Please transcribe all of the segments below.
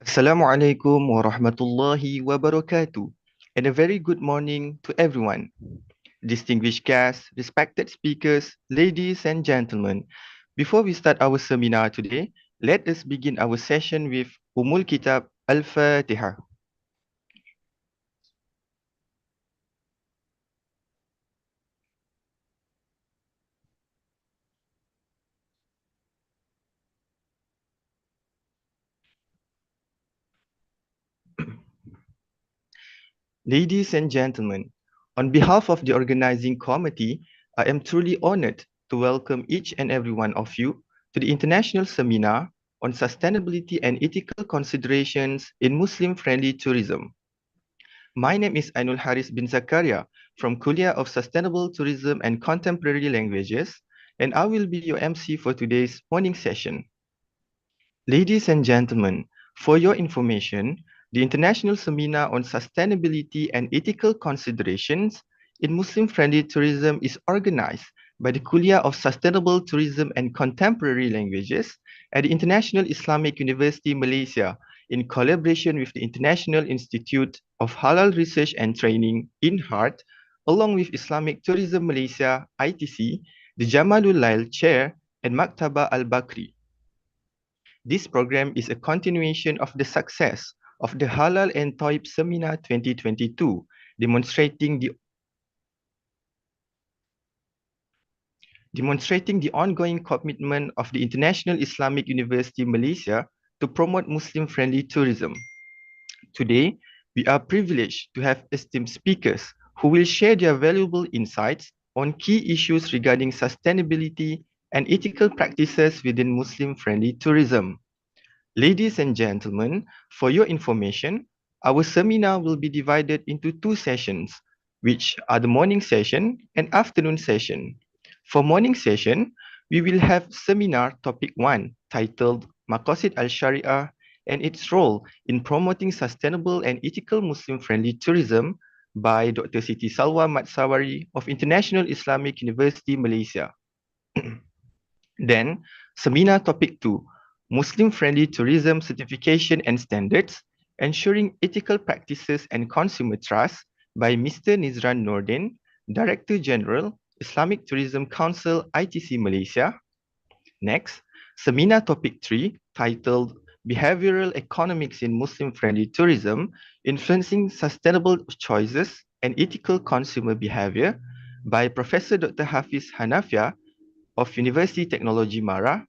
Assalamualaikum warahmatullahi wabarakatuh, and a very good morning to everyone. Distinguished guests, respected speakers, ladies and gentlemen, before we start our seminar today, let us begin our session with Umul Kitab Al-Fatiha. Ladies and gentlemen, on behalf of the organizing committee, I am truly honored to welcome each and every one of you to the International Seminar on Sustainability and Ethical Considerations in Muslim-Friendly Tourism. My name is Ainul Haris bin Zakaria from Kuliah of Sustainable Tourism and Contemporary Languages, and I will be your MC for today's morning session. Ladies and gentlemen, for your information, the International Seminar on Sustainability and Ethical Considerations in Muslim-Friendly Tourism is organized by the Kuliah of Sustainable Tourism and Contemporary Languages at the International Islamic University Malaysia in collaboration with the International Institute of Halal Research and Training in HART, along with Islamic Tourism Malaysia ITC, the Jamalul Lail Chair, and Maktaba Al-Bakri. This program is a continuation of the success of the Halal and Toib Seminar 2022, demonstrating the ongoing commitment of the International Islamic University Malaysia to promote Muslim-friendly tourism. Today, we are privileged to have esteemed speakers who will share their valuable insights on key issues regarding sustainability and ethical practices within Muslim-friendly tourism. Ladies and gentlemen, for your information, our seminar will be divided into two sessions, which are the morning session and afternoon session. For morning session, we will have seminar topic 1 titled Maqasid al-Sharia and its role in promoting sustainable and ethical Muslim-friendly tourism by Dr. Siti Salwa Matsawari of International Islamic University Malaysia. Then, seminar topic 2, Muslim-friendly tourism certification and standards, ensuring ethical practices and consumer trust by Mr. Nizran Nordin, Director General, Islamic Tourism Council ITC Malaysia. Next, seminar topic 3 titled Behavioral Economics in Muslim-friendly Tourism, Influencing Sustainable Choices and Ethical Consumer Behavior by Professor Dr. Hafiz Hanafia of University Technology Mara.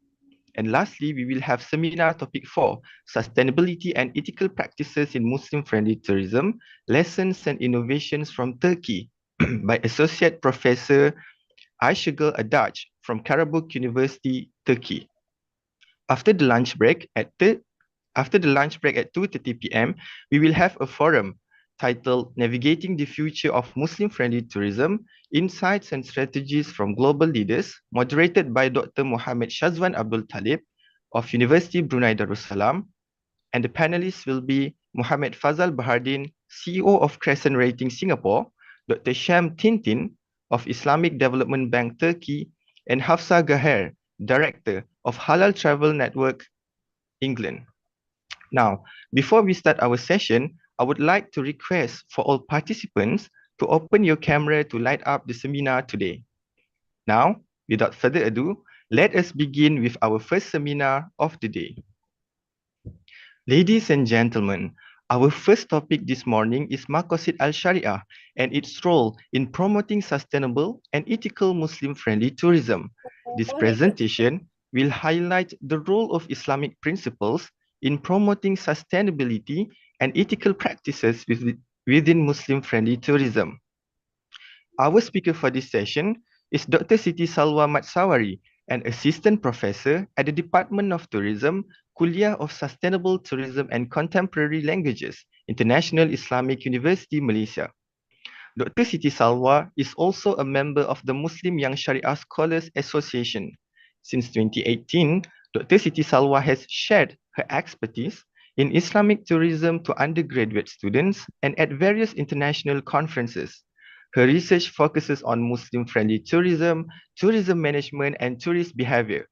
And lastly, we will have seminar topic 4, Sustainability and Ethical Practices in Muslim-Friendly Tourism, Lessons and Innovations from Turkey by Associate Professor Ayşegül Adaç from Karabük University, Turkey. After the lunch break at 2:30 p.m., we will have a forum titled Navigating the Future of Muslim-Friendly Tourism, Insights and Strategies from Global Leaders, moderated by Dr. Muhammad Shazwan Abdul Talib of University Brunei Darussalam, and the panelists will be Muhammad Fazal Bahardin, CEO of Crescent Rating Singapore, Dr. Sham Tintin of Islamic Development Bank Turkey, and Hafsa Gaher, Director of Halal Travel Network, England. Now, before we start our session, I would like to request for all participants to open your camera to light up the seminar today. Now, without further ado, let us begin with our first seminar of the day. Ladies and gentlemen, our first topic this morning is Maqasid al-Sharia and its role in promoting sustainable and ethical Muslim-friendly tourism. This presentation will highlight the role of Islamic principles in promoting sustainability and ethical practices within Muslim-friendly tourism. Our speaker for this session is Dr. Siti Salwa Matsawari, an assistant professor at the Department of Tourism, Kuliah of Sustainable Tourism and Contemporary Languages, International Islamic University, Malaysia. Dr. Siti Salwa is also a member of the Muslim Young Sharia Scholars Association. Since 2018, Dr. Siti Salwa has shared her expertise in Islamic tourism to undergraduate students and at various international conferences. Her research focuses on Muslim-friendly tourism, tourism management, and tourist behavior.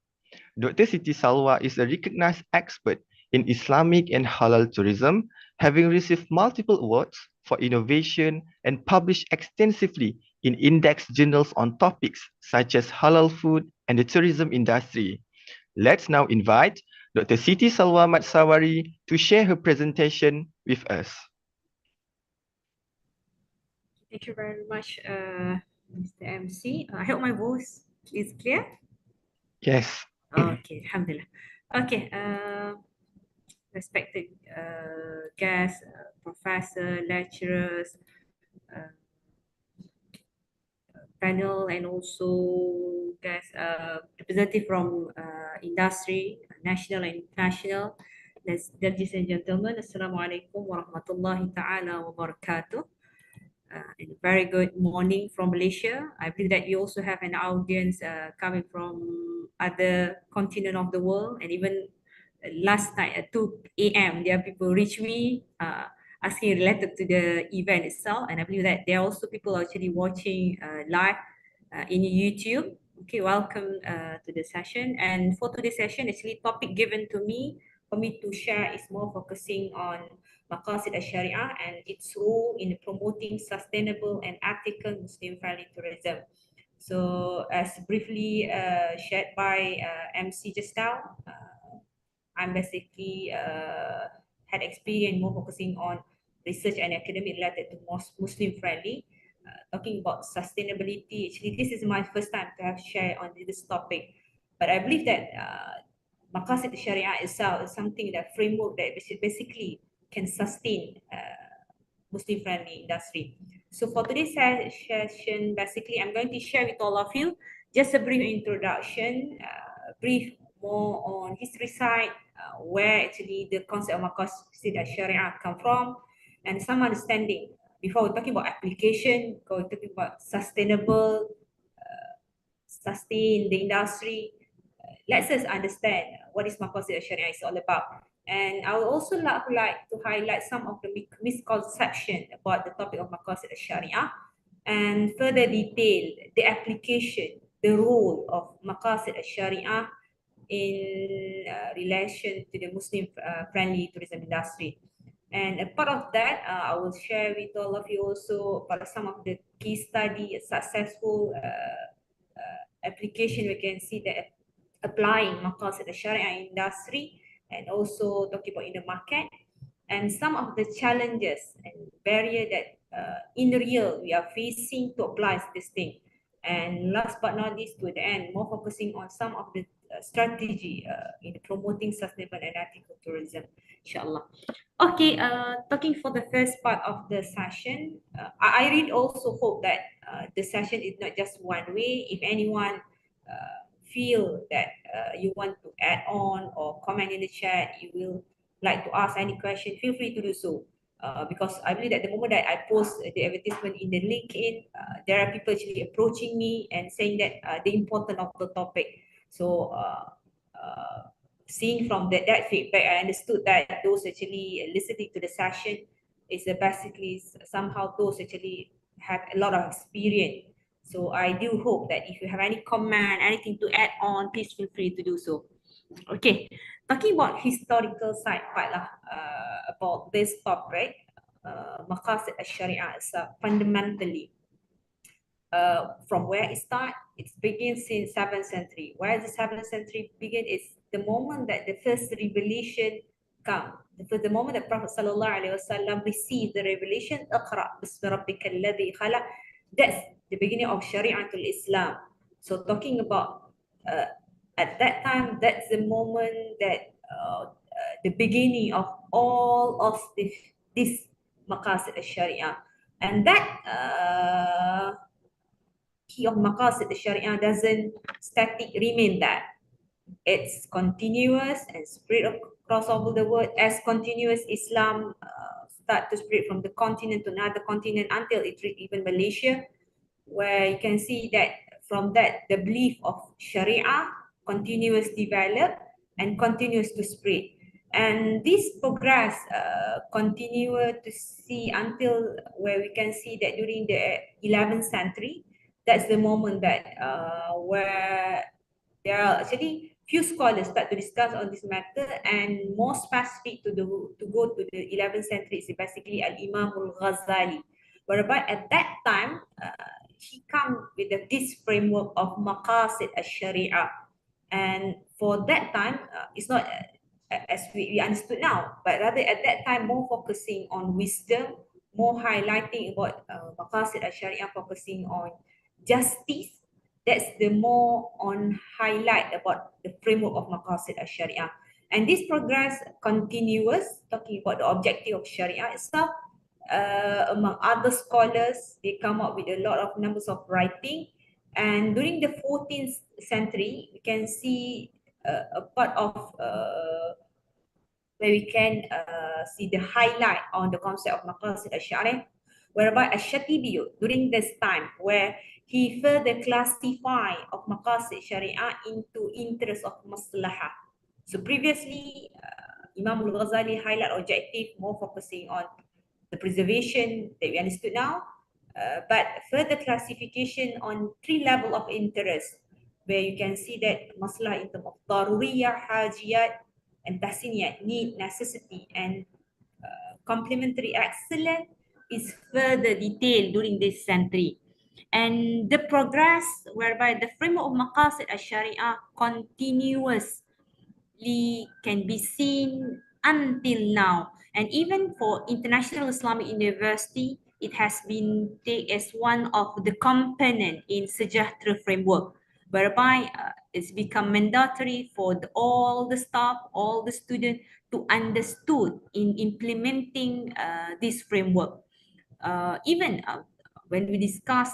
Dr. Siti Salwa is a recognized expert in Islamic and halal tourism, having received multiple awards for innovation and published extensively in index journals on topics such as halal food and the tourism industry. Let's now invite Dr. Siti Salwa Matsawari to share her presentation with us. Thank you very much, Mr. MC. I hope my voice is clear. Yes. Okay, Alhamdulillah. Okay, respected guests, professor, lecturers, uh, panel, and also guests, representative from industry, national and international. Ladies and gentlemen, Assalamualaikum warahmatullahi ta'ala wabarakatuh. And a very good morning from Malaysia. I believe that you also have an audience coming from other continent of the world, and even last night at 2 a.m. there are people reach me asking related to the event itself, and I believe that there are also people actually watching live in YouTube. Okay, welcome to the session. And for today's session, actually topic given to me for me to share is more focusing on Maqasid al-Sharia and its role in promoting sustainable and ethical Muslim-friendly tourism. So, as briefly shared by MC just now, I'm basically had experience more focusing on research and academic related to Muslim-friendly. Talking about sustainability, actually, this is my first time to have shared on this topic. But I believe that Maqasid al-Sharia itself is something that framework that basically can sustain Muslim-friendly industry. So for today's session, basically, I'm going to share with all of you just a brief introduction, brief more on history side, where actually the concept of Maqasid al-Sharia come from, and some understanding before we're talking about application, we're talking about sustainable, sustain the industry. Let's us understand what is Maqasid al-Sharia is all about. And I would also like to highlight some of the misconception about the topic of Maqasid al-Sharia and further detail the application, the role of Maqasid al-Sharia in relation to the Muslim-friendly tourism industry. And a part of that, I will share with all of you also about some of the key study, successful application we can see that applying Maqasid al-Sharia industry and also talking about in the market and some of the challenges and barrier that in the real we are facing to apply this thing. And last but not least, to the end, more focusing on some of the strategy in promoting sustainable and ethical tourism, inshallah. Okay, talking for the first part of the session, I really also hope that the session is not just one way. If anyone feel that you want to add on or comment in the chat, you will like to ask any question, feel free to do so. Because I believe that the moment that I post the advertisement in the LinkedIn, there are people actually approaching me and saying that the importance of the topic. So seeing from that feedback, I understood that those actually listening to the session is basically somehow those actually have a lot of experience. So I do hope that if you have any comment, anything to add on, please feel free to do so. Okay, talking about historical side part lah, about this topic, Maqasid al-Sharia is fundamentally from where it starts, it begins in 7th century. Where the 7th century begin is the moment that the first revelation come. The moment that Prophet sallallahu alaihi wasallam received the revelation, "Iqra bismi rabbika alladhi khalaq," that's the beginning of Shari'atul Islam. So talking about at that time, that's the moment that the beginning of all of this Maqasid al-Sharia. And that key of Maqasid al-Sharia doesn't static remain that. It's continuous and spread across over the world as continuous Islam start to spread from the continent to another continent until it reached even Malaysia, where you can see that from that the belief of Sharia continuous develop and continues to spread. And this progress continue to see until where we can see that during the 11th century, that's the moment that where there are actually few scholars start to discuss on this matter, and more specific to go to the 11th century is basically Al-Imam Al-Ghazali, whereby at that time he come with this framework of maqasid al-sharia. And for that time, it's not as we understood now, but rather at that time more focusing on wisdom, more highlighting about maqasid al-sharia, focusing on justice. That's the more on highlight about the framework of maqasid al-sharia. And this progress continuous, talking about the objective of sharia itself. Among other scholars, they come up with a lot of numbers of writing. And during the 14th century, we can see a part of where we can see the highlight on the concept of maqasid al-sharia, whereby Ash-Shatibi during this time where he further classify of maqasid sharia into interest of maslahah. So previously, Imam al-Ghazali highlight objective more focusing on the preservation that we understood now, but further classification on 3 level of interest, where you can see that masalah in terms of daruriyah, hajiyat, and tahsiniyat, need, necessity, and complementary excellence is further detailed during this century. And the progress whereby the framework of maqasid al-sharia continuously can be seen until now. And even for International Islamic University, it has been taken as one of the component in Sejahtera framework, whereby it's become mandatory for all the staff, all the students to understood in implementing this framework. Even when we discuss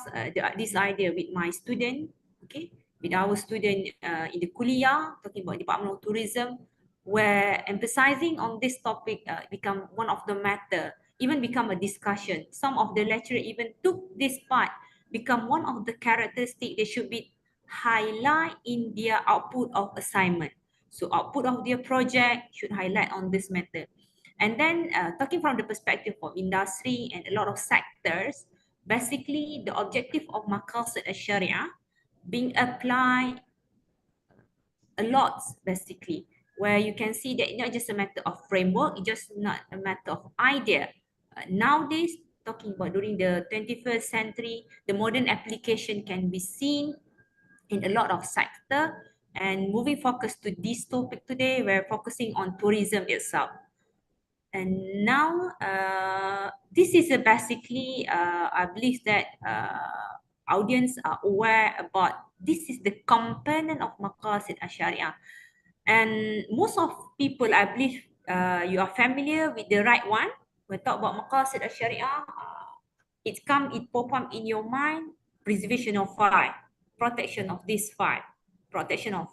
this idea with my student, okay, with our student in the kuliah, talking about Department of Tourism, where emphasizing on this topic become one of the matter, even become a discussion. Some of the lecturer even took this part, become one of the characteristics they should be highlight in their output of assignment. So output of their project should highlight on this matter. And then talking from the perspective of industry and a lot of sectors, basically the objective of maqasid al-sharia being applied a lot, basically, where you can see that it's not just a matter of framework, it's just not a matter of idea. Nowadays, talking about during the 21st century, the modern application can be seen in a lot of sector. And moving focus to this topic today, we're focusing on tourism itself. And now, this is basically, I believe that audience are aware about this is the component of maqasid al-sharia. And most of people, I believe, you are familiar with the right one. When talk about maqasid al-sharia, it pop up in your mind, preservation of 5, protection of these 5, protection of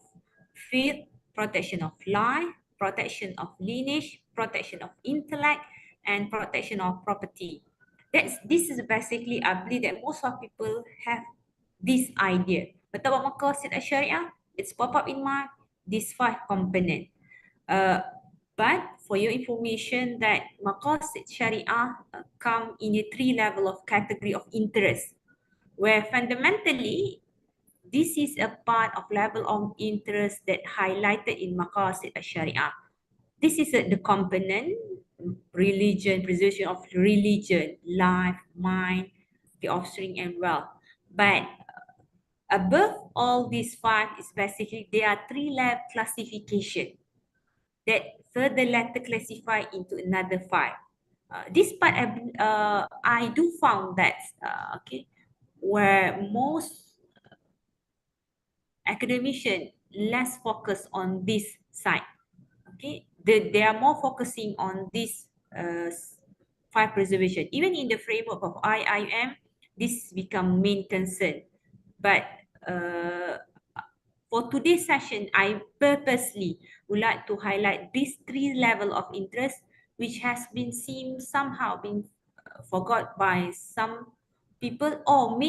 faith, protection of life, protection of lineage, protection of intellect, and protection of property. This is basically, I believe that most of people have this idea. But about maqasid al-sharia, it's pop up in mind, these 5 components. But for your information that maqasid sharia come in a 3 level of category of interest, where fundamentally this is a part of level of interest that highlighted in maqasid al-sharia. This is the component: religion, preservation of religion, life, mind, the offspring, and wealth. But above all these 5 is basically there are 3 level classification that further later classify into another 5. This part I do found that okay, where most academician less focus on this side. Okay, they are more focusing on this 5 preservation. Even in the framework of IIM, this become main concern. But for today's session, I purposely would like to highlight these 3 level of interest, which has been seen somehow being forgot by some people, or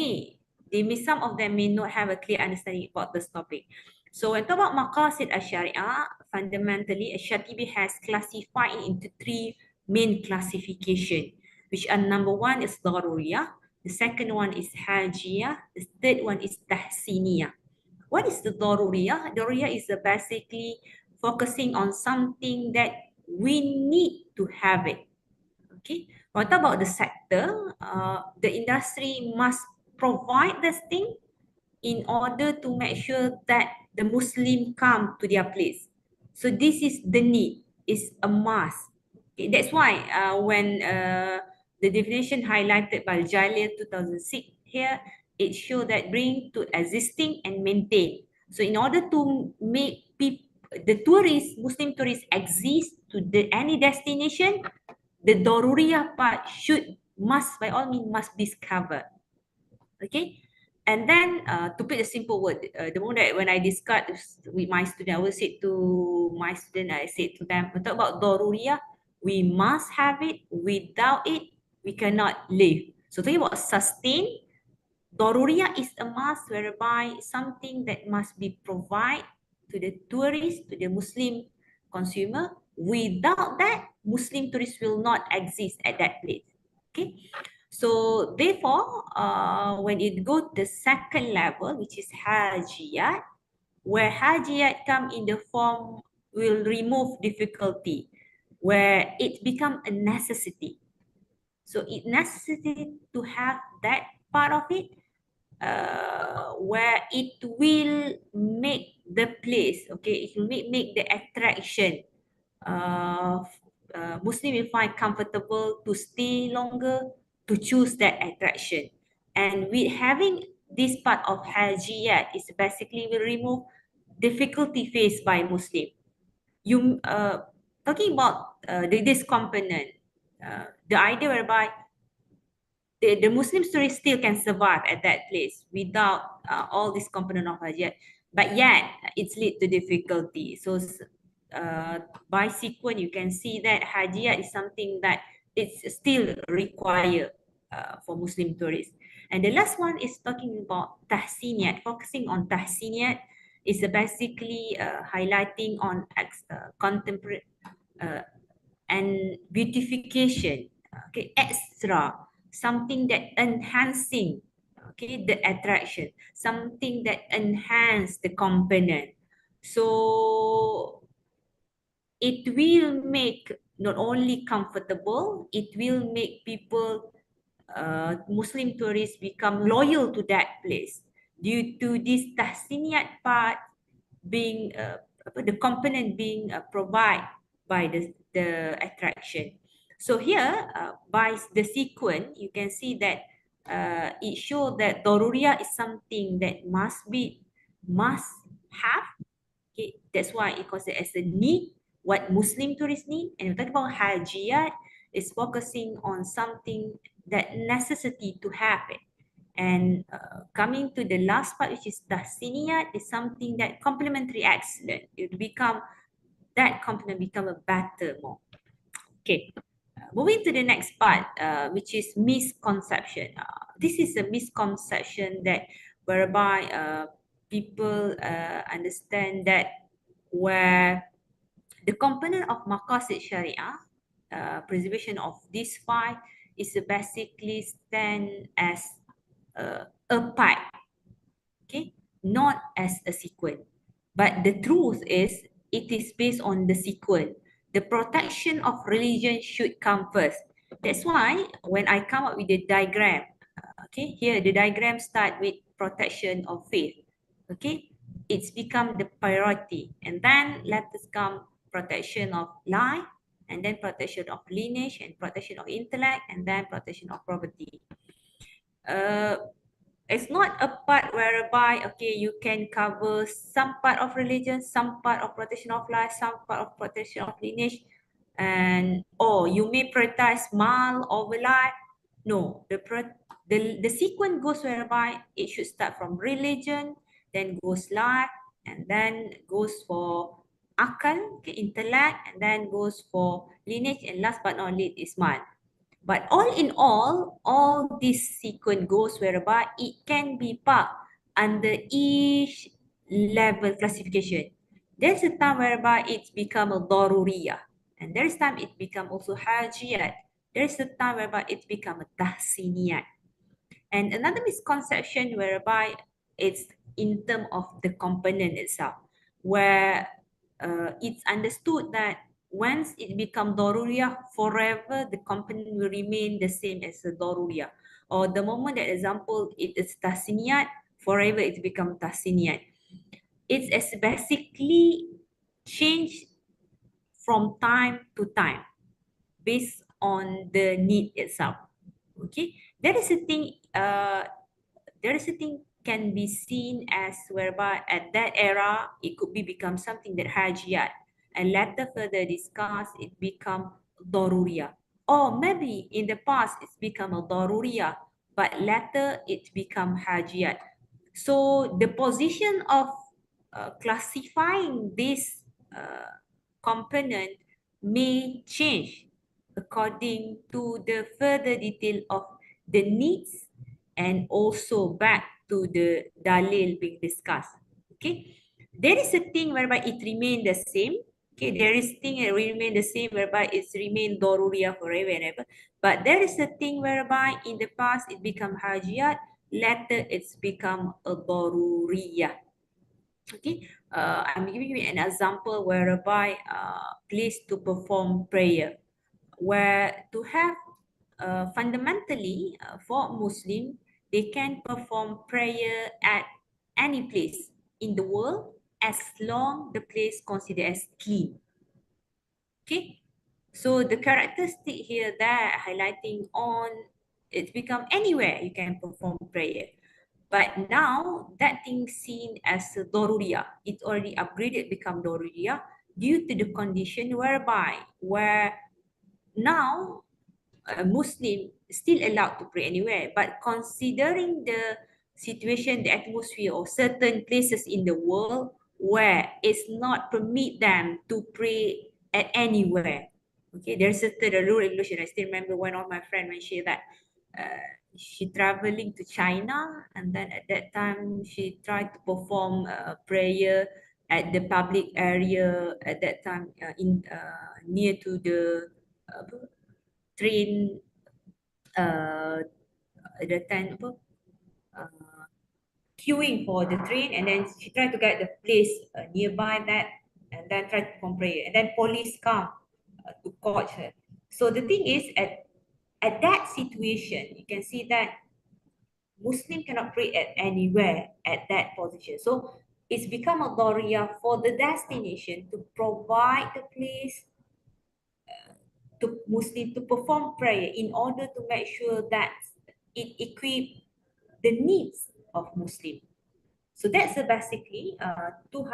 some of them may not have a clear understanding about this topic. So when talk about maqasid al-sharia, fundamentally, Ash-Shatibi has classified it into 3 main classification, which are number 1 is daruriyah, the second one is hajiyah, the third one is tahsiniyah. What is the daruriyah? Daruriyah is basically focusing on something that we need to have it. Okay. What about the sector? The industry must provide this thing in order to make sure that the Muslim come to their place. So this is the need, is a must. Okay, that's why when the definition highlighted by Jalil 2006 here, it show that bring to existing and maintain. So in order to make the tourists, Muslim tourists exist to any destination, the daruriyah part must by all means must be covered. Okay. And then to put a simple word, the moment that when I discuss with my student, I will say to my student, I said to them, we talk about daruriyah, we must have it. Without it, we cannot live. So talking about sustain, daruriyah is a must, whereby something that must be provided to the tourist, to the Muslim consumer. Without that, Muslim tourists will not exist at that place. Okay. So therefore, when it go to the second level, which is hajiyat, where hajiyat come in the form will remove difficulty, where it become a necessity. So it necessity to have that part of it, where it will make the place, okay, it will make the attraction. Muslim will find comfortable to stay longer, to choose that attraction. And with having this part of hajiyat is basically will remove difficulty faced by Muslim. You talking about this component, the idea whereby the Muslim story still can survive at that place without all this component of hajiyat, but yet it's lead to difficulty. So by sequence, you can see that hajiyat is something that it's still required for Muslim tourists. And the last one is talking about tahsiniyat. Focusing on tahsiniyat is basically highlighting on contemporary and beautification, okay, extra, something that enhancing, okay, the attraction, something that enhance the component. So it will make not only comfortable, it will make people, Muslim tourists become loyal to that place due to this tahsiniyat part being the component being provided by the attraction. So here, by the sequence, you can see that it shows that daruriyah is something that must have. Okay, that's why it considered as a need, what Muslim tourists need. And we talk about hajiyat is focusing on something that necessity to have it. And coming to the last part, which is tahsiniyat, is something that complementary excellent. It become, that complement become a better more. Okay. Moving to the next part, which is misconception. This is a misconception that whereby people understand that where the component of maqasid syariah, preservation of these five, is basically stand as a part, okay, not as a sequence. But the truth is, it is based on the sequence. The protection of religion should come first. That's why when I come up with the diagram, okay, here the diagram start with protection of faith, okay, it's become the priority, and then let us come protection of life, and then protection of lineage, and protection of intellect, and then protection of property. It's not a part whereby, okay, you can cover some part of religion, some part of protection of life, some part of protection of lineage, and you may prioritize mal over life. No, the sequence goes whereby it should start from religion, then goes life, and then goes for akal, okay, intellect, and then goes for lineage, and last but not least is mal. But all in all this sequence goes whereby it can be parked under each level classification. There's a time whereby it's become a daruriyah, and there's time it become also hajiyat. There's a time whereby it's become a tahsiniyat. And another misconception whereby it's in terms of the component itself, where it's understood that once it becomes daruriyah, forever the component will remain the same as the daruriyah. Or the moment that example it is tahsiniyat, forever it becomes tahsiniyat. It's as basically change from time to time based on the need itself. Okay, that is a thing. There is a thing can be seen as whereby at that era it could be become something that hajiyat, and later further discussed it become daruriyah, or maybe in the past it's become a daruriyah but later it become hajiyat. So the position of classifying this component may change according to the further detail of the needs and also back to the dalil being discussed. Okay, there is a thing whereby it remain the same. Okay, there is thing that remain the same whereby it's remain daruriyah forever and ever. But there is a thing whereby in the past it become hajiyat, later it's become a daruriyah. Okay, I'm giving you an example whereby place to perform prayer, where to have fundamentally for Muslim, they can perform prayer at any place in the world as long the place considered as clean. Okay, so the characteristic here that highlighting on it's become anywhere you can perform prayer. But now that thing seen as a daruriyah, it's already upgraded, become daruriyah due to the condition whereby where now a Muslim is still allowed to pray anywhere, but considering the situation, the atmosphere of certain places in the world where it's not permit them to pray at anywhere. Okay, there's a rule regulation. I still remember one of my friend mentioned that she traveling to China, and then at that time she tried to perform prayer at the public area at that time in near to the train the time apa queuing for the train, and then she tried to get the place nearby that, and then tried to perform prayer, and then police come to catch her. So the thing is at that situation you can see that Muslim cannot pray at anywhere at that position. So it's become a daruriyah for the destination to provide the place to Muslim to perform prayer in order to make sure that it equip the needs of Muslim. So that's basically two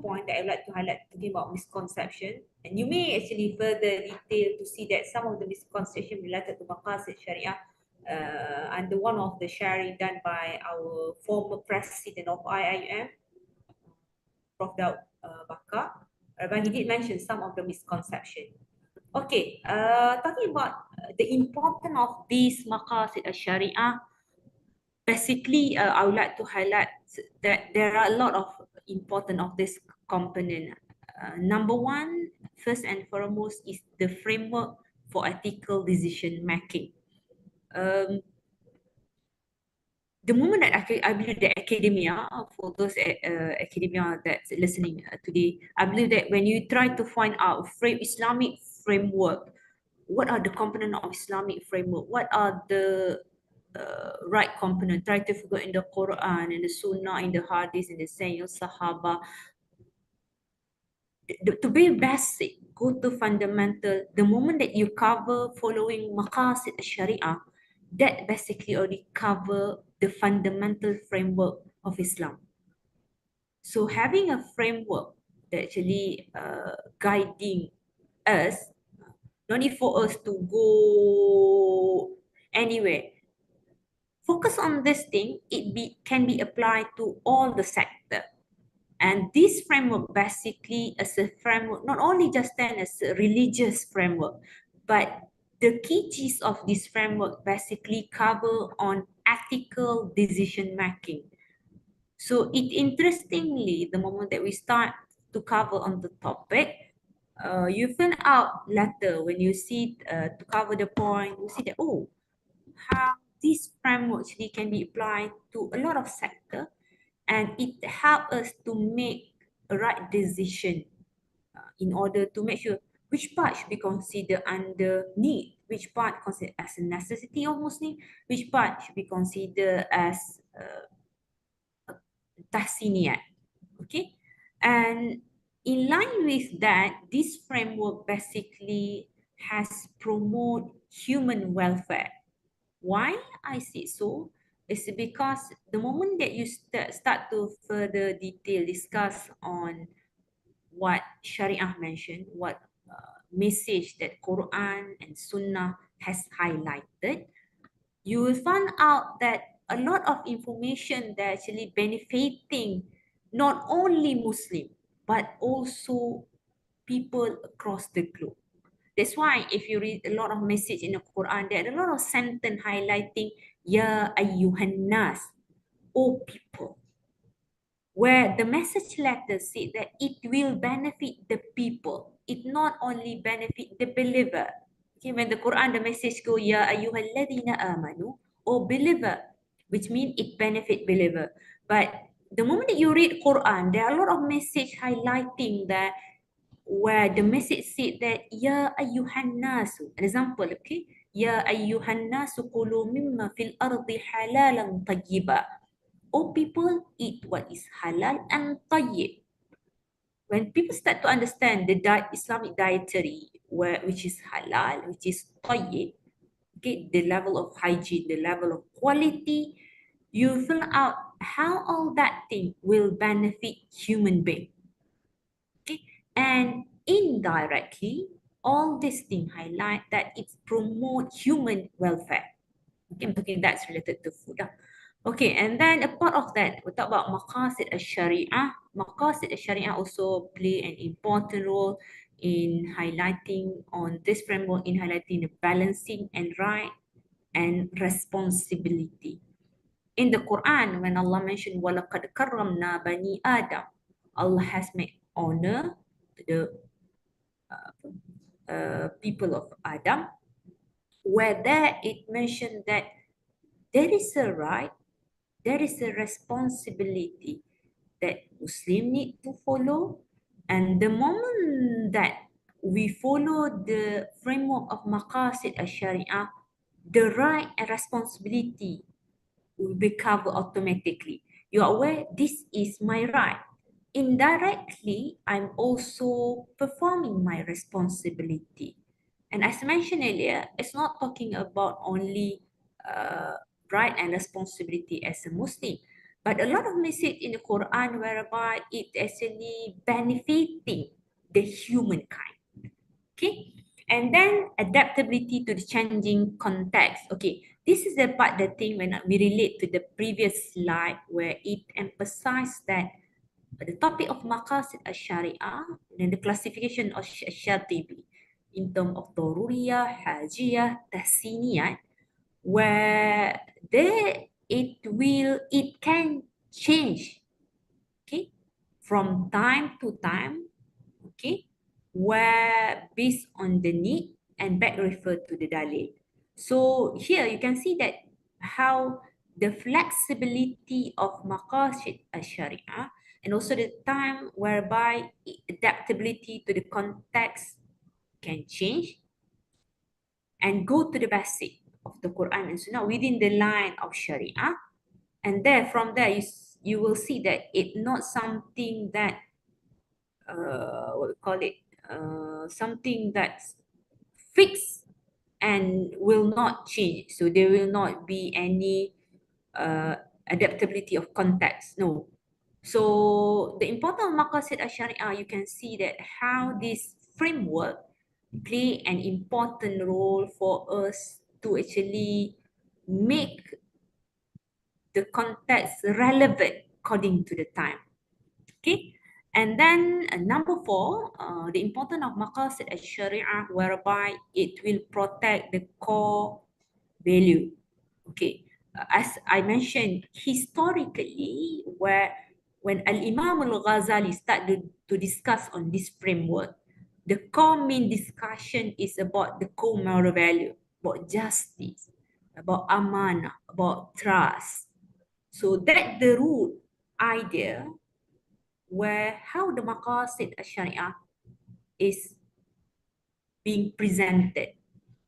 points that I would like to highlight talking about misconception. And you may actually further detail to see that some of the misconception related to maqasid Sharia under one of the sharing done by our former president of IIM, Prof. Daud Bakar, but he did mention some of the misconception. Okay, talking about the importance of these maqasid Sharia, basically, I would like to highlight that there are a lot of important of this component. Number one, first and foremost, is the framework for ethical decision making. The moment that I believe that academia, for those academia that's listening today, I believe that when you try to find out Islamic framework, what are the components of Islamic framework? What are the right component? Try to figure in the Quran, in the Sunnah, in the Hadith, in the Sayyid Sahaba. To be basic, go to fundamental. The moment that you cover following maqasid Sharia, that basically already cover the fundamental framework of Islam. So having a framework that actually guiding us, no need for us to go anywhere. Focus on this thing, can be applied to all the sector. And this framework basically is a framework, not only just then as a religious framework, but the key gist of this framework basically cover on ethical decision making. So it interestingly, the moment that we start to cover on the topic, you find out later when you see to cover the point, you see that, oh, how this framework actually can be applied to a lot of sector, and it helps us to make a right decision in order to make sure which part should be considered under need, which part considered as a necessity of Muslim, which part should be considered as tahsiniyat. Okay, and in line with that, this framework basically has promote human welfare. Why I say so is because the moment that you start to further detail discuss on what Sharia mentioned, what message that Quran and Sunnah has highlighted, you will find out that a lot of information that actually benefiting not only Muslim but also people across the globe. That's why if you read a lot of message in the Quran, there are a lot of sentence highlighting Ya ayyuhan nas, O people, where the message letter said that it will benefit the people. It not only benefit the believer. Okay, when the Quran, the message go, Ya ayyuhalladhina amanu, or believer, which means it benefit believer. But the moment that you read Quran, there are a lot of message highlighting that where the message said that Ya ayyuhan nasu, an example, okay? Ya ayyuhan nasu kulu mimma fil ardi halalan tayyiba. All people eat what is halal and tayyib. When people start to understand the Islamic dietary, which is halal, which is tayyib, okay, the level of hygiene, the level of quality, you fill out how all that thing will benefit human being. Okay, and indirectly, all these things highlight that it promote human welfare. Okay, that's related to food. Okay, and then a part of that, we talk about maqasid al-Shari'ah. Maqasid al-Shari'ah also play an important role in highlighting on this framework, in highlighting the balancing and right and responsibility. In the Quran, when Allah mentioned وَلَقَدْ كَرَّمْنَا بَنِي Adam, Allah has made honor to the people of Adam, where there it mentioned that there is a right, there is a responsibility that Muslim need to follow. And the moment that we follow the framework of maqasid al-Shari'ah, the right and responsibility will be covered automatically. You are aware this is my right. Indirectly, I'm also performing my responsibility. And as mentioned earlier, it's not talking about only right and responsibility as a Muslim, but a lot of message in the Quran whereby it actually benefiting the humankind. Okay, and then adaptability to the changing context. Okay, this is the part, the thing when we relate to the previous slide where it emphasized that the topic of maqasid al-Shari'ah and the classification of Shatibi in terms of Daruriyah, Hajiyah, Tahsiniyat, where there it can change, okay, from time to time, okay, where based on the need and back refer to the dalil. So here you can see that how the flexibility of maqasid al-Shari'ah and also the time whereby adaptability to the context can change and go to the basic of the Quran and Sunnah within the line of Sharia. And there, from there, you will see that it's not something that, what we call it, something that's fixed and will not change. So there will not be any adaptability of context. No. So the important of maqasid al-Shari'ah, you can see that how this framework play an important role for us to actually make the context relevant according to the time. Okay, and then number 4, the importance of maqasid al-Shari'ah, whereby it will protect the core value. Okay, as I mentioned, historically, when Al-Imam Al-Ghazali started to discuss on this framework, the core main discussion is about the core moral value, about justice, about amanah, about trust. So that the root idea where how the maqasid al-Sharia is being presented.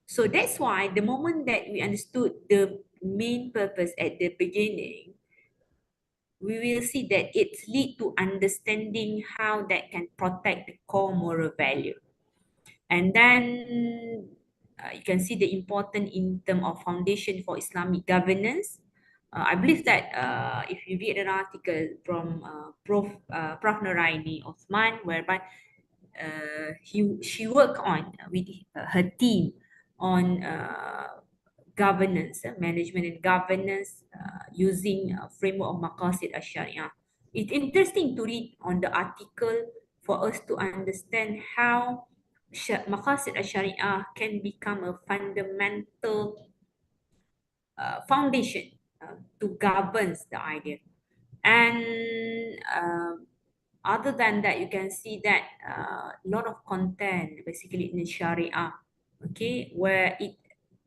So that's why the moment that we understood the main purpose at the beginning, we will see that it's lead to understanding how that can protect the core moral value. And then you can see the important in term of foundation for Islamic governance. I believe that if you read an article from Prof. Nuraini Osman, whereby she worked on with her team on governance, management and governance using framework of Maqasid al-Sharia. It's interesting to read on the article for us to understand how Maqasid al-Sharia can become a fundamental foundation to govern the idea. And other than that, you can see that a lot of content basically in Sharia, okay, where it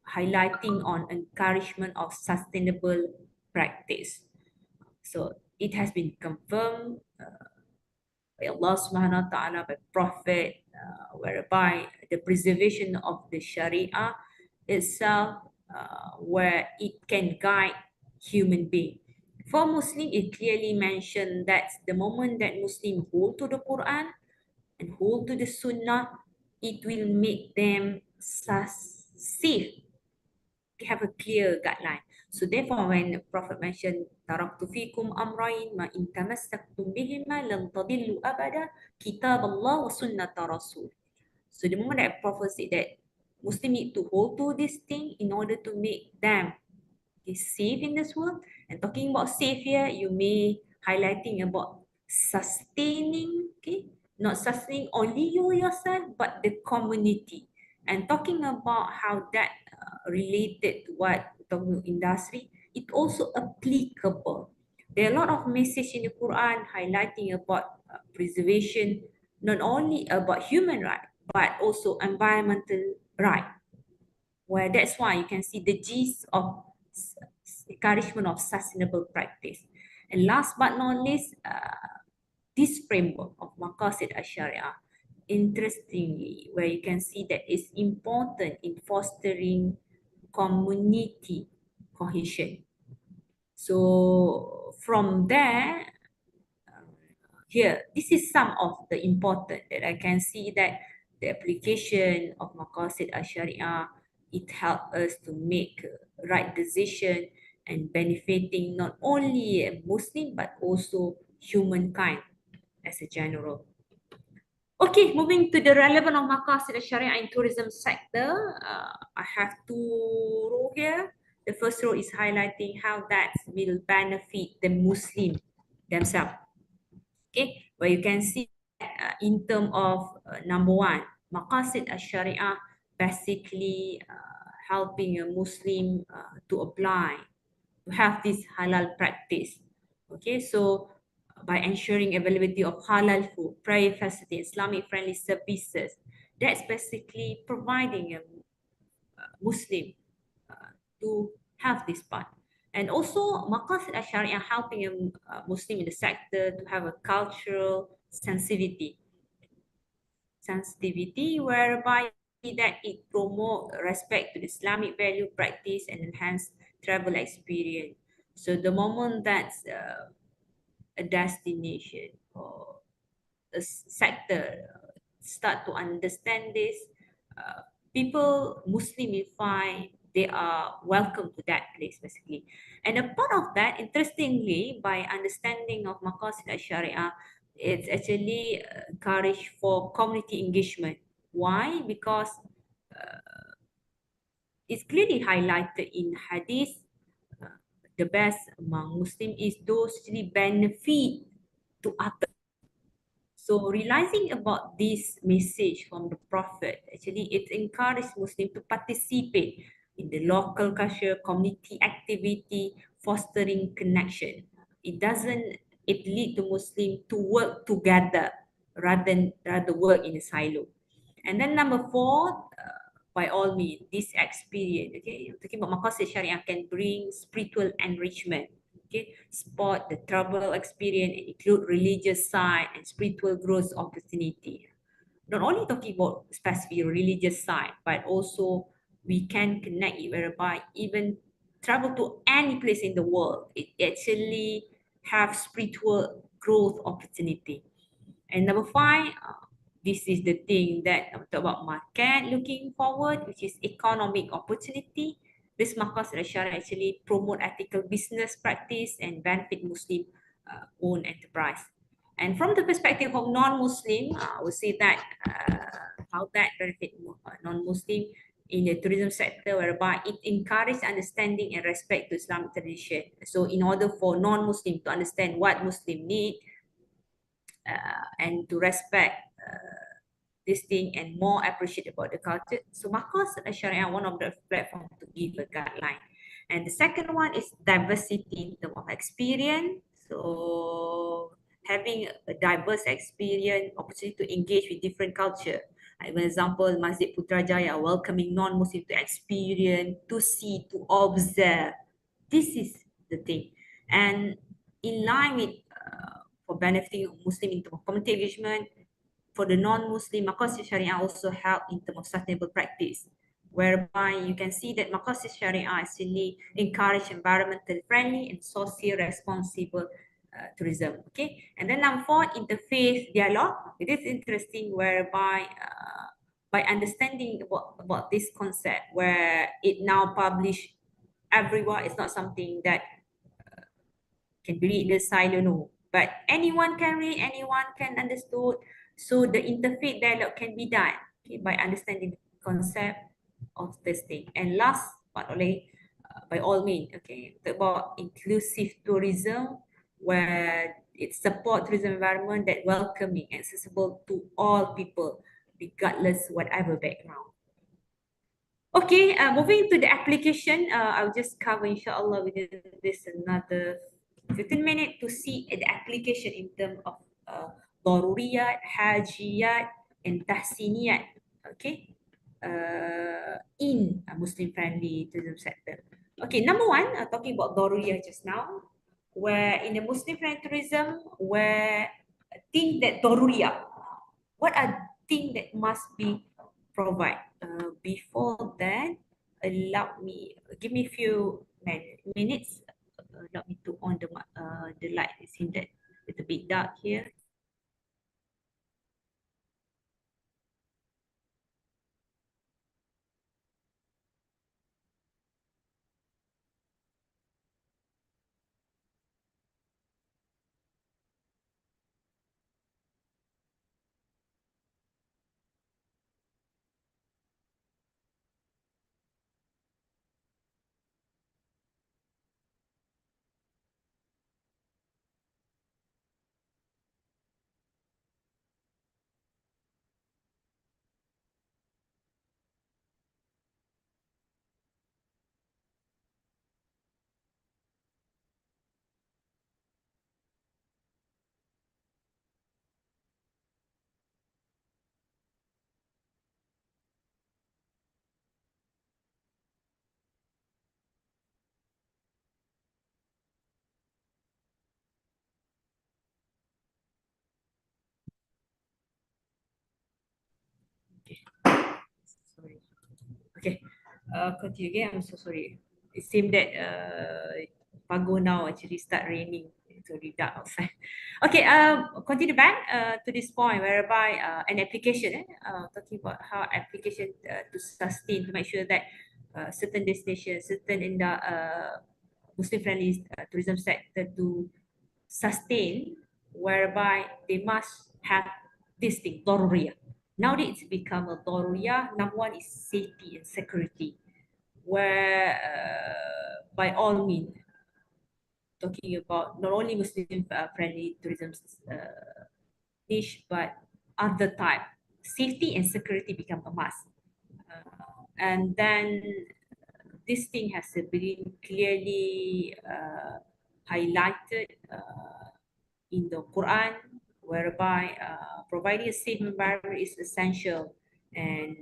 highlighting on encouragement of sustainable practice. So it has been confirmed by Allah Subhanahu wa Taala, by Prophet, whereby the preservation of the Sharia itself, where it can guide human being. For Muslim, it clearly mentioned that the moment that Muslim hold to the Quran and hold to the Sunnah, it will make them safe, have a clear guideline. So therefore, when the Prophet mentioned, "Taraktu fikum amrain ma in tamassaktum bihima lan tadillu abada, kitab Allah wa sunnata Rasul." So the moment that Prophet said that Muslim need to hold to this thing in order to make them safe in this world. And talking about safe here, you may highlighting about sustaining, okay, not sustaining only you yourself, but the community. And talking about how that related to what talking industry, it also applicable. There are a lot of message in the Quran highlighting about preservation, not only about human right, but also environmental right, where that's why you can see the gist of encouragement of sustainable practice. And last but not least, this framework of Maqasid al-Sharia, interestingly, where you can see that it's important in fostering community cohesion. So from there, here, this is some of the important that I can see that the application of Maqasid al-Sharia, it helps us to make right decision and benefiting not only a Muslim but also humankind as a general. Okay, moving to the relevance of Maqasid al-Sharia in tourism sector, I have two row here. The first row is highlighting how that will benefit the Muslim themselves. Okay, where you can see in terms of number one, Maqasid al-Sharia basically helping a Muslim to apply, to have this halal practice. Okay, so by ensuring availability of halal food, prayer facility, Islamic friendly services, that's basically providing a Muslim to have this part. And also, Maqasid al-Sharia helping a Muslim in the sector to have a cultural sensitivity whereby that it promote respect to the Islamic value, practice, and enhance travel experience. So the moment that's a destination or a sector start to understand this, people, Muslim will find they are welcome to that place basically. And a part of that, interestingly, by understanding of Maqasid al-Sharia, it's actually encouraged for community engagement. Why? Because it's clearly highlighted in Hadith, the best among Muslim is those actually benefit to others. So realizing about this message from the Prophet, actually it encourages Muslims to participate in the local culture, community activity, fostering connection. It lead to Muslim to work together rather work in a silo. And then number four, by all means, this experience, okay, talking about Maqasid Sharia can bring spiritual enrichment. Okay, spot the trouble experience and include religious side and spiritual growth opportunity. Not only talking about specific religious side, but also we can connect it whereby even travel to any place in the world, it actually have spiritual growth opportunity. And number five, this is the thing that I talk about market looking forward, which is economic opportunity. This market Syariah actually promote ethical business practice and benefit Muslim owned enterprise. And from the perspective of non-Muslim, I would say that how that benefit non-Muslim in the tourism sector, whereby it encourages understanding and respect to Islamic tradition. So in order for non-Muslim to understand what Muslim need, and to respect this thing and more appreciate about the culture. So Marcos Sharia, one of the platforms to give a guideline. And the second one is diversity in terms of experience. So having a diverse experience, opportunity to engage with different culture. Like for example, Masjid Putrajaya welcoming non-Muslim to experience, to see, to observe. This is the thing. And in line with for benefiting Muslim in terms of community engagement, for the non-Muslim, Maqasid Sharia also help in terms of sustainable practice, whereby you can see that Maqasid Sharia actually encourage environmentally friendly and socially responsible tourism. Okay, and then number four, interfaith dialogue. It is interesting whereby by understanding about this concept, where it now published everywhere, it's not something that can read the silo, no. But anyone can read, anyone can understood. So the interfaith dialogue can be done, okay, by understanding the concept of this thing. And last but only, by all means, okay, about inclusive tourism, where it support tourism environment that welcoming, accessible to all people, regardless whatever background. Okay, moving to the application, I'll just cover inshallah within this another 15 minutes to see the application in terms of daruriyat, hajiyat, and tahsiniyat, okay, in a Muslim-friendly tourism sector. Okay, number one, talking about daruriyat just now, where in the Muslim-friendly tourism, where things that daruriyat, what are things that must be provided? Before that, allow me, give me few minutes. Allow me to on the light. It seems that it's a bit dark here. Okay, sorry. Okay, continue again. I'm so sorry. It seemed that Pago now actually start raining. It's already dark outside. Okay, continue back to this point whereby an application, talking about how application to sustain to make sure that certain destinations, certain in the Muslim-friendly tourism sector to sustain, whereby they must have this thing, Doruriya. Nowadays it's become a Doruriya. Number one is safety and security, where by all means, talking about not only Muslim friendly tourism niche, but other type, safety and security become a must. And then this thing has been clearly highlighted in the Quran, whereby providing a safe environment is essential, and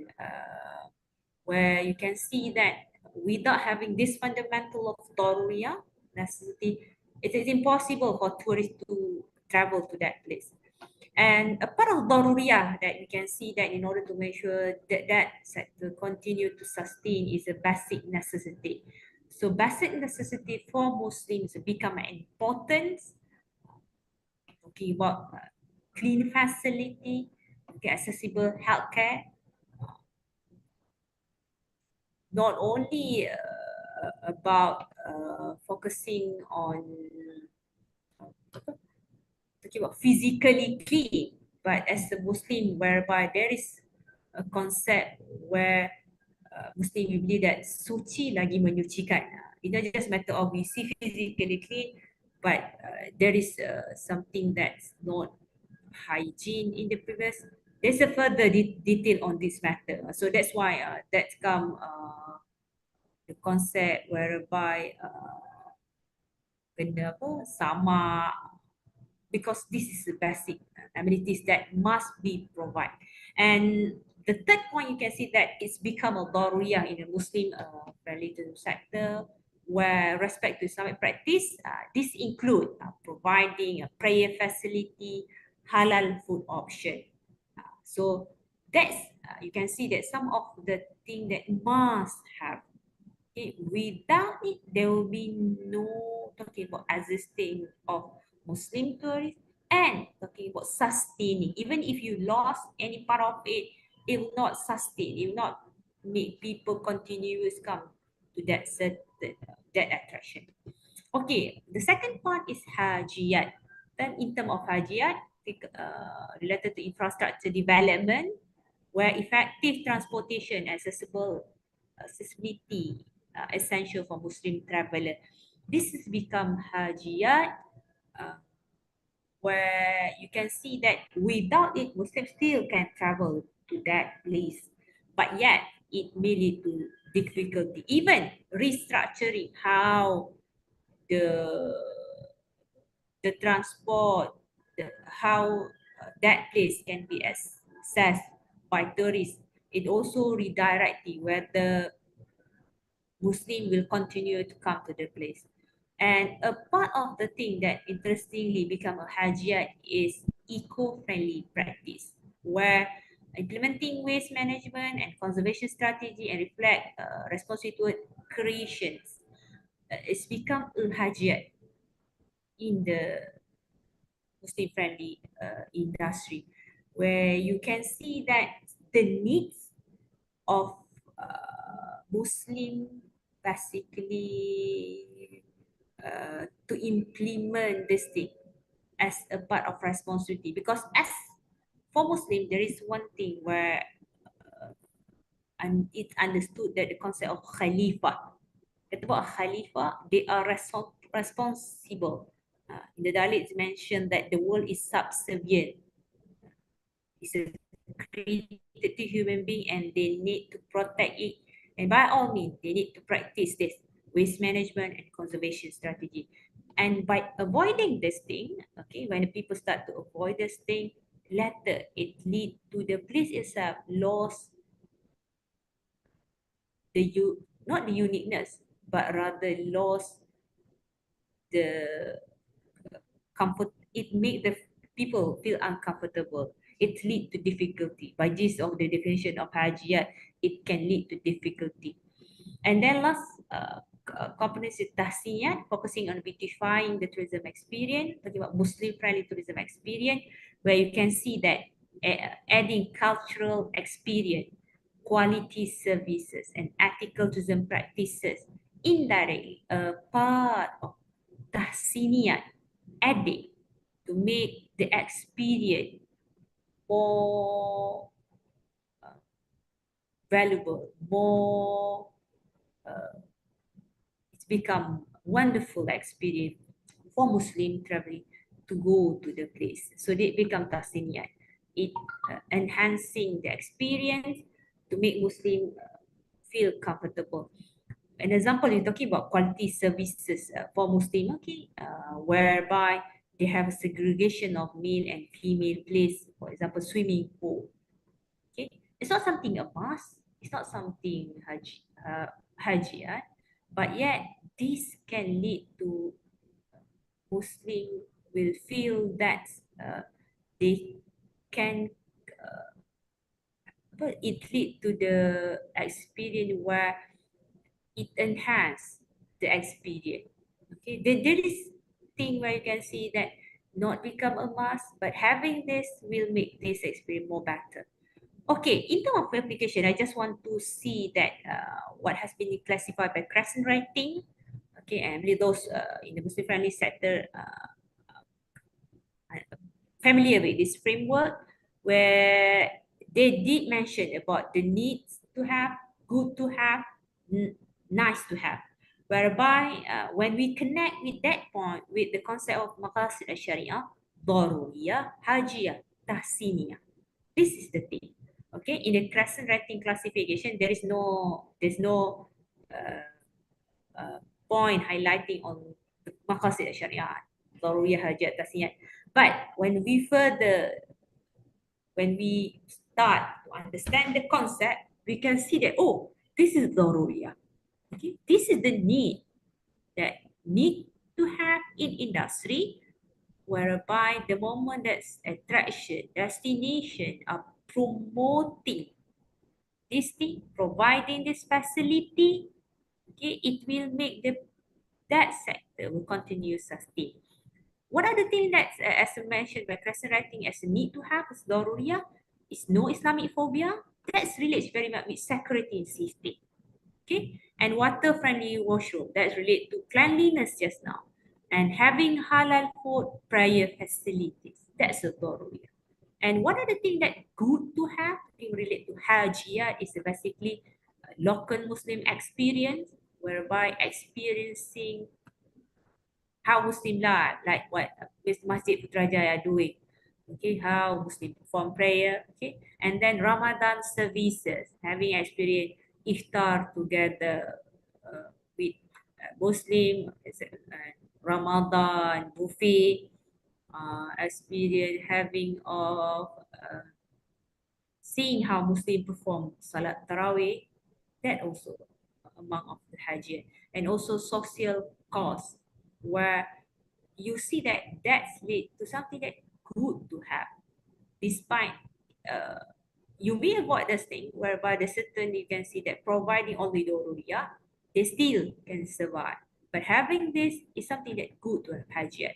where you can see that without having this fundamental of daruriyah necessity, It is impossible for tourists to travel to that place. And a part of daruriyah that you can see that in order to make sure that that sector continue to sustain is a basic necessity. So basic necessity for Muslims become important. Talking about clean facility, okay, accessible healthcare, not only about focusing on talking about physically clean, but as a Muslim, whereby there is a concept where Muslim we believe that suci lagi menyucikan. It's not just matter of we see physically clean, but there is something that's not hygiene in the previous. There's a further detail on this matter. So that's why that come the concept whereby kena apa sama, because this is the basic amenities that must be provided. And the third point, you can see that it's become a daruriyah in the Muslim religion sector, where respect to Islamic practice, this include providing a prayer facility, halal food option. So that's, you can see that some of the thing that must have. Okay, without it, there will be no talking about existing of Muslim tourists and talking about sustaining. Even if you lost any part of it, it will not sustain. It will not make people continuous come to that certain that attraction. Okay, the second part is hajiyat. Then in terms of hajiyat, related to infrastructure development, where effective transportation, accessibility essential for Muslim traveller. This has become hajiyat, uh, where you can see that without it, Muslims still can travel to that place, but yet it may lead to difficulty. Even restructuring how the transport, how that place can be accessed by tourists. It also redirecting whether Muslim will continue to come to the place. And a part of the thing that interestingly become a hajiyat is eco-friendly practice, where implementing waste management and conservation strategy and reflect responsibility creations. It's become a hajiyat in the Muslim-friendly industry, where you can see that the needs of Muslim basically to implement this thing as a part of responsibility. Because as for Muslim, there is one thing where and it's understood that the concept of Khalifah. It's about Khalifa, they are responsible. In the Dalil, it's mentioned that the world is subservient. It's a created human being and they need to protect it. And by all means, they need to practice this waste management and conservation strategy. And by avoiding this thing, okay, when the people start to avoid this thing, later it lead to the place itself lost not the uniqueness, but rather lost the comfort. It make the people feel uncomfortable. It lead to difficulty. By gist of the definition of hajiyat, it can lead to difficulty. And then last component is tahsiyat, focusing on beautifying the tourism experience, talking about Muslim-friendly tourism experience, where you can see that adding cultural experience, quality services, and ethical tourism practices indirectly a part of tahsiniyat adding to make the experience more valuable, more it's become wonderful experience for Muslim traveling to go to the place. So they become tahsiniyat. It enhancing the experience to make Muslim feel comfortable. An example, you're talking about quality services for Muslim, okay, whereby they have a segregation of male and female place, for example, swimming pool. Okay, it's not something a must, it's not something hajiyat, but yet this can lead to Muslim will feel that they can it lead to the experience where it enhance the experience. Okay, there is thing where you can see that not become a must, but having this will make this experience more better. Okay, in terms of application, I just want to see that what has been classified by Crescent Writing. Okay, and really those in the Muslim friendly sector familiar with this framework, where they did mention about the needs to have, good to have, nice to have, whereby when we connect with that point with the concept of maqasid al-sharia, daruriyah, hajiyah, tahsiniyah. This is the thing. Okay, in the Crescent Writing classification, there's no uh, point highlighting on the maqasid al-sharia, daruriyah, hajiyah, tahsiniyah. But when we start to understand the concept, we can see that, oh, this is daruriyah. Okay, this is the need that need to have in industry, whereby the moment that's attraction, destination are promoting this thing, providing this facility, okay, it will make that sector will continue sustain. What are the things that, as I mentioned by Crescent Writing, as a need to have is daruriyah, is no Islamic phobia. That's relates very much with security and safety. Okay, and water-friendly washroom, that's related to cleanliness just now, and having halal food prior facilities. That's a daruriyah. And what are the things that good to have in relate to hajiyah is basically local Muslim experience, whereby experiencing how Muslim life, like what Masjid Putrajaya are doing. Okay, how Muslim perform prayer. Okay, and then Ramadan services, having experience iftar together with Muslim, Ramadan buffet, experience having of seeing how Muslim perform Salat Tarawih, that also among of the Hajj, and also social cause, where you see that that's lead to something that good to have, despite you may avoid this thing whereby the certain you can see that providing only daruriyah, they still can survive. But having this is something that good to have hajiyat.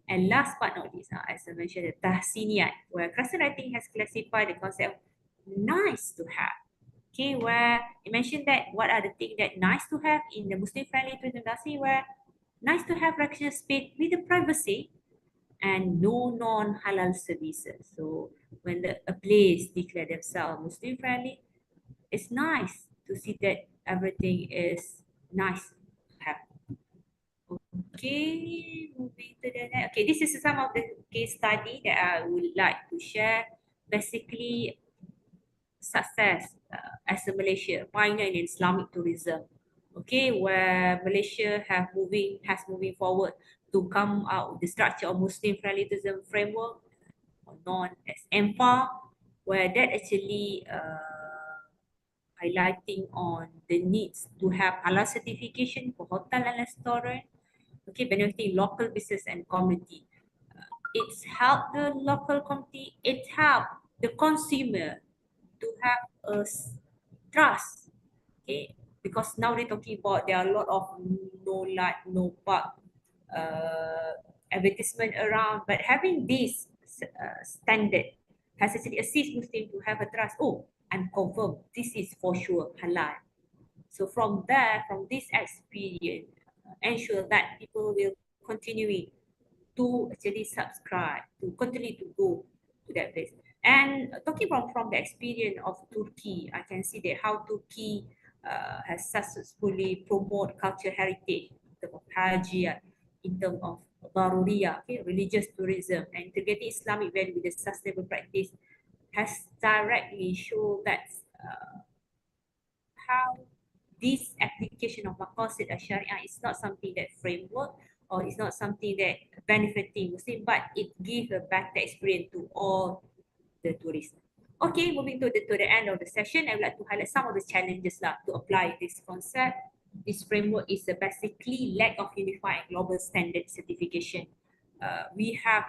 And last but not least, as I mentioned, the tahsiniyat, where Crescent Writing has classified the concept of nice to have. Okay, where it mentioned that what are the things that nice to have in the Muslim friendly tourism industry, where nice to have recreational space with the privacy and no non-halal services. So when a place declare themselves Muslim friendly, it's nice to see that everything is nice to have. Okay, moving to the next. Okay, this is some of the case study that I would like to share. Basically, success as a Malaysia pioneer in Islamic tourism. Okay, where Malaysia has moving forward to come out with the structure of Muslim friendly tourism framework, known as MFA, where that actually highlighting on the needs to have halal certification for hotel and restaurant. Okay, benefiting local business and community. It's helped the local community. It helped the consumer to have a trust. Okay, because now they're talking about there are a lot of no light, no park advertisement around, but having this standard has actually assist Muslim to have a trust. Oh, I'm confirmed this is for sure halal. So from there, from this experience, ensure that people will continue to actually subscribe, to continue to go to that place. And talking from the experience of Turkey, I can see that how Turkey has successfully promote cultural heritage in terms of Hajj, in terms of Daruriyah, okay, religious tourism, and integrating Islamic value with the sustainable practice has directly shown that how this application of maqasid al-sharia is not something that framework or it's not something that benefiting Muslim, but it gives a better experience to all the tourists. Okay, moving to the end of the session, I would like to highlight some of the challenges to apply this concept. This framework is basically lack of unified global standard certification. we have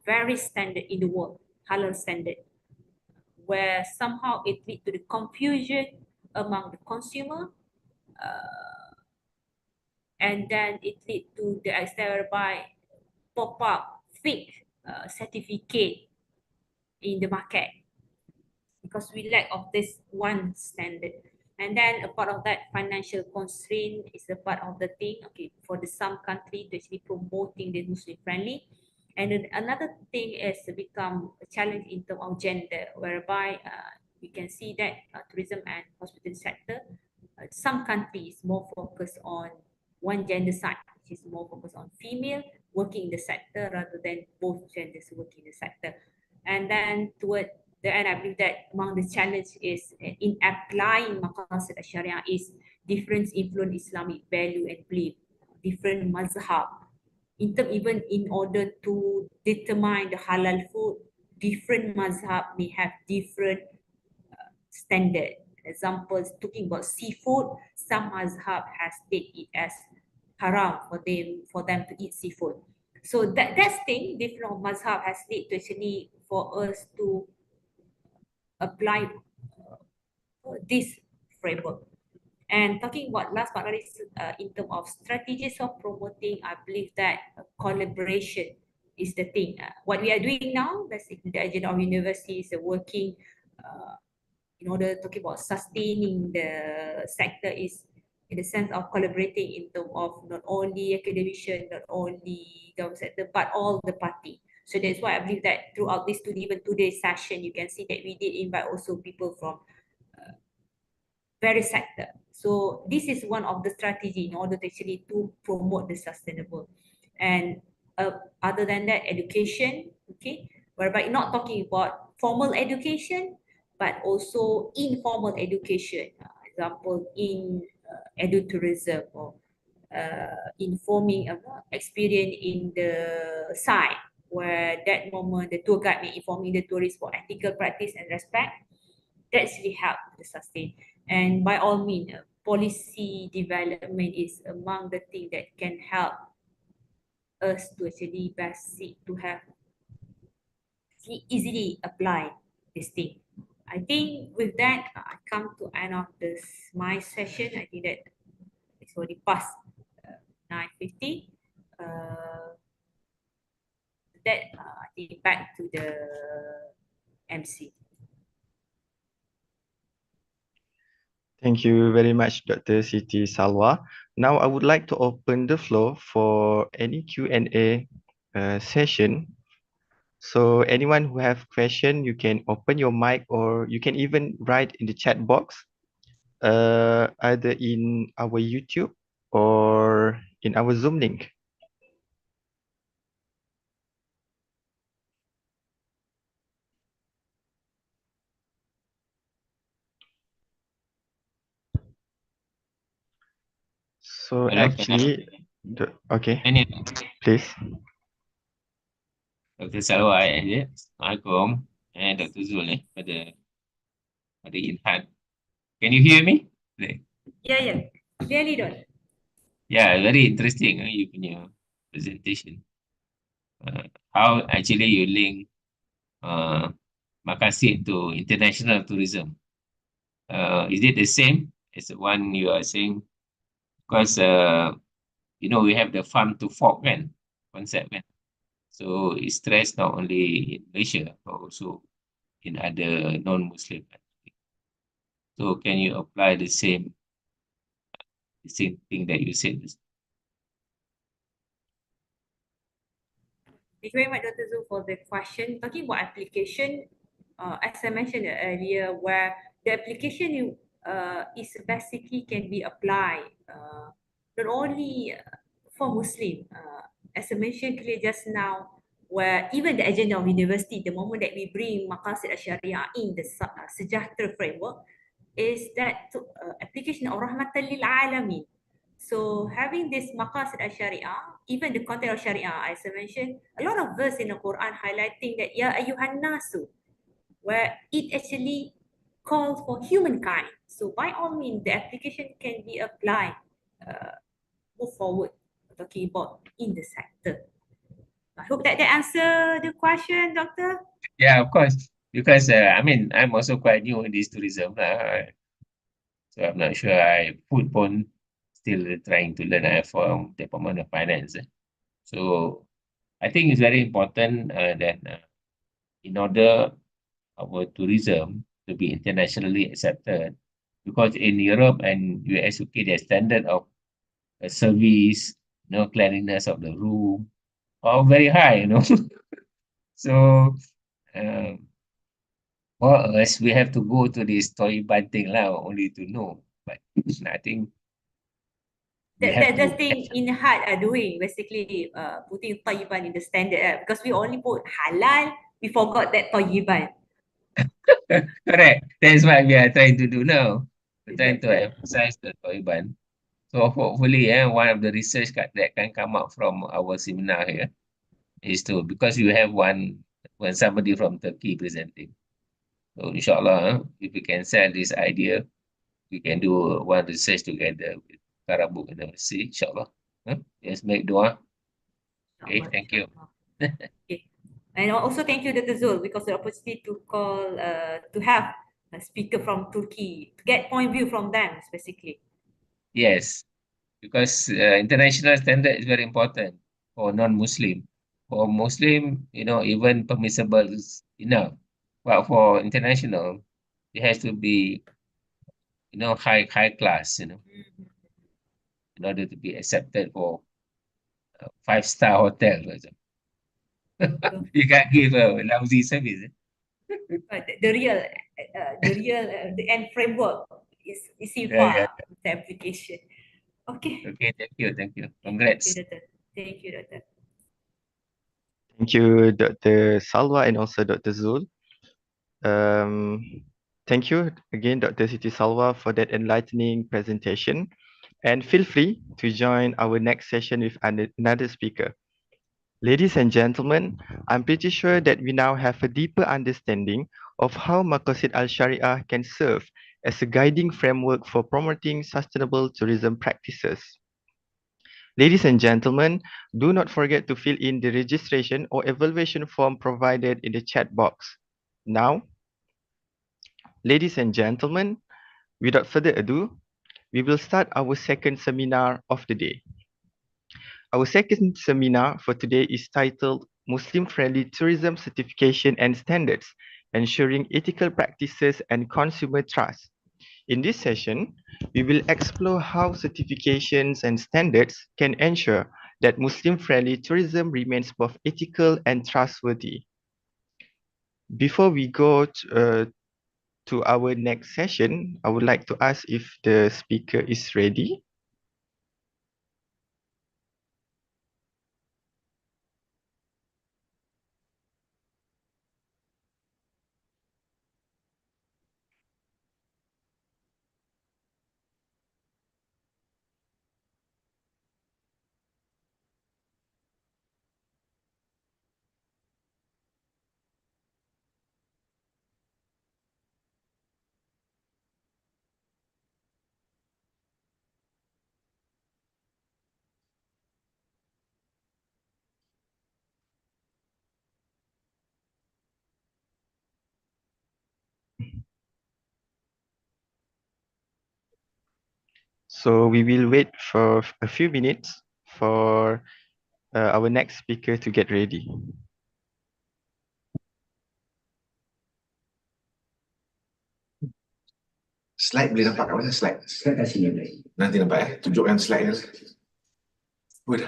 very standard in the world, halal standard, where somehow it lead to the confusion among the consumer, and then it lead to the extent whereby pop up fake certificate in the market because we lack of this one standard. And then a part of that, financial constraint is a part of the thing. Okay, for the some country to actually promoting the Muslim friendly. And then another thing is to become a challenge in terms of gender, whereby we can see that tourism and hospitality sector, some countries more focused on one gender side, which is more focused on female working in the sector rather than both genders working in the sector. And then toward the end, I believe that among the challenge is in applying maqasid al-sharia is different influence Islamic value and belief, different mazhab. In term, even in order to determine the halal food, different mazhab may have different standard. Examples, talking about seafood, some mazhab has take it as haram for them to eat seafood. So that's thing, different mazhab has led to actually for us to apply this framework. And talking about last but not least, in terms of strategies of promoting, I believe that collaboration is the thing. What we are doing now, basically the agenda of university is working in order talking about sustaining the sector is in the sense of collaborating in terms of not only academician, not only government sector, but all the party. So that's why I believe that throughout this even today's session, you can see that we did invite also people from various sector. So this is one of the strategy in order to actually to promote the sustainable. And other than that, education, okay, whereby not talking about formal education, but also informal education. Example in edutourism or informing experience in the site where that moment the tour guide may informing the tourists for ethical practice and respect. That's really help to sustain. And by all means, policy development is among the things that can help us to actually best seek to have easily apply this thing. I think with that, I come to end of this my session. I think that it's already past 9:50. That I think back to the MC. Thank you very much, Dr. Siti Salwa. Now, I would like to open the floor for any Q&A session. So anyone who have question, you can open your mic or you can even write in the chat box, either in our YouTube or in our Zoom link. So Hello, actually, okay, ini please. Dr. Salwa je. Assalamualaikum. Dr. Zul ni pada Inhan. Can you hear me? Yeah. Clearly done. Yeah, very interesting you punya presentation. How actually you link Makassar to international tourism. Is it the same as the one you are saying? Because we have the farm to fork concept kan. So it's stressed not only in Malaysia but also in other non-Muslim countries. So can you apply the same thing that you said? Thank you very much, Dr. Zul, for the question. Talking about application, as I mentioned earlier, where the application is basically can be applied not only for Muslim, as I mentioned clearly just now, where even the agenda of university, the moment that we bring Maqasid al-Sharia in the Sejahtera framework, is that application of Rahmatan lil Alamin. So having this maqasid al-sharia, even the content of sharia, as I mentioned, a lot of verse in the Quran highlighting that ya ayyuhan nasu, where it actually calls for humankind. So by all means, the application can be applied, move forward, talking about in the sector. hope that answer the question, Doctor. Yeah, of course. Because I mean, I'm also quite new in this tourism. So I'm not sure. Food pun still trying to learn from Department of Finance. So I think it's very important that in order our tourism to be internationally accepted, because in Europe and US, UK, their standard of service, cleanliness of the room, are very high, So um, for us, we have to go to this toy thing lah, only to know. But I think we have That's to. thing in heart are doing basically putting Tayyiban in the standard because we only put halal, we forgot that Tayyiban. Correct. That's what we are trying to do now. We're trying to Exactly. emphasize the Taliban. So hopefully, one of the research that can come out from our seminar here is to, because you have when somebody from Turkey presenting. So inshallah, if we can sell this idea, we can do one research together with Karabuk University, inshallah. Just make dua. Okay, InsyaAllah, thank you. insyaAllah. Okay. And also thank you, Dr. Zul, because the opportunity to call, to have a speaker from Turkey, to get point of view from them, basically. Yes, because international standard is very important for non-Muslim. For Muslim, even permissible is enough. But for international, it has to be, high class, in order to be accepted for a 5-star hotel, for example. You can't give a lousy service. The real, the end framework is Yeah, SIFA, yeah. the application. Okay. Okay, thank you. Thank you, Congrats. Doctor. Thank you, Doctor. Thank you, Dr. Salwa and also Dr. Zul. Thank you again, Dr. Siti Salwa, for that enlightening presentation. And feel free to join our next session with another speaker. Ladies and gentlemen, I'm pretty sure that we now have a deeper understanding of how Maqasid Al-Shariah can serve as a guiding framework for promoting sustainable tourism practices. Ladies and gentlemen, do not forget to fill in the registration or evaluation form provided in the chat box. Now, ladies and gentlemen, without further ado, we will start our second seminar of the day. Our second seminar for today is titled Muslim-Friendly Tourism Certification and Standards, Ensuring Ethical Practices and Consumer Trust. In this session, we will explore how certifications and standards can ensure that Muslim-friendly tourism remains both ethical and trustworthy. Before we go to our next session, I would like to ask if the speaker is ready. So we will wait for a few minutes for our next speaker to get ready. Slide boleh nampak kat mana slide? Slide kat sini. Nanti nampak tunjukkan slide ni. Udah.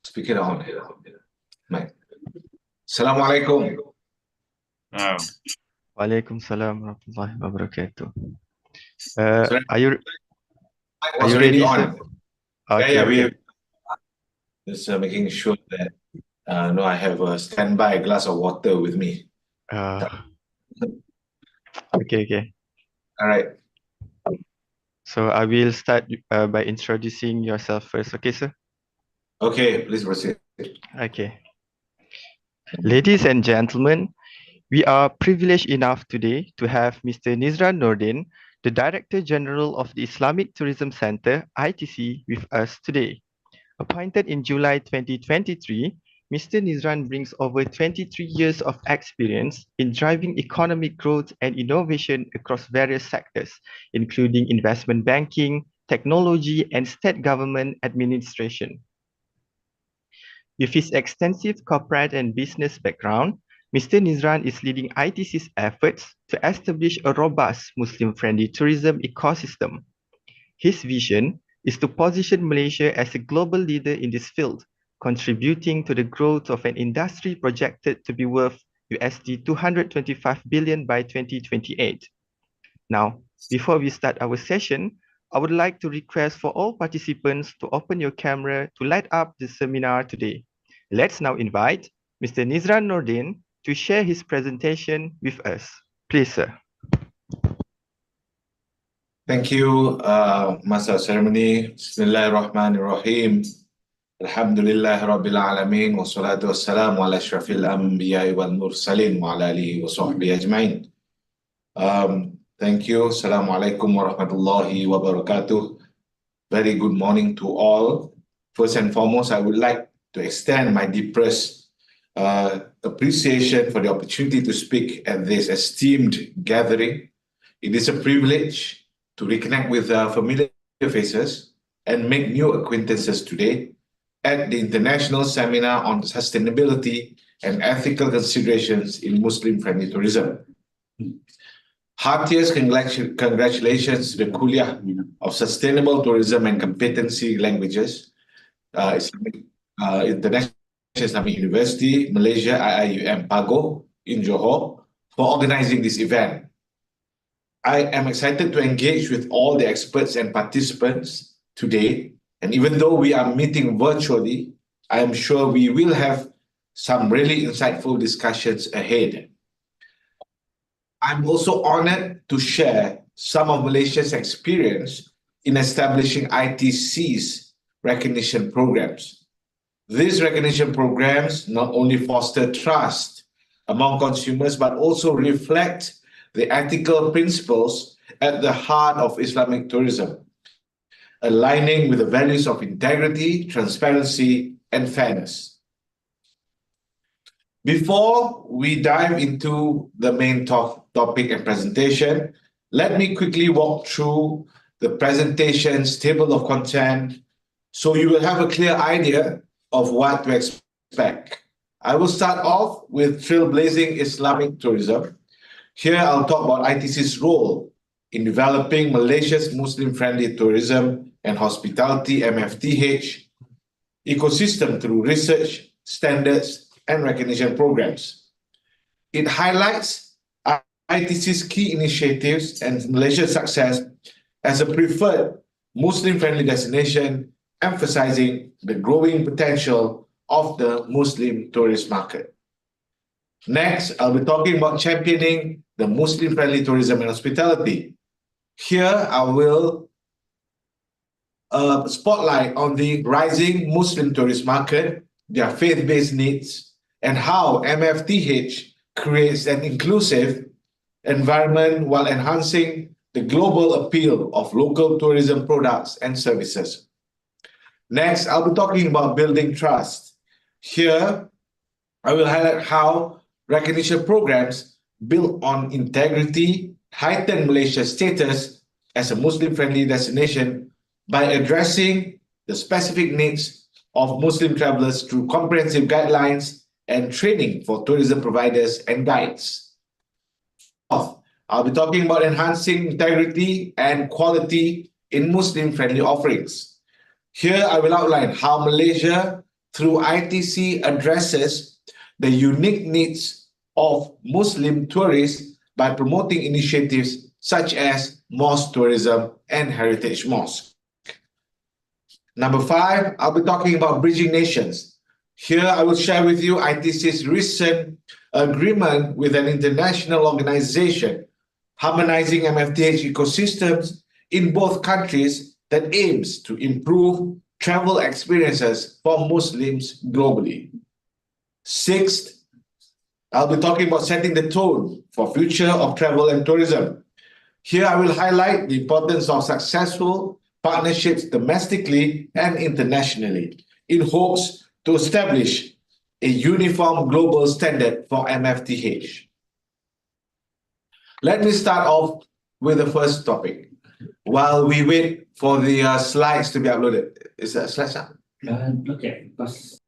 Speaker dah on. Baik. Assalamualaikum. Waalaikumsalam warahmatullahi wabarakatuh. Sorry. Are you Was ready, already sir? on. Okay, Yeah, okay. we just making sure that no, I have a standby glass of water with me. Okay. All right. So I will start by introducing yourself first. Okay, sir? Okay, please proceed. Okay. Ladies and gentlemen, We are privileged enough today to have Mr. Nizran Nordin, the Director General of the Islamic Tourism Center, ITC, with us today. Appointed in July 2023, Mr. Nizran brings over 23 years of experience in driving economic growth and innovation across various sectors, including investment banking, technology, and state government administration. With his extensive corporate and business background, Mr. Nizran is leading ITC's efforts to establish a robust Muslim-friendly tourism ecosystem. His vision is to position Malaysia as a global leader in this field, contributing to the growth of an industry projected to be worth USD 225 billion by 2028. Now, before we start our session, I would like to request for all participants to open your camera to light up the seminar today. Let's now invite Mr. Nizran Nordin to share his presentation with us. Please, sir. Thank you, Master of Ceremony. Bismillahirrahmanirrahim. Alhamdulillah Rabbil Alameen. Wassalatu wassalamu ala ashrafil anbiya wal mursalin wa ala alihi wa sahbihi ajma'in. Thank you. Assalamualaikum warahmatullahi wabarakatuh. Very good morning to all. First and foremost, I would like to extend my deepest appreciation for the opportunity to speak at this esteemed gathering. It is a privilege to reconnect with familiar faces and make new acquaintances today at the International Seminar on Sustainability and Ethical Considerations in Muslim-Friendly Tourism. Heartiest congratulations to the Kuliah of Sustainable Tourism and Competency Languages, International Islamic University, Malaysia, IIUM Pago in Johor, for organizing this event. I am excited to engage with all the experts and participants today. And even though we are meeting virtually, I am sure we will have some really insightful discussions ahead. I'm also honored to share some of Malaysia's experience in establishing ITC's recognition programs. These recognition programs not only foster trust among consumers, but also reflect the ethical principles at the heart of Islamic tourism, aligning with the values of integrity, transparency, and fairness. Before we dive into the main topic and presentation, let me quickly walk through the presentation's table of content so you will have a clear idea of what to expect. I will start off with trailblazing Islamic tourism. Here I'll talk about ITC's role in developing Malaysia's Muslim-friendly tourism and hospitality MFTH ecosystem through research, standards, and recognition programs. It highlights ITC's key initiatives and Malaysia's success as a preferred Muslim-friendly destination, emphasizing the growing potential of the Muslim tourist market. Next, I'll be talking about championing the Muslim-friendly tourism and hospitality. Here, I will spotlight on the rising Muslim tourist market, their faith-based needs, and how MFTH creates an inclusive environment while enhancing the global appeal of local tourism products and services. Next, I'll be talking about building trust. Here, I will highlight how recognition programs built on integrity heighten Malaysia's status as a Muslim-friendly destination by addressing the specific needs of Muslim travelers through comprehensive guidelines and training for tourism providers and guides. I'll be talking about enhancing integrity and quality in Muslim-friendly offerings. Here, I will outline how Malaysia, through ITC, addresses the unique needs of Muslim tourists by promoting initiatives such as mosque tourism and heritage mosque. Number 5, I'll be talking about bridging nations. Here, I will share with you ITC's recent agreement with an international organization harmonizing MFTH ecosystems in both countries that aims to improve travel experiences for Muslims globally. 6th, I'll be talking about setting the tone for future of travel and tourism. Here I will highlight the importance of successful partnerships domestically and internationally in hopes to establish a uniform global standard for MFTH. Let me start off with the first topic. While we wait for the slides to be uploaded. Is that slides up? Okay, because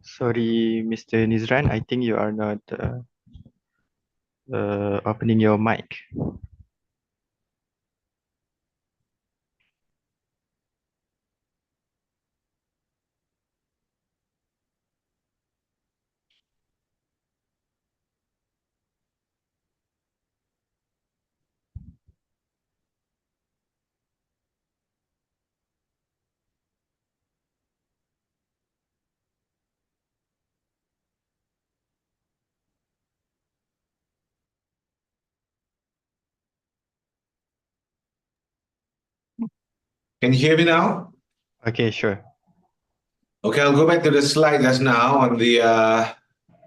Sorry, Mr. Nizran, I think you are not opening your mic. Can you hear me now? Okay, sure. Okay, I'll go back to the slide just now on the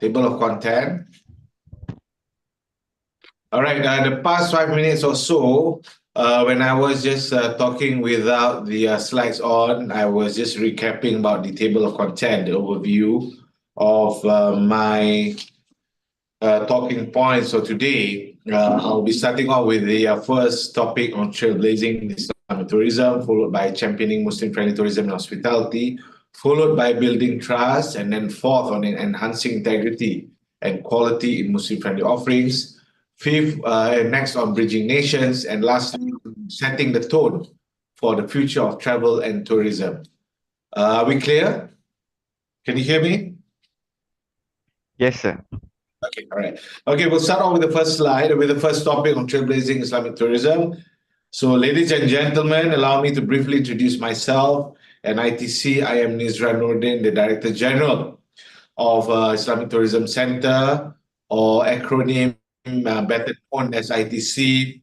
table of content. All right, the past 5 minutes or so, when I was just talking without the slides on, I was just recapping about the table of content, the overview of my talking points. So today, I'll be starting off with the first topic on trailblazing Islamic tourism, followed by championing Muslim-friendly tourism and hospitality, followed by building trust, and then fourth on enhancing integrity and quality in Muslim-friendly offerings. Fifth, next on bridging nations, and lastly, setting the tone for the future of travel and tourism. Are we clear? Can you hear me? Yes, sir. Okay, all right. Okay, we'll start off with the first slide, with the first topic on trailblazing Islamic tourism. So, ladies and gentlemen, allow me to briefly introduce myself and ITC. I am Nizran Nordin, the Director General of Islamic Tourism Center, or acronym better known as ITC.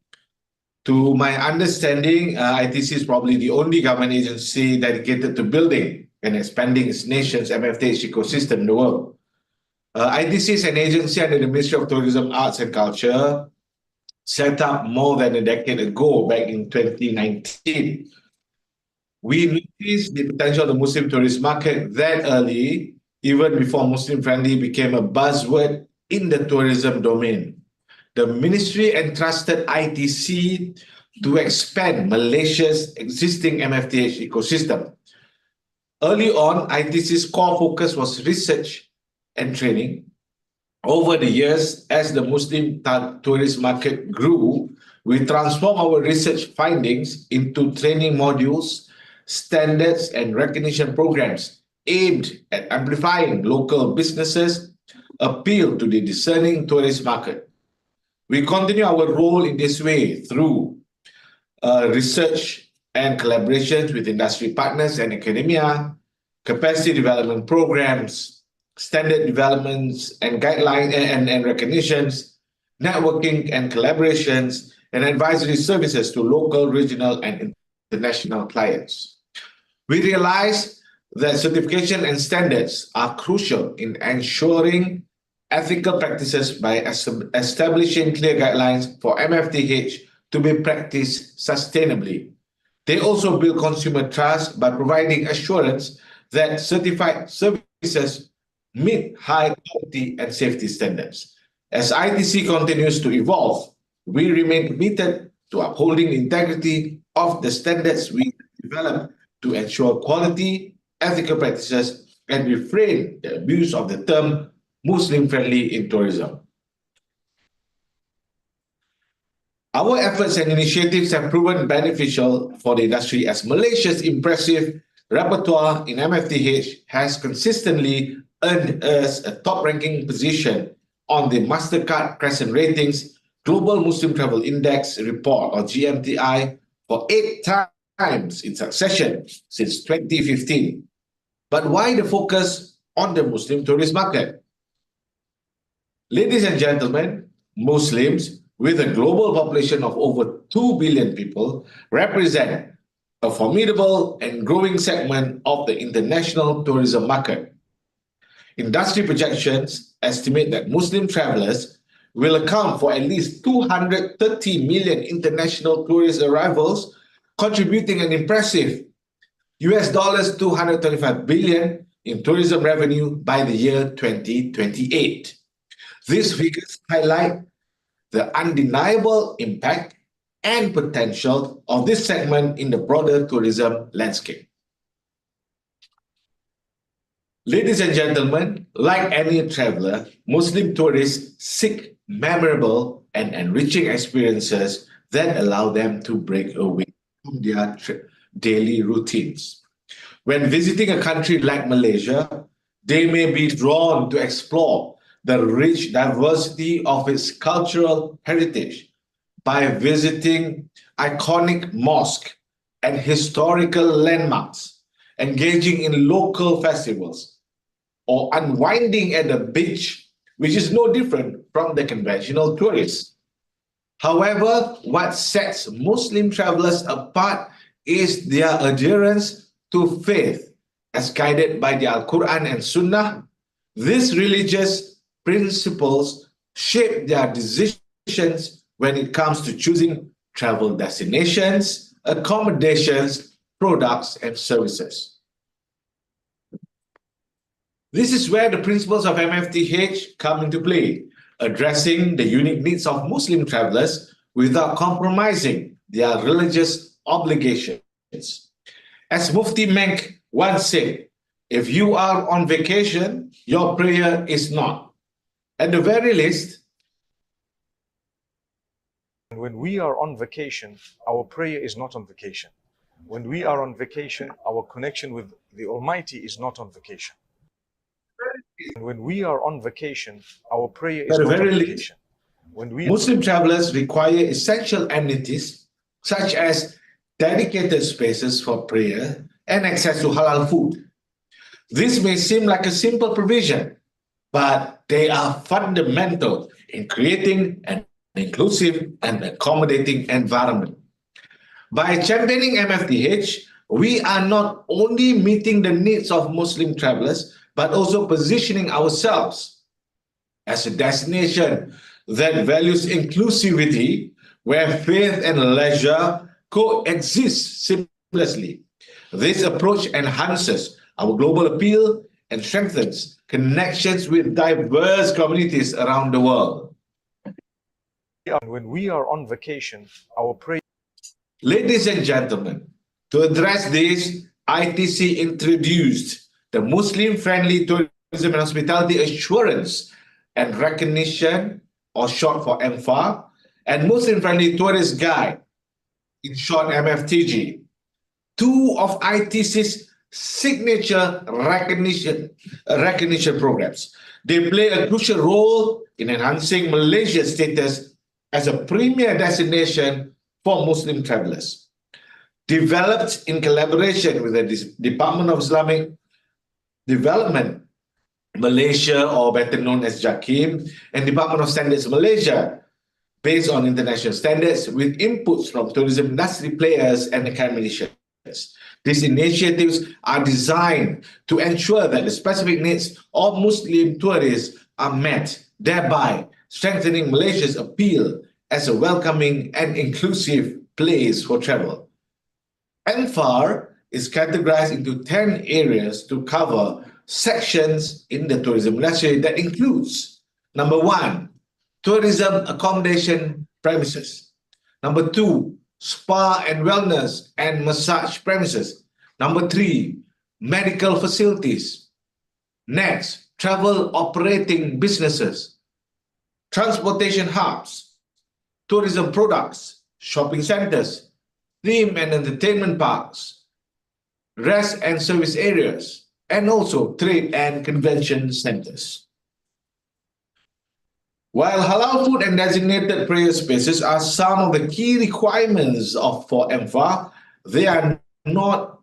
To my understanding, ITC is probably the only government agency dedicated to building and expanding its nation's MFTH ecosystem in the world. ITC is an agency under the Ministry of Tourism, Arts and Culture, set up more than a decade ago, back in 2019. We noticed the potential of the Muslim tourist market that early, even before Muslim-friendly became a buzzword in the tourism domain. The ministry entrusted ITC to expand Malaysia's existing MFTH ecosystem. Early on, ITC's core focus was research and training. Over the years, as the Muslim tourist market grew, we transformed our research findings into training modules, standards, and recognition programs aimed at amplifying local businesses' appeal to the discerning tourist market. We continue our role in this way through research and collaborations with industry partners and academia, capacity development programs, standard developments and guidelines and recognitions, networking and collaborations, and advisory services to local, regional, and international clients. We realize that certification and standards are crucial in ensuring ethical practices by establishing clear guidelines for MFTH to be practiced sustainably. They also build consumer trust by providing assurance that certified services meet high quality and safety standards. As ITC continues to evolve, we remain committed to upholding the integrity of the standards we develop to ensure quality, ethical practices, and refrain the abuse of the term Muslim-friendly in tourism. Our efforts and initiatives have proven beneficial for the industry as Malaysia's impressive repertoire in MFTH has consistently earned us a top-ranking position on the Mastercard Crescent Ratings Global Muslim Travel Index report, or GMTI, for 8 times in succession since 2015. But why the focus on the Muslim tourist market? Ladies and gentlemen, Muslims, with a global population of over 2 billion people, represent a formidable and growing segment of the international tourism market. Industry projections estimate that Muslim travelers will account for at least 230 million international tourist arrivals, contributing an impressive $225 billion in tourism revenue by the year 2028. These figures highlight the undeniable impact and potential of this segment in the broader tourism landscape. Ladies and gentlemen, like any traveler, Muslim tourists seek memorable and enriching experiences that allow them to break away from their daily routines. When visiting a country like Malaysia, they may be drawn to explore the rich diversity of its cultural heritage by visiting iconic mosques and historical landmarks, engaging in local festivals, or unwinding at the beach, which is no different from the conventional tourists. However, what sets Muslim travelers apart is their adherence to faith as guided by the Al-Quran and Sunnah. These religious principles shape their decisions when it comes to choosing travel destinations, accommodations, products, and services. This is where the principles of MFTH come into play, addressing the unique needs of Muslim travelers without compromising their religious obligations. As Mufti Menk once said, if you are on vacation, your prayer is not. At the very least, when we are on vacation, our prayer is not on vacation. When we are on vacation, our connection with the Almighty is not on vacation. When we are on vacation, our prayer is not on vacation. Muslim travelers require essential amenities such as dedicated spaces for prayer and access to halal food. This may seem like a simple provision, but they are fundamental in creating an inclusive and accommodating environment. By championing MFTH, we are not only meeting the needs of Muslim travelers, but also positioning ourselves as a destination that values inclusivity, where faith and leisure coexist seamlessly. This approach enhances our global appeal and strengthens connections with diverse communities around the world. When we are on vacation, our prayer... Ladies and gentlemen, to address this, ITC introduced the Muslim-Friendly Tourism and Hospitality Assurance and Recognition, or short for MFA, and Muslim-Friendly Tourist Guide, in short MFTG, two of ITC's signature recognition programs. They play a crucial role in enhancing Malaysia's status as a premier destination for Muslim travelers. Developed in collaboration with the Department of Islamic Development Malaysia, or better known as JAKIM, and Department of Standards Malaysia, based on international standards with inputs from tourism industry players and academicians. These initiatives are designed to ensure that the specific needs of Muslim tourists are met, thereby strengthening Malaysia's appeal as a welcoming and inclusive place for travel. MFAR is categorized into 10 areas to cover sections in the tourism industry that includes: number 1, tourism accommodation premises; number 2, spa and wellness and massage premises; number 3, medical facilities; next, travel operating businesses, transportation hubs, tourism products, shopping centers, theme and entertainment parks, rest and service areas, and also trade and convention centers. While halal food and designated prayer spaces are some of the key requirements for MFAR, they are not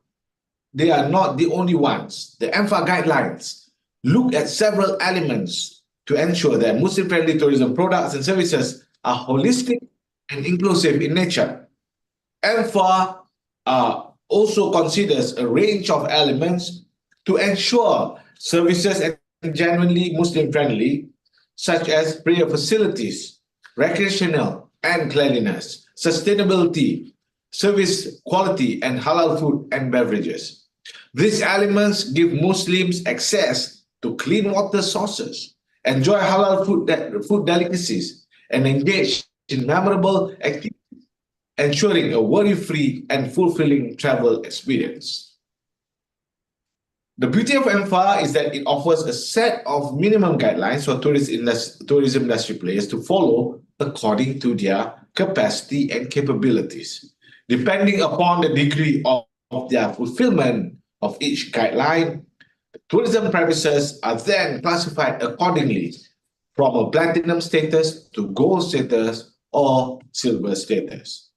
the only ones. The MFAR guidelines look at several elements to ensure that Muslim-friendly tourism products and services are holistic and inclusive in nature. MFAR also considers a range of elements to ensure services are genuinely Muslim-friendly, such as prayer facilities, recreational and cleanliness, sustainability, service quality, and halal food and beverages. These elements give Muslims access to clean water sources, enjoy halal food delicacies, and engage in memorable activities, ensuring a worry-free and fulfilling travel experience. The beauty of MFAR is that it offers a set of minimum guidelines for tourism industry players to follow according to their capacity and capabilities. Depending upon the degree of their fulfillment of each guideline, tourism premises are then classified accordingly from a platinum status to gold status or silver status.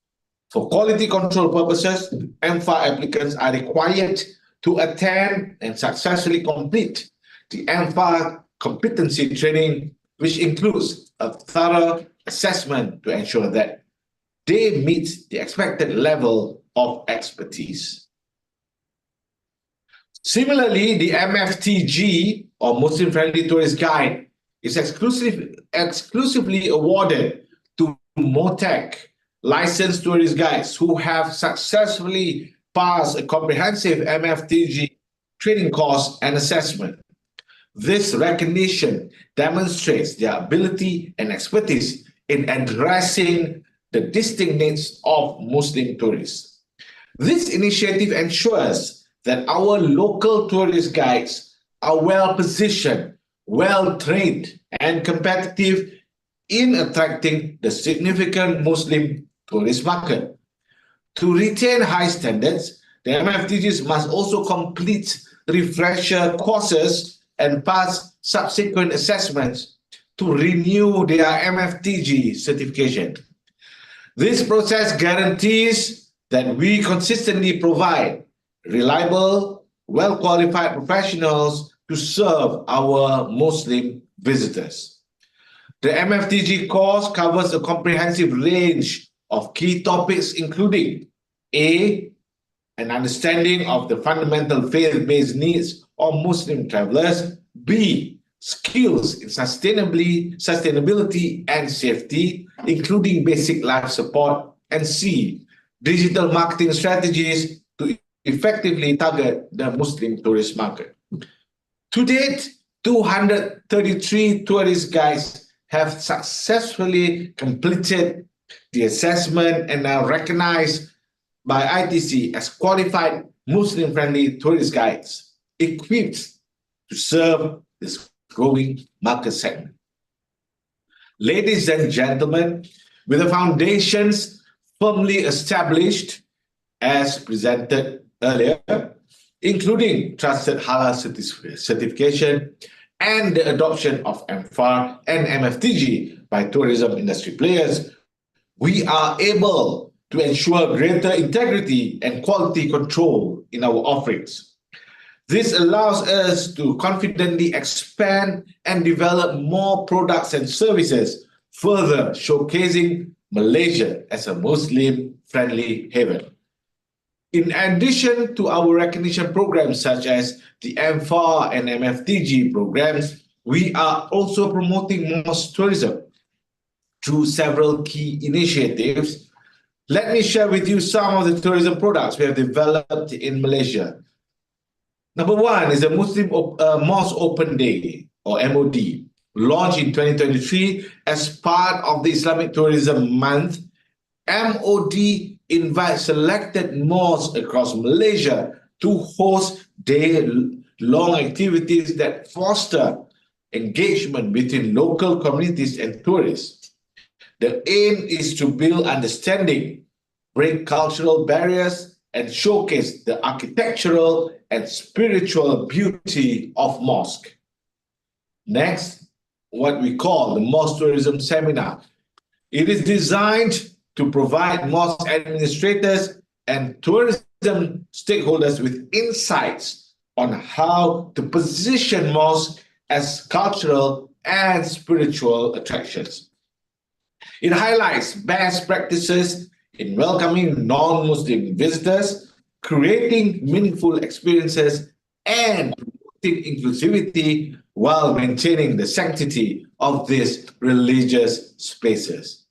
For quality control purposes, MFAR applicants are required to attend and successfully complete the MFAR competency training, which includes a thorough assessment to ensure that they meet the expected level of expertise. Similarly, the MFTG, or Muslim Friendly Tourist Guide, is exclusively awarded to MOTEC licensed tourist guides who have successfully passed a comprehensive MFTG training course and assessment. This recognition demonstrates their ability and expertise in addressing the distinct needs of Muslim tourists. This initiative ensures that our local tourist guides are well-positioned, well-trained, and competitive in attracting the significant Muslim tourist market. To retain high standards, the MFTGs must also complete refresher courses and pass subsequent assessments to renew their MFTG certification. This process guarantees that we consistently provide reliable, well-qualified professionals to serve our Muslim visitors. The MFTG course covers a comprehensive range of key topics, including A, an understanding of the fundamental faith-based needs of Muslim travelers; B, skills in sustainability and safety, including basic life support; and C, digital marketing strategies to effectively target the Muslim tourist market. To date, 233 tourist guides have successfully completed the assessment and are recognized by ITC as qualified Muslim-friendly tourist guides, equipped to serve this growing market segment. Ladies and gentlemen, with the foundations firmly established as presented earlier, including trusted halal certification and the adoption of MFAR and MFTG by tourism industry players, we are able to ensure greater integrity and quality control in our offerings. This allows us to confidently expand and develop more products and services, further showcasing Malaysia as a Muslim-friendly haven. In addition to our recognition programs such as the MFAR and MFTG programs, we are also promoting mosque tourism through several key initiatives. Let me share with you some of the tourism products we have developed in Malaysia. Number one is the Muslim Mosque Open Day, or MOD, launched in 2023 as part of the Islamic Tourism Month. MOD invites selected mosques across Malaysia to host day-long activities that foster engagement between local communities and tourists. The aim is to build understanding, break cultural barriers, and showcase the architectural and spiritual beauty of mosque. Next, what we call the Mosque Tourism Seminar. It is designed to provide mosque administrators and tourism stakeholders with insights on how to position mosques as cultural and spiritual attractions. It highlights best practices in welcoming non-Muslim visitors, creating meaningful experiences, and promoting inclusivity while maintaining the sanctity of these religious spaces.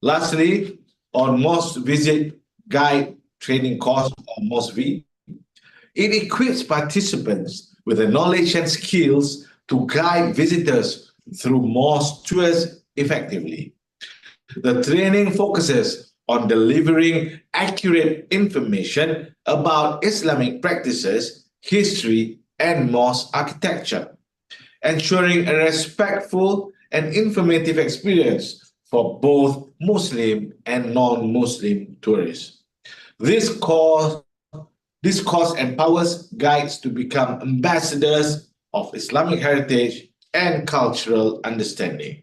Lastly, on Mosque Visit Guide Training Course, or MOSV, it equips participants with the knowledge and skills to guide visitors through mosque tours effectively. The training focuses on delivering accurate information about Islamic practices, history, and mosque architecture, ensuring a respectful and informative experience for both Muslim and non-Muslim tourists. This course empowers guides to become ambassadors of Islamic heritage and cultural understanding.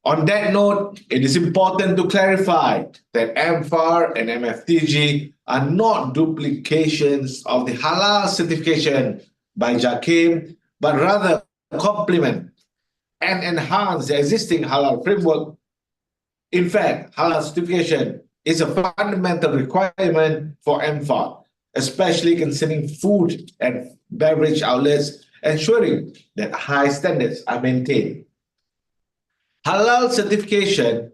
On that note, it is important to clarify that MFAR and MFTG are not duplications of the Halal certification by JAKIM, but rather complement and enhance the existing Halal framework. In fact, Halal certification is a fundamental requirement for MFAR, especially concerning food and beverage outlets, ensuring that high standards are maintained. Halal certification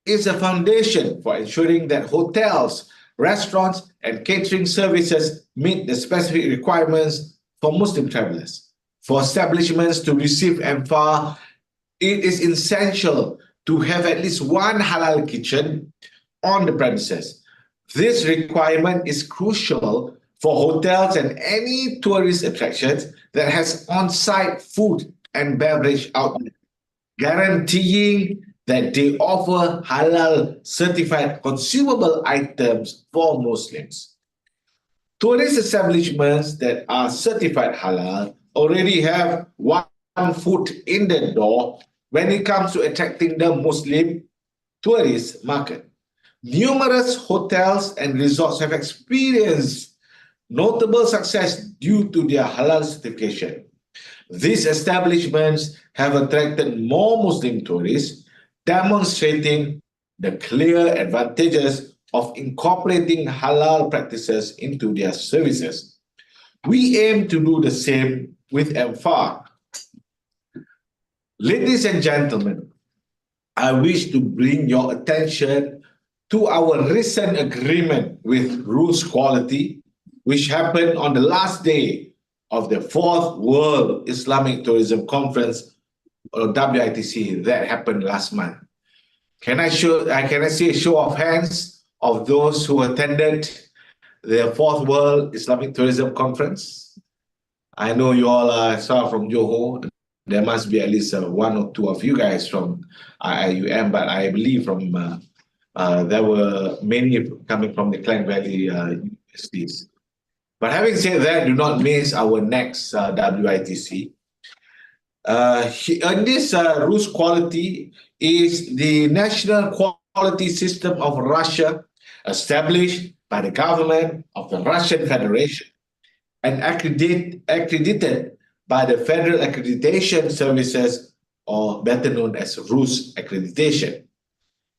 is a foundation for ensuring that hotels, restaurants, and catering services meet the specific requirements for Muslim travelers. For establishments to receive MFAR, it is essential to have at least one halal kitchen on the premises. This requirement is crucial for hotels and any tourist attractions that has on-site food and beverage outlets, guaranteeing that they offer halal certified consumable items for Muslims. Tourist establishments that are certified halal already have one foot in the door when it comes to attracting the Muslim tourist market. Numerous hotels and resorts have experienced notable success due to their halal certification. These establishments have attracted more Muslim tourists, demonstrating the clear advantages of incorporating halal practices into their services. We aim to do the same with MFAR. Ladies and gentlemen, I wish to bring your attention to our recent agreement with Rules Quality, which happened on the last day of the 4th World Islamic Tourism Conference, or WITC, that happened last month. Can I see a show of hands of those who attended the 4th World Islamic Tourism Conference? I know you all are from Johor. There must be at least one or two of you guys from IIUM, but I believe from there were many coming from the Klang Valley universities. But having said that, do not miss our next WITC. And this Rules Quality is the national quality system of Russia, established by the government of the Russian Federation and accredited by the Federal Accreditation Services, or better known as RUS accreditation.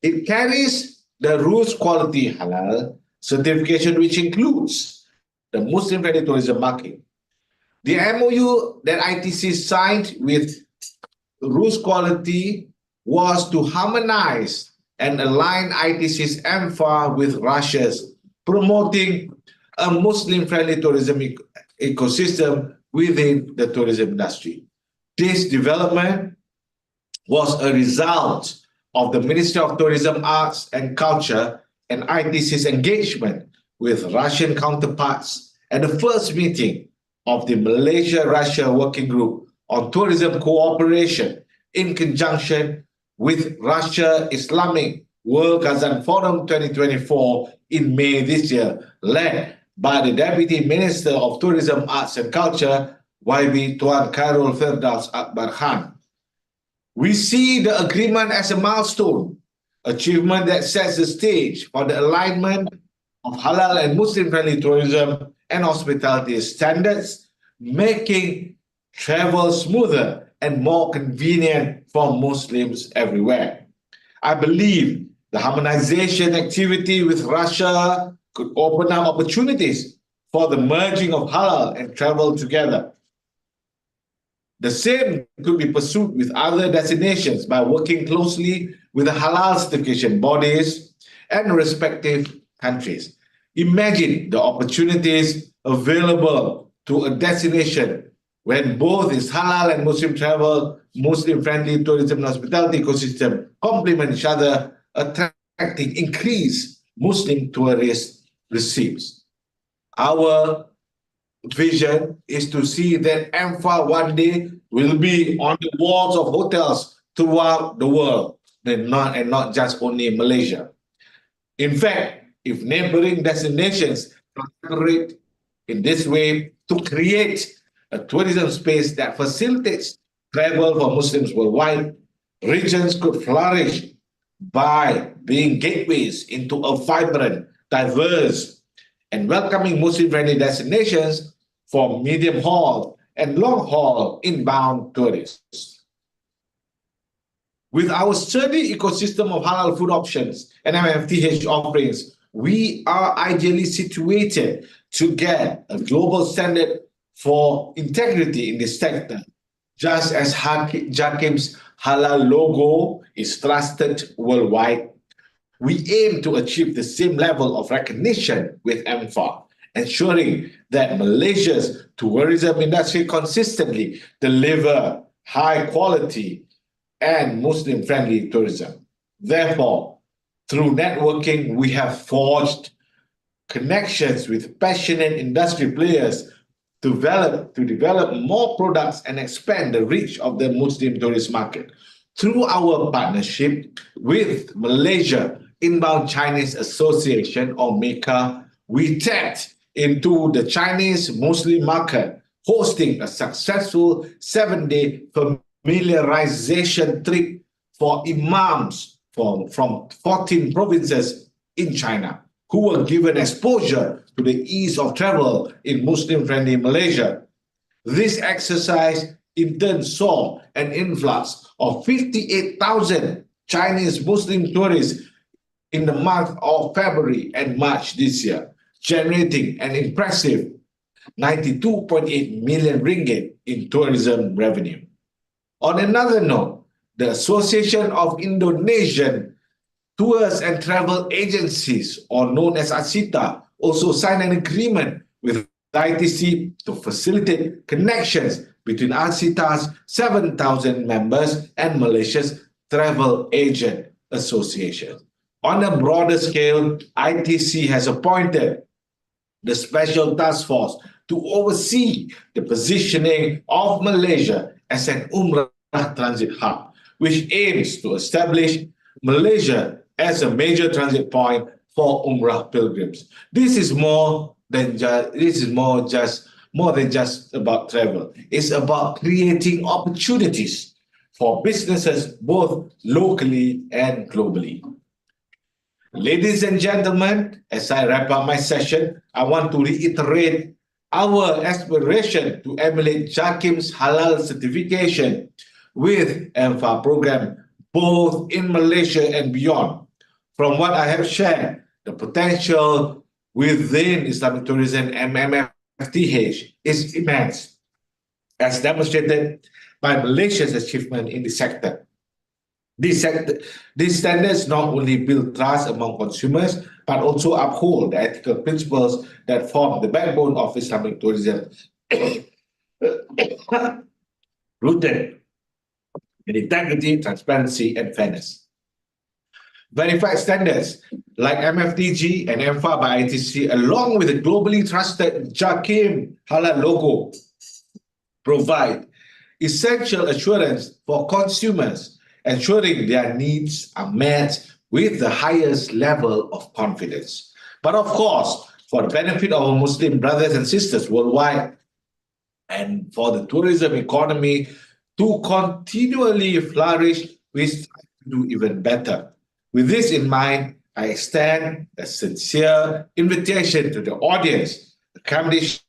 It carries the Rules Quality Halal certification, which includes the Muslim-friendly tourism market. The MOU that ITC signed with Rus Quality was to harmonize and align ITC's MFA with Russia's, promoting a Muslim-friendly tourism ecosystem within the tourism industry. This development was a result of the Ministry of Tourism, Arts and Culture and ITC's engagement with Russian counterparts at the first meeting of the Malaysia-Russia Working Group on Tourism Cooperation in conjunction with Russia Islamic World Kazan Forum 2024 in May this year, led by the Deputy Minister of Tourism, Arts and Culture, YB Tuan Khairul Firdaus Akbar Khan. We see the agreement as a milestone, achievement that sets the stage for the alignment of halal and Muslim-friendly tourism and hospitality standards, making travel smoother and more convenient for Muslims everywhere. I believe the harmonization activity with Russia could open up opportunities for the merging of halal and travel together. The same could be pursued with other destinations by working closely with the halal certification bodies and respective countries. Imagine the opportunities available to a destination when both its halal and Muslim travel, Muslim-friendly tourism and hospitality ecosystem complement each other, attracting increased Muslim tourist receipts. Our vision is to see that MFA one day will be on the walls of hotels throughout the world, and not just only Malaysia. In fact, if neighboring destinations collaborate in this way to create a tourism space that facilitates travel for Muslims worldwide, regions could flourish by being gateways into a vibrant, diverse, and welcoming Muslim-friendly destinations for medium-haul and long-haul inbound tourists. With our sturdy ecosystem of halal food options and MFTH offerings, we are ideally situated to get a global standard for integrity in this sector, just as Jakim's halal logo is trusted worldwide. We aim to achieve the same level of recognition with MFA, ensuring that Malaysia's tourism industry consistently deliver high quality and Muslim-friendly tourism. Therefore, through networking, we have forged connections with passionate industry players to develop more products and expand the reach of the Muslim tourist market. Through our partnership with Malaysia Inbound Chinese Association, or MICA, we tapped into the Chinese Muslim market, hosting a successful 7-day familiarization trip for imams from 14 provinces in China, who were given exposure to the ease of travel in Muslim-friendly Malaysia. This exercise in turn saw an influx of 58,000 Chinese Muslim tourists in the month of February and March this year, generating an impressive 92.8 million ringgit in tourism revenue. On another note, the Association of Indonesian Tours and Travel Agencies, or known as ASITA, also signed an agreement with ITC to facilitate connections between ASITA's 7,000 members and Malaysia's Travel Agent Association. On a broader scale, ITC has appointed the Special Task Force to oversee the positioning of Malaysia as an Umrah transit hub, which aims to establish Malaysia as a major transit point for Umrah pilgrims. This is more than just about travel. It's about creating opportunities for businesses both locally and globally. Ladies and gentlemen, as I wrap up my session, I want to reiterate our aspiration to emulate Jakim's halal certification with MFA program, both in Malaysia and beyond. From what I have shared, the potential within Islamic tourism and MFTH is immense, as demonstrated by Malaysia's achievement in the sector. These standards not only build trust among consumers, but also uphold the ethical principles that form the backbone of Islamic tourism, rooted in integrity, transparency, and fairness. Verified standards like MFTG and MFA by ITC, along with the globally trusted JAKIM Halal logo, provide essential assurance for consumers, ensuring their needs are met with the highest level of confidence. But of course, for the benefit of our Muslim brothers and sisters worldwide, and for the tourism economy to continually flourish, we strive to do even better. With this in mind, I extend a sincere invitation to the audience, accommodations,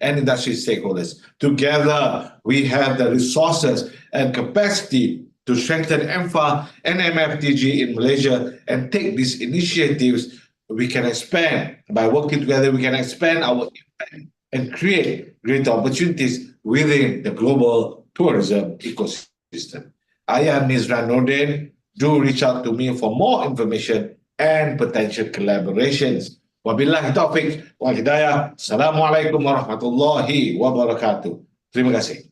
and industry stakeholders. Together, we have the resources and capacity to strengthen MFA and MFTG in Malaysia and take these initiatives. We can expand, by working together, we can expand our impact and create greater opportunities within the global tourism ecosystem. I am Nizran Nordin. Do reach out to me for more information and potential collaborations. Wabillahi taufiq wal hidayah. Assalamualaikum warahmatullahi wabarakatuh. Terima kasih.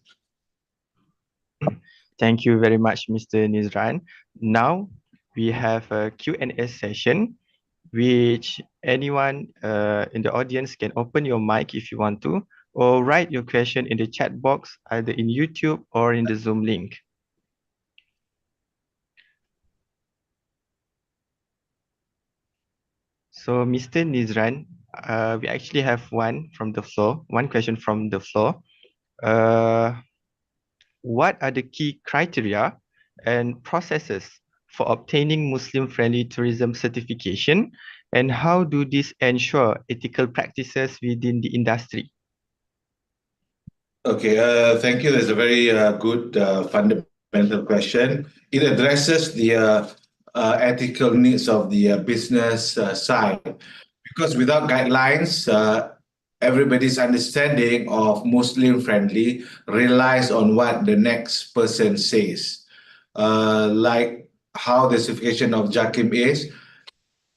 Thank you very much, Mr. Nizran. Now we have a Q&A session, which anyone in the audience can open your mic if you want to, or write your question in the chat box, either in YouTube or in the Zoom link. So, Mr. Nizran, we actually have one question from the floor. What are the key criteria and processes for obtaining Muslim-friendly tourism certification, and how do these ensure ethical practices within the industry? Okay, thank you. That's a very good fundamental question. It addresses the ethical needs of the business side, because without guidelines, everybody's understanding of Muslim-friendly relies on what the next person says. Like how the certification of JAKIM is,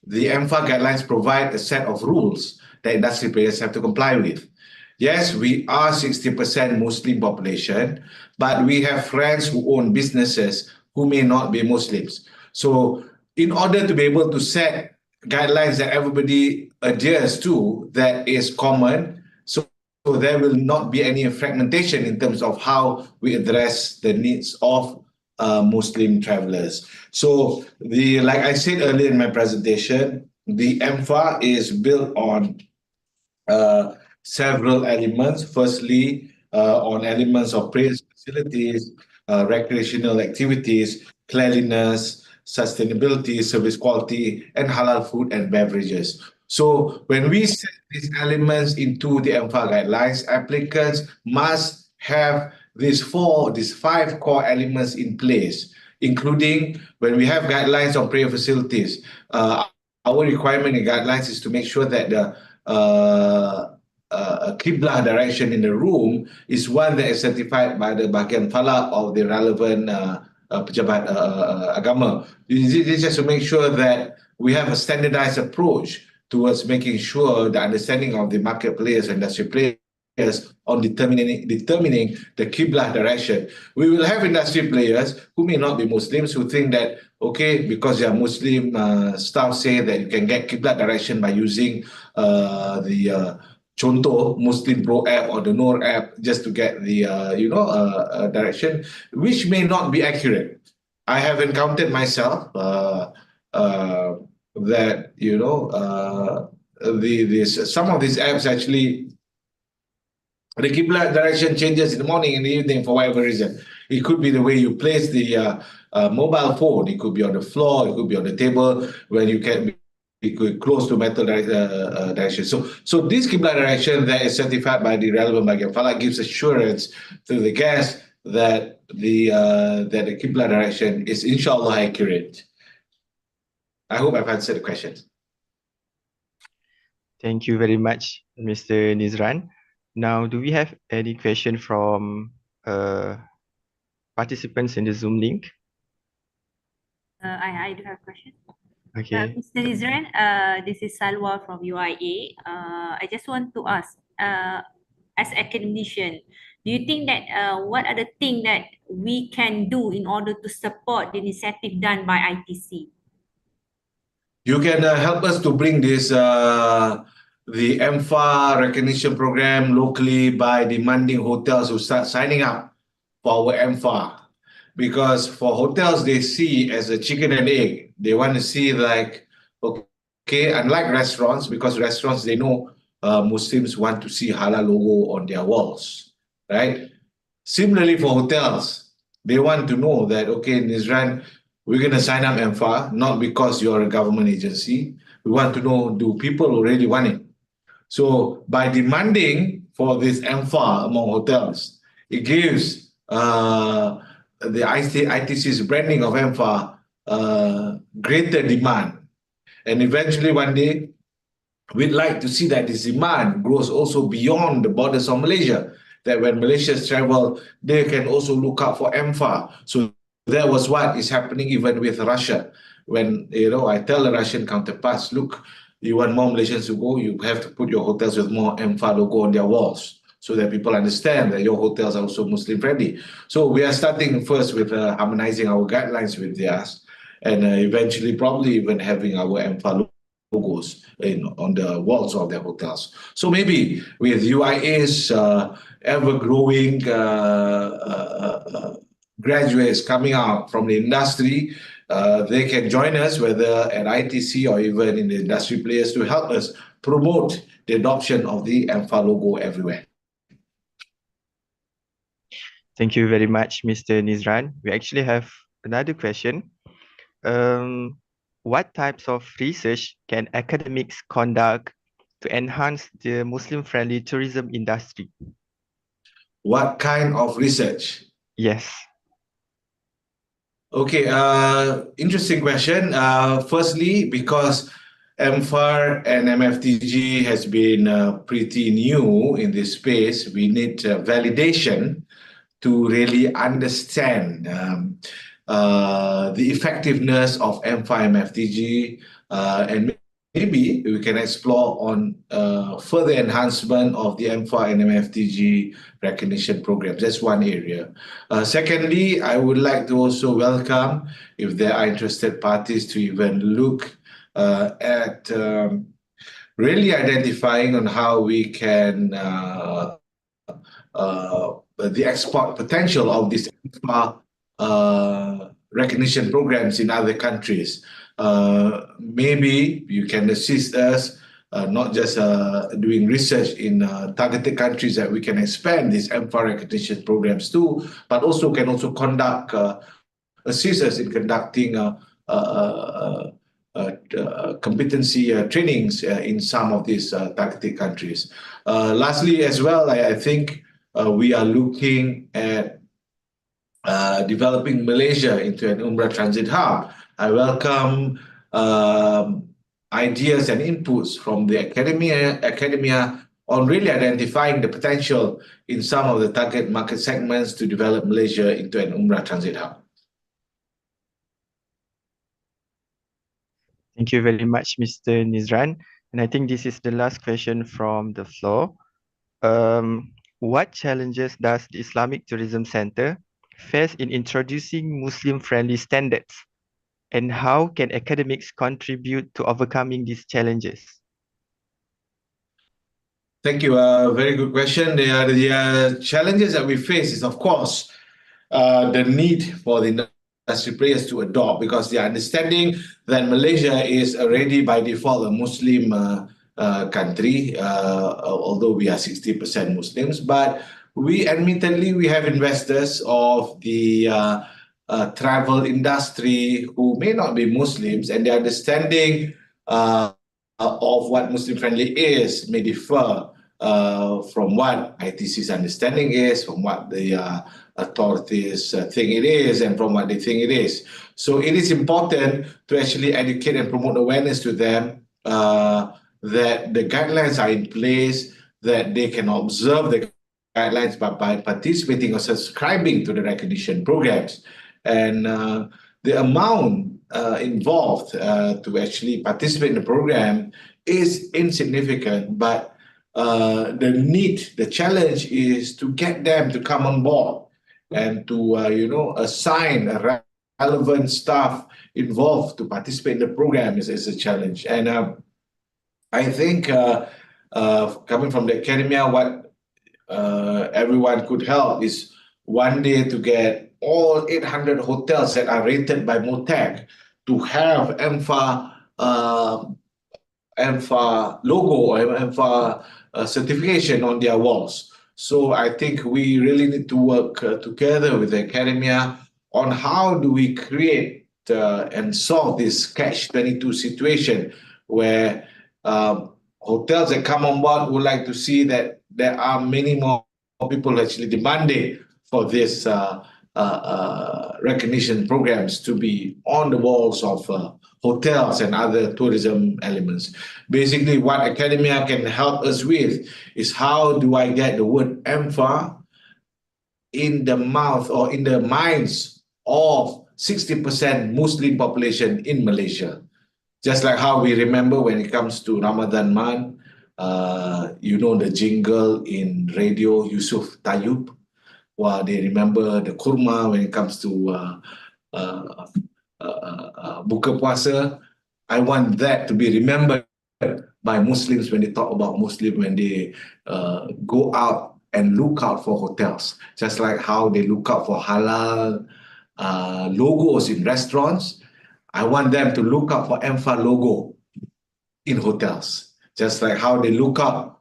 the MFA guidelines provide a set of rules that industry players have to comply with. Yes, we are 60% Muslim population, but we have friends who own businesses who may not be Muslims. So in order to be able to set guidelines that everybody adheres to, that is common, so there will not be any fragmentation in terms of how we address the needs of Muslim travelers. So like I said earlier in my presentation, the MFA is built on several elements. Firstly, on elements of praise facilities, recreational activities, cleanliness, sustainability, service quality, and halal food and beverages. So when we set these elements into the MFA guidelines, applicants must have these 5 core elements in place, including when we have guidelines on prayer facilities. Our requirement in guidelines is to make sure that the Qiblah direction in the room is one that is certified by the Bahagian Falak of the relevant pejabat agama. This is just to make sure that we have a standardized approach towards making sure the understanding of the market players and industry players on determining the Qiblah direction. We will have industry players who may not be Muslims who think that, okay, because they are Muslim, staff say that you can get Qiblah direction by using the Contoh Muslim Pro app or the Noor app just to get the direction, which may not be accurate. I have encountered myself that some of these apps actually, the Qibla direction changes in the morning and the evening for whatever reason. It could be the way you place the mobile phone. It could be on the floor. It could be on the table where you can be close to metal direction. So this Qibla direction that is certified by the relevant Bahagian Falak gives assurance to the guests that the Qibla direction is inshallah accurate. I hope I've answered the question. Thank you very much, Mr. Nizran. Now, do we have any question from participants in the Zoom link? I do have a question. Okay. Mr. Nizran, this is Salwa from UIA. I just want to ask, as academician, do you think that what are the things that we can do in order to support the initiative done by ITC? You can help us to bring this the MFA recognition program locally by demanding hotels to start signing up for our MFA. Because for hotels, they see as a chicken and egg. They want to see like, okay, unlike restaurants, because restaurants, they know Muslims want to see halal logo on their walls, right? Similarly for hotels, they want to know that, okay, in Israel, we're going to sign up MFA, not because you're a government agency. We want to know, do people already want it? So by demanding for this MFA among hotels, it gives the ITC's branding of MFA greater demand. And eventually one day, we'd like to see that this demand grows also beyond the borders of Malaysia, that when Malaysians travel, they can also look out for MFA. So that was what is happening even with Russia. When, I tell the Russian counterparts, look, you want more Malaysians to go, you have to put your hotels with more MFA logo on their walls so that people understand that your hotels are also Muslim friendly. So we are starting first with harmonizing our guidelines with theirs, and eventually probably even having our MFA logos on the walls of their hotels. So maybe with UIA's ever-growing graduates coming out from the industry, they can join us, whether at ITC or even in the industry players, to help us promote the adoption of the MFA logo everywhere. Thank you very much, Mr. Nizran. We actually have another question. What types of research can academics conduct to enhance the Muslim-friendly tourism industry? What kind of research? Yes. Okay, interesting question. Firstly, because MFAR and MFTG has been pretty new in this space, we need validation to really understand the effectiveness of MFAR and MFTG, and maybe we can explore on further enhancement of the MFAR and MFTG recognition programs. That's one area. Secondly, I would like to also welcome, if there are interested parties, to even look at really identifying on how we can the export potential of these recognition programs in other countries. Maybe you can assist us, not just doing research in targeted countries that we can expand these MFA recognition programs to, but also can also conduct, assist us in conducting competency trainings in some of these targeted countries. Lastly, as well, I think we are looking at developing Malaysia into an Umrah transit hub. I welcome ideas and inputs from the academia on really identifying the potential in some of the target market segments to develop Malaysia into an Umrah transit hub. Thank you very much, Mr. Nizran. And I think this is the last question from the floor. What challenges does the Islamic Tourism Center face in introducing Muslim-friendly standards? And how can academics contribute to overcoming these challenges? Thank you. Very good question. The challenges that we face is, of course, the need for the industry players to adopt, because they are understanding that Malaysia is already by default a Muslim country, although we are 60% Muslims. But we admittedly, we have investors of the travel industry who may not be Muslims, and their understanding of what Muslim friendly is may differ from what ITC's understanding is, from what the authorities think it is, and from what they think it is. So it is important to actually educate and promote awareness to them that the guidelines are in place, that they can observe the guidelines by participating or subscribing to the recognition programs. And the amount involved to actually participate in the program is insignificant, but the challenge is to get them to come on board and to assign a relevant staff involved to participate in the program is a challenge. And I think coming from the academia, what everyone could help is one day to get all 800 hotels that are rated by MOTAC to have EMFA logo or EMFA certification on their walls. So I think we really need to work together with the academia on how do we create and solve this catch-22 situation where hotels that come on board would like to see that there are many more people actually demanding for this recognition programs to be on the walls of hotels and other tourism elements. Basically, what academia can help us with is how do I get the word EMFA in the mouth or in the minds of 60% Muslim population in Malaysia. Just like how we remember when it comes to Ramadan month, the jingle in radio, Yusuf Tayyub, while they remember the kurma when it comes to buka puasa. I want that to be remembered by Muslims when they talk about Muslim, when they go out and look out for hotels, just like how they look out for halal logos in restaurants. I want them to look out for EMFA logo in hotels, just like how they look out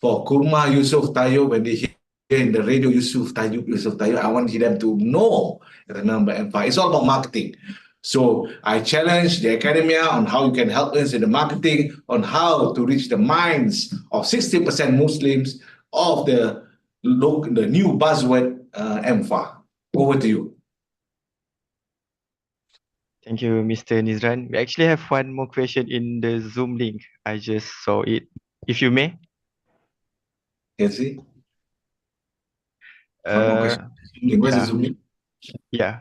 for kurma Yusuf Tayyub when they hear in the radio Yusuf Tayyub. I want them to know and remember EMFA. It's all about marketing. So I challenge the academia on how you can help us in the marketing, on how to reach the minds of 60% Muslims of the new buzzword EMFA. Over to you. Thank you, Mr. Nizran. We actually have one more question in the Zoom link. I just saw it. If you may. Can see? One more question. Where's the Zoom link? Yeah.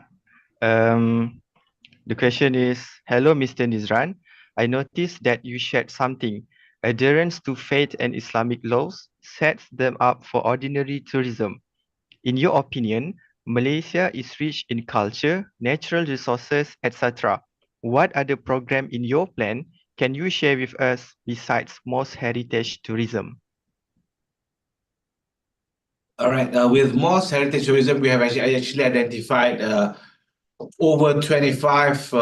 The question is, hello, Mr. Nizran. I noticed that you shared something. Adherence to faith and Islamic laws sets them up for ordinary tourism. In your opinion, Malaysia is rich in culture, natural resources, etc. What other program in your plan can you share with us besides mosque heritage tourism? All right. With mosque heritage tourism, we have actually identified over 25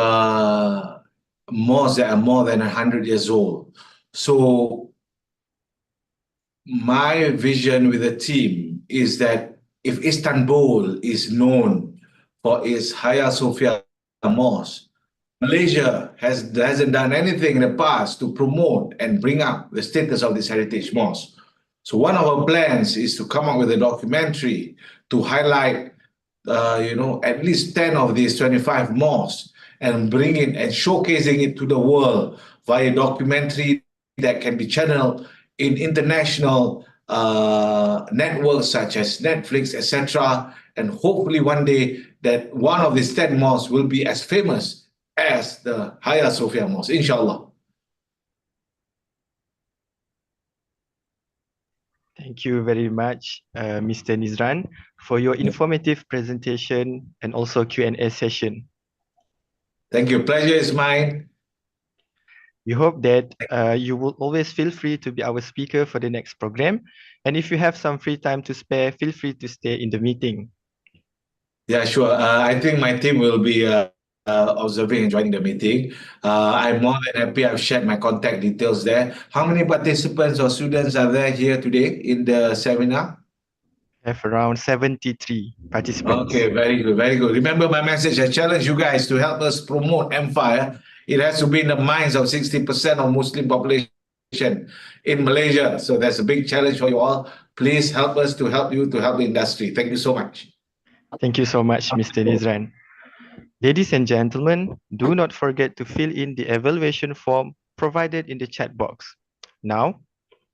mosques that are more than 100 years old. So my vision with the team is that if Istanbul is known for its Hagia Sophia Mosque, Malaysia hasn't done anything in the past to promote and bring up the status of this heritage mosque. So one of our plans is to come up with a documentary to highlight, at least 10 of these 25 mosques and bring it and showcasing it to the world via documentary that can be channeled in international networks such as Netflix, etc. And hopefully one day that one of these 10 mosques will be as famous as the Hagia Sophia Mosque, inshallah. Thank you very much, Mr. Nizran, for your informative presentation and also Q&A session. Thank you. Pleasure is mine. We hope that you will always feel free to be our speaker for the next program. And if you have some free time to spare, feel free to stay in the meeting. Yeah, sure. I think my team will be observing and joining the meeting. I'm more than happy. I've shared my contact details there. How many participants or students are there here today in the seminar? We have around 73 participants. Okay, very good, very good. Remember my message. I challenge you guys to help us promote EMFA. It has to be in the minds of 60% of Muslim population in Malaysia. So that's a big challenge for you all. Please help us to help you to help the industry. Thank you so much. Thank you so much, Mr. Nizran. Ladies and gentlemen, do not forget to fill in the evaluation form provided in the chat box. Now,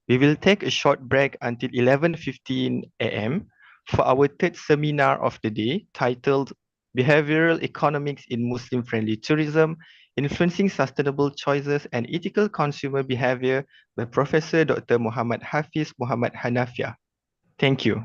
we will take a short break until 11:15 a.m. for our third seminar of the day titled Behavioral Economics in Muslim-Friendly Tourism, Influencing Sustainable Choices and Ethical Consumer Behavior by Professor Dr. Muhammad Hafiz Muhammad Hanafia. Thank you.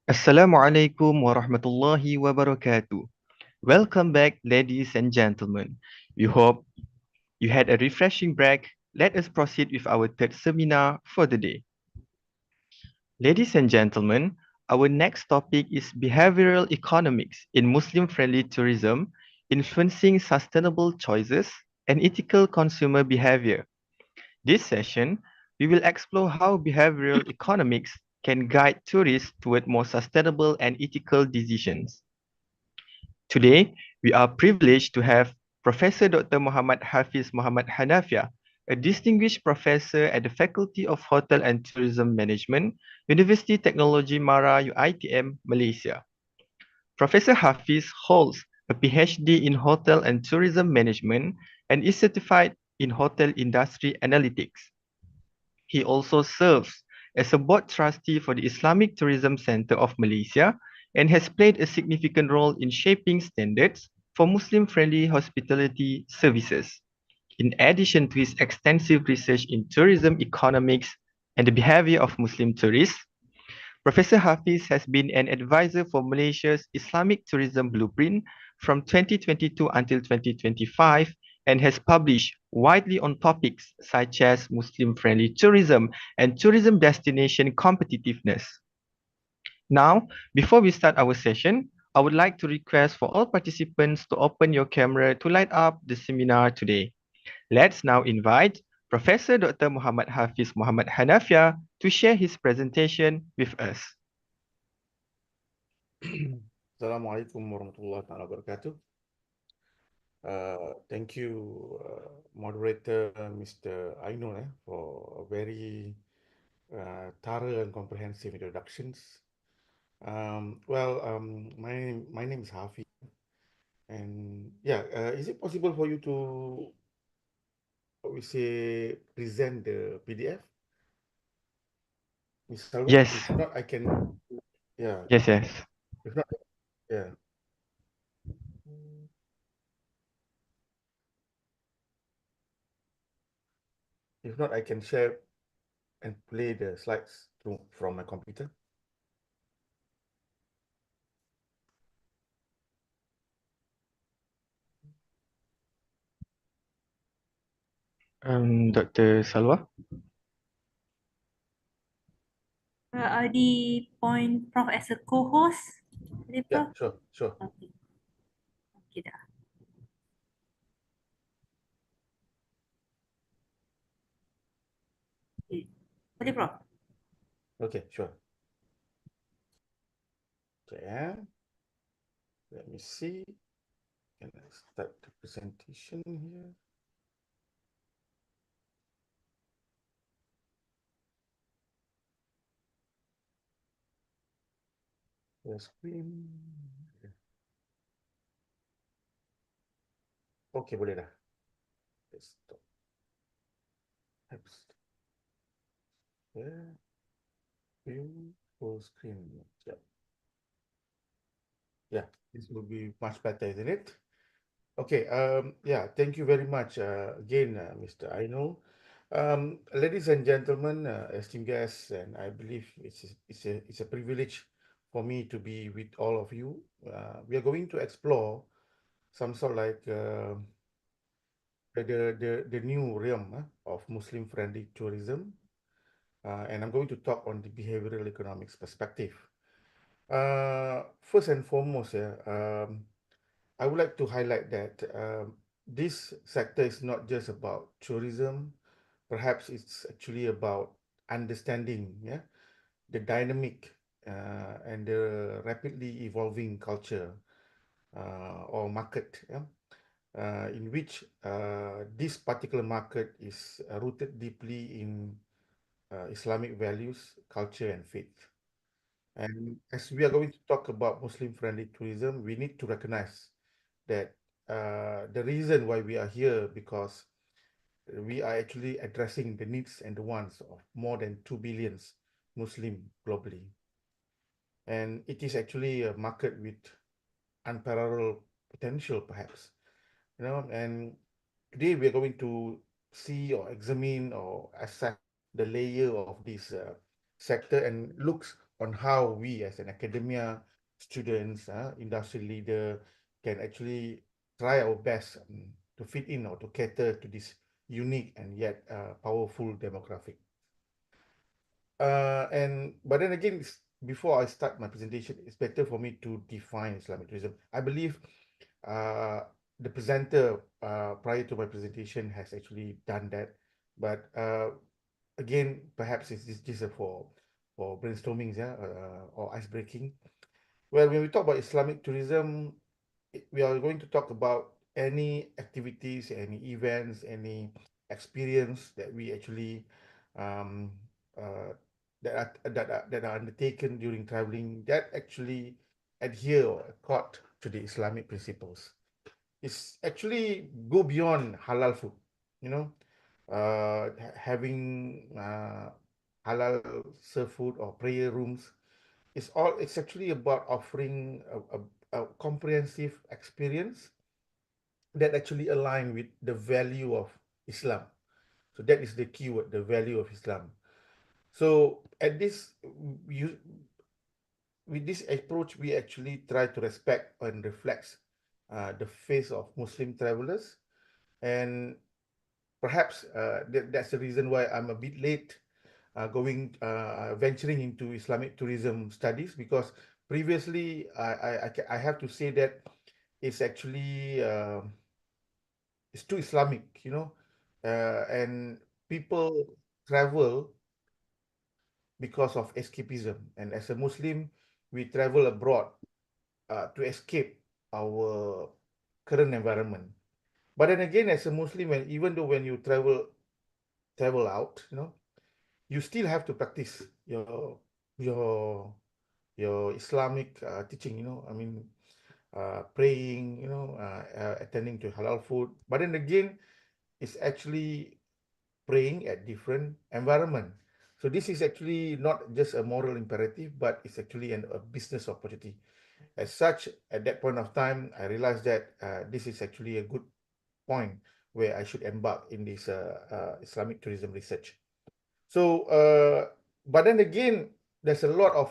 Assalamualaikum warahmatullahi wabarakatuh. Welcome back, ladies and gentlemen. We hope you had a refreshing break. Let us proceed with our third seminar for the day. Ladies and gentlemen, our next topic is behavioral economics in Muslim-friendly tourism, influencing sustainable choices and ethical consumer behavior. This session, we will explore how behavioral economics can guide tourists toward more sustainable and ethical decisions. Today, we are privileged to have Professor Dr. Muhammad Hafiz Muhammad Hanafia, a distinguished professor at the Faculty of Hotel and Tourism Management, University Technology Mara UiTM, Malaysia. Professor Hafiz holds a PhD in Hotel and Tourism Management and is certified in Hotel Industry Analytics. He also serves as a board trustee for the Islamic Tourism Center of Malaysia and has played a significant role in shaping standards for Muslim-friendly hospitality services. In addition to his extensive research in tourism economics and the behavior of Muslim tourists, Professor Hafiz has been an advisor for Malaysia's Islamic Tourism Blueprint from 2022 until 2025 and has published widely on topics such as Muslim-friendly tourism and tourism destination competitiveness. Now, before we start our session, I would like to request for all participants to open your camera to light up the seminar today. Let's now invite Professor Dr. Muhammad Hafiz Muhammad Hanafia to share his presentation with us. Assalamualaikum warahmatullahi wabarakatuh. Thank you, moderator Mr. Ainul, for a very thorough and comprehensive introductions. My name is Hafiz, and yeah, is it possible for you to, what we say, present the PDF, Ms. Salwa? Yes, If not, I can. Yeah. yes. If not, yeah. If not, I can share and play the slides from my computer. Dr. Salwa? The point Prof as a co-host. Boleh, Yeah, Prof? sure. Okay. Okay dah. Okay. Boleh, Prof? Okay, sure. Okay, let me see. Can I start the presentation here? The screen. Okay, boleh dah. Let's stop. Yeah. View full screen. Yeah, this will be much better, isn't it? Okay, yeah, thank you very much again, Mr. Ainul. Ladies and gentlemen, esteemed guests, and I believe it's a privilege for me to be with all of you. We are going to explore some sort like the new realm of Muslim-friendly tourism, and I'm going to talk on the behavioral economics perspective. First and foremost, I would like to highlight that this sector is not just about tourism. Perhaps it's actually about understanding, the dynamic and the rapidly evolving culture or market, in which this particular market is rooted deeply in Islamic values, culture, and faith. And as we are going to talk about Muslim-friendly tourism, we need to recognize that the reason why we are here because we are actually addressing the needs and the wants of more than 2 billion Muslim globally. And it is actually a market with unparalleled potential, perhaps. And today we are going to see or examine or assess the layer of this sector and looks on how we as an academia, students, industry leader can actually try our best to fit in or to cater to this unique and yet powerful demographic. But then again, before I start my presentation, it's better for me to define Islamic tourism. I believe the presenter prior to my presentation has actually done that, but again, perhaps it's just for brainstorming, or ice breaking. Well, when we talk about Islamic tourism, we are going to talk about any activities, any events, any experience that we actually um, uh, that are undertaken during traveling that actually adhere or accord to the Islamic principles. It's actually go beyond halal food, you know, having halal serve food or prayer rooms. It's actually about offering a comprehensive experience that actually align with the value of Islam. So that is the keyword, the value of Islam. So at this, you, with this approach, we actually try to respect and reflect the face of Muslim travelers, and perhaps that's the reason why I'm a bit late venturing into Islamic tourism studies, because previously I have to say that it's actually it's too Islamic, you know, and people travel because of escapism, and as a Muslim, we travel abroad to escape our current environment. But then again, as a Muslim, and even though when you travel out, you know, you still have to practice your your Islamic teaching. You know, I mean, praying. You know, attending to halal food. But then again, it's actually praying at different environment. So this is actually not just a moral imperative, but it's actually a business opportunity. As such, at that point of time, I realized that this is actually a good point where I should embark in this Islamic tourism research. So, but then again, there's a lot of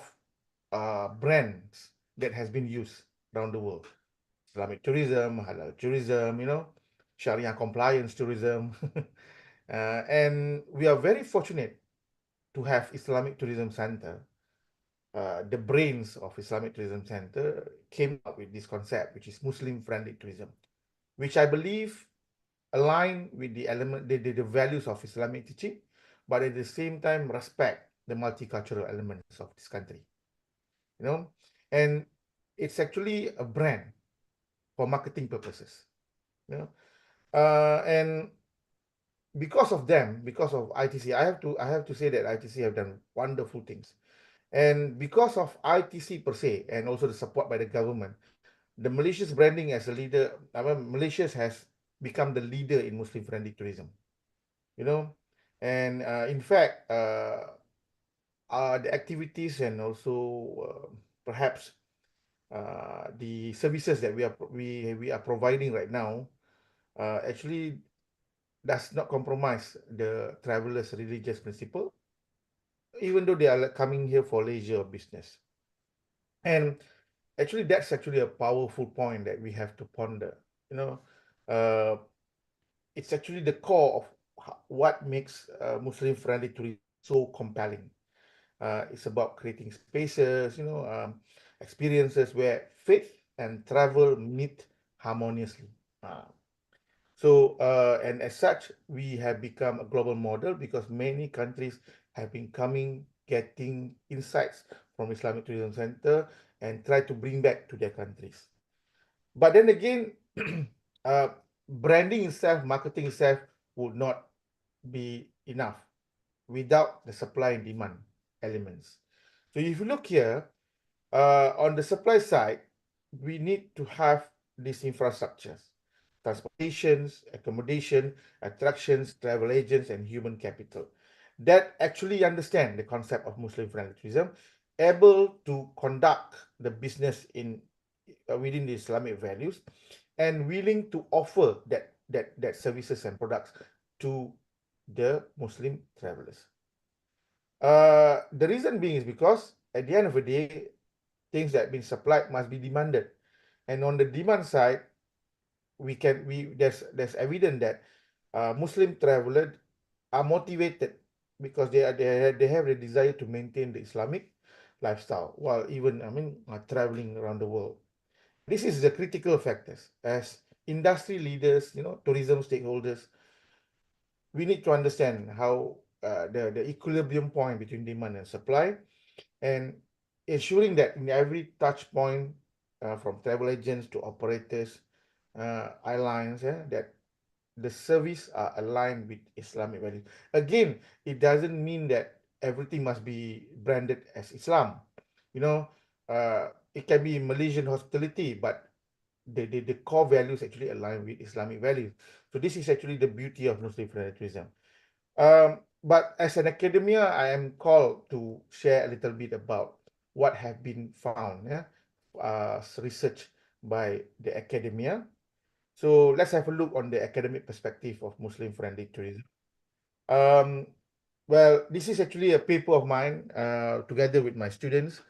brands that has been used around the world. Islamic tourism, halal tourism, you know, Sharia compliance tourism. And we are very fortunate to have Islamic Tourism Center. The brains of Islamic Tourism Center came up with this concept, which is Muslim-friendly tourism, which I believe align with the element, the values of Islamic teaching, but at the same time respect the multicultural elements of this country. You know, and it's actually a brand for marketing purposes. You know, and because of them, because of ITC, I have to say that ITC have done wonderful things. And because of ITC per se, and also the support by the government, the Malaysia's branding as a leader, I mean, Malaysia has become the leader in Muslim-friendly tourism. You know, and in fact, the activities and also perhaps the services that we are providing right now actually does not compromise the travelers' religious principle, even though they are coming here for leisure or business. And actually, that's actually a powerful point that we have to ponder. You know, uh, it's actually the core of what makes Muslim-friendly tourism so compelling. It's about creating spaces, you know, experiences where faith and travel meet harmoniously. And as such, we have become a global model because many countries have been getting insights from Islamic Tourism Center and try to bring back to their countries. But then again, uh, branding itself, marketing itself would not be enough without the supply and demand elements. So if you look here, on the supply side, we need to have these infrastructures, transportations, accommodation, attractions, travel agents, and human capital that actually understand the concept of Muslim-friendly tourism, able to conduct the business in within the Islamic values, and willing to offer that services and products to the Muslim travelers. The reason being is because at the end of the day, things that have been supplied must be demanded. And on the demand side, there's evidence that Muslim travelers are motivated because they have the desire to maintain the Islamic lifestyle while even traveling around the world. This is the critical factors. As industry leaders, tourism stakeholders, we need to understand how the equilibrium point between demand and supply, and ensuring that in every touch point, from travel agents to operators, airlines, that the service are aligned with Islamic values. Again, it doesn't mean that everything must be branded as Islam. It can be Malaysian hospitality, but the core values actually align with Islamic values. So this is actually the beauty of Muslim-friendly tourism. But as an academia, I am called to share a little bit about what have been found, research by the academia. So let's have a look on the academic perspective of Muslim-friendly tourism. Well, this is actually a paper of mine together with my students.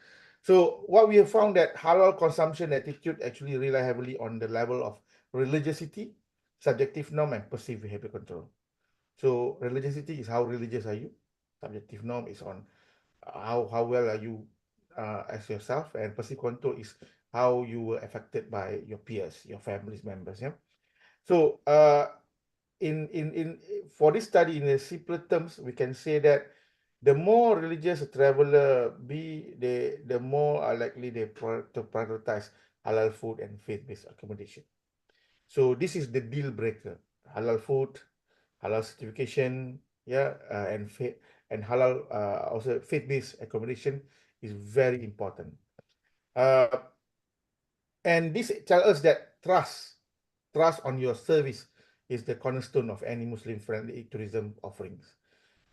So what we have found that halal consumption attitude actually rely heavily on the level of religiosity, subjective norm, and perceived behavior control. So religiosity is how religious are you. Subjective norm is on how well are you as yourself, and perceived control is how you were affected by your peers, your family's members. Yeah. So in for this study, in the simpler terms, we can say that the more religious a traveler be, the more are likely to prioritize halal food and faith-based accommodation. So this is the deal breaker: halal food, halal certification, and faith and halal also faith-based accommodation is very important. And this tells us that trust on your service is the cornerstone of any Muslim-friendly tourism offerings.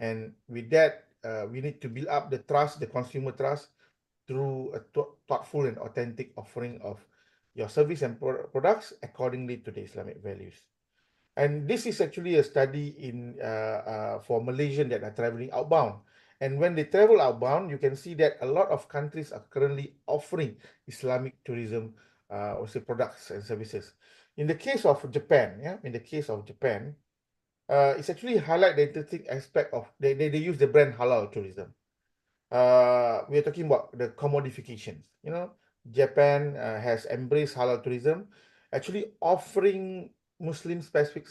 And with that, we need to build up the trust, the consumer trust, through a thoughtful and authentic offering of your service and products accordingly to the Islamic values. And this is actually a study in for Malaysian that are traveling outbound. And when they travel outbound, you can see that a lot of countries are currently offering Islamic tourism also products and services. In the case of Japan, it's actually highlight the interesting aspect of they use the brand halal tourism. We are talking about the commodifications. Japan has embraced halal tourism, actually offering Muslim specific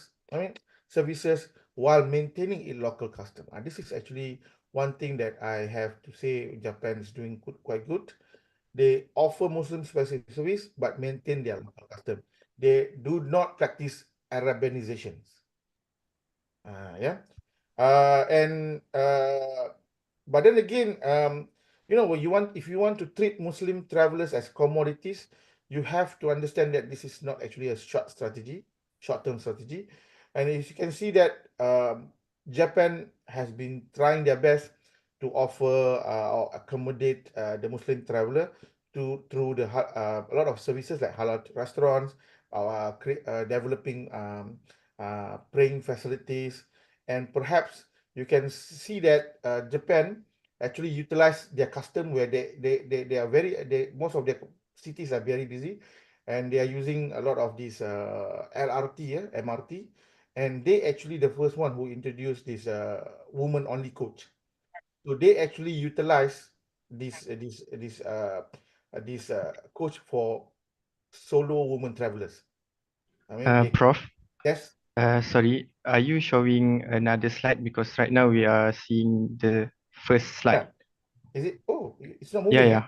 services while maintaining a local custom. And this is actually one thing that I have to say Japan is doing quite good. They offer Muslim specific service but maintain their local custom. They do not practice Arabanizations. But then again, if you want to treat Muslim travelers as commodities, you have to understand that this is not actually a short-term strategy. And as you can see that Japan has been trying their best to offer or accommodate the Muslim traveler through a lot of services like halal restaurants, developing praying facilities, and perhaps you can see that Japan actually utilize their custom where they are most of their cities are very busy, and they are using a lot of these LRT, MRT, and they actually the first one who introduced this woman only coach. So they actually utilize this coach for solo woman travelers. Prof, Yes. sorry, are you showing another slide? Because right now we are seeing the first slide. Is it? Oh, it's not moving. Yeah.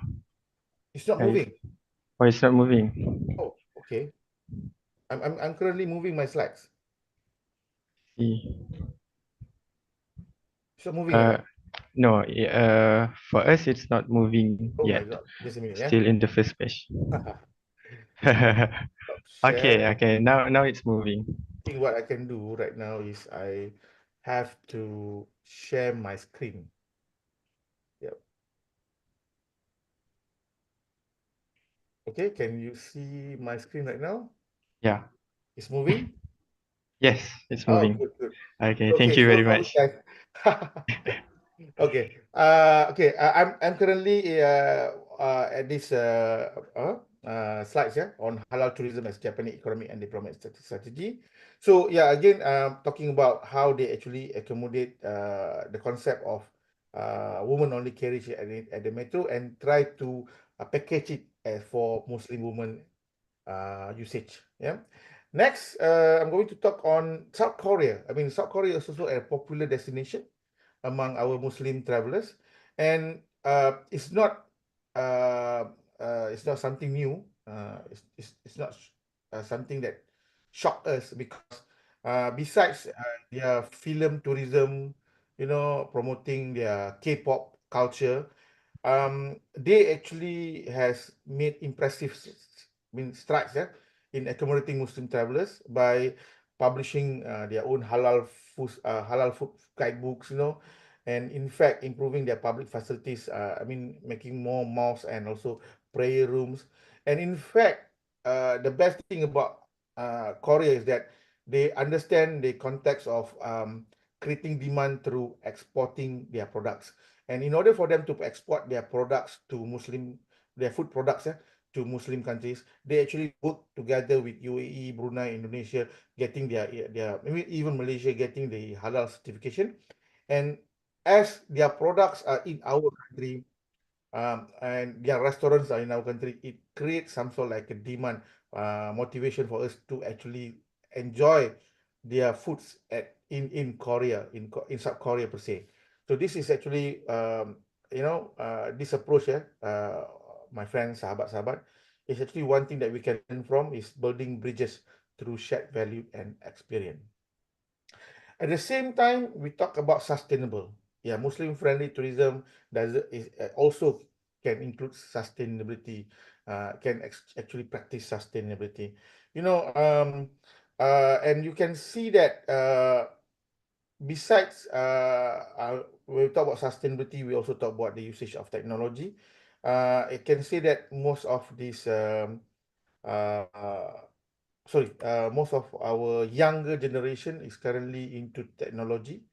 It's not moving. Oh, it's not moving. Oh, okay. I'm currently moving my slides. See. It's not moving. Right? No, for us it's not moving Oh yet. my God. Just a minute, yeah. Still in the first page. Okay. Now it's moving. I think what I can do right now is I have to share my screen. Yep. Okay, can you see my screen right now? Yeah. It's moving? Yes, it's Oh, moving. good. Okay, thank you very much. Okay. I'm currently at this slides, yeah, on halal tourism as Japanese economic and diplomatic strategy. So yeah, again, talking about how they actually accommodate the concept of women-only carriage at the metro and try to package it as for Muslim women usage. Yeah. Next, I'm going to talk on South Korea. I mean, South Korea is also a popular destination among our Muslim travelers, and uh, it's not something new. It's not something that shocked us because besides their film tourism, promoting their K-pop culture, they actually has made impressive strides, yeah, in accommodating Muslim travelers by publishing their own halal food guidebooks, and in fact improving their public facilities. Making more mosques and also prayer rooms. And in fact, the best thing about Korea is that they understand the context of creating demand through exporting their products. And in order for them to export their products to their food products, to Muslim countries, they actually work together with UAE, Brunei, Indonesia, getting their maybe even Malaysia getting the halal certification. And as their products are in our country, and their restaurants are in our country, it creates some sort of like a demand, motivation for us to actually enjoy their foods in Korea, in South Korea per se. So this is actually, this approach, my friends, sahabat-sahabat, is actually one thing that we can learn from is building bridges through shared value and experience. At the same time, we talk about sustainable. Yeah, Muslim-friendly tourism also can include sustainability, actually practice sustainability. And you can see that besides, when we talk about sustainability, we also talk about the usage of technology. I can say that most of these uh, most of our younger generation is currently into technology,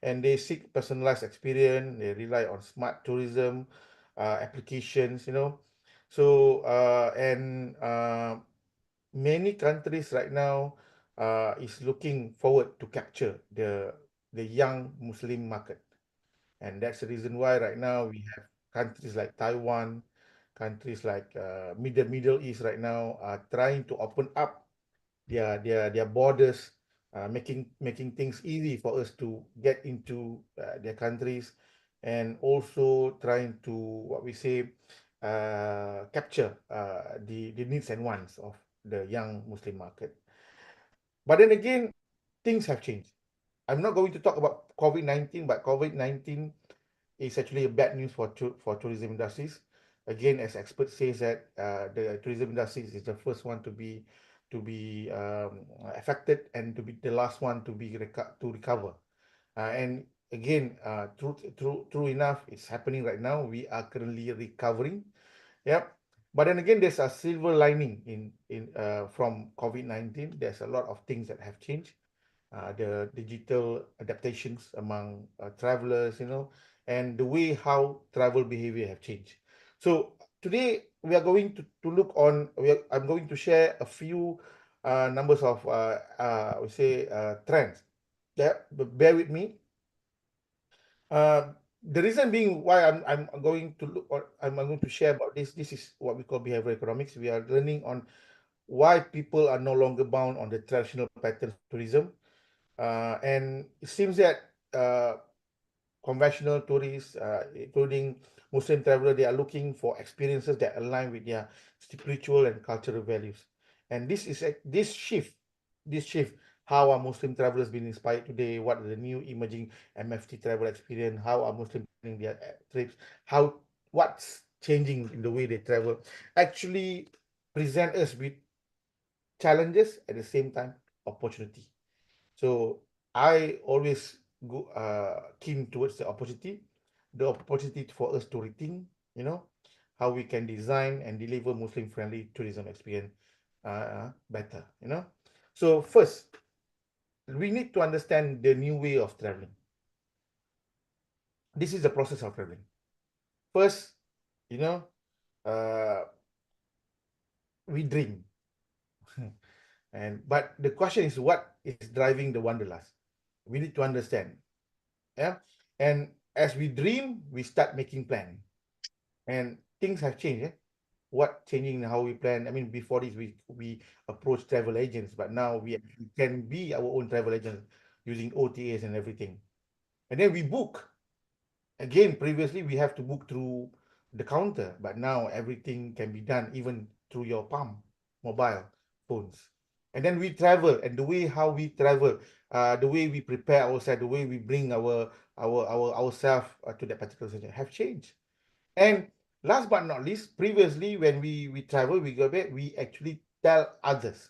and they seek personalized experience. They rely on smart tourism applications, So many countries right now is looking forward to capture the young Muslim market, and that's the reason why right now we have countries like Taiwan, countries like Middle East right now are trying to open up their borders, making things easy for us to get into their countries, and also trying to what we say capture the needs and wants of the young Muslim market. But then again, things have changed. I'm not going to talk about COVID-19, but COVID-19 is actually a bad news for tourism industries. Again, as experts says that the tourism industry is the first one to be affected and to be the last one to recover. And again, true enough, it's happening right now. We are currently recovering. Yep. But then again, there's a silver lining in from COVID-19. There's a lot of things that have changed, the digital adaptations among travelers, and the way how travel behavior have changed. So today we are going to look on, I'm going to share a few numbers of, we say, trends. Yeah, but bear with me. The reason being why I'm going to look, or I'm going to share about this is what we call behavioral economics. We are learning on why people are no longer bound on the traditional patterns of tourism. And it seems that conventional tourists, including Muslim travelers, they are looking for experiences that align with their spiritual and cultural values. And this shift, how are Muslim travelers being inspired today? What are the new emerging MFT travel experience? How are Muslim planning their trips? What's changing in the way they travel? Actually, present us with challenges at the same time opportunity. So I always go keen towards the opportunity for us to rethink, how we can design and deliver Muslim-friendly tourism experience better, So first, we need to understand the new way of traveling. this is the process of traveling. First, you know, we dream. But the question is, what is driving the wanderlust? We need to understand. Yeah. And as we dream, we start making plan. And things have changed. What changing in how we plan? I mean, before this, we approach travel agents, but now we can be our own travel agent using OTAs and everything. And then we book. Again, previously we have to book through the counter, but now everything can be done even through your palm, mobile phones. And then we travel, and the way how we travel, the way we prepare ourselves, the way we bring ourselves to that particular situation have changed. And last but not least, previously when we travel, we go back, we actually tell others.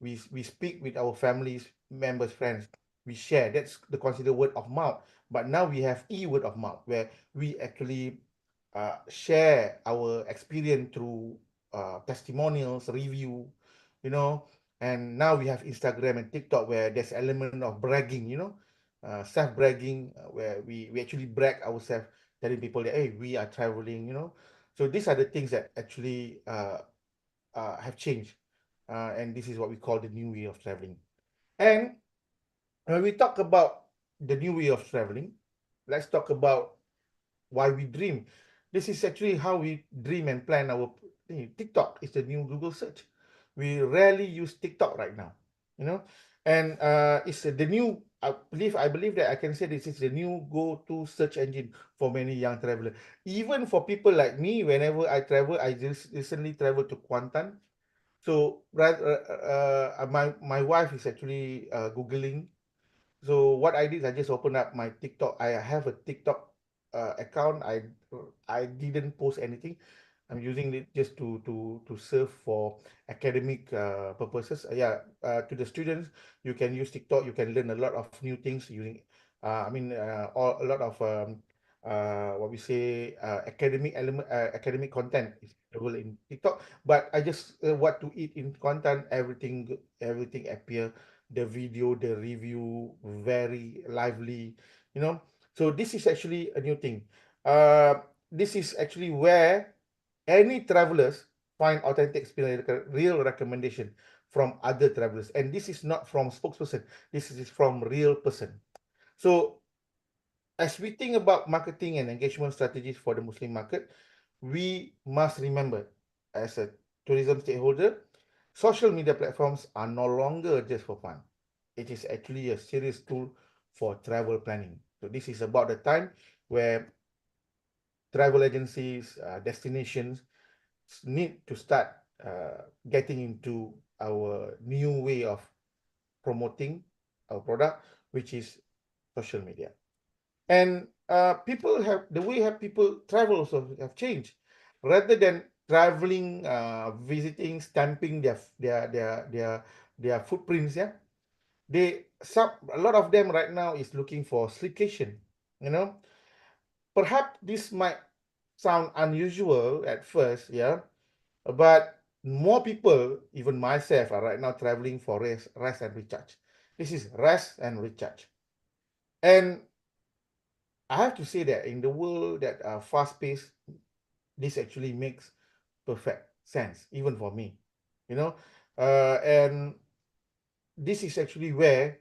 We speak with our families, members, friends. We share. That's the considered word of mouth. But now we have word of mouth, where we actually share our experience through testimonials, review, you know. And now we have Instagram and TikTok, where there's element of bragging, you know, self-bragging, where we actually brag ourselves, telling people that, hey, we are traveling, you know. So these are the things that actually have changed. And this is what we call the new way of traveling. And when we talk about the new way of traveling, let's talk about why we dream. This is actually how we dream and plan our TikTok is the new Google search. We rarely use TikTok right now, you know, and it's the new. I believe that I can say this is the new go-to search engine for many young travelers. Even for people like me, whenever I travel, I just recently traveled to Kuantan. So my wife is actually googling. So what I did, I just opened up my TikTok. I have a TikTok account. I didn't post anything. I'm using it just to serve for academic purposes. To the students, you can use TikTok. You can learn a lot of new things using. A lot of what we say academic element, academic content is available in TikTok. But I just what to eat in content. Everything appear, the video, the review, very lively, you know. So this is actually a new thing. This is actually where any travelers find authentic experience, real recommendation from other travelers. And this is not from spokesperson. This is from real person. So as we think about marketing and engagement strategies for the Muslim market, we must remember, as a tourism stakeholder, social media platforms are no longer just for fun. It is actually a serious tool for travel planning. So this is about the time where travel agencies, destinations need to start getting into our new way of promoting our product, which is social media. And people have the way have people travel also have changed. Rather than traveling, visiting, stamping their footprints, yeah, a lot of them right now is looking for staycation. You know, perhaps this might sound unusual at first, yeah, but more people, even myself, are right now traveling for rest and recharge. This is rest and recharge. And I have to say that in the world that are fast-paced, this actually makes perfect sense, even for me, you know. And this is actually where,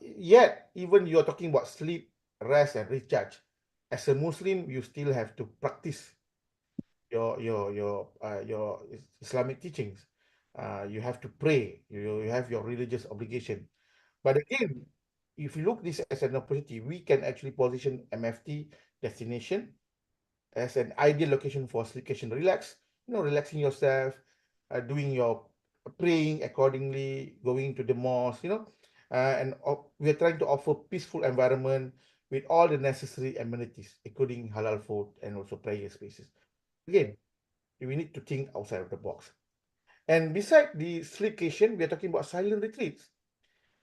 yet even you're talking about sleep, rest, and recharge. As a Muslim, you still have to practice your Islamic teachings. You have to pray. You have your religious obligation. But again, if you look this as an opportunity, we can actually position MFT destination as an ideal location for staycation. Relax, relaxing yourself, doing your praying accordingly, going to the mosque, and we are trying to offer peaceful environment with all the necessary amenities, including halal food and also prayer spaces. Again, we need to think outside of the box. And beside the staycation, we are talking about silent retreats.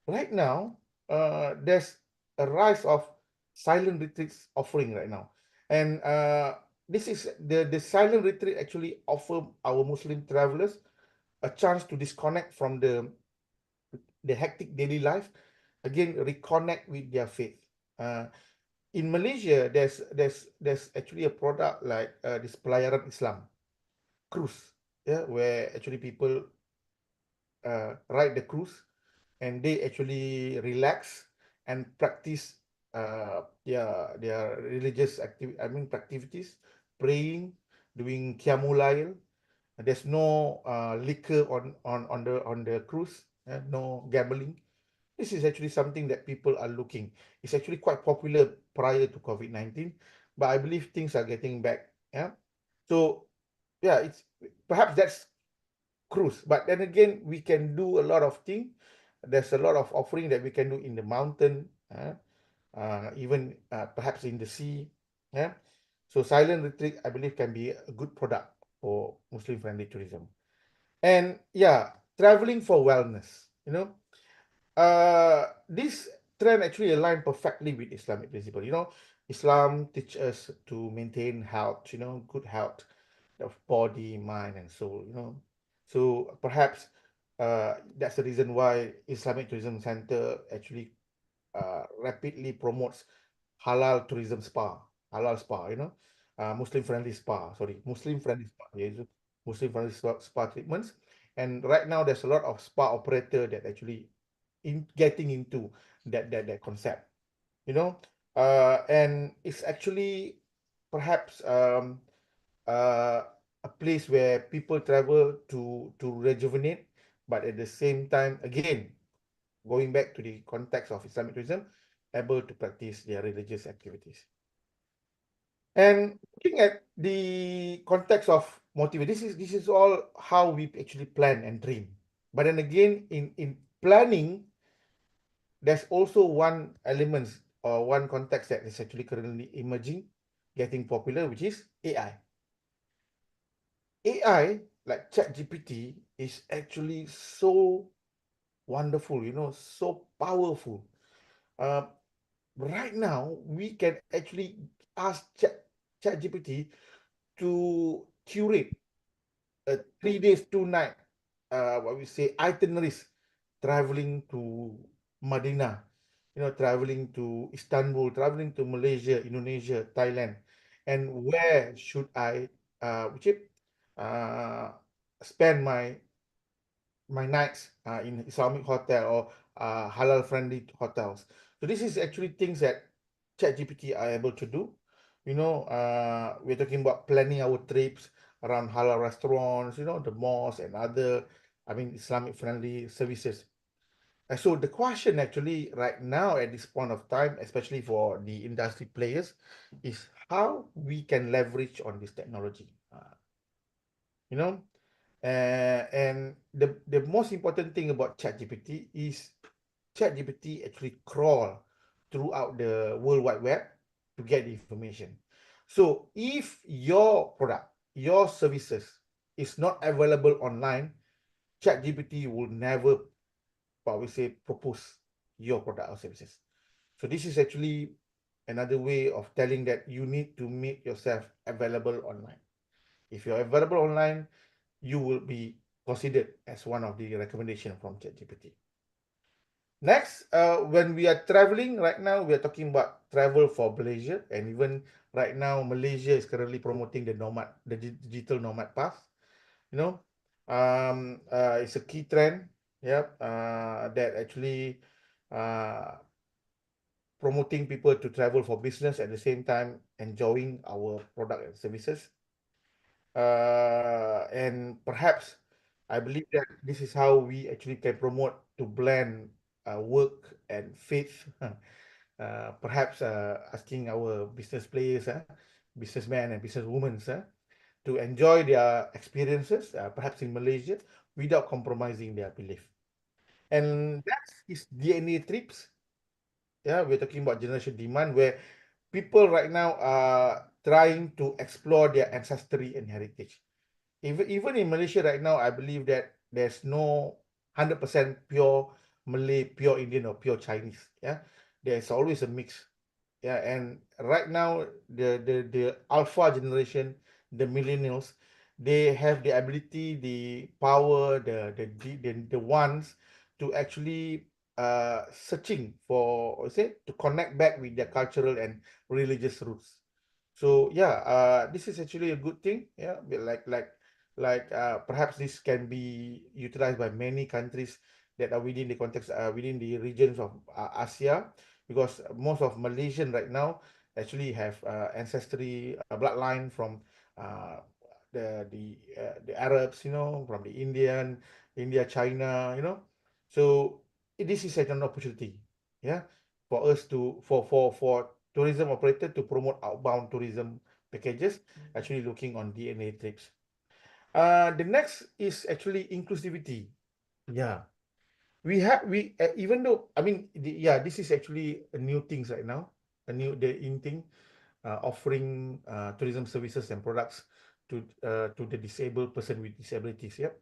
Right now, there's a rise of silent retreats offering right now. And this is the silent retreat actually offer our Muslim travelers a chance to disconnect from the hectic daily life, again, reconnect with their faith. in Malaysia, there's actually a product like this Pelayaran Islam cruise, yeah, where actually people ride the cruise and they actually relax and practice their religious activities, praying, doing Qiyamul Lail. There's no liquor on the cruise, no gambling. This is actually something that people are looking. It's actually quite popular prior to COVID-19, but I believe things are getting back. Yeah. So yeah, it's perhaps that's cruise, but then again, we can do a lot of things. There's a lot of offering that we can do in the mountain, even perhaps in the sea. Yeah. So silent retreat, I believe, can be a good product for Muslim-friendly tourism. And yeah, traveling for wellness. This trend actually align perfectly with Islamic principle. Islam teach us to maintain health, good health of body, mind, and soul. So perhaps that's the reason why Islamic Tourism Center actually rapidly promotes halal spa, Muslim friendly spa, sorry, Muslim friendly spa, Muslim friendly spa treatments. And right now, there's a lot of spa operator that actually getting into that concept, and it's actually perhaps a place where people travel to rejuvenate, but at the same time, again, going back to the context of Islamic tourism, able to practice their religious activities. And looking at the context of motivation, this is all how we actually plan and dream. But then again, in planning, there's also one element or one context that is actually currently emerging, getting popular, which is AI. AI, like ChatGPT, is actually so wonderful, so powerful. Uh, right now, we can actually ask ChatGPT to curate a 3 days, 2 night, what we say, itineraries, traveling to Madinah, traveling to Istanbul, traveling to Malaysia, Indonesia, Thailand, and where should I, which spend my nights in Islamic hotel or halal friendly hotels. So this is actually things that ChatGPT are able to do. We're talking about planning our trips around halal restaurants, the mosques and other, Islamic friendly services. And so the question actually right now at this point of time, especially for the industry players, is how we can leverage on this technology. You know, and the most important thing about ChatGPT is ChatGPT actually crawl throughout the World Wide Web to get the information. So if your product, your services is not available online, ChatGPT will never, what we say, propose your product or services. So this is actually another way of telling that you need to make yourself available online. If you're available online, you will be considered as one of the recommendation from ChatGPT. Next, when we are traveling right now, we are talking about travel for Malaysia, and even right now, Malaysia is currently promoting the digital nomad path. It's a key trend, that actually promoting people to travel for business at the same time enjoying our product and services. And perhaps I believe that this is how we actually can promote to blend work and faith. Perhaps asking our business players, businessmen and businesswomen, to enjoy their experiences, perhaps in Malaysia, without compromising their belief. And that is DNA trips. Yeah, we're talking about generation demand, where people right now are trying to explore their ancestry and heritage. Even in Malaysia right now, I believe that there's no 100% pure Malay, pure Indian, or pure Chinese. Yeah, there's always a mix. Yeah, and right now the alpha generation, the millennials, they have the ability, the power, the ones to actually searching for, say, to connect back with their cultural and religious roots. So yeah, this is actually a good thing. Yeah, perhaps this can be utilized by many countries that are within the context, within the regions of Asia, because most of Malaysian right now actually have ancestry bloodline from uh, the Arabs, from the India, China, So this is an opportunity, yeah, for us to for tourism operator to promote outbound tourism packages, actually looking on DNA trips. The next is actually inclusivity. Yeah, even though, I mean, yeah, this is actually a new things right now, the in thing, offering tourism services and products to the disabled person with disabilities. Yep.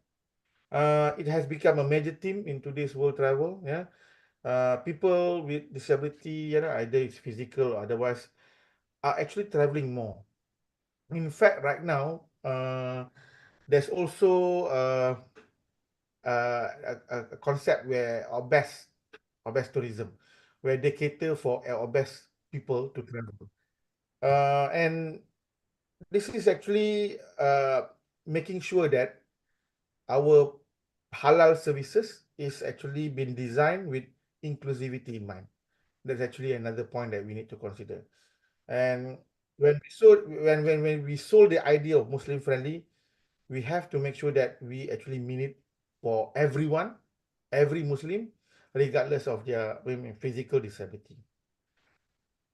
It has become a major theme in today's world travel. Yeah. People with disability, either it's physical or otherwise, are actually traveling more. In fact, right now, there's also a concept where our best tourism, where they cater for our best people to travel. And this is actually making sure that our halal services is actually been designed with inclusivity in mind. That's actually another point that we need to consider. And when we sold the idea of Muslim friendly, we have to make sure that we actually mean it for everyone, every Muslim, regardless of their physical disability.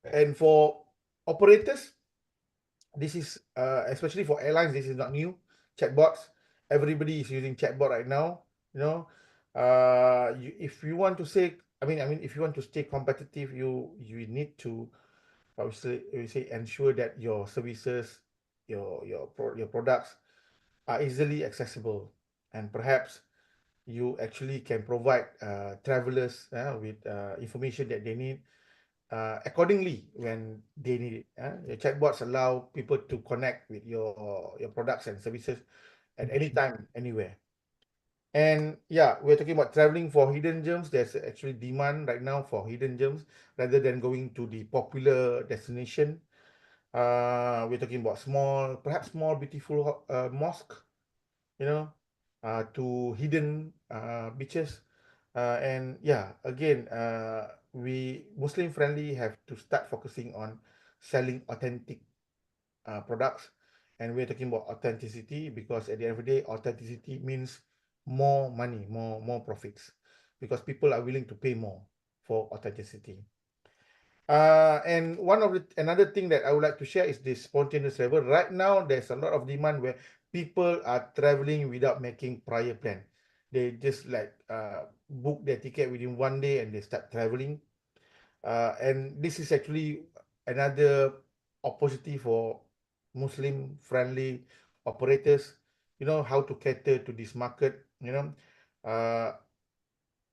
And for operators, this is especially for airlines, this is not new. Chatbots, everybody is using chatbot right now. If you want to say, if you want to stay competitive, you need to obviously we say ensure that your services, your products are easily accessible, and perhaps you actually can provide travelers with information that they need accordingly when they need it. Your chatbots allow people to connect with your products and services at any time, anywhere. And yeah, we're talking about traveling for hidden gems. There's actually demand right now for hidden gems rather than going to the popular destination. We're talking about perhaps small, beautiful mosque, to hidden beaches. And yeah, again, we Muslim friendly have to start focusing on selling authentic products, and we're talking about authenticity because at the end of the day, authenticity means more money, more profits, because people are willing to pay more for authenticity. And another thing that I would like to share is this spontaneous travel. Right now, there's a lot of demand where people are traveling without making prior plan. They just book their ticket within one day and they start traveling. And this is actually another opportunity for Muslim friendly operators, how to cater to this market, uh,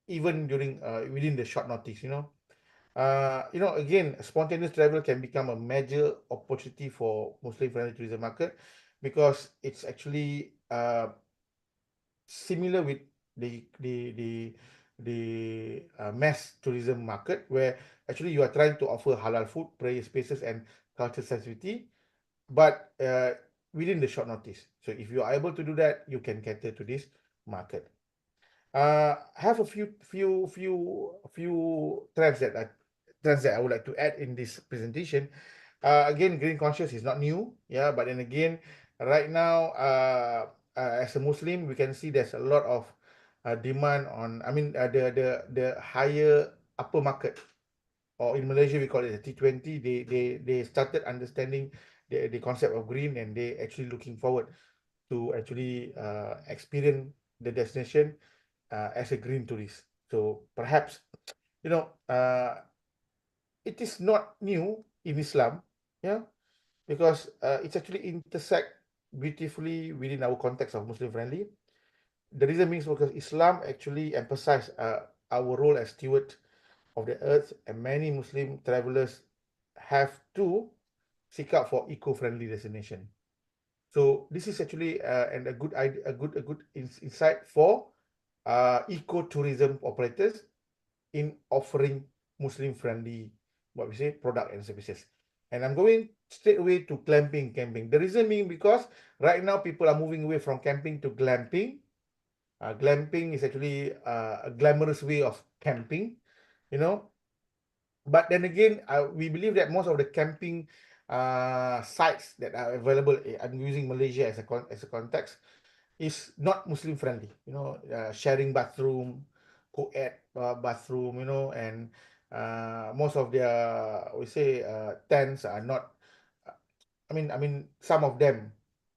even during within the short notice, again, spontaneous travel can become a major opportunity for Muslim friendly tourism market because it's actually similar with the mass tourism market, where actually you are trying to offer halal food, prayer spaces, and cultural sensitivity, but within the short notice. So if you are able to do that, you can cater to this market. Have a few trends that I would like to add in this presentation. Again, green conscious is not new, yeah, but then again, right now, as a Muslim, we can see there's a lot of demand on, the higher upper market, or in Malaysia we call it the T20. They started understanding the concept of green, and they actually looking forward to actually experience the destination as a green tourist. So perhaps, you know, uh, it is not new in Islam, yeah, because it's actually intersect beautifully within our context of Muslim friendly. The reason means because Islam actually emphasize our role as steward of the earth, and many Muslim travelers have to seek out for eco-friendly destination. So this is actually and a good idea, a good insight for ecotourism operators in offering Muslim-friendly, what we say, product and services. And I'm going straight away to camping. The reason being because right now people are moving away from camping to glamping. Glamping is actually a glamorous way of camping, you know. But then again, we believe that most of the camping sites that are available, I'm using Malaysia as a context, is not Muslim friendly. You know, sharing bathroom, co-ed bathroom, you know, and most of their, we say, tents are not. I mean, some of them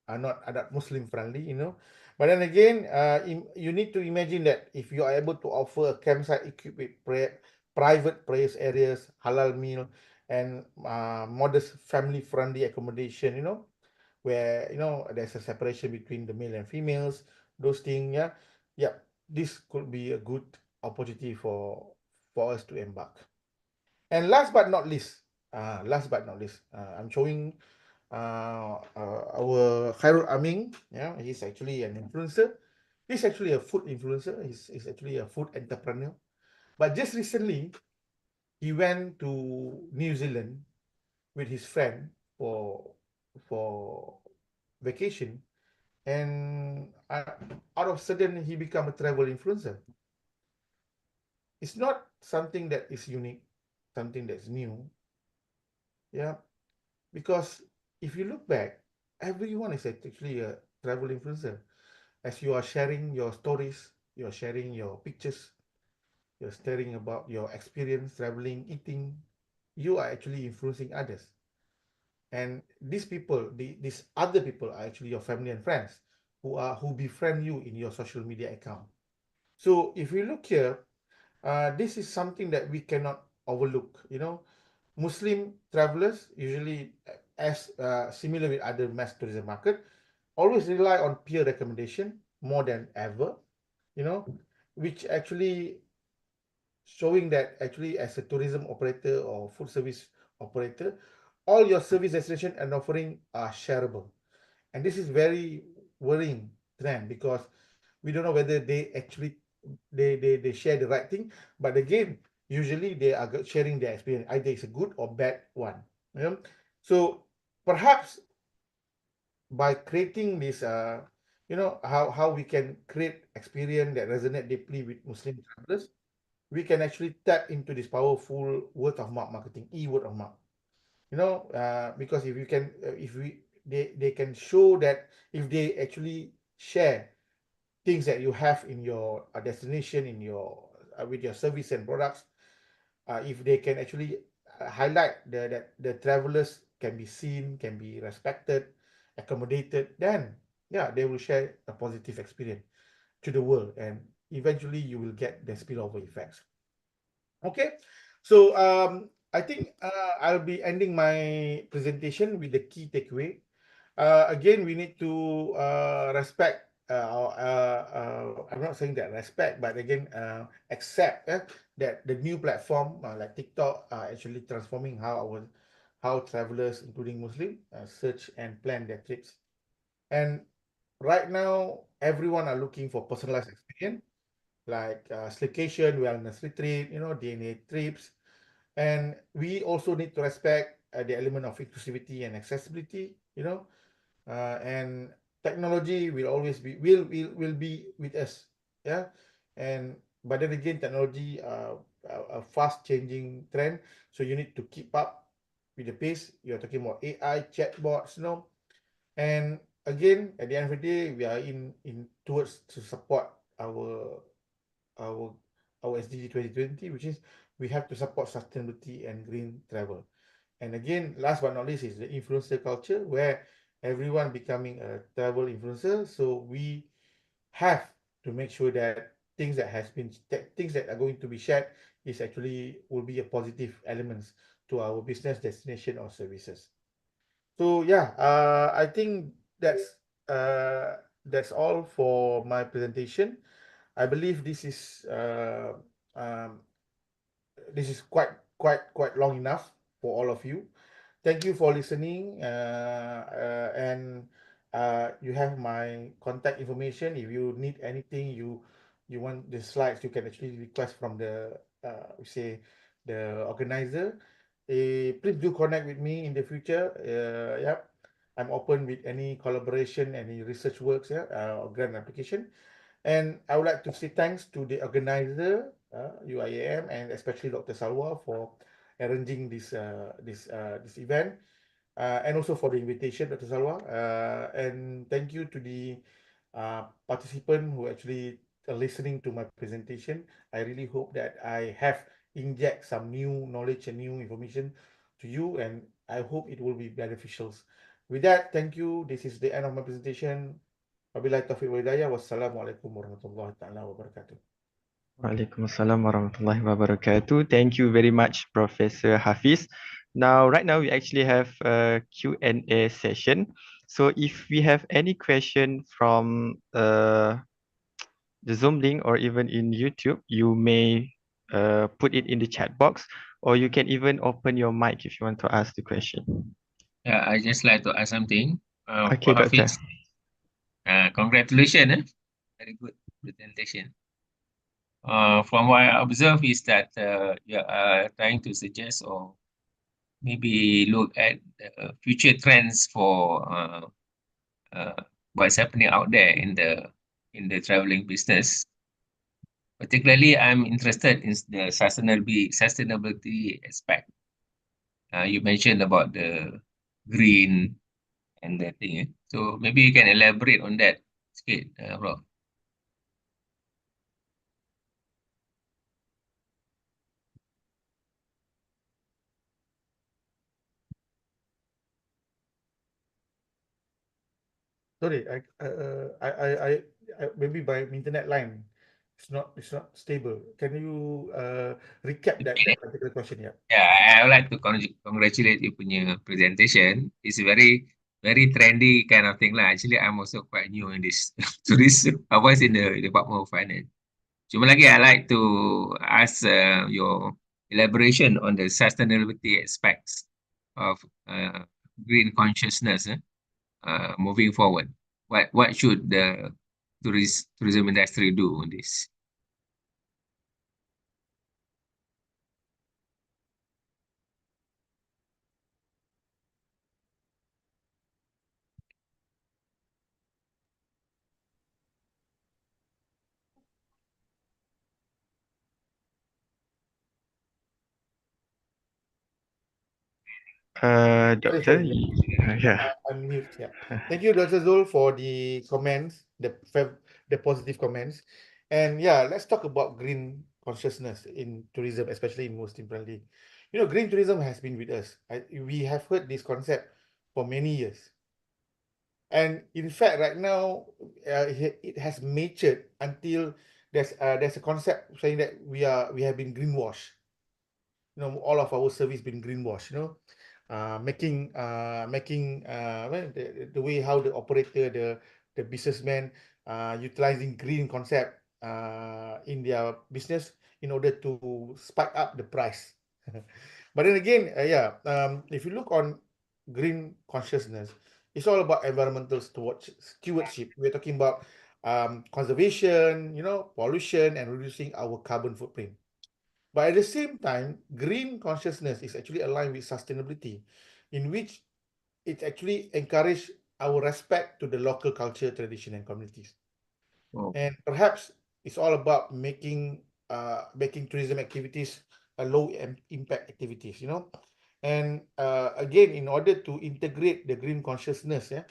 are not Muslim friendly, you know. But then again, you need to imagine that if you are able to offer a campsite equipped with private prayers areas, halal meal, and modest family friendly accommodation, you know, where you know there's a separation between the male and females, those things, yeah, yeah, this could be a good opportunity for us to embark. And last but not least, I'm showing our Khairul Amin. Yeah, he's actually an influencer. He's actually a food influencer. He's actually a food entrepreneur. But just recently, he went to New Zealand with his friend for vacation, and out of sudden he become a travel influencer. It's not something that is unique, something that's new. Yeah, because if you look back, everyone is actually a travel influencer. As you are sharing your stories, you're sharing your pictures, you're sharing about your experience traveling, eating, you are actually influencing others. And these people, these other people are actually your family and friends who befriend you in your social media account. So if you look here, this is something that we cannot overlook. You know, Muslim travelers usually, as similar with other mass tourism market, always rely on peer recommendation more than ever. You know, which actually showing that actually as a tourism operator or food service operator, all your service destination and offering are shareable. And this is very worrying trend because we don't know whether they actually they share the right thing. But again, usually they are sharing their experience, either it's a good or bad one. You know? So perhaps by creating this you know how we can create experience that resonate deeply with Muslim travelers, we can actually tap into this powerful word of mouth marketing, word of mouth. You know, because if you can, if we they can show that if they actually share things that you have in your destination, in your with your service and products, if they can actually highlight that the travelers can be seen, can be respected, accommodated, then yeah, they will share a positive experience to the world, and eventually you will get the spillover effects. Okay, so I think I'll be ending my presentation with the key takeaway. Again, we need to respect. I'm not saying that respect, but again, accept that the new platform like TikTok are actually transforming how travelers, including Muslim, search and plan their trips. And right now, everyone are looking for personalized experience like staycation, wellness retreat, you know, DNA trips. And we also need to respect the element of inclusivity and accessibility, you know, and technology will always be will be with us, yeah. And but then again, technology a fast changing trend, so you need to keep up with the pace. You're talking about AI chatbots, you know. And again, at the end of the day, we are in towards to support our our our SDG 2020, which is we have to support sustainability and green travel. And again, last but not least is the influencer culture, where everyone becoming a travel influencer. So we have to make sure that things that are going to be shared is actually will be a positive elements to our business destination or services. So yeah, I think that's all for my presentation. I believe um, this is quite long enough for all of you. Thank you for listening, and you have my contact information. If you need anything, you want the slides, you can actually request from we say the organizer. Please do connect with me in the future. Yeah, I'm open with any collaboration, any research works, yeah, or grant application. And I would like to say thanks to the organizer, UIAM, and especially Dr. Salwa for arranging this event, and also for the invitation, Dr. Salwa. And thank you to the participant who actually are listening to my presentation. I really hope that I have inject some new knowledge and new information to you, and I hope it will be beneficial. With that, thank you. This is the end of my presentation. Wabillahi taufiq wal hidayah. Wassalamualaikum warahmatullahi taala wabarakatuh. Waalaikumsalam warahmatullahi wabarakatuh. Thank you very much, Professor Hafiz. Right now we actually have a Q&A session. So if we have any question from the Zoom link or even in YouTube, you may put it in the chat box, or you can even open your mic if you want to ask the question. Yeah, I just like to add something. Okay, For Doctor. Hafiz, congratulations, very good presentation. From what I observe is that you are trying to suggest or maybe look at the future trends for what's happening out there in the traveling business. Particularly, I'm interested in the sustainability aspect. You mentioned about the green and that thing. So maybe you can elaborate on that sikit, Rob. Sorry, maybe my internet line it's not stable. Can you recap that particular question? Yeah. Yeah, I would like to congratulate you punya presentation. It's very trendy kind of thing lah. Actually, I'm also quite new in this tourism. I was in the Department of Finance. Cuma lagi, I like to ask your elaboration on the sustainability aspects of green consciousness moving forward. What should the tourism industry do on this? Doctor, Sorry. yeah. Unmute. Yeah. Thank you, Dr. Zul, for the comments, the positive comments. And yeah, let's talk about green consciousness in tourism, especially in Muslim friendly. You know, green tourism has been with us. We have heard this concept for many years. And in fact, right now, it has matured until there's a concept saying that we have been greenwashed. You know, all of our service been greenwashed. You know, making well, the way how the operator, the businessman, utilizing green concept in their business in order to spike up the price. But then again, if you look on green consciousness, it's all about environmental stewardship. We're talking about conservation, you know, pollution, and reducing our carbon footprint. But at the same time, green consciousness is actually aligned with sustainability, in which it actually encourage our respect to the local culture, tradition, and communities. Oh. And perhaps it's all about making tourism activities a low impact activities, you know. And again, in order to integrate the green consciousness, in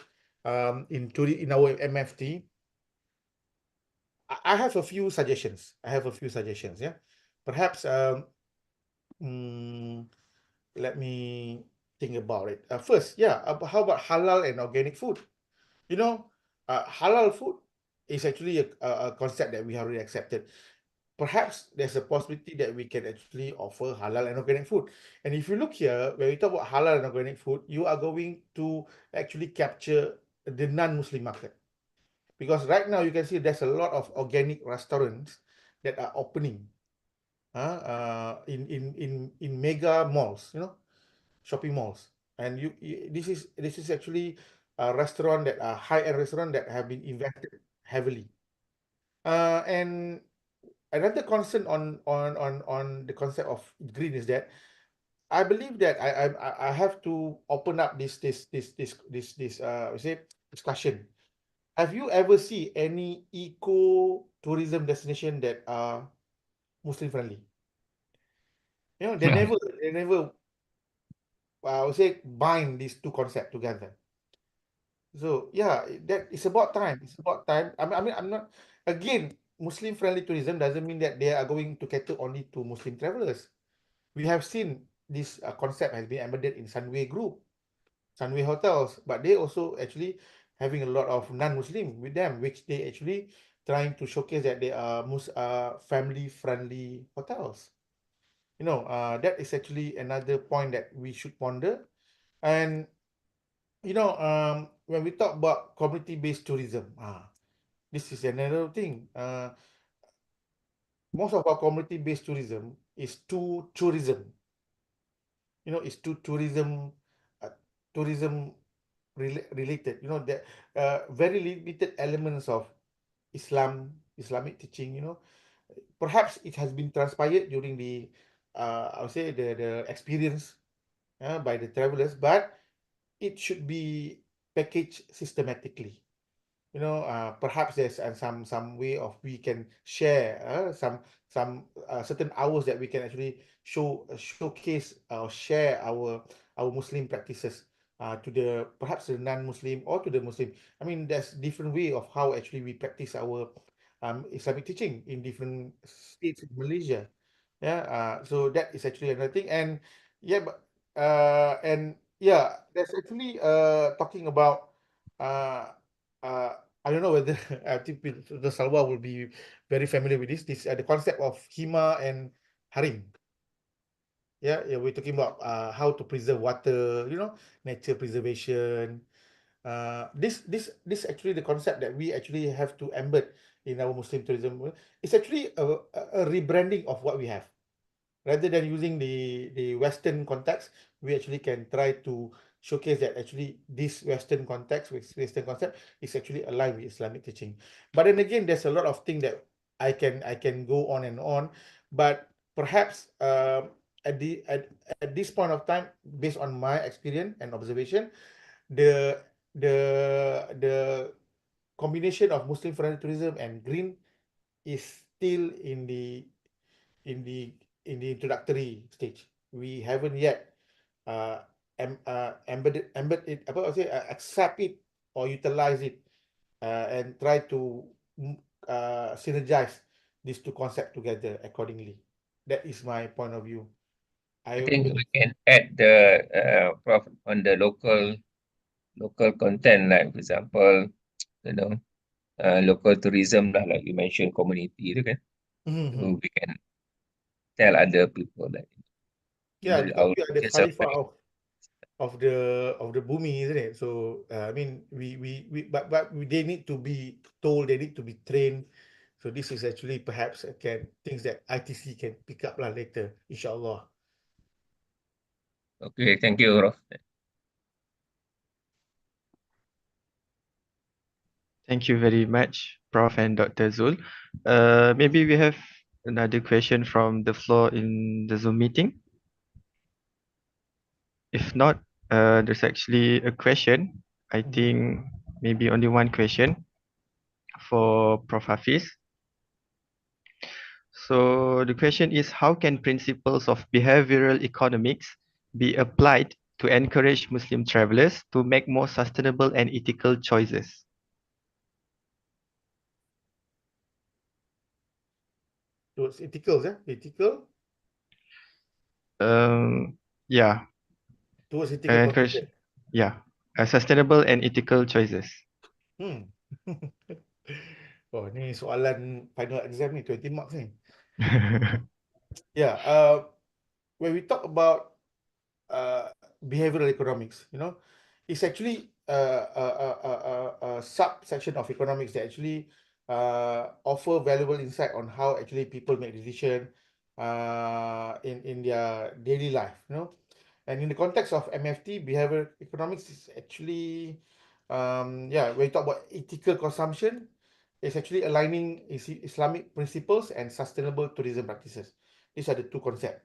our MFT, I have a few suggestions. Yeah. Perhaps let me think about it. First, how about halal and organic food? You know, halal food is actually a concept that we have already accepted. Perhaps there's a possibility that we can actually offer halal and organic food. And if you look here, when we talk about halal and organic food, you are going to actually capture the non-Muslim market. Because right now you can see there's a lot of organic restaurants that are opening in mega malls, you know, shopping malls. And this is actually a restaurant that are high-end restaurant that have been invested heavily. And another concern on the concept of green is that I believe that I have to open up this discussion. Have you ever seen any eco tourism destination that are Muslim friendly? You know, they never I would say bind these two concepts together. So yeah, that it's about time. It's about time. I mean, I'm not again Muslim friendly tourism doesn't mean that they are going to cater only to Muslim travelers. We have seen this concept has been embedded in Sunway Group, Sunway Hotels, but they also actually having a lot of non-Muslim with them, which they actually trying to showcase that they are family-friendly hotels. You know, that is actually another point that we should ponder. And you know, when we talk about community-based tourism, this is another thing. Most of our community-based tourism is to tourism. You know, it's to tourism, uh, tourism related. You know, that very limited elements of Islamic teaching. You know, perhaps it has been transpired during the, I would say the experience by the travelers, but it should be packaged systematically. You know, perhaps there's some way of we can share some certain hours that we can actually showcase or share our Muslim practices to the perhaps the non-Muslim or to the Muslim. I mean, there's different way of how actually we practice our Islamic teaching in different states in Malaysia. Yeah, so that is actually another thing. And yeah, and yeah, there's actually talking about uh uh I don't know whether I think the Salwa will be very familiar with this the concept of Hima and Harim. Yeah, yeah, we're talking about how to preserve water, you know, nature preservation. This actually the concept that we actually have to embed in our Muslim tourism. It's actually a rebranding of what we have. Rather than using the Western context, we actually can try to showcase that actually this Western context with Western concept is actually aligned with Islamic teaching. But then again, there's a lot of things that I can go on and on, but perhaps at this point of time, based on my experience and observation, the the the combination of Muslim friendly tourism and green is still in the in the introductory stage. We haven't yet embed it, apa I say, accept it or utilize it and try to synergize these two concepts together accordingly. That is my point of view. I I think we can add the prof on the local content, like for example, you know, local tourism lah, like you mentioned, community tu kan. So we can tell other people that yeah, you because our we are the regions are Khalifah very of the Bumi, isn't it? So I mean, we but they need to be told, they need to be trained. So this is actually perhaps can things that ITC can pick up lah later, inshallah. okay. Thank you, Rof. Thank you very much, Prof. and Dr. Zul. Maybe we have another question from the floor in the Zoom meeting. If not, there's actually a question. I think maybe only one question for Prof. Hafiz. So the question is, how can principles of behavioral economics be applied to encourage Muslim travelers to make more sustainable and ethical choices? Towards ethical, ethical Yeah, towards ethical encourage, consumption. yeah, sustainable and ethical choices. Hmm. Oh, ni soalan final exam ni 20 marks ni. Yeah, when we talk about behavioral economics, you know, it's actually a subsection of economics that actually offer valuable insight on how actually people make decision in their daily life, you know. And in the context of MFT, behavioral economics is actually, yeah, when you talk about ethical consumption, is actually aligning Islamic principles and sustainable tourism practices. These are the two concepts,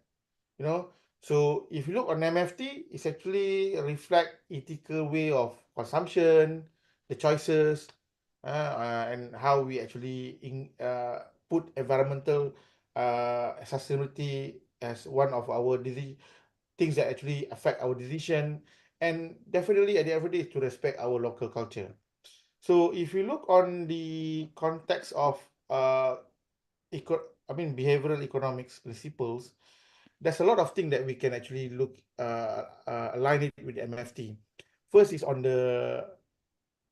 you know. So if you look on MFT, it's actually reflect ethical way of consumption, the choices, and how we actually put environmental sustainability as one of our things that actually affect our decision, and definitely at the end of the day to respect our local culture. So if you look on the context of behavioral economics principles, there's a lot of things that we can actually look align it with MFT. First is on the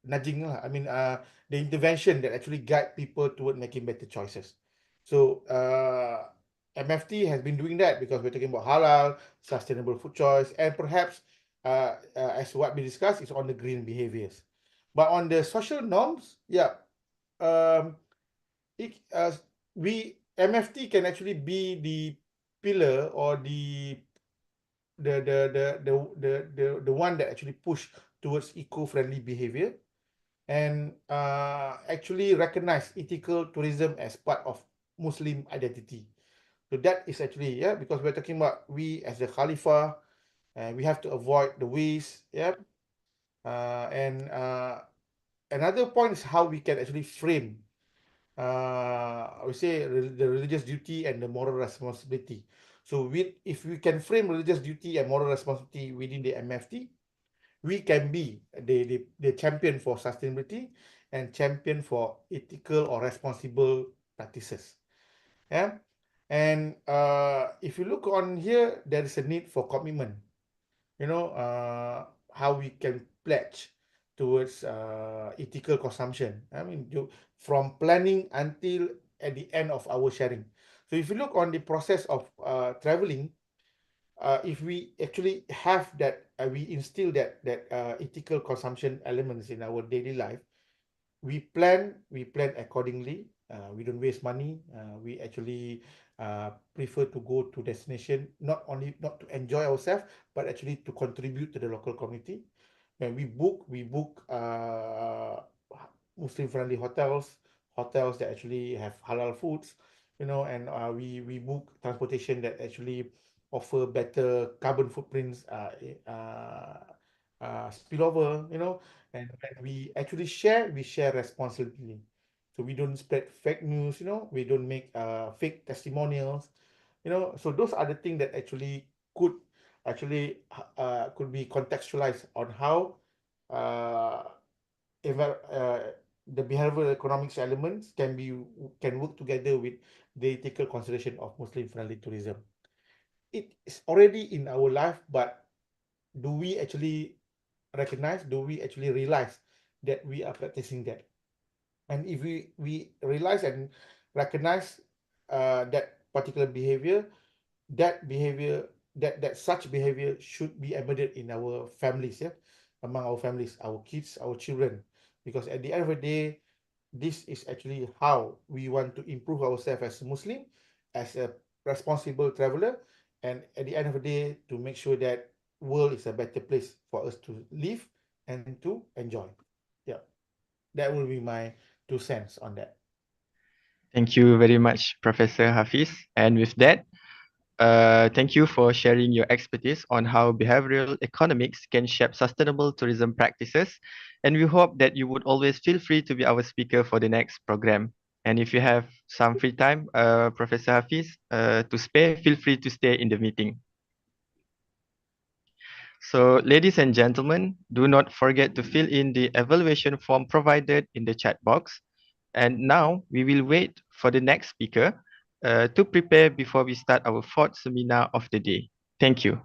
nudging lah. The intervention that actually guide people toward making better choices. So MFT has been doing that because we're talking about halal, sustainable food choice, and perhaps as what we discussed is on the green behaviors. But on the social norms, yeah, um, it, we MFT can actually be the pillar or the one that actually push towards eco-friendly behavior, and actually recognize ethical tourism as part of Muslim identity. So that is actually, yeah, because we're talking about we as the Khalifa, and we have to avoid the waste, yeah. And another point is how we can actually frame, I would say, the religious duty and the moral responsibility. So if we can frame religious duty and moral responsibility within the MFT, we can be the champion for sustainability and champion for ethical or responsible practices. Yeah. And if you look on here, there is a need for commitment. How we can pledge towards ethical consumption. From planning until at the end of our sharing. So if you look on the process of traveling, if we actually have that, we instill that ethical consumption elements in our daily life, we plan accordingly. We don't waste money. We actually prefer to go to destination not to enjoy ourselves, but actually to contribute to the local community. When we book Muslim friendly hotels that actually have halal foods, and we book transportation that actually offer better carbon footprints, spillover, and when we actually share, we share responsibly. So we don't spread fake news, we don't make fake testimonials, so those are the things that actually could could be contextualized on how uh, the behavioral economics elements can work together with the ethical consideration of Muslim friendly tourism. It is already in our life, but do we actually recognize, do we actually realize that we are practicing that? And if we realize and recognize that particular behavior, that behavior that such behavior should be embedded in our families, yeah, among our families, our kids, our children, because at the end of the day, this is actually how we want to improve ourselves as a Muslim, as a responsible traveler, and at the end of the day, to make sure that world is a better place for us to live and to enjoy. Yeah, that will be my 2 cents on that. Thank you very much, Professor Hafiz. And with that, thank you for sharing your expertise on how behavioral economics can shape sustainable tourism practices. And we hope that you would always feel free to be our speaker for the next program. And if you have some free time, Professor Hafiz, to spare, feel free to stay in the meeting. So, ladies and gentlemen, do not forget to fill in the evaluation form provided in the chat box. And now we will wait for the next speaker to prepare before we start our fourth seminar of the day. Thank you.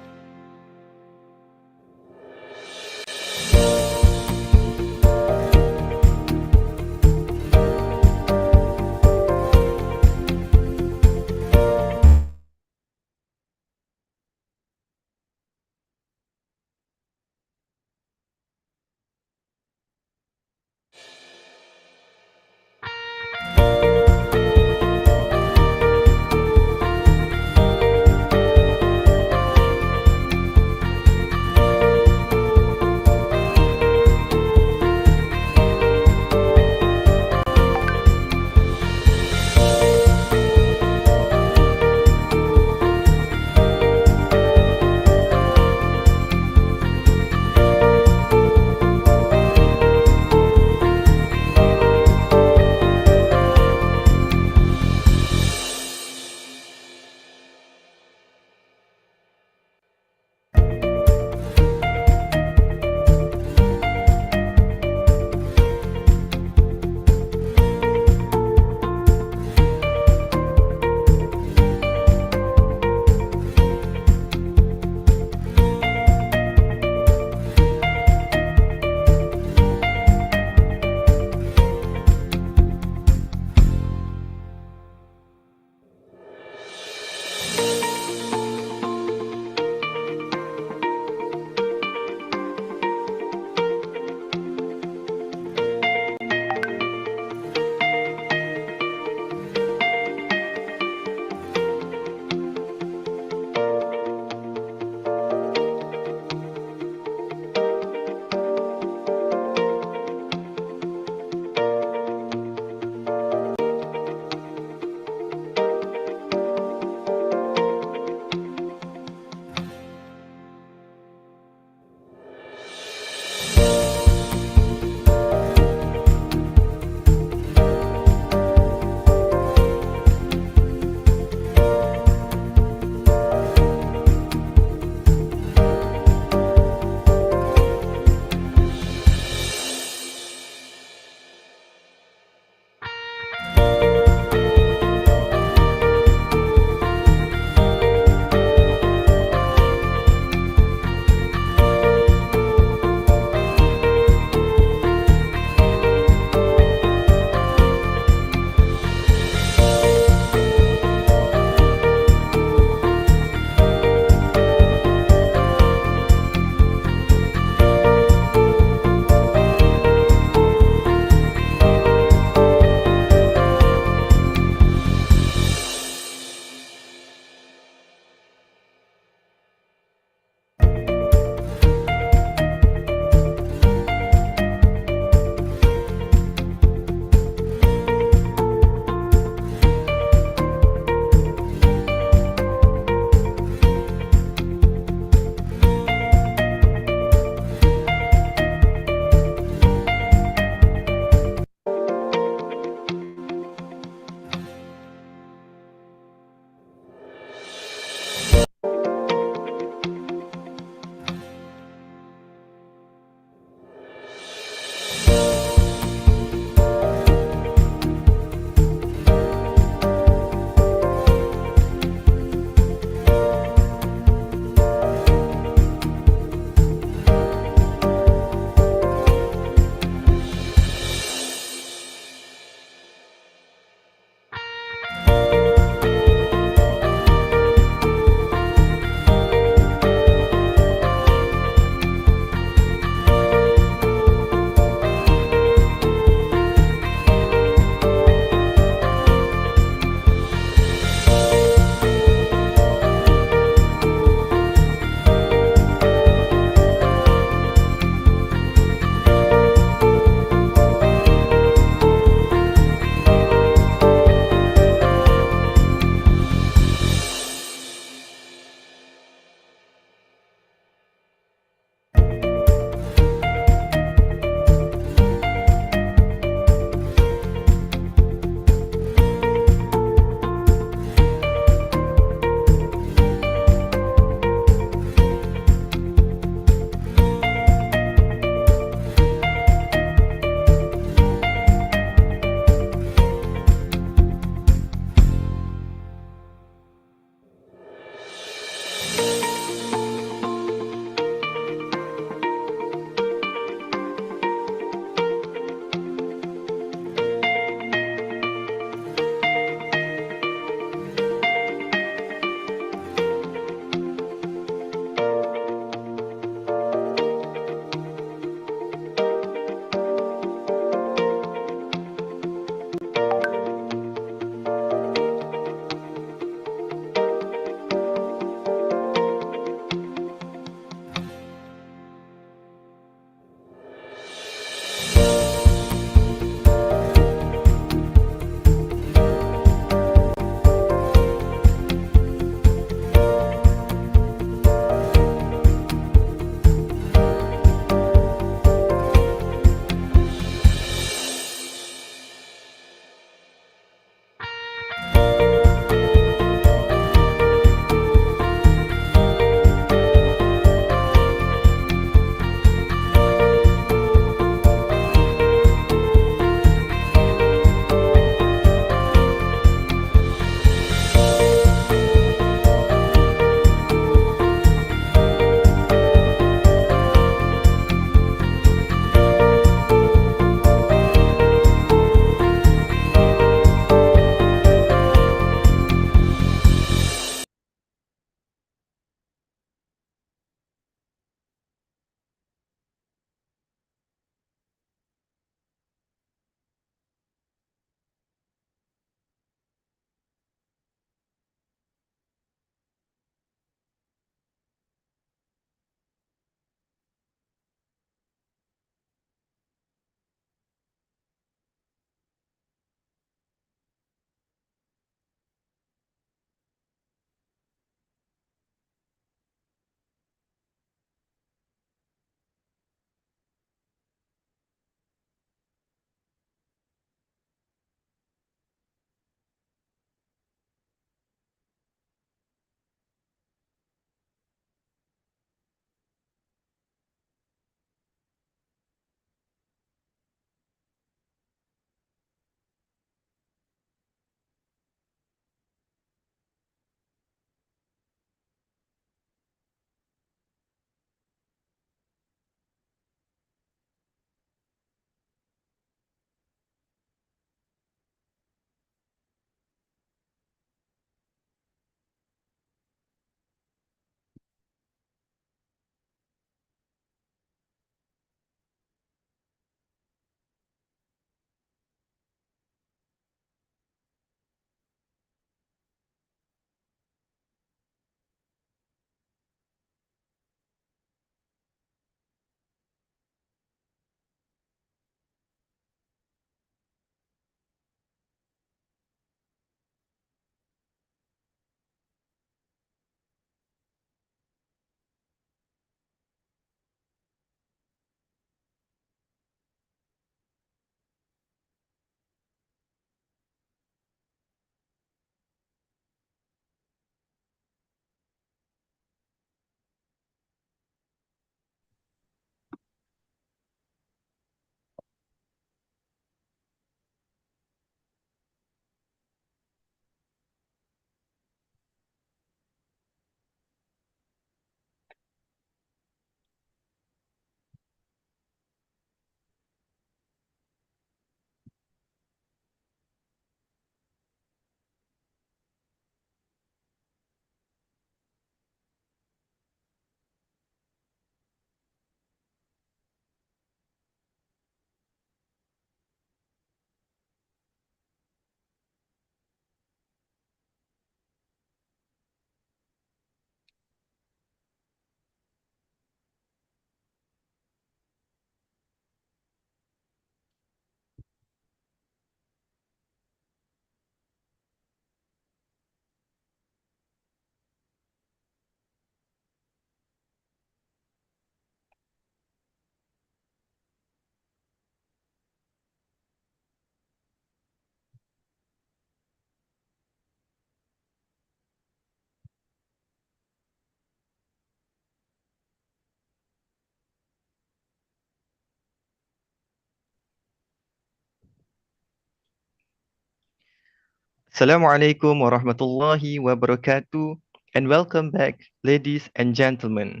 Assalamualaikum warahmatullahi wabarakatuh, and welcome back, ladies and gentlemen.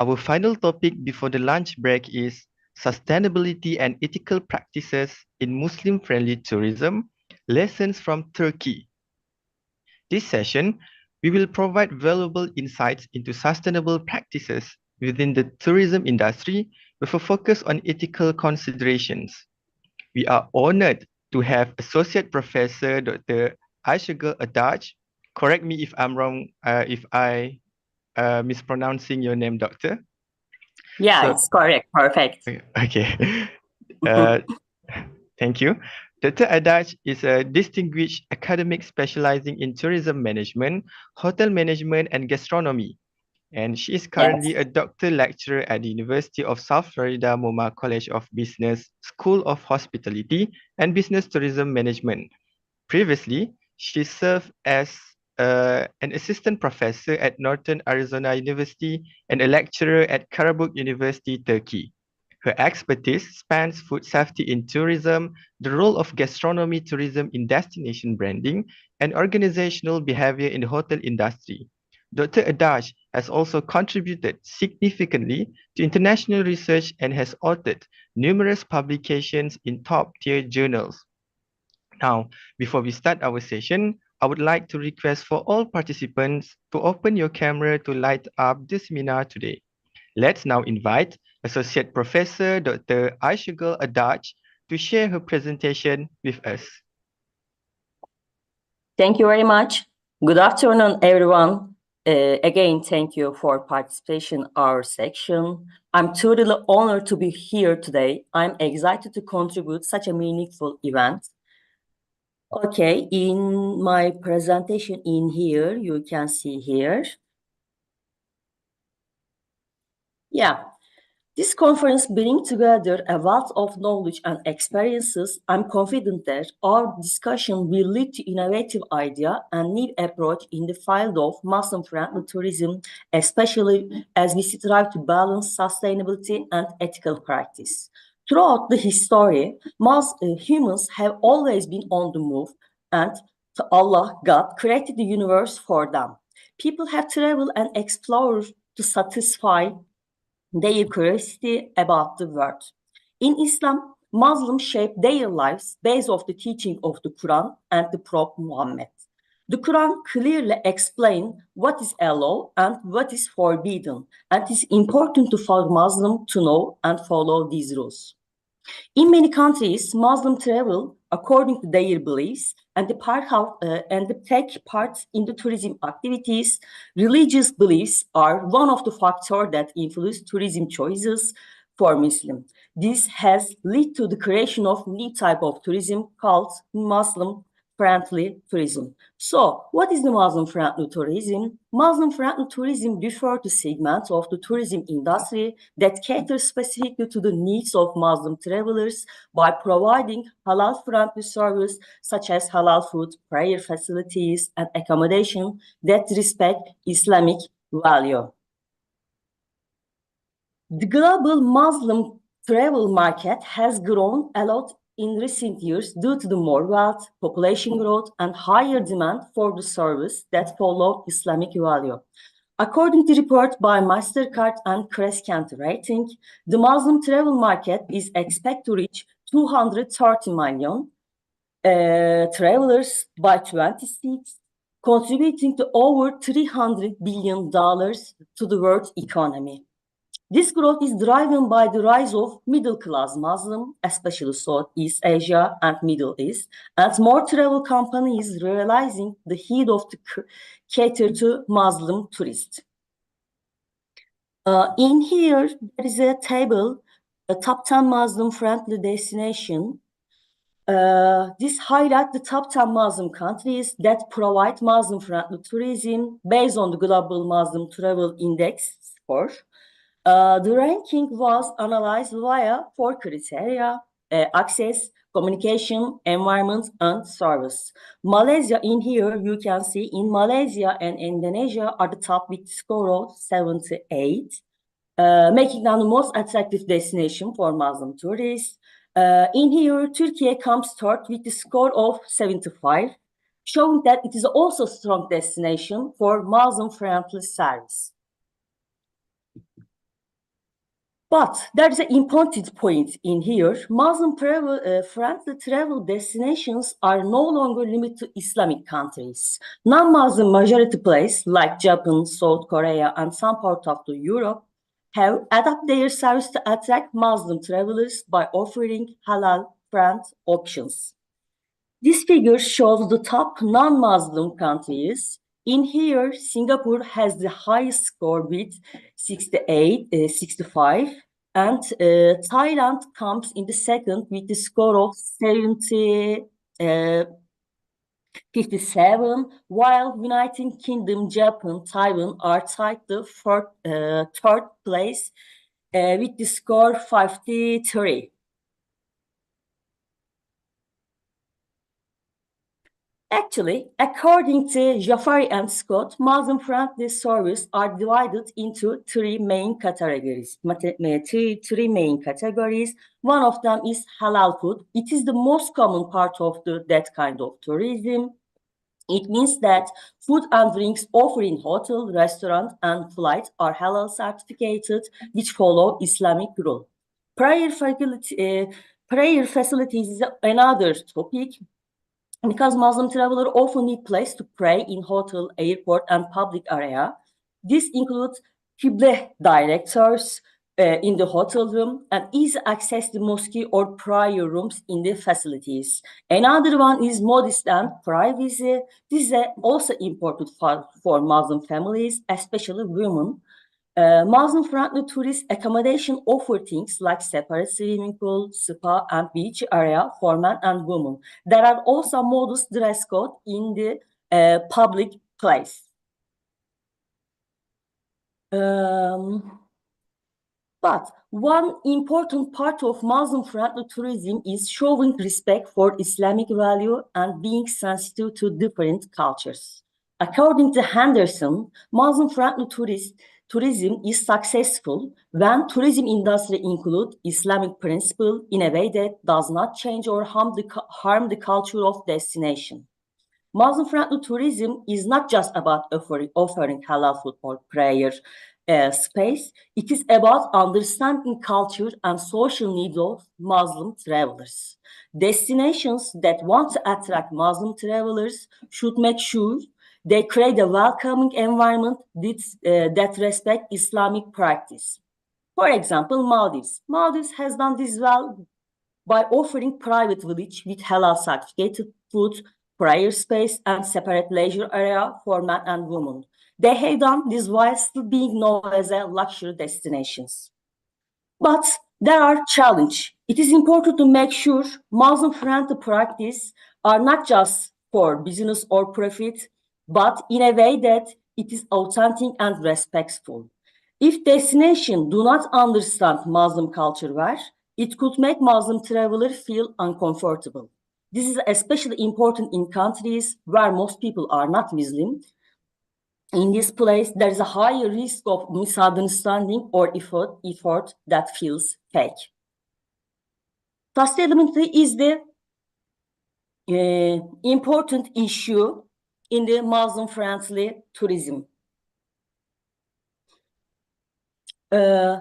Our final topic before the lunch break is sustainability and ethical practices in Muslim-friendly tourism, lessons from Turkey. This session, we will provide valuable insights into sustainable practices within the tourism industry with a focus on ethical considerations. We are honored to have Associate Professor Dr. Aishagul Adaj. Correct me if I'm wrong, if I mispronouncing your name, Doctor. Yeah, So- it's correct. Perfect. Okay. Thank you. Dr. Adaj is a distinguished academic specializing in tourism management, hotel management, and gastronomy. And she is currently a doctor lecturer at the University of South Florida Moma College of Business, School of Hospitality and Business Tourism Management. Previously, she served as an assistant professor at Northern Arizona University and a lecturer at Karabük University, Turkey. Her expertise spans food safety in tourism, the role of gastronomy tourism in destination branding, and organizational behavior in the hotel industry. Dr. Adaj has also contributed significantly to international research and has authored numerous publications in top-tier journals. Now, before we start our session, I would like to request for all participants to open your camera to light up this seminar today. Let's now invite Associate Professor Dr. Aishagul Adaj to share her presentation with us. Thank you very much. Good afternoon, everyone. Again, thank you for participation in our section. I'm truly honored to be here today. I'm excited to contribute such a meaningful event. Okay, in my presentation in here, you can see here. Yeah, this conference brings together a wealth of knowledge and experiences. I'm confident that our discussion will lead to innovative idea and new approach in the field of Muslim-friendly tourism, especially as we strive to balance sustainability and ethical practice. Throughout the history, humans have always been on the move, and Allah, God, created the universe for them. People have traveled and explored to satisfy their curiosity about the world. In Islam, Muslims shape their lives based on the teaching of the Quran and the Prophet Muhammad. The Quran clearly explains what is allowed and what is forbidden, and it is important for Muslims to know and follow these rules. In many countries, Muslims travel according to their beliefs and take part in the tourism activities. Religious beliefs are one of the factors that influence tourism choices for Muslims. This has led to the creation of new type of tourism called Muslim-friendly tourism. So, what is the Muslim-friendly tourism? Muslim-friendly tourism refers to segments of the tourism industry that cater specifically to the needs of Muslim travelers by providing halal-friendly service such as halal food, prayer facilities, and accommodation that respect Islamic value. The global Muslim travel market has grown a lot in recent years due to the more wealth, population growth, and higher demand for the service that follow Islamic value. According to report by MasterCard and Crescent Rating, the Muslim travel market is expected to reach 230 million travelers by 2026, contributing to over $300 billion to the world economy. This growth is driven by the rise of middle-class Muslim, especially Southeast Asia and Middle East, and more travel companies realizing the need of the cater to Muslim tourists. In here, there is a table, a top 10 Muslim-friendly destination. This highlights the top 10 Muslim countries that provide Muslim-friendly tourism based on the Global Muslim Travel Index score. The ranking was analyzed via 4 criteria: access, communication, environment, and service. Malaysia, in here, you can see in Malaysia and Indonesia are the top with score of 78, making them the most attractive destination for Muslim tourists. In here, Turkey comes third with the score of 75, showing that it is also a strong destination for Muslim-friendly service. But there is an important point in here. Muslim-friendly travel destinations are no longer limited to Islamic countries. Non-Muslim majority places like Japan, South Korea, and some parts of Europe have adapted their service to attract Muslim travelers by offering halal-friendly options. This figure shows the top non-Muslim countries. In here, Singapore has the highest score with 65, and Thailand comes in the second with the score of 57, while United Kingdom, Japan, Taiwan are tied the third place with the score 53. Actually, according to Jafari and Scott, Muslim-friendly services are divided into three main categories. Three main categories. One of them is halal food. It is the most common part of that kind of tourism. It means that food and drinks offered in hotel, restaurant, and flight are halal certificated, which follow Islamic rule. Prayer facilities is another topic. Because Muslim travelers often need place to pray in hotel, airport, and public area. This includes Qibla directors in the hotel room and easy access to mosque or prayer rooms in the facilities. Another one is modest and privacy. This is also important for Muslim families, especially women. Muslim-friendly tourist accommodation offer things like separate swimming pool, spa, and beach area for men and women. There are also modest dress code in the public place. But one important part of Muslim-friendly tourism is showing respect for Islamic value and being sensitive to different cultures. According to Henderson, Muslim-friendly tourism is successful when tourism industry include Islamic principle in a way that does not change or harm the culture of destination. Muslim-friendly tourism is not just about offering halal food or prayer space. It is about understanding culture and social needs of Muslim travelers. Destinations that want to attract Muslim travelers should make sure they create a welcoming environment that respect Islamic practice. For example, Maldives. Maldives has done this well by offering private village with halal certificated food, prayer space, and separate leisure area for men and women. They have done this while still being known as a luxury destinations. But there are challenges. It is important to make sure Muslim-friendly practice are not just for business or profit, but in a way that it is authentic and respectful. If destinations do not understand Muslim culture well, it could make Muslim travelers feel uncomfortable. This is especially important in countries where most people are not Muslim. In this place, there is a higher risk of misunderstanding or effort that feels fake. Sustainability is the important issue in the Muslim-friendly tourism.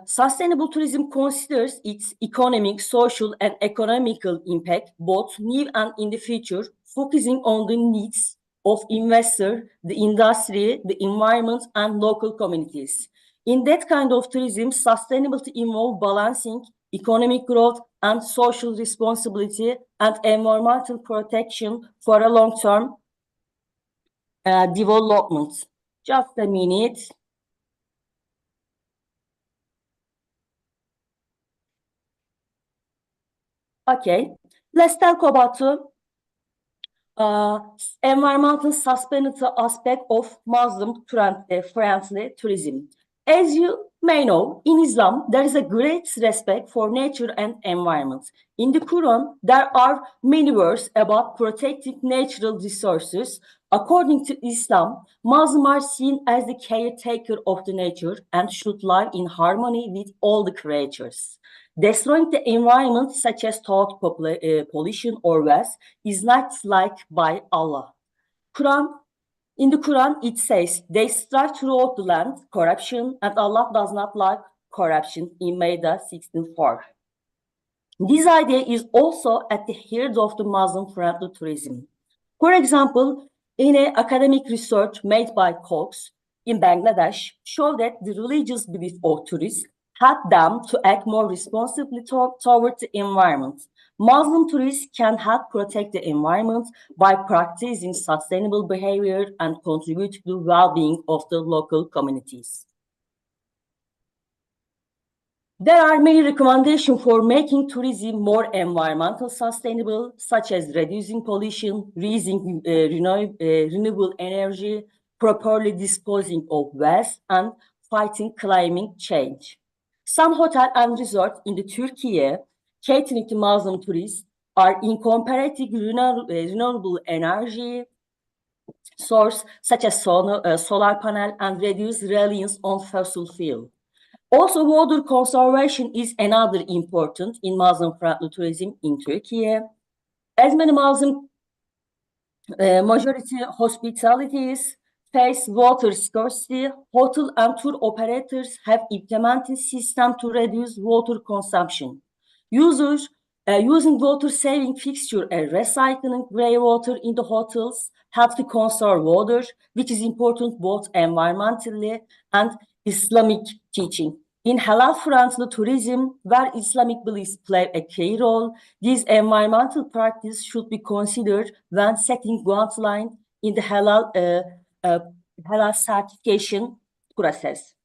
Sustainable tourism considers its economic, social, and economical impact, both new and in the future, focusing on the needs of investors, the industry, the environment, and local communities. In that kind of tourism, sustainability involves balancing economic growth and social responsibility and environmental protection for a long-term development. Just a minute. Okay, let's talk about environmental sustainability aspect of Muslim-friendly tourism. As you may know, in Islam, there is a great respect for nature and environment. In the Quran, there are many verses about protecting natural resources. According to Islam, Muslims are seen as the caretaker of the nature and should live in harmony with all the creatures. Destroying the environment, such as thought pollution or waste, is not liked by Allah. In the Quran, it says, they strike throughout the land corruption, and Allah does not like corruption in Maida 16:4. This idea is also at the heart of the Muslim-friendly tourism. For example, in an academic research made by Cox in Bangladesh, showed that the religious belief of tourists helped them to act more responsibly toward the environment. Muslim tourists can help protect the environment by practicing sustainable behavior and contribute to the well-being of the local communities. There are many recommendations for making tourism more environmental sustainable, such as reducing pollution, using renewable energy, properly disposing of waste, and fighting climate change. Some hotels and resorts in Turkey catering to Muslim tourists are incorporating renewable energy source such as solar panel and reduce reliance on fossil fuel. Also, water conservation is another important in Muslim-friendly tourism in Turkey. As many Muslim majority hospitalities face water scarcity, hotel and tour operators have implemented systems to reduce water consumption. Users using water-saving fixture and recycling grey water in the hotels help to conserve water, which is important both environmentally and Islamic teaching. In halal-friendly tourism, where Islamic beliefs play a key role, these environmental practices should be considered when setting guidelines in the halal certification process.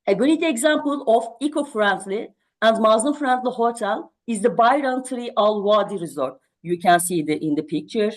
A great example of eco-friendly and Muslim-friendly hotel is the Bayram Tree Al Wadi Resort. You can see in the picture.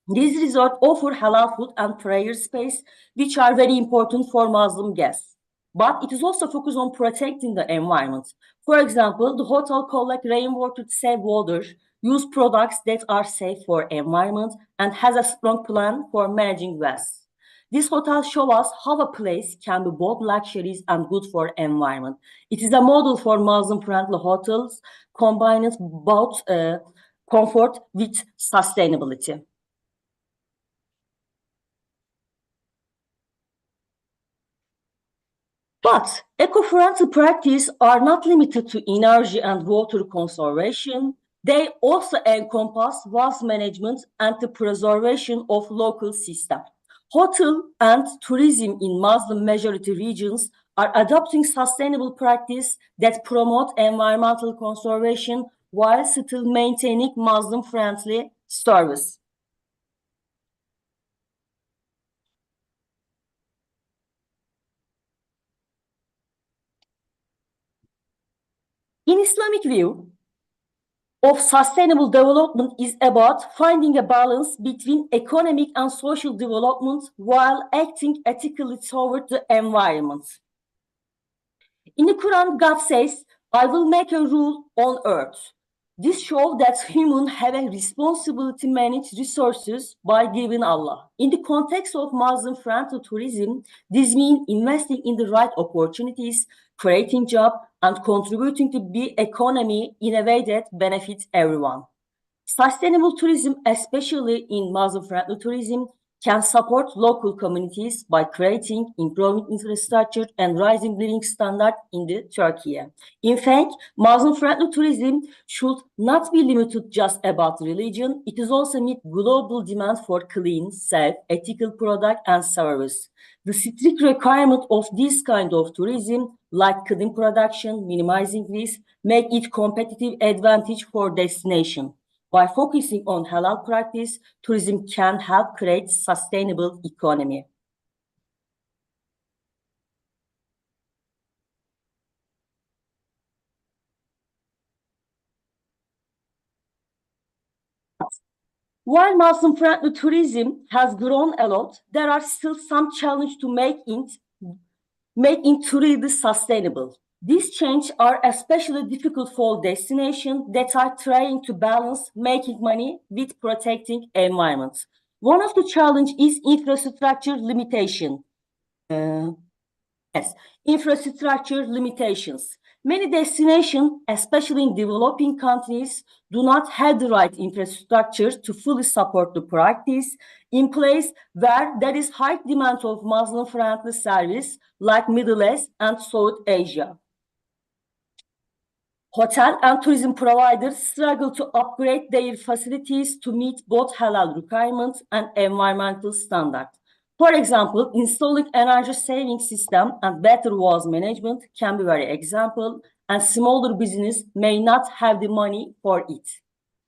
These resorts offer halal food and prayer space, which are very important for Muslim guests. But it is also focused on protecting the environment. For example, the hotel collects rainwater to save water, use products that are safe for environment, and has a strong plan for managing waste. This hotel shows us how a place can be both luxuries and good for environment. It is a model for Muslim-friendly hotels, combining both comfort with sustainability. But eco-friendly practices are not limited to energy and water conservation. They also encompass waste management and the preservation of local systems. Hotel and tourism in Muslim majority regions are adopting sustainable practices that promote environmental conservation while still maintaining Muslim-friendly service. In Islamic view of sustainable development is about finding a balance between economic and social development while acting ethically toward the environment. In the Quran, God says, I will make a rule on earth. This shows that humans have a responsibility to manage resources by giving Allah. In the context of Muslim-friendly tourism, this means investing in the right opportunities, creating jobs, and contributing to the economy in a way that benefits everyone. Sustainable tourism, especially in Muslim-friendly tourism, can support local communities by creating, improving infrastructure and rising living standards in Turkey. In fact, Muslim-friendly tourism should not be limited just about religion. It is also meet global demand for clean, safe, ethical product and service. The strict requirement of this kind of tourism, like clean production, minimizing risk, make it competitive advantage for destination. By focusing on halal practice, tourism can help create sustainable economy. While Muslim-friendly tourism has grown a lot, there are still some challenges to make it truly sustainable. These changes are especially difficult for destinations that are trying to balance making money with protecting environments. One of the challenges is infrastructure limitation. Infrastructure limitations. Many destinations, especially in developing countries, do not have the right infrastructure to fully support the practice in place where there is high demand of Muslim-friendly service like Middle East and South Asia. Hotel and tourism providers struggle to upgrade their facilities to meet both halal requirements and environmental standards. For example, installing energy saving system and better waste management can be very example, and smaller business may not have the money for it.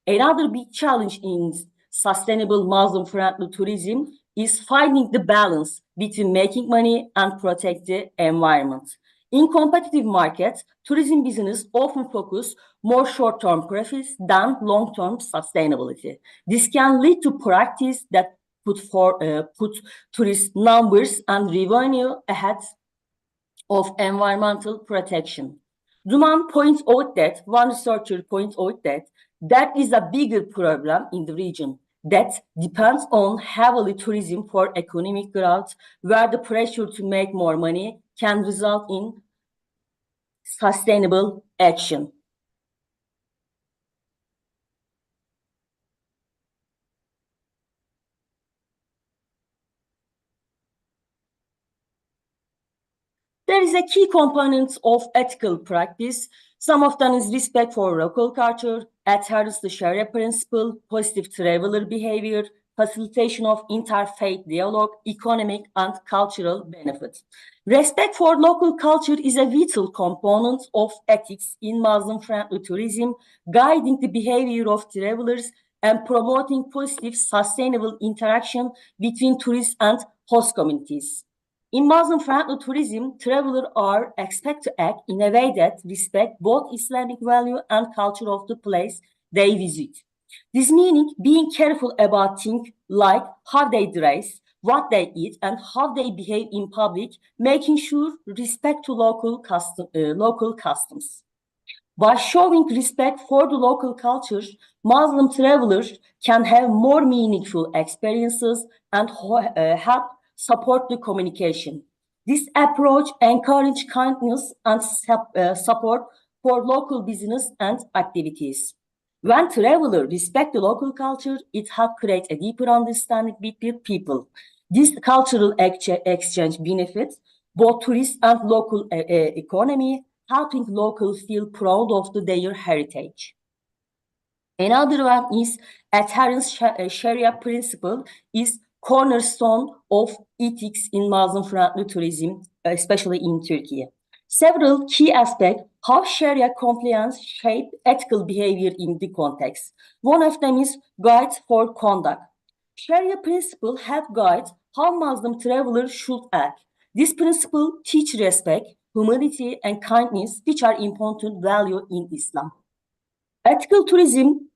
Another big challenge in sustainable Muslim-friendly tourism is finding the balance between making money and protect the environment. In competitive markets, tourism business often focus more short-term profits than long-term sustainability. This can lead to practice that put tourist numbers and revenue ahead of environmental protection. Duman points out that, one researcher points out that is a bigger problem in the region that depends on heavily tourism for economic growth, where the pressure to make more money can result in sustainable action. There is a key component of ethical practice. Some of them is respect for local culture, adherence to Sharia principle, positive traveler behavior, facilitation of interfaith dialogue, economic and cultural benefits. Respect for local culture is a vital component of ethics in Muslim-friendly tourism, guiding the behavior of travelers and promoting positive, sustainable interaction between tourists and host communities. In Muslim-friendly tourism, travelers are expected to act in a way that respects both Islamic value and culture of the place they visit. This meaning being careful about things like how they dress, what they eat, and how they behave in public, making sure respect to local customs. By showing respect for the local culture, Muslim travelers can have more meaningful experiences and help support the communication. This approach encourages kindness and support for local business and activities. When travelers respect the local culture, it helps create a deeper understanding between people. This cultural exchange benefits both tourists and local economy, helping locals feel proud of their heritage. Another one is adherence Sharia principle is cornerstone of ethics in Muslim-friendly tourism, especially in Turkey. Several key aspects how Sharia compliance shape ethical behavior in the context. One of them is guides for conduct. Sharia principle help guide how Muslim travelers should act. This principle teach respect, humility, and kindness, which are important values in Islam. Ethical tourism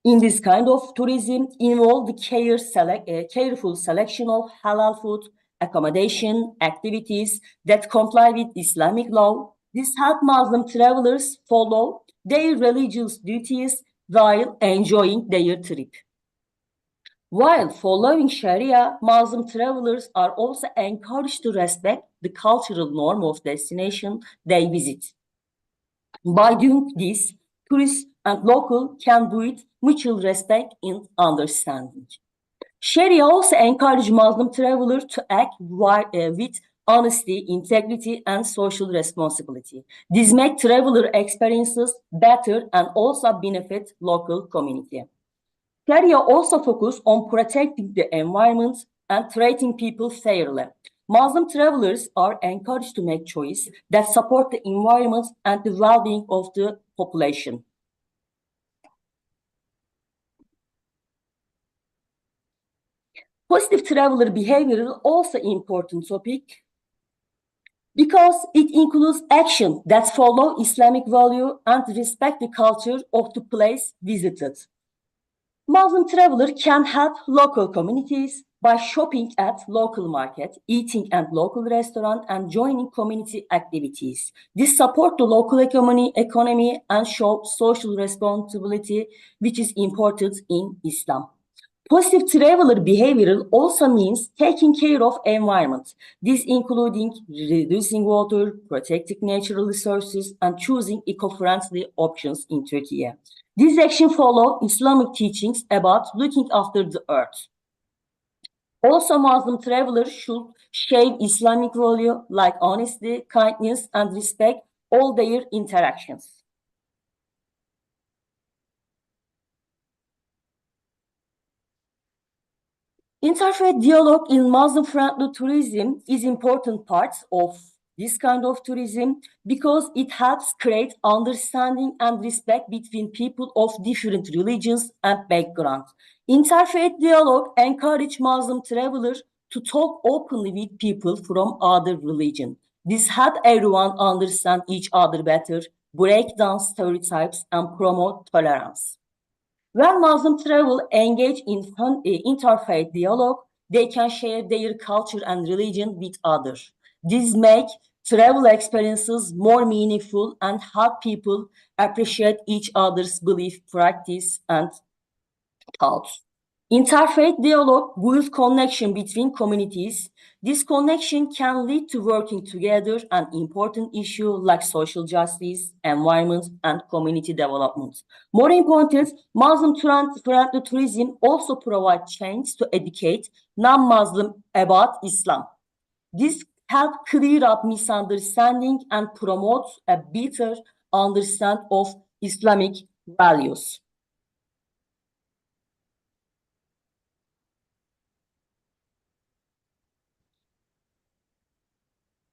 in this kind of tourism involve the careful selection of halal food, accommodation, activities that comply with Islamic law. This helps Muslim travelers follow their religious duties while enjoying their trip. While following Sharia, Muslim travelers are also encouraged to respect the cultural norm of destination they visit. By doing this, tourists and local can build mutual respect and understanding. Sharia also encourages Muslim travelers to act with honesty, integrity, and social responsibility. This makes traveler experiences better and also benefit local community. Sharia also focuses on protecting the environment and treating people fairly. Muslim travelers are encouraged to make choices that support the environment and the well-being of the population. Positive traveler behavior is also an important topic because it includes action that follow Islamic value and respect the culture of the place visited. Muslim traveler can help local communities by shopping at local market, eating at local restaurant, and joining community activities. This supports the local economy and shows social responsibility, which is important in Islam. Positive traveler behavior also means taking care of environment. This including reducing water, protecting natural resources, and choosing eco-friendly options in Turkey. These actions follow Islamic teachings about looking after the earth. Also, Muslim travelers should share Islamic value like honesty, kindness, and respect all their interactions. Interfaith dialogue in Muslim-friendly tourism is important part of this kind of tourism because it helps create understanding and respect between people of different religions and backgrounds. Interfaith dialogue encourages Muslim travelers to talk openly with people from other religions. This helps everyone understand each other better, break down stereotypes, and promote tolerance. When Muslim travel engage in interfaith dialogue, they can share their culture and religion with others. This makes travel experiences more meaningful and help people appreciate each other's belief, practice, and thoughts. Interfaith dialogue builds connection between communities. This connection can lead to working together on important issues like social justice, environment, and community development. More important, Muslim-friendly tourism also provides chance to educate non-Muslim about Islam. This helps clear up misunderstanding and promotes a better understanding of Islamic values.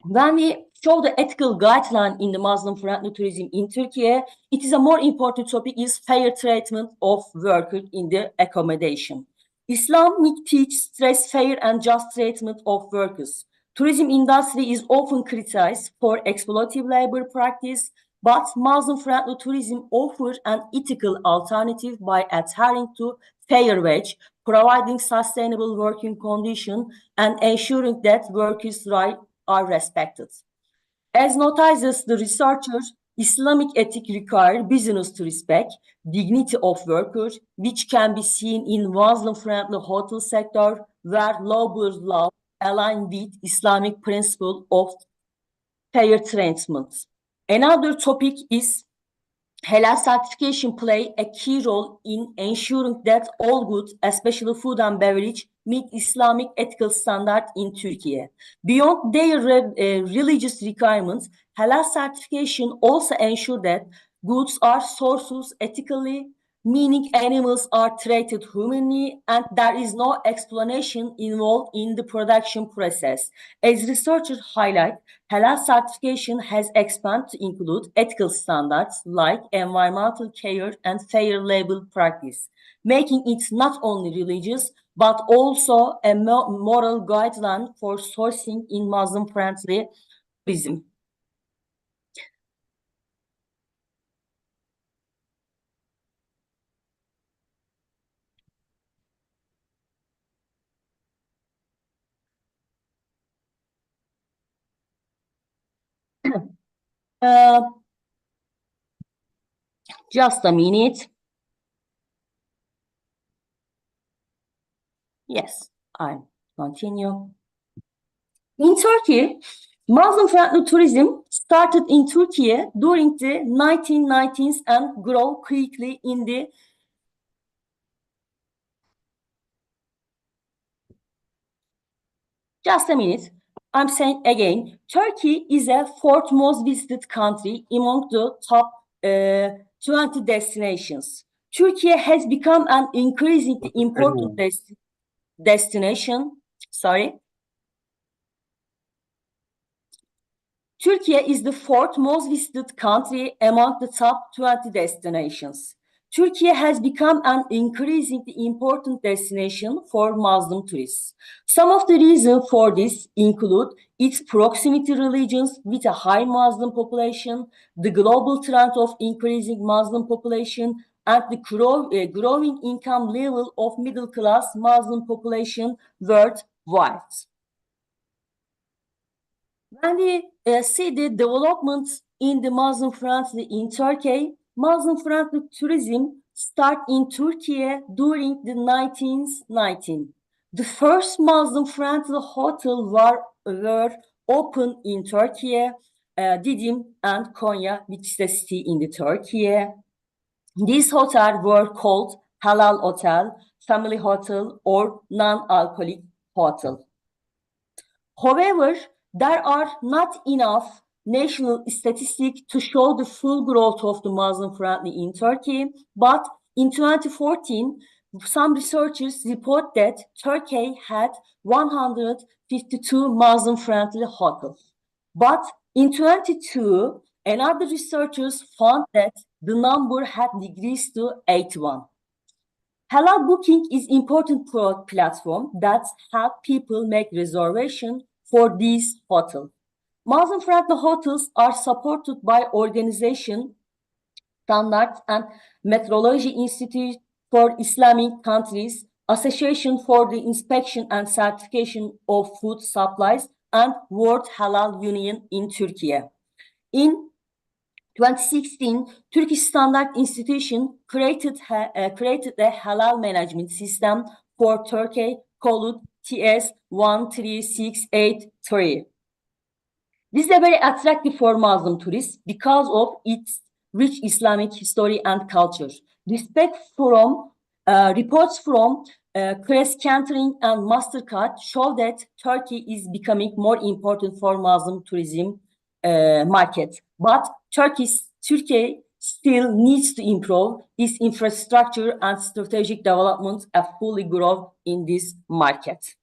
When we show the ethical guideline in the Muslim-friendly tourism in Turkey, it is a more important topic is fair treatment of workers in the accommodation. Islamic teaches stress fair and just treatment of workers. Tourism industry is often criticized for exploitative labor practice, but Muslim-friendly tourism offers an ethical alternative by adhering to fair wage, providing sustainable working conditions, and ensuring that workers' rights are respected. As notices the researchers, Islamic ethics require business to respect dignity of workers, which can be seen in Muslim-friendly hotel sector, where labor law align with Islamic principle of fair treatment. Another topic is halal certification play a key role in ensuring that all goods, especially food and beverage, meet Islamic ethical standards in Turkey. Beyond their religious requirements, halal certification also ensures that goods are sourced ethically, meaning animals are treated humanely and there is no explanation involved in the production process. As researchers highlight, halal certification has expanded to include ethical standards like environmental care and fair labor practice, making it not only religious but also a moral guideline for sourcing in Muslim-friendly tourism. Just a minute. Yes, I continue. In Turkey, Muslim-friendly tourism started in Turkey during the 1990s and grew quickly in the Just a minute. I'm saying again, Turkey is a fourth most visited country among the top 20 destinations. Turkey has become an increasingly important destination. Sorry. Turkey is the fourth most visited country among the top 20 destinations. Turkey has become an increasingly important destination for Muslim tourists. Some of the reasons for this include its proximity regions with a high Muslim population, the global trend of increasing Muslim population, and the growing income level of middle-class Muslim population worldwide. When we see the developments in the Muslim-friendly in Turkey, Muslim-friendly tourism started in Turkey during the 1990s. The first Muslim-friendly hotels were opened in Turkey, Didim and Konya, which is a city in the Turkey. These hotels were called halal hotel, family hotel, or non-alcoholic hotel. However, there are not enough national statistics to show the full growth of the Muslim-friendly in Turkey, but in 2014, some researchers report that Turkey had 152 Muslim-friendly hotels. But in 2022, another researchers found that the number had decreased to 81. Halal Booking is important platform that help people make reservation for these hotels. Muslim-friendly hotels are supported by organization Standards and Metrology Institute for Islamic Countries, Association for the Inspection and Certification of Food Supplies, and World Halal Union in Turkey. In 2016, Turkish Standard Institution created a halal management system for Turkey called TS 13683. This is very attractive for Muslim tourists because of its rich Islamic history and culture. Reports from Kres Catering and MasterCard show that Turkey is becoming more important for Muslim tourism market. But Turkey still needs to improve its infrastructure and strategic development and fully grow in this market.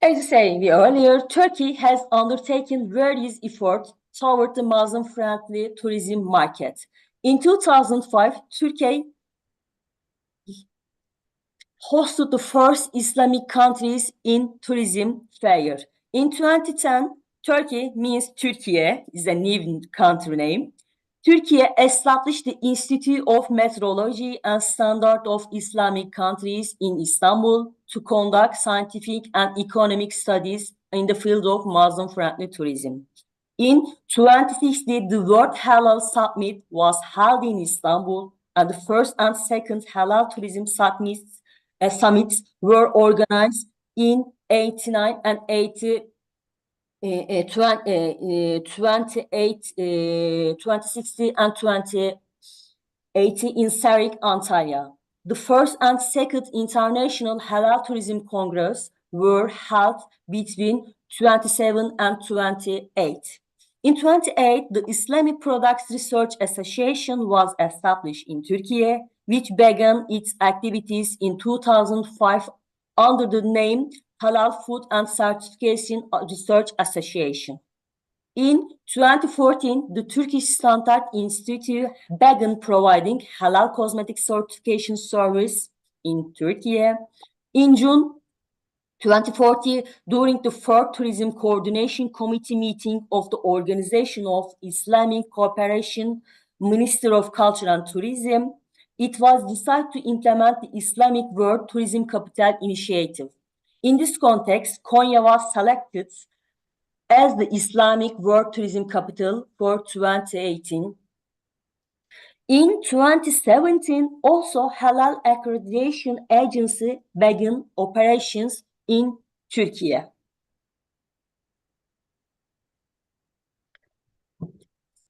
As said earlier, Turkey has undertaken various efforts toward the Muslim-friendly tourism market. In 2005, Turkey hosted the first Islamic countries in tourism fair. In 2010, Turkey means Türkiye is a new country name. Turkey established the Institute of Metrology and Standard of Islamic Countries in Istanbul to conduct scientific and economic studies in the field of Muslim-friendly tourism. In 2016, the World Halal Summit was held in Istanbul, and the first and second Halal Tourism summits were organized in 89 and 2060 and 2080 in Sarık, Antalya. The first and second International Halal Tourism Congress were held between 27 and 28. In 28, the Islamic Products Research Association was established in Turkey, which began its activities in 2005 under the name Halal Food and Certification Research Association. In 2014, the Turkish Standard Institute began providing halal cosmetic certification service in Turkey. In June 2014, during the third Tourism Coordination Committee meeting of the Organization of Islamic Cooperation, Minister of Culture and Tourism, it was decided to implement the Islamic World Tourism Capital Initiative. In this context, Konya was selected as the Islamic World Tourism Capital for 2018. In 2017, also Halal Accreditation Agency began operations in Turkey.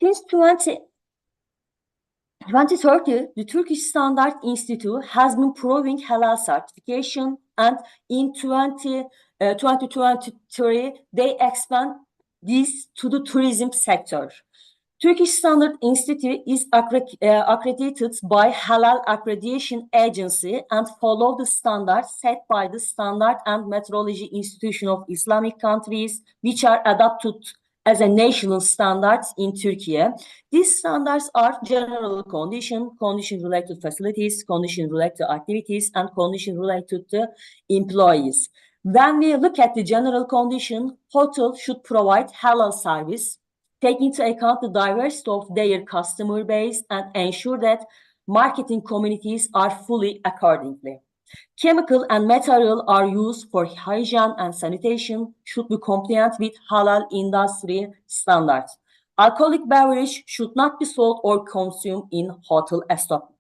Since 2030, the Turkish Standard Institute has been proving halal certification, and in 2023, they expand this to the tourism sector. Turkish Standard Institute is accredited by Halal Accreditation Agency and follow the standards set by the Standard and Metrology Institution of Islamic Countries, which are adopted as a national standards in Turkey. These standards are general condition-related facilities, condition-related activities, and condition-related to employees. When we look at the general condition, hotel should provide halal service, take into account the diversity of their customer base, and ensure that marketing communities are fully accordingly. Chemical and material are used for hygiene and sanitation should be compliant with halal industry standards. Alcoholic beverage should not be sold or consumed in hotel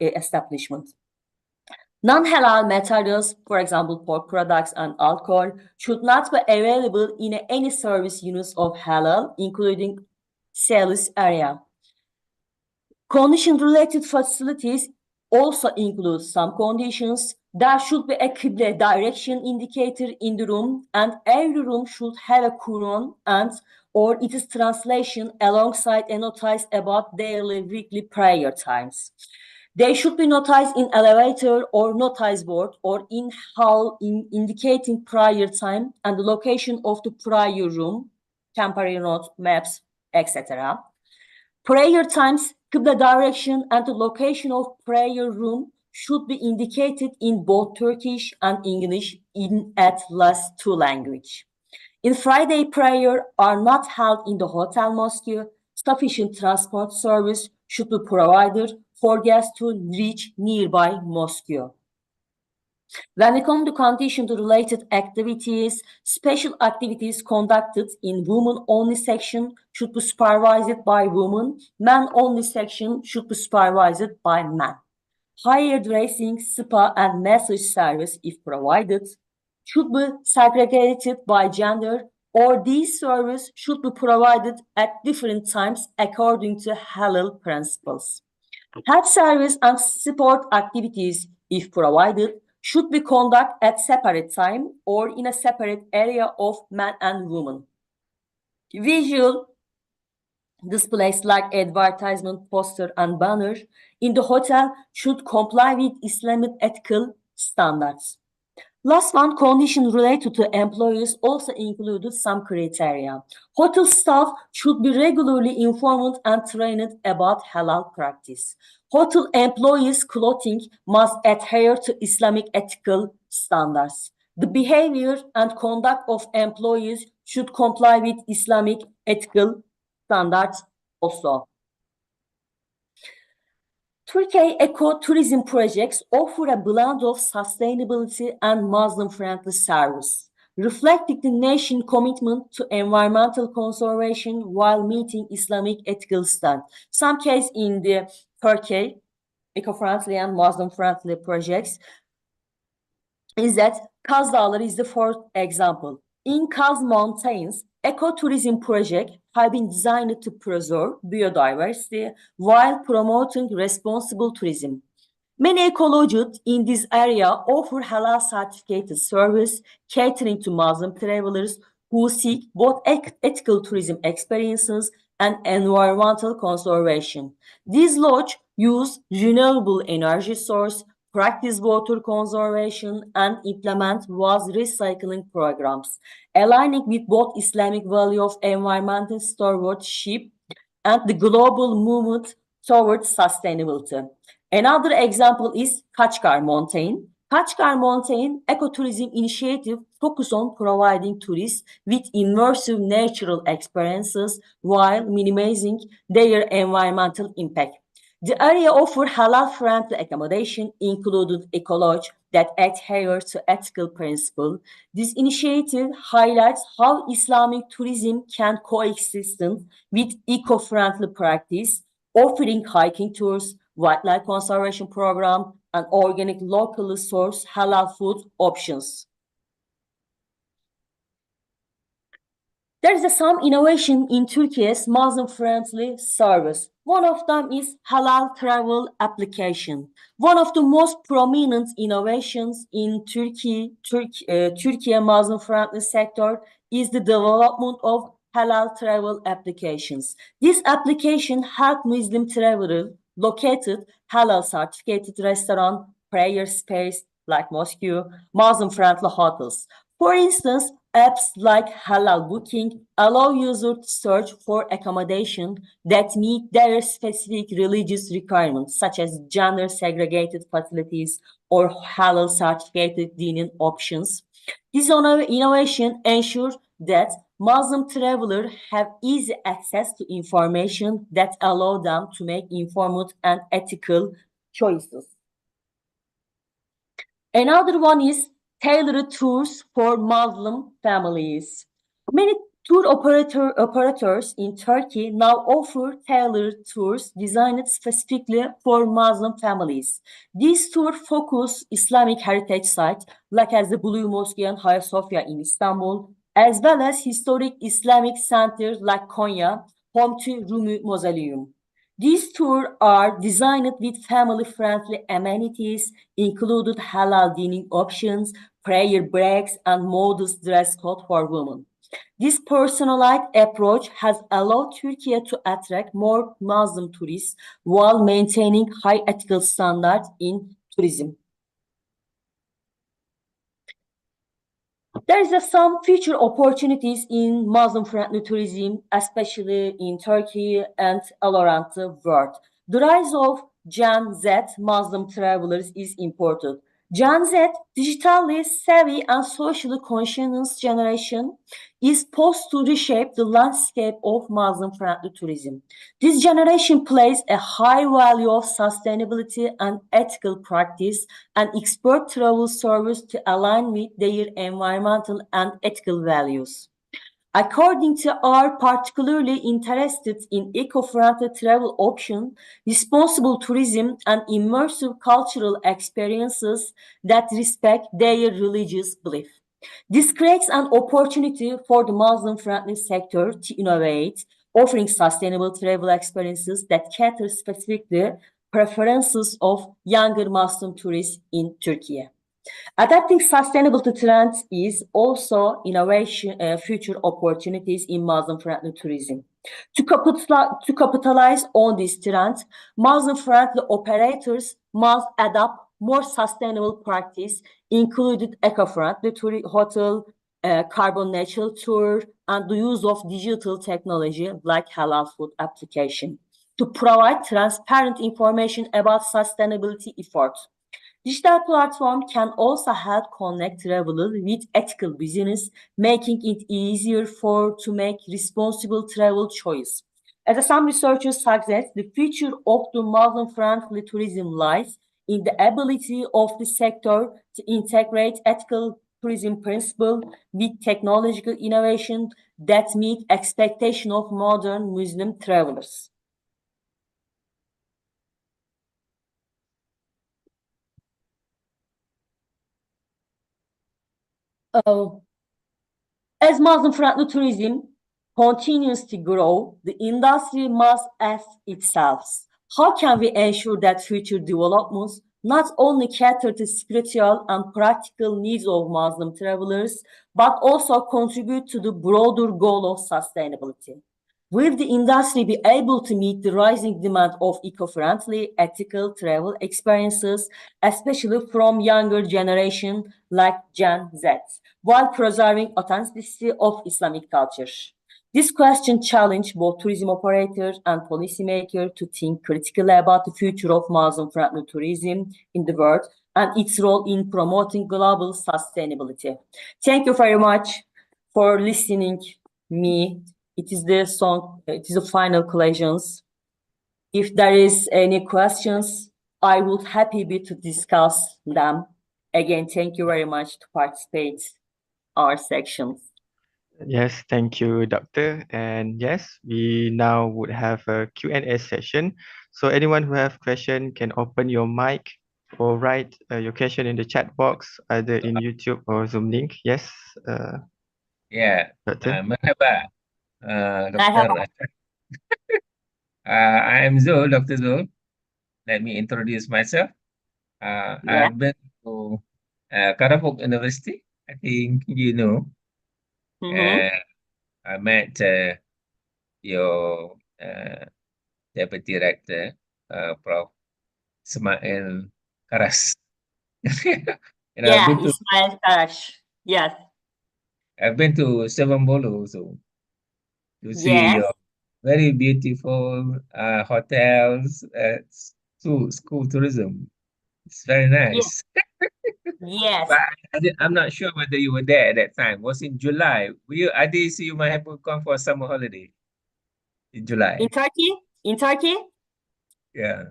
establishments. Non-halal materials, for example, pork products and alcohol, should not be available in any service units of halal, including sales area. Condition-related facilities also include some conditions. There should be a Qibla direction indicator in the room, and every room should have a Quran and or its translation alongside a notice about daily, weekly prayer times. They should be noticed in elevator or notice board or in hall indicating prayer time and the location of the prayer room, temporary notes, maps, etc. Prayer times, Qibla direction, and the location of prayer room should be indicated in both Turkish and English in at least 2 languages. In Friday prayer are not held in the hotel mosque, sufficient transport service should be provided for guests to reach nearby mosque. When it comes to condition-related activities, special activities conducted in women-only section should be supervised by women, men-only section should be supervised by men. Higher dressing, spa, and massage service, if provided, should be segregated by gender, or these services should be provided at different times according to halal principles. Health service and sport activities, if provided, should be conducted at separate time or in a separate area of men and women. Visual displays like advertisement, poster, and banner in the hotel should comply with Islamic ethical standards. Last one, condition related to employees also included some criteria. Hotel staff should be regularly informed and trained about halal practice. Hotel employees' clothing must adhere to Islamic ethical standards. The behavior and conduct of employees should comply with Islamic ethical standards also. Turkey ecotourism projects offer a blend of sustainability and Muslim-friendly service, reflecting the nation's commitment to environmental conservation while meeting Islamic ethical standards. Some case in the Turkey, eco-friendly and Muslim-friendly projects is that Kaz Dağları is the fourth example. In Kaz Mountains, ecotourism project have been designed to preserve biodiversity while promoting responsible tourism. Many ecologists in this area offer halal certificated service catering to Muslim travelers who seek both ethical tourism experiences and environmental conservation. These lodges use renewable energy source, practice water conservation, and implement waste recycling programs, aligning with both Islamic value of environmental stewardship and the global movement towards sustainability. Another example is Kaçkar Mountain. Kaçkar Mountain ecotourism initiative focus on providing tourists with immersive natural experiences while minimizing their environmental impact. The area offers halal-friendly accommodation, including ecology that adhere to ethical principles. This initiative highlights how Islamic tourism can coexist with eco-friendly practice, offering hiking tours, wildlife conservation program, and organic locally sourced halal food options. There is some innovation in Turkey's Muslim-friendly service. One of them is halal travel application. One of the most prominent innovations in Turkey Muslim-friendly sector is the development of halal travel applications. This application helps Muslim travelers located halal certificated restaurant, prayer space like mosque, Muslim-friendly hotels. For instance, apps like Halal Booking allow users to search for accommodation that meet their specific religious requirements, such as gender-segregated facilities or halal-certificated dining options. This innovation ensures that Muslim travelers have easy access to information that allow them to make informed and ethical choices. Another one is tailored tours for Muslim families. Many tour operators in Turkey now offer tailored tours designed specifically for Muslim families. These tours focus Islamic heritage sites like as the Blue Mosque and Hagia Sophia in Istanbul, as well as historic Islamic centers like Konya, home to Rumi Mausoleum. These tours are designed with family-friendly amenities, included halal dining options, prayer breaks, and modest dress code for women. This personalized approach has allowed Turkey to attract more Muslim tourists while maintaining high ethical standards in tourism. There is some future opportunities in Muslim-friendly tourism, especially in Turkey and all around the world. The rise of Gen Z Muslim travelers is important. Gen Z, digitally savvy and socially conscious generation, is poised to reshape the landscape of Muslim-friendly tourism. This generation places a high value of sustainability and ethical practice and expert travel service to align with their environmental and ethical values. According to are particularly interested in eco-friendly travel options, responsible tourism, and immersive cultural experiences that respect their religious belief. This creates an opportunity for the Muslim-friendly sector to innovate, offering sustainable travel experiences that cater specifically preferences of younger Muslim tourists in Turkey. Adapting sustainability trends is also innovation, future opportunities in Muslim-friendly tourism. To capitalize on these trends, Muslim-friendly operators must adopt more sustainable practice, including eco-friendly hotel, carbon neutral tour, and the use of digital technology like halal food application to provide transparent information about sustainability efforts. Digital platform can also help connect travelers with ethical business, making it easier to make responsible travel choice. As some researchers suggest, the future of the Muslim-friendly tourism lies in the ability of the sector to integrate ethical tourism principles with technological innovation that meet expectation of modern Muslim travelers. As Muslim-friendly tourism continues to grow, the industry must ask itself, how can we ensure that future developments not only cater to spiritual and practical needs of Muslim travelers, but also contribute to the broader goal of sustainability? Will the industry be able to meet the rising demand of eco-friendly, ethical travel experiences, especially from younger generation like Gen Z, while preserving authenticity of Islamic culture? This question challenged both tourism operators and policymakers to think critically about the future of Muslim-friendly tourism in the world and its role in promoting global sustainability. Thank you very much for listening me. It is the song, it is the final collections. If there is any questions, I would happy be to discuss them. Again, thank you very much to participate our sections. Yes, thank you, Doctor. And yes, we now would have a Q&A session. So anyone who have question can open your mic or write your question in the chat box, either in YouTube or Zoom link. Yes, Yeah, Doctor. merhaba, Dr. I am Zul, Dr. Zul. Let me introduce myself. I've been to Karapok University. I think you know. I met your deputy rector, Prof. Ismail Karas. And Yeah, Ismail Karas. Yes. I've been to Seven-Bolu also to see your very beautiful hotels, school tourism. It's very nice. Yes. But I'm not sure whether you were there at that time. It was in July. I did see you might have come for a summer holiday in July. In Turkey? In Turkey? Yeah.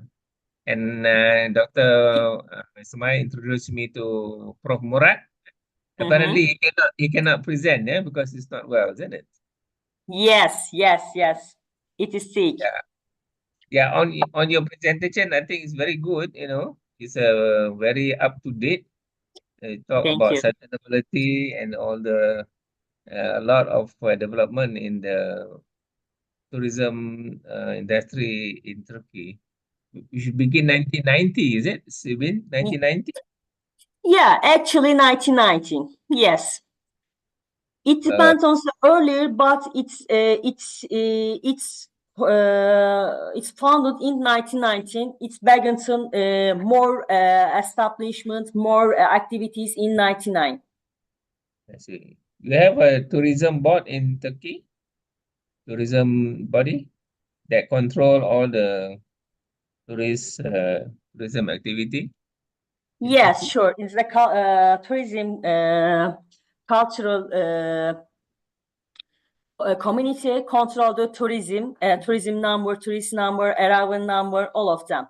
And Dr. Ismail introduced me to Prof. Murad. Apparently, he cannot present, yeah, because he's not well, isn't it? Yes, yes, yes. It is sick. Yeah. Yeah, on your presentation, I think it's very good, you know. It's very up to date. Talk Thank about you. sustainability and all the a lot of development in the tourism industry in Turkey. We should begin 1990, is it, Sibin? 1990? Yeah, actually 1919. Yes. It depends on the earlier, but it's founded in 1919. It's began to more establishment, more activities in 99. I see. You have a tourism board in Turkey? Tourism body that control all the tourism activity? Yes, sure. It's the tourism cultural community control the tourism, tourism number, tourist number, arrival number, all of them.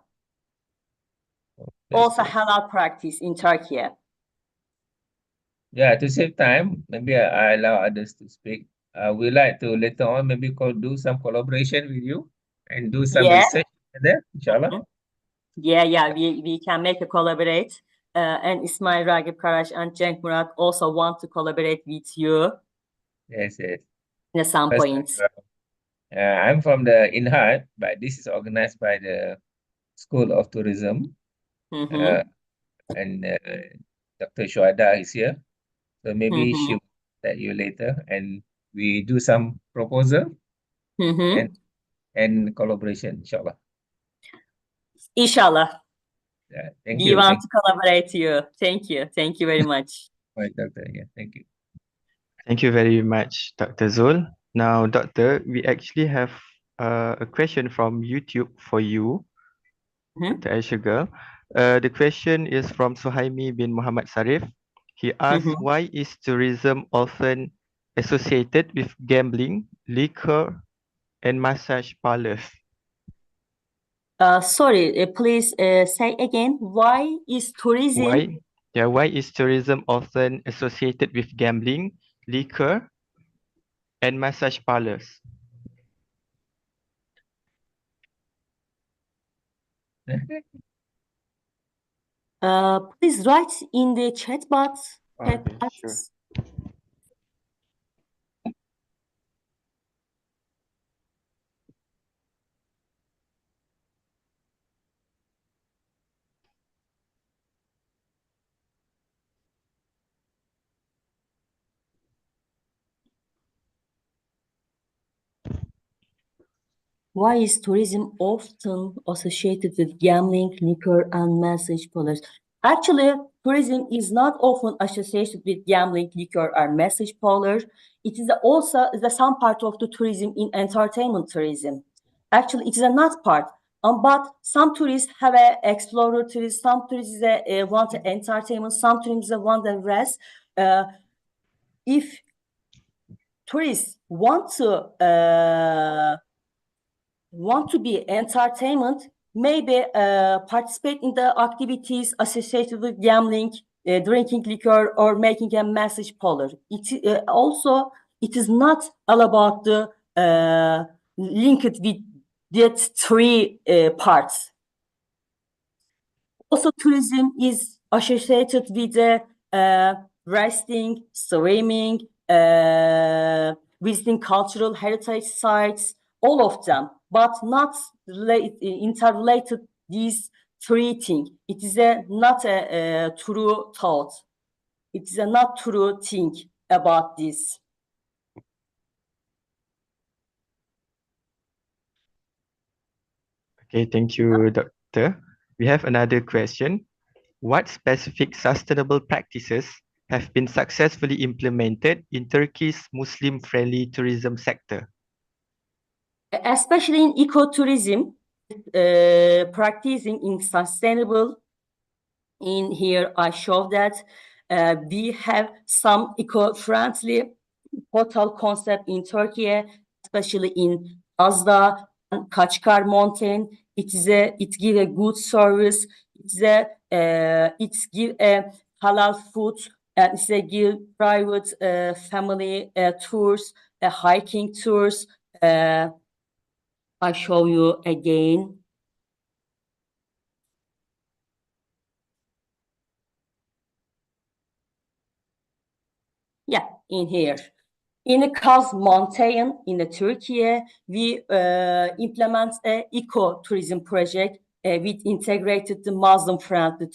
Also halal practice in Turkey. Yeah, to save time, maybe I allow others to speak. We like to later on maybe do some collaboration with you and do some research there, inshallah. Yeah, we can make a collaborate. And Ismail Ragib Karash and Cenk Murat also want to collaborate with you. Yes. At some point. I'm from the INHAT, but this is organized by the School of Tourism. And Dr. Shuada is here. So maybe she will let you later and we do some proposal and collaboration, inshallah. Inshallah. Yeah, thank you. We want to collaborate you. Thank you. Thank you very much. Right, Doctor. Yeah, thank you. Thank you very much, Dr. Zul. Now, Doctor, we actually have a question from YouTube for you, Dr. Aisha Girl. The question is from Suhaimi bin Muhammad Sarif. He asks, why is tourism often associated with gambling, liquor, and massage parlors? Sorry, please say again. Why is tourism? Why is tourism often associated with gambling, liquor, and massage parlors? Please write in the chat box. Sure. Why is tourism often associated with gambling, liquor, and massage parlors? Actually, tourism is not often associated with gambling, liquor, or massage parlors. It is also some part of the tourism in entertainment tourism. Actually, it is a not part. But some tourists have an explorer tourist, some tourists want entertainment, some tourists want the rest. If tourists want to be entertainment, maybe participate in the activities associated with gambling, drinking liquor, or making a massage parlor. It is not all about the linked with that three parts. Also, tourism is associated with resting, swimming, visiting cultural heritage sites, all of them, but not interrelated these three things. It is not a true thought. It is a not true thing about this. Okay, thank you, Doctor. We have another question. What specific sustainable practices have been successfully implemented in Turkey's Muslim-friendly tourism sector? Especially in ecotourism, practicing in sustainable. In here, I show that we have some eco-friendly hotel concept in Turkey, especially in Azda, Kachkar Mountain. It give a good service. It give a halal food, and it's a give private family tours, hiking tours. I show you again. Yeah, in here. In the Kaz Mountain in the Turkey, we implement a eco-tourism project with integrated the Muslim-friendly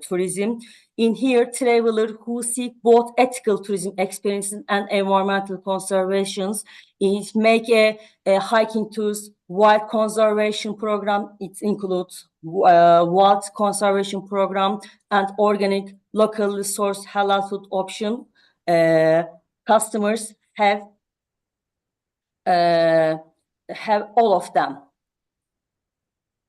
tourism. In here, travelers who seek both ethical tourism experiences and environmental conservations, it make a hiking tours, wild conservation program. It includes wild conservation program and organic, locally sourced halal food option. Customers have all of them.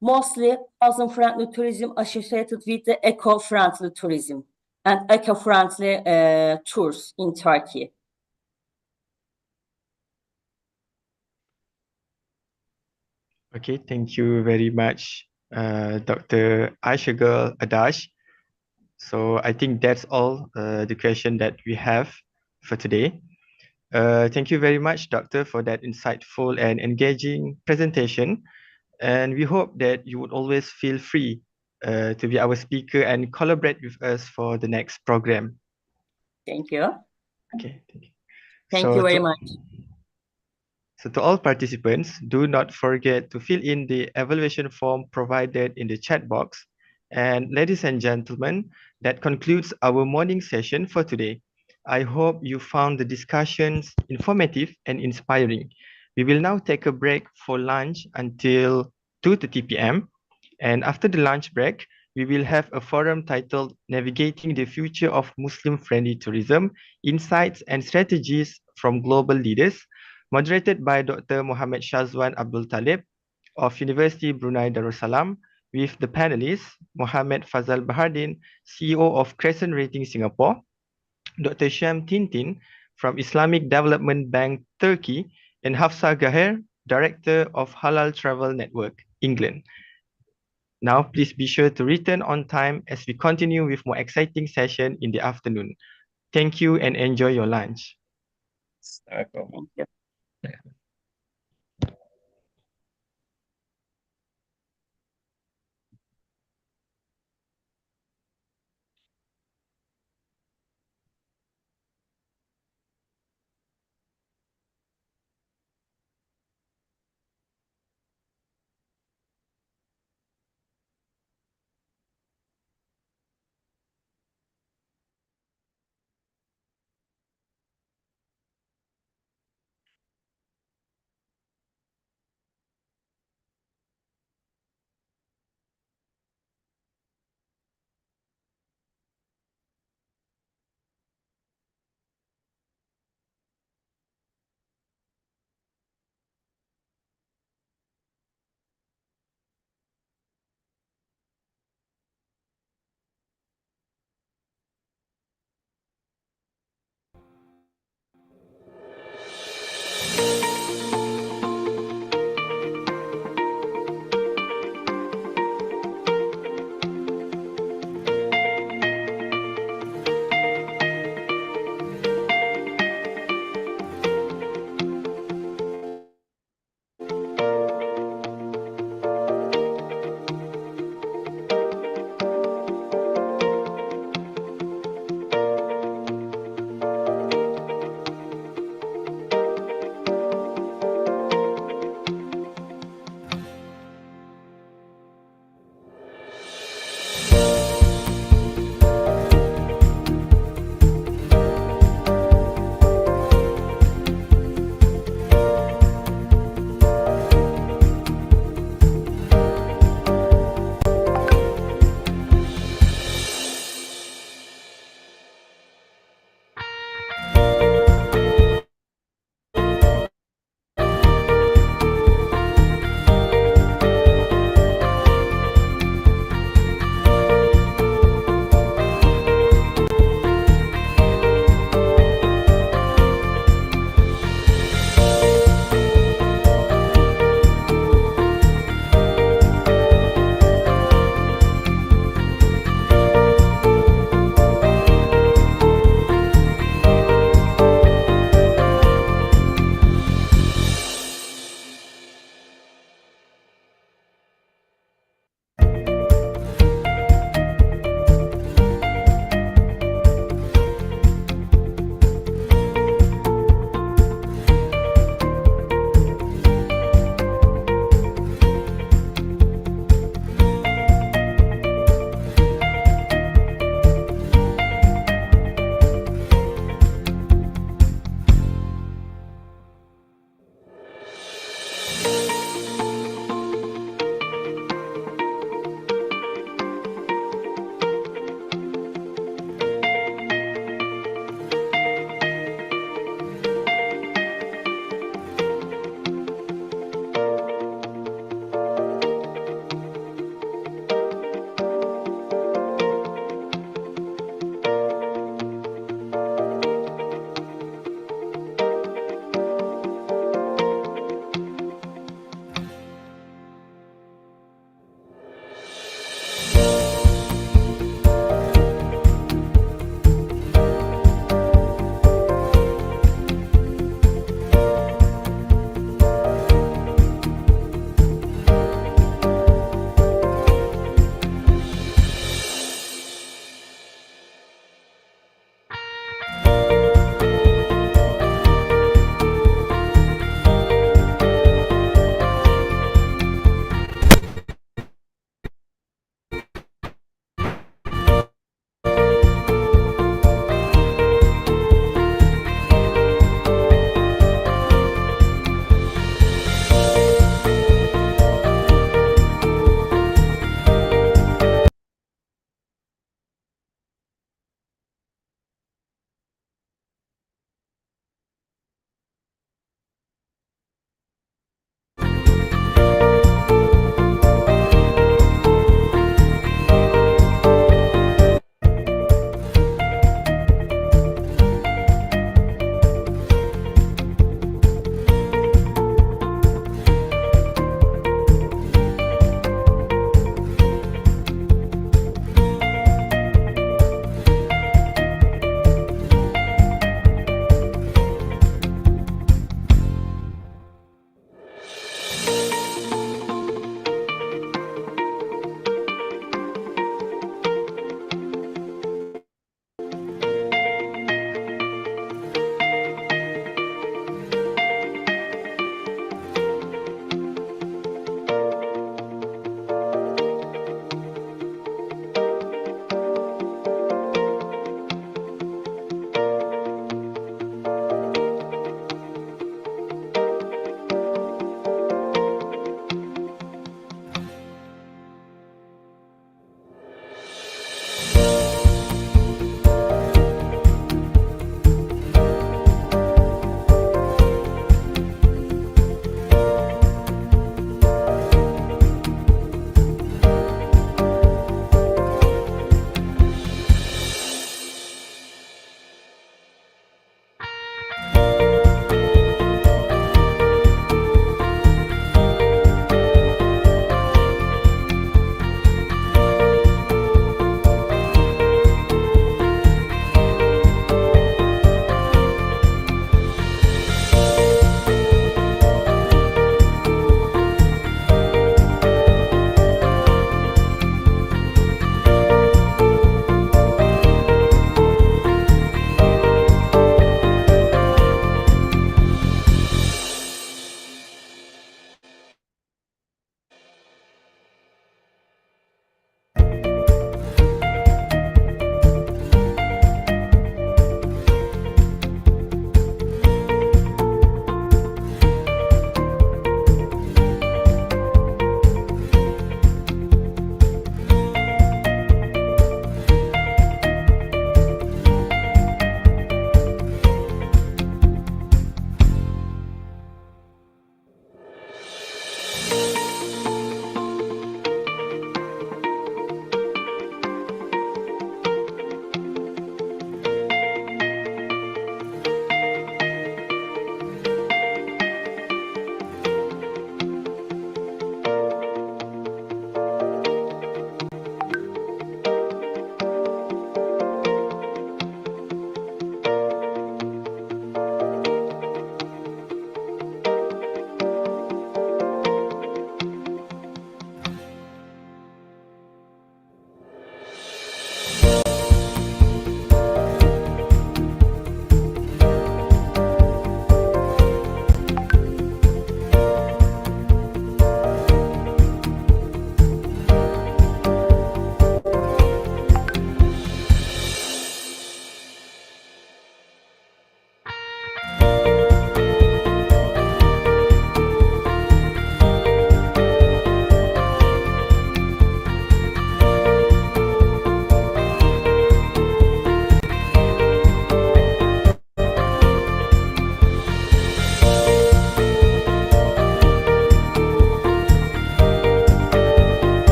Mostly Muslim-friendly tourism associated with the eco-friendly tourism and eco-friendly tours in Turkey. Okay, thank you very much, Dr. Aishagul Adash. So I think that's all the question that we have for today. Thank you very much, Doctor, for that insightful and engaging presentation. And we hope that you would always feel free to be our speaker and collaborate with us for the next program. Thank you. Okay, thank you. Thank you very much. So to all participants, do not forget to fill in the evaluation form provided in the chat box. And ladies and gentlemen, that concludes our morning session for today. I hope you found the discussions informative and inspiring. We will now take a break for lunch until 2:30 p.m. And after the lunch break, we will have a forum titled Navigating the Future of Muslim-Friendly Tourism, Insights and Strategies from Global Leaders, moderated by Dr. Muhammad Shazwan Abdul Talib of University Brunei Darussalam, with the panelists Muhammad Fazal Bahardin, CEO of Crescent Rating Singapore, Dr. Sham Tintin from Islamic Development Bank Turkey, and Hafsa Gaher, Director of Halal Travel Network, England. Now, please be sure to return on time as we continue with more exciting session in the afternoon. Thank you and enjoy your lunch. Thank you.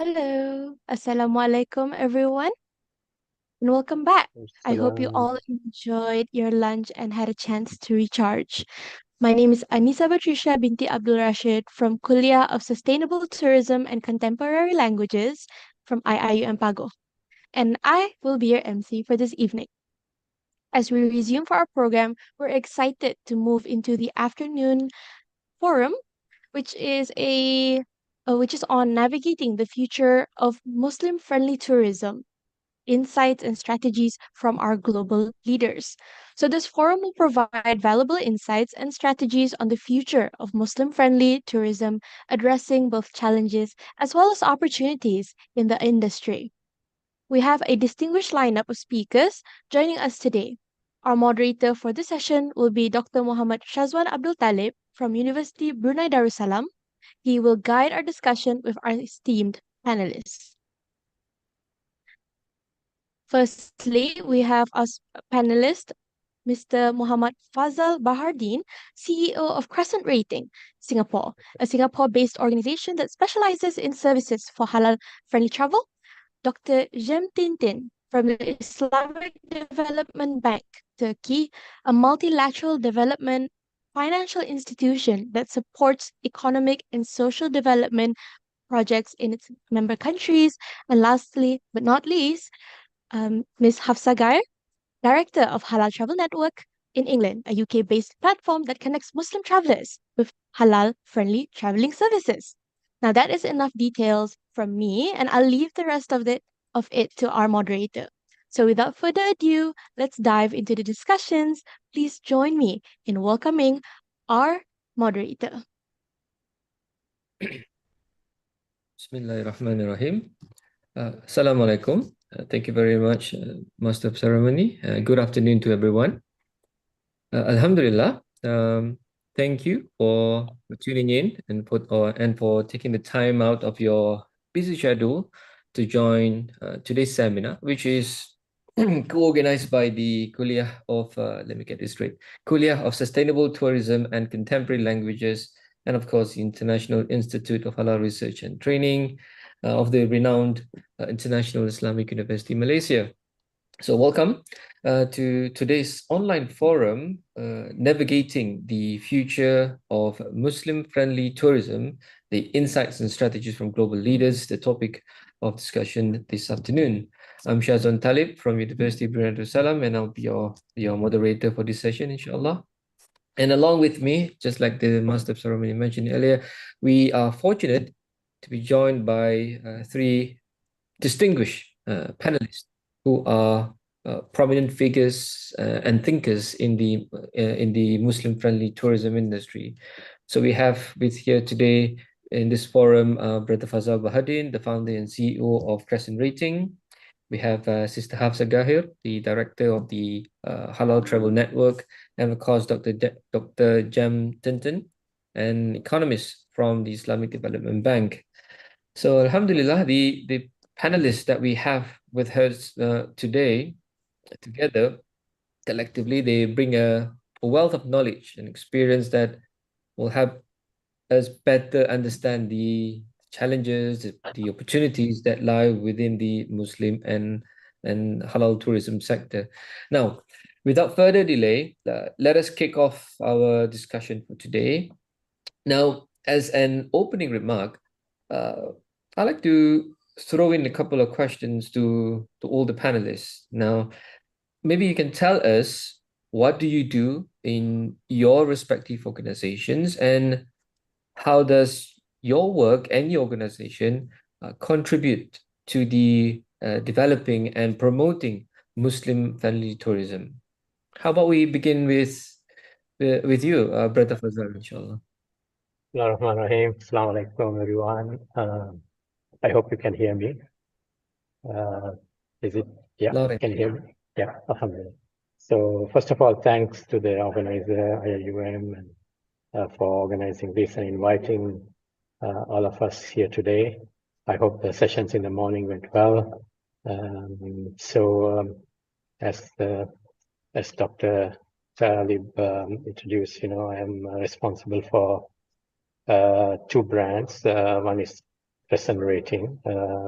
Hello, Assalamualaikum everyone, and welcome back. I hope you all enjoyed your lunch and had a chance to recharge. My name is Anisa Patricia binti Abdul Rashid from Kuliah of Sustainable Tourism and Contemporary Languages from IIUM Pago, and I will be your MC for this evening. As we resume for our program, we're excited to move into the afternoon forum, which is on navigating the future of Muslim-friendly tourism, insights and strategies from our global leaders. So this forum will provide valuable insights and strategies on the future of Muslim-friendly tourism, addressing both challenges as well as opportunities in the industry. We have a distinguished lineup of speakers joining us today. Our moderator for this session will be Dr. Muhammad Shazwan Abdul Talib from University Brunei Darussalam. He will guide our discussion with our esteemed panelists. Firstly, we have as panelist Mr. Muhammad Fazal Bahardin, CEO of Crescent Rating Singapore, a Singapore-based organization that specializes in services for halal-friendly travel. Dr. Jem Tintin from the Islamic Development Bank, Turkey, a multilateral development financial institution that supports economic and social development projects in its member countries. And lastly, but not least, Ms. Hafsa Gair, Director of Halal Travel Network in England, a UK-based platform that connects Muslim travelers with halal-friendly traveling services. Now that is enough details from me, and I'll leave the rest of it to our moderator. So without further ado, let's dive into the discussions. Please join me in welcoming our moderator. Bismillahirrahmanirrahim. Assalamualaikum. Thank you very much, Master of Ceremony. Good afternoon to everyone. Alhamdulillah. Thank you for tuning in and for taking the time out of your busy schedule to join today's seminar, which is co-organized by the Kuliah of, let me get this straight, Kuliah of Sustainable Tourism and Contemporary Languages, and of course, the International Institute of Halal Research and Training of the renowned International Islamic University, Malaysia. So welcome to today's online forum, Navigating the Future of Muslim-Friendly Tourism, the Insights and Strategies from Global Leaders, the topic of discussion this afternoon. I'm Shazwan Talib from University of Brunei Darussalam, and I'll be your moderator for this session, inshallah. And along with me, just like the Master of Ceremony mentioned earlier, we are fortunate to be joined by three distinguished panelists who are prominent figures and thinkers in the Muslim-friendly tourism industry. So we have with here today in this forum, Brother Fazal Bahardin, the founder and CEO of Crescent Rating. We have Sister Hafsa Gair, the director of the Halal Travel Network, and of course, Dr. Jem Tintin, an economist from the Islamic Development Bank. So Alhamdulillah, the panelists that we have with us today, together, collectively, they bring a wealth of knowledge and experience that will help us better understand the challenges, the opportunities that lie within the Muslim and halal tourism sector. Now, without further delay, let us kick off our discussion for today. Now, as an opening remark, I'd like to throw in a couple of questions to all the panelists. Now, maybe you can tell us, what do you do in your respective organizations, and how does your work and your organization contribute to the developing and promoting Muslim-friendly tourism? How about we begin with you, Brother Fazal, inshallah. Bismillahirrahmanirrahim. Assalamu alaikum, everyone. I hope you can hear me. Is it? Yeah, can you hear me? Yeah, alhamdulillah. So first of all, thanks to the organizer, IIUM, and for organizing this and inviting all of us here today. I hope the sessions in the morning went well. As Dr. Talib introduced, I am responsible for two brands. One is Crescent Rating,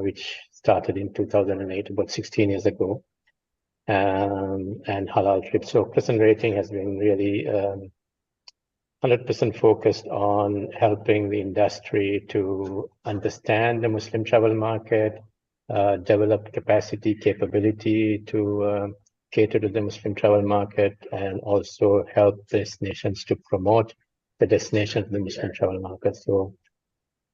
which started in 2008, about 16 years ago, and Halal Trip. So Crescent Rating has been really 100% focused on helping the industry to understand the Muslim travel market, develop capacity, capability to cater to the Muslim travel market, and also help destinations to promote the destination to the Muslim travel market. So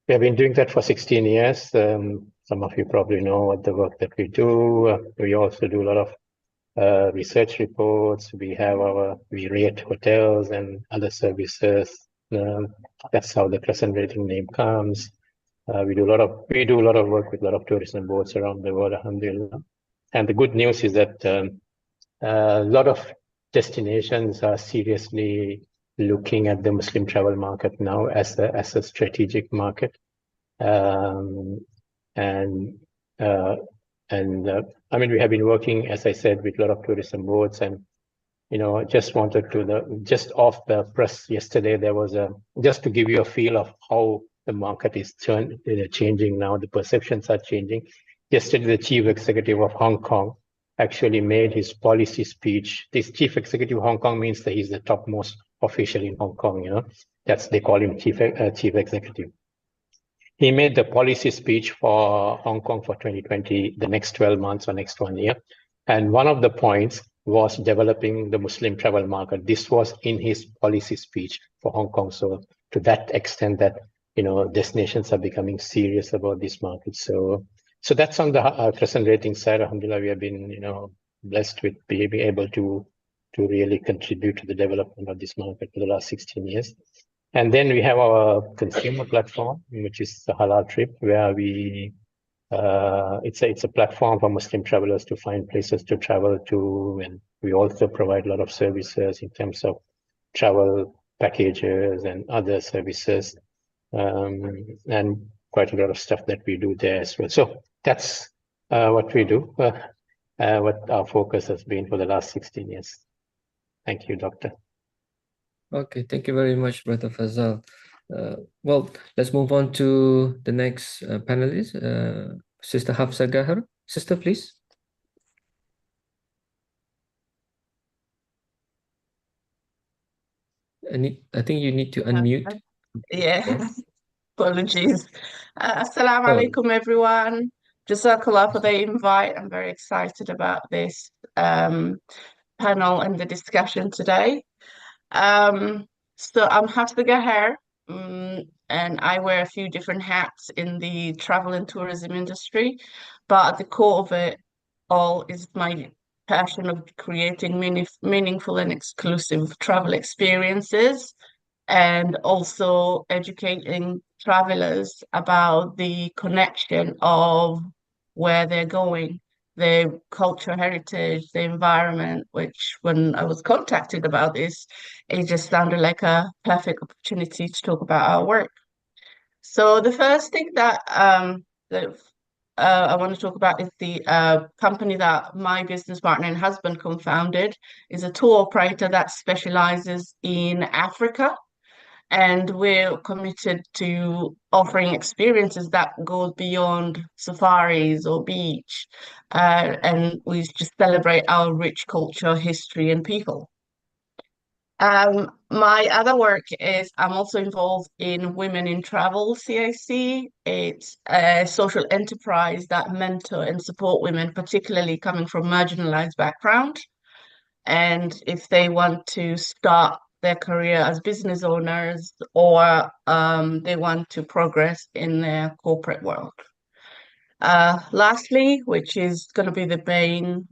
we have been doing that for 16 years. Some of you probably know what the work that we do. We also do a lot of research reports. We rate hotels and other services. That's how the Crescent Rating name comes. We do a lot of work with a lot of tourism boards around the world, alhamdulillah. And the good news is that a lot of destinations are seriously looking at the Muslim travel market now as a strategic market. I mean, we have been working, as I said, with a lot of tourism boards, and just off the press yesterday, there was just to give you a feel of how the market is changing now, the perceptions are changing. Yesterday, the chief executive of Hong Kong actually made his policy speech. This chief executive of Hong Kong means that he's the topmost official in Hong Kong, they call him chief executive. He made the policy speech for Hong Kong for 2020, the next 12 months or next 1 year. And one of the points was developing the Muslim travel market. This was in his policy speech for Hong Kong. So to that extent that, destinations are becoming serious about this market. So that's on the Crescent Rating side. Alhamdulillah, we have been, blessed with being able to really contribute to the development of this market for the last 16 years. And then we have our consumer platform, which is the Halal Trip, where it's a platform for Muslim travelers to find places to travel to, and we also provide a lot of services in terms of travel packages and other services, and quite a lot of stuff that we do there as well. So that's what we do, what our focus has been for the last 16 years. Thank you, Doctor. Okay, thank you very much, Brother Fazal. Well, let's move on to the next panelist, Sister Hafsa Gahar. Sister, please. I think you need to unmute. Yeah, apologies. Assalamu alaikum, everyone. Jazakallah for the invite. I'm very excited about this panel and the discussion today. So I'm Hafsa Gahar, and I wear a few different hats in the travel and tourism industry, but at the core of it all is my passion of creating meaningful and exclusive travel experiences, and also educating travelers about the connection of where they're going, their culture, heritage, the environment, which when I was contacted about this, it just sounded like a perfect opportunity to talk about our work. So the first thing that I want to talk about is the company that my business partner and husband co-founded. Is a tour operator that specializes in Africa. And we're committed to offering experiences that go beyond safaris or beach. And we just celebrate our rich culture, history, and people. My other work is I'm also involved in Women in Travel CIC. It's a social enterprise that mentor and support women, particularly coming from marginalized background. And if they want to start their career as business owners, or they want to progress in their corporate world. Lastly, which is going to be the main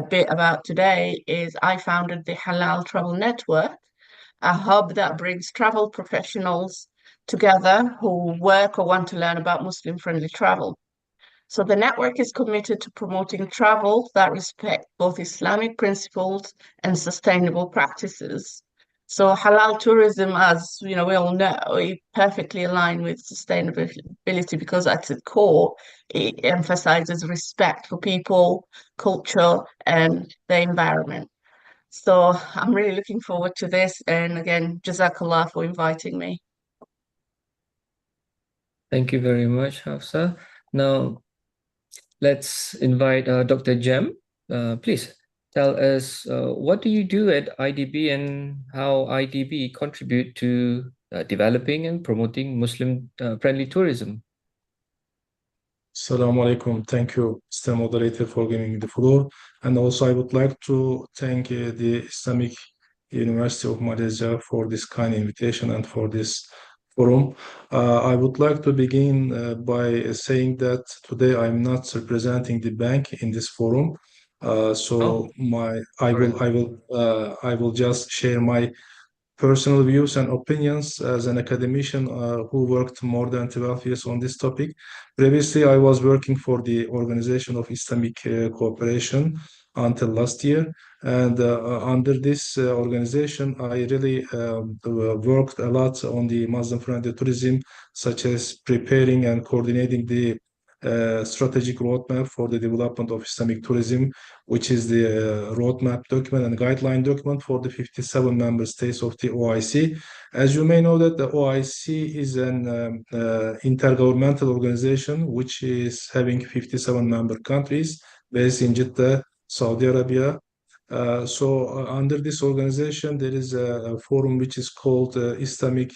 bit about today, is I founded the Halal Travel Network, a hub that brings travel professionals together who work or want to learn about Muslim-friendly travel. So the network is committed to promoting travel that respect both Islamic principles and sustainable practices. So halal tourism, as we all know, it perfectly aligns with sustainability because at its core, it emphasizes respect for people, culture, and the environment. So I'm really looking forward to this. And again, Jazakallah for inviting me. Thank you very much, Hafsa. Now, let's invite Dr. Jem. Please tell us what do you do at IDB and how IDB contribute to developing and promoting Muslim-friendly tourism. Assalamu alaikum. Thank you, Mr. Moderator, for giving me the floor. And also, I would like to thank the Islamic University of Malaysia for this kind invitation and for this forum. I would like to begin by saying that today I'm not representing the bank in this forum. I will just share my personal views and opinions as an academician who worked more than 12 years on this topic. Previously, I was working for the Organization of Islamic Cooperation until last year. And under this organization, I really worked a lot on the Muslim-friendly tourism, such as preparing and coordinating the strategic roadmap for the development of Islamic tourism, which is the roadmap document and guideline document for the 57 member states of the OIC. As you may know that the OIC is an intergovernmental organization which is having 57 member countries based in Jeddah, Saudi Arabia. Under this organization, there is a forum which is called Islamic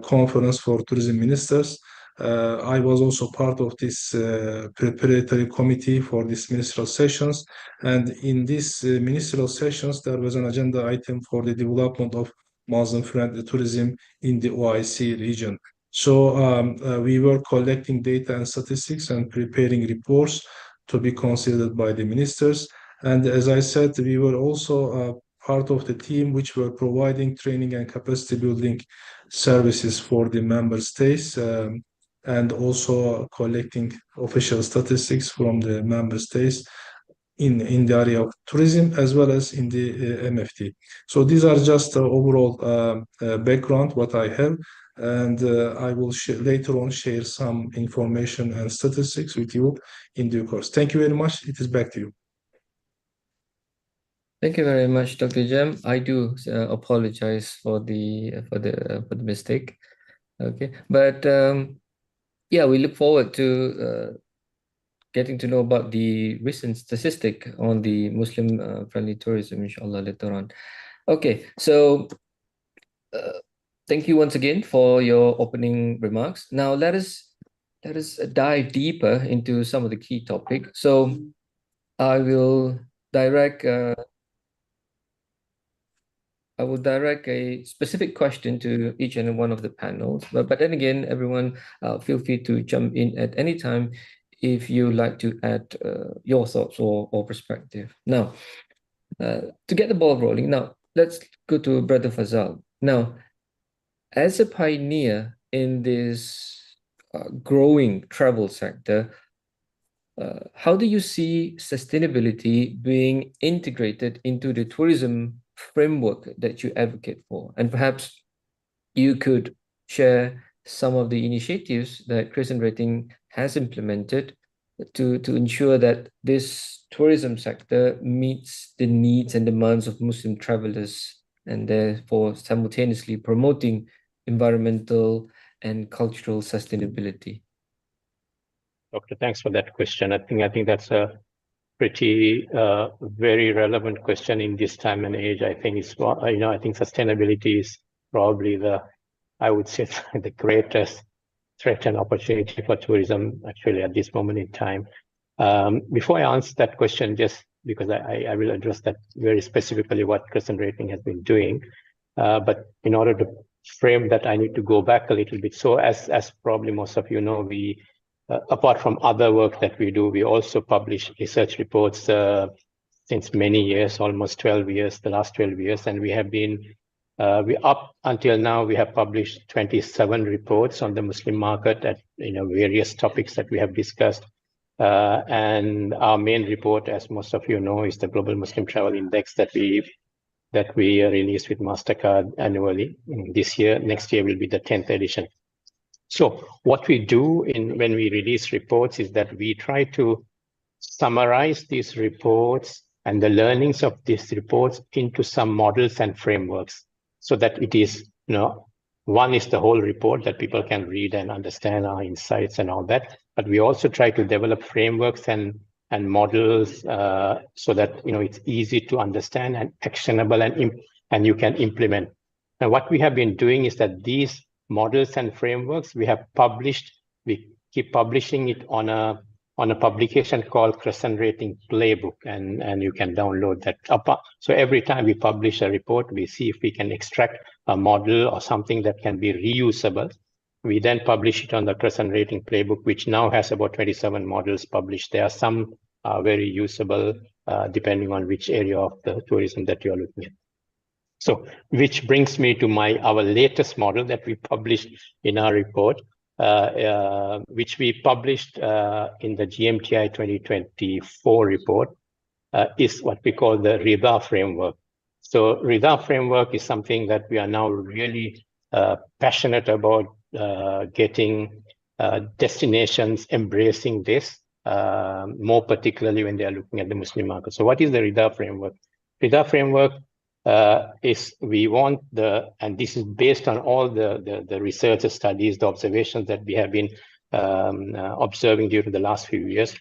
Conference for Tourism Ministers. I was also part of this preparatory committee for these ministerial sessions. And in these ministerial sessions, there was an agenda item for the development of Muslim-friendly tourism in the OIC region. We were collecting data and statistics and preparing reports to be considered by the ministers. And as I said, we were also part of the team which were providing training and capacity building services for the member states. And also collecting official statistics from the member states in the area of tourism as well as in the MFT. So these are just overall background what I have, and I will later on share some information and statistics with you in due course. Thank you very much. It is back to you. Thank you very much, Dr. Jem. I do apologize for the mistake. Okay, but yeah, we look forward to getting to know about the recent statistic on the Muslim-friendly tourism, inshallah, later on. Okay, so thank you once again for your opening remarks. Now let us dive deeper into some of the key topics. So I will direct a specific question to each and one of the panels. But then again, everyone, feel free to jump in at any time if you like to add your thoughts or perspective. Now, to get the ball rolling, now let's go to Brother Fazal. Now, as a pioneer in this growing travel sector, how do you see sustainability being integrated into the tourism framework that you advocate for? And perhaps you could share some of the initiatives that Crescent Rating has implemented to ensure that this tourism sector meets the needs and demands of Muslim travelers, and therefore simultaneously promoting environmental and cultural sustainability. Doctor, thanks for that question. I think that's a pretty very relevant question in this time and age. I think it's I think sustainability is probably I would say the greatest threat and opportunity for tourism actually at this moment in time. Before I answer that question, just because I will address that very specifically what Crescent Rating has been doing, but in order to frame that, I need to go back a little bit. So as probably most of you know, we apart from other work that we do, we also publish research reports since many years, almost 12 years, the last 12 years. And we have been, up until now, we have published 27 reports on the Muslim market at various topics that we have discussed. And our main report, as most of you know, is the Global Muslim Travel Index that we release with MasterCard annually. This year, next year will be the 10th edition. So what we do when we release reports is that we try to summarize these reports and the learnings of these reports into some models and frameworks so that it is One is the whole report that people can read and understand our insights and all that. But we also try to develop frameworks and models so that it's easy to understand and actionable and you can implement. And what we have been doing is that these models and frameworks we have published. We keep publishing it on a publication called Crescent Rating Playbook, and you can download that. So every time we publish a report, we see if we can extract a model or something that can be reusable. We then publish it on the Crescent Rating Playbook, which now has about 27 models published. There are some very usable depending on which area of the tourism that you're looking at. So, which brings me to our latest model that we published in our report, which we published in the GMTI 2024 report, is what we call the RIDA framework. So RIDA framework is something that we are now really passionate about getting destinations embracing this, more particularly when they are looking at the Muslim market. So what is the RIDA framework? RIDA framework is we want and this is based on all the research studies, the observations that we have been observing during the last few years.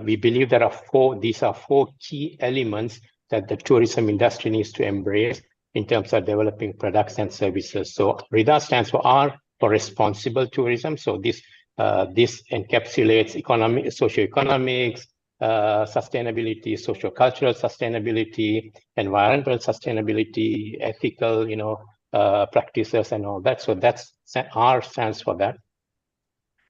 We believe there are these are four key elements that the tourism industry needs to embrace in terms of developing products and services. So RIDA stands for R for responsible tourism. So this encapsulates socioeconomics, sustainability, socio-cultural sustainability, environmental sustainability, ethical, practices and all that. So R stands for that.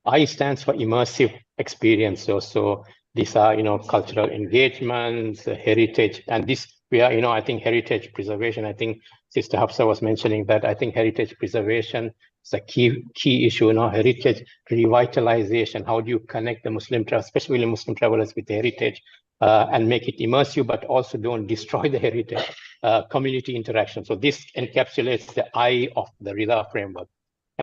I stands for immersive experience. So these are, cultural engagements, heritage, and this we are, I think heritage preservation. I think Sister Hafsa was mentioning that. I think heritage preservation is a key issue. Heritage revitalization. How do you connect the Muslim, especially Muslim travelers, with heritage and make it immersive, but also don't destroy the heritage? Community interaction. So this encapsulates the I of the RIDA framework.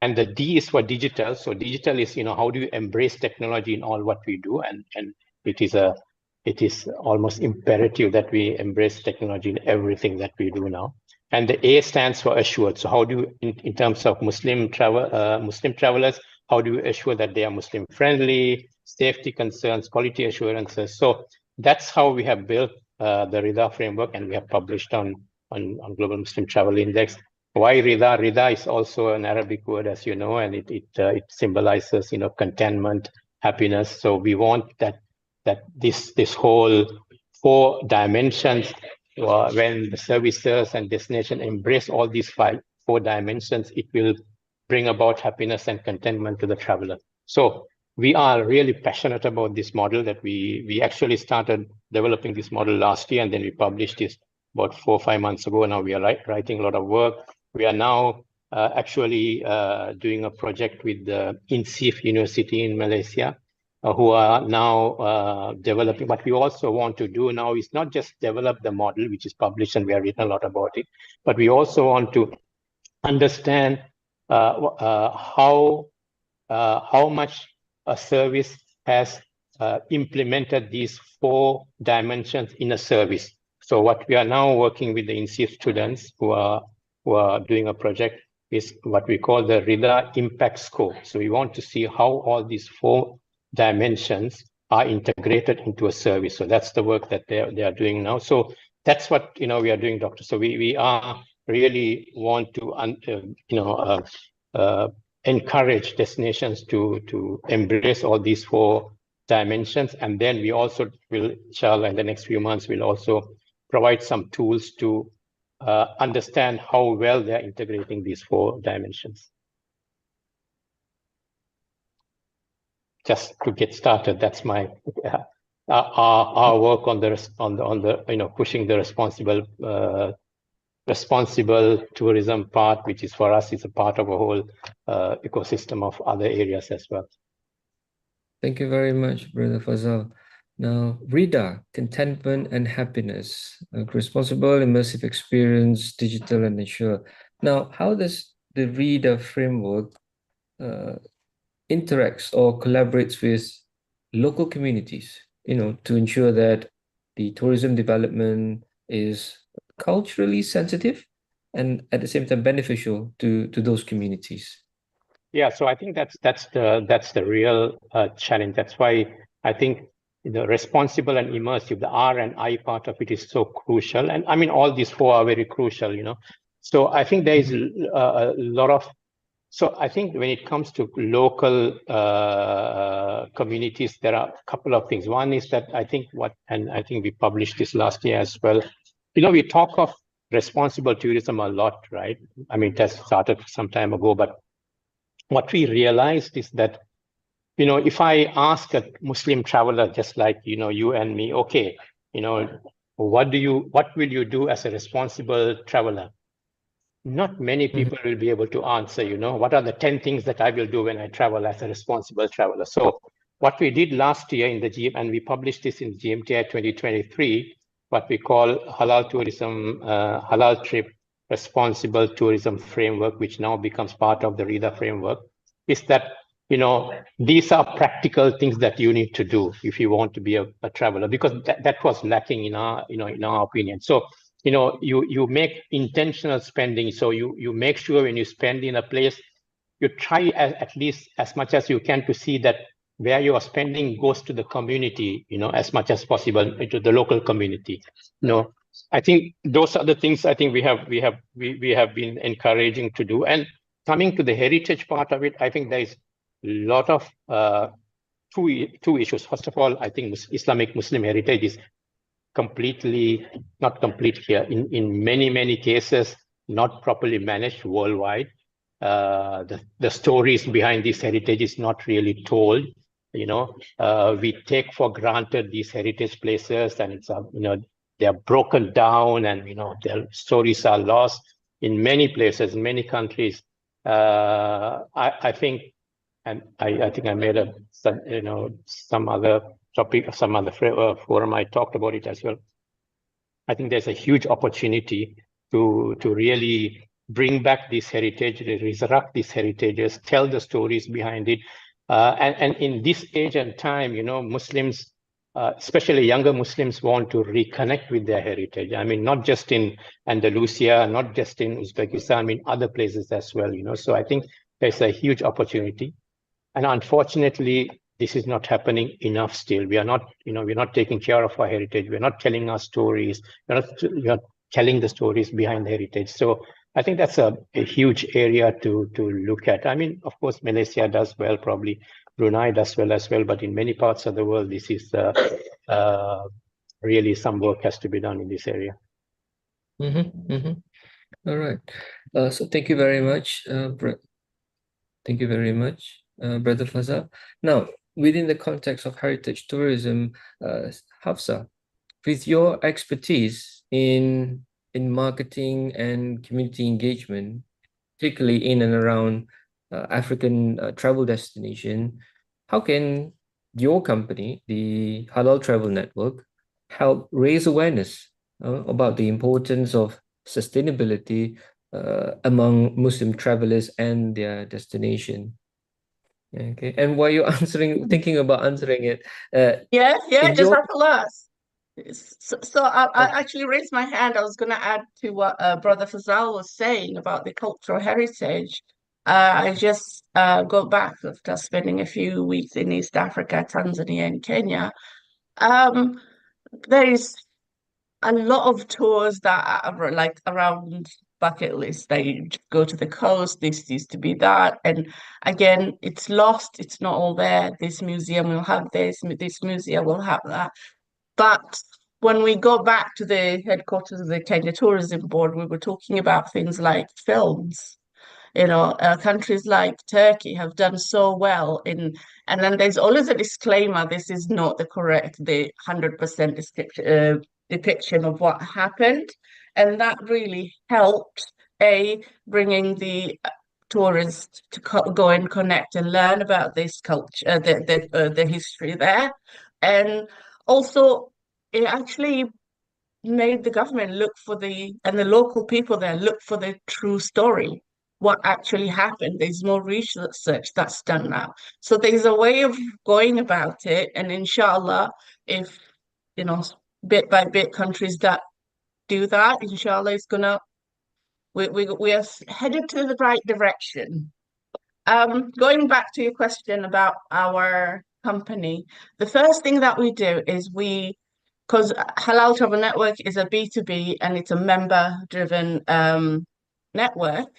And the D is for digital. So digital is, how do you embrace technology in all what we do? And it is almost imperative that we embrace technology in everything that we do now. And the A stands for assured. So how do you, in terms of Muslim travelers, how do you assure that they are Muslim friendly, safety concerns, quality assurances? So that's how we have built the RIDA framework, and we have published on Global Muslim Travel Index. Why RIDA? RIDA is also an Arabic word, as you know, and it symbolizes, contentment, happiness. So we want that this whole four dimensions, when the services and destination embrace all these four dimensions, it will bring about happiness and contentment to the traveler. So we are really passionate about this model that we actually started developing this model last year, and then we published this about 4 or 5 months ago. Now we are writing a lot of work. We are now actually doing a project with the INSEAF University in Malaysia, who are now developing. What we also want to do now is not just develop the model, which is published and we have written a lot about it, but we also want to understand how much a service has implemented these four dimensions in a service. So what we are now working with the INSEAF students who are doing a project is what we call the RIDA impact score. So we want to see how all these four dimensions are integrated into a service. So that's the work that they are doing now. So that's what we are doing, Doctor. So we are really want to encourage destinations to embrace all these four dimensions, and then we also will, inshallah, in the next few months, we'll also provide some tools to understand how well they're integrating these four dimensions. Just to get started, that's my our work on the pushing the responsible tourism part, which is for us is a part of a whole ecosystem of other areas as well. Thank you very much, Brother Fazal. Now, RIDA, contentment and happiness, responsible, immersive experience, digital and assured. Now, how does the RIDA framework interacts or collaborates with local communities, to ensure that the tourism development is culturally sensitive and at the same time beneficial to those communities? Yeah, so I think that's the real challenge. That's why I think the responsible and immersive, the R and I part of it is so crucial. And I mean, all these four are very crucial, you know. So I think there is a lot of, so I think when it comes to local communities, there are a couple of things. One is that I think and I think we published this last year as well. You know, we talk of responsible tourism a lot, right? I mean, it has started some time ago, but what we realized is that, you know, if I ask a Muslim traveler, just like, you know, you and me, okay, you know, what will you do as a responsible traveler? Not many people will be able to answer, you know, what are the 10 things that I will do when I travel as a responsible traveler? So what we did last year in the GM, and we published this in GMTI 2023, what we call Halal Tourism, Halal Trip Responsible Tourism Framework, which now becomes part of the RIDA framework, is that, you know, these are practical things that you need to do if you want to be a traveler, because that was lacking in our, you know, in our opinion. So, you know, you make intentional spending. So you make sure when you spend in a place, you try at least as much as you can to see that where you are spending goes to the community, you know, as much as possible, to the local community. You know, I think those are the things I think we have been encouraging to do. And coming to the heritage part of it, I think there is a lot of two issues. First of all, I think Islamic Muslim heritage is not complete here. In many cases, not properly managed worldwide. The stories behind this heritage is not really told. You know, we take for granted these heritage places, and it's you know, they are broken down, and you know, their stories are lost in many places, in many countries. I think, and I think I made some other topic, some other forum, I talked about it as well. I think there's a huge opportunity to really bring back this heritage, resurrect these heritages, tell the stories behind it. And in this age and time, you know, Muslims, especially younger Muslims, want to reconnect with their heritage. I mean, not just in Andalusia, not just in Uzbekistan, I mean, other places as well, you know. So I think there's a huge opportunity. And unfortunately, this is not happening enough still. We are not, you know, we're not taking care of our heritage. We're not telling our stories. We're not telling the stories behind the heritage. So I think that's a huge area to look at. I mean, of course, Malaysia does well, probably Brunei does well as well, but in many parts of the world, this is really some work has to be done in this area. All right. So thank you very much. Thank you very much, Brother Fazal. Now, within the context of heritage tourism, Hafsa, with your expertise in marketing and community engagement, particularly in and around African travel destination, how can your company, the Halal Travel Network, help raise awareness about the importance of sustainability among Muslim travelers and their destination? Okay, and while you're thinking about answering it, just have to ask. So I actually raised my hand. I was going to add to what Brother Fazal was saying about the cultural heritage. I just got back after spending a few weeks in East Africa, Tanzania, and Kenya. There is a lot of tours that are like around bucket list. They go to the coast, this used to be that, and again, it's lost, it's not all there. This museum will have this museum will have that. But when we go back to the headquarters of the Kenya Tourism Board, we were talking about things like films. You know, countries like Turkey have done so well and then there's always a disclaimer, this is not the 100% depiction of what happened. And that really helped, bringing the tourists to go and connect and learn about this culture, the history there. And also, it actually made the government look for and the local people there look for the true story, what actually happened. There's more research that's done now. So there's a way of going about it. And inshallah, if, you know, bit by bit countries that do that, inshallah, we are headed to the right direction. Going back to your question about our company, the first thing that we do is because Halal Travel Network is a B2B and it's a member-driven network,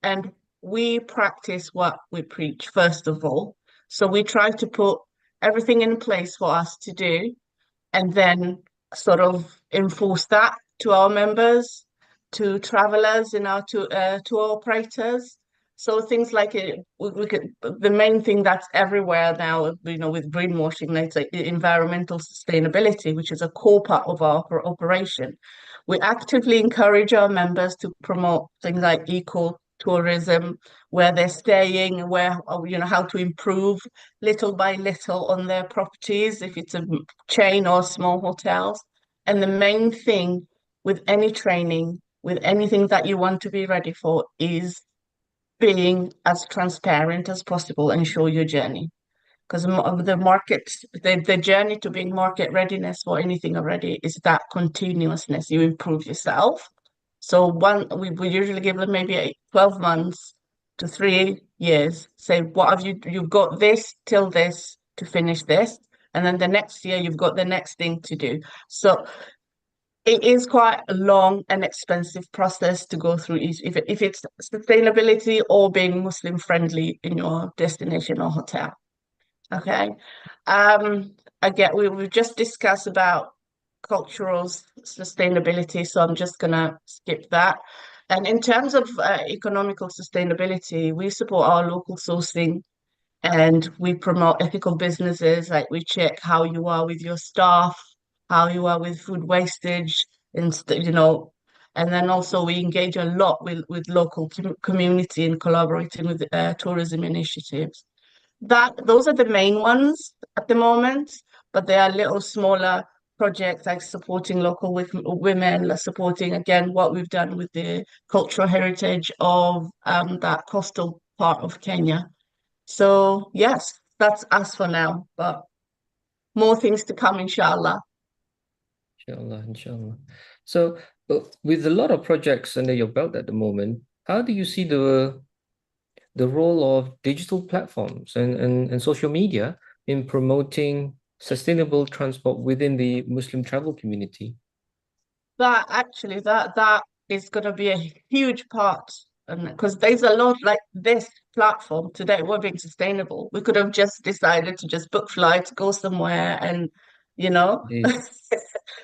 and we practice what we preach, first of all. So we try to put everything in place for us to do, and then sort of enforce that to our members, to travelers, and to our operators. So things like the main thing that's everywhere now, with greenwashing, it's like environmental sustainability, which is a core part of our operation. We actively encourage our members to promote things like eco-tourism, where they're staying, and where, how to improve little by little on their properties, if it's a chain or small hotels. And the main thing with any training, with anything that you want to be ready for, is being as transparent as possible and show your journey. Because the journey to being market readiness for anything already is that continuousness. You improve yourself. So we usually give them maybe 12 months to 3 years. Say, what have you've got this till this to finish this, and then the next year you've got the next thing to do. So it is quite a long and expensive process to go through if it's sustainability or being Muslim friendly in your destination or hotel. Okay. Again, we've just discussed about cultural sustainability, so I'm just gonna skip that. And in terms of economical sustainability, we support our local sourcing, and we promote ethical businesses. Like, we check how you are with your staff, how you are with food wastage, and then also we engage a lot with local community and collaborating with tourism initiatives. Those are the main ones at the moment, but there are little smaller projects like supporting local women, supporting, again, what we've done with the cultural heritage of that coastal part of Kenya. So yes, that's us for now, but more things to come, inshallah. Inshallah. So with a lot of projects under your belt at the moment, how do you see the role of digital platforms and social media in promoting sustainable transport within the Muslim travel community? That is going to be a huge part, because there's a lot like this platform today. We're being sustainable. We could have just decided to just book flights, go somewhere, and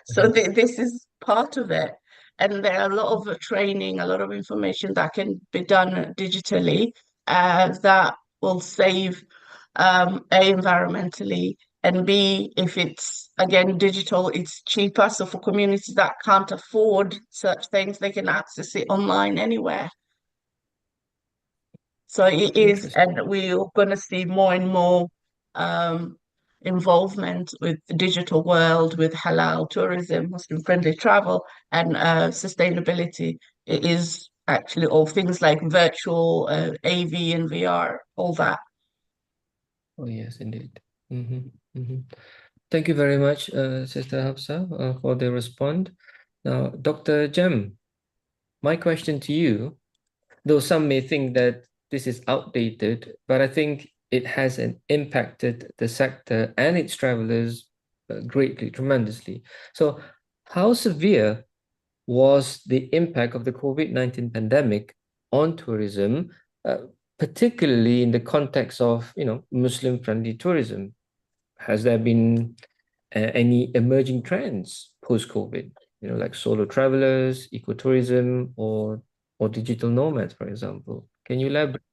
so this is part of it. And there are a lot of training, a lot of information that can be done digitally, that will save environmentally, and B, if it's, again, digital, it's cheaper. So for communities that can't afford such things, they can access it online anywhere. So it is, and we're going to see more and more involvement with the digital world, with halal tourism, Muslim-friendly travel, and sustainability. It is actually all things like virtual AV and VR, all that. Oh, yes, indeed. Thank you very much, Sister Hafsa, for the response. Now, Dr. Jem, my question to you, though some may think that this is outdated, but I think it has impacted the sector and its travelers greatly, tremendously. So how severe was the impact of the COVID-19 pandemic on tourism, particularly in the context of, Muslim-friendly tourism? Has there been any emerging trends post-COVID, like solo travelers, ecotourism, or digital nomads, for example? Can you elaborate?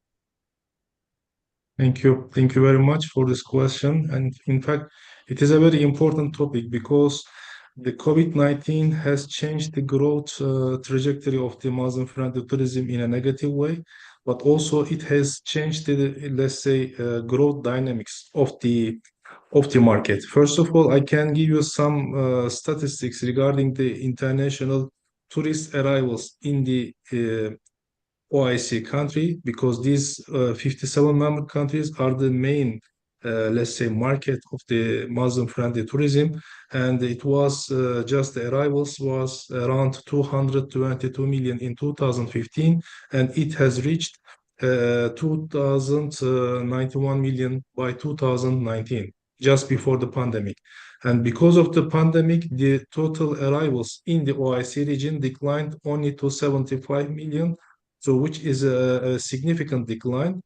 Thank you. Thank you very much for this question. And in fact, it is a very important topic because the COVID-19 has changed the growth trajectory of the Muslim-friendly tourism in a negative way, but also it has changed the, let's say, growth dynamics of the market. First of all, I can give you some statistics regarding the international tourist arrivals in the OIC country, because these 57 member countries are the main let's say, market of the Muslim-friendly tourism, and it was just the arrivals was around 222 million in 2015, and it has reached 2091 million by 2019, just before the pandemic. And because of the pandemic, the total arrivals in the OIC region declined only to 75 million, so which is a significant decline,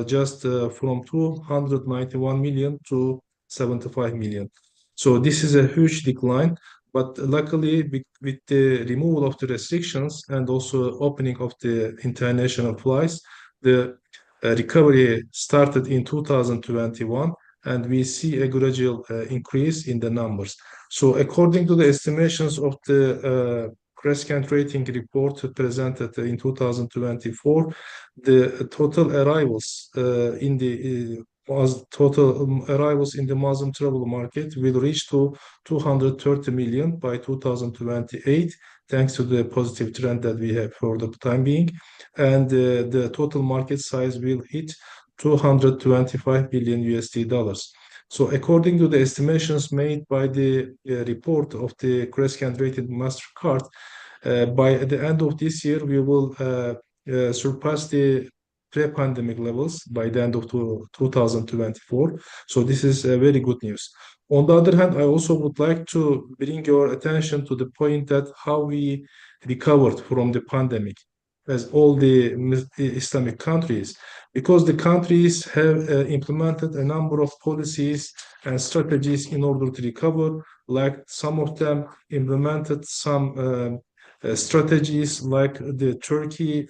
just from 291 million to 75 million. So this is a huge decline, but luckily with the removal of the restrictions and also opening of the international flights, the recovery started in 2021, and we see a gradual increase in the numbers. So according to the estimations of the Crescent Rating report presented in 2024, the total arrivals in the Muslim travel market will reach to 230 million by 2028, thanks to the positive trend that we have for the time being, and the total market size will hit 225 billion USD dollars. So according to the estimations made by the report of the Crescent Rated MasterCard, by the end of this year, we will surpass the pre-pandemic levels by the end of 2024. So this is very good news. On the other hand, I also would like to bring your attention to the point that how we recovered from the pandemic as all the Islamic countries, because the countries have implemented a number of policies and strategies in order to recover. Like some of them implemented some strategies, like the Turkey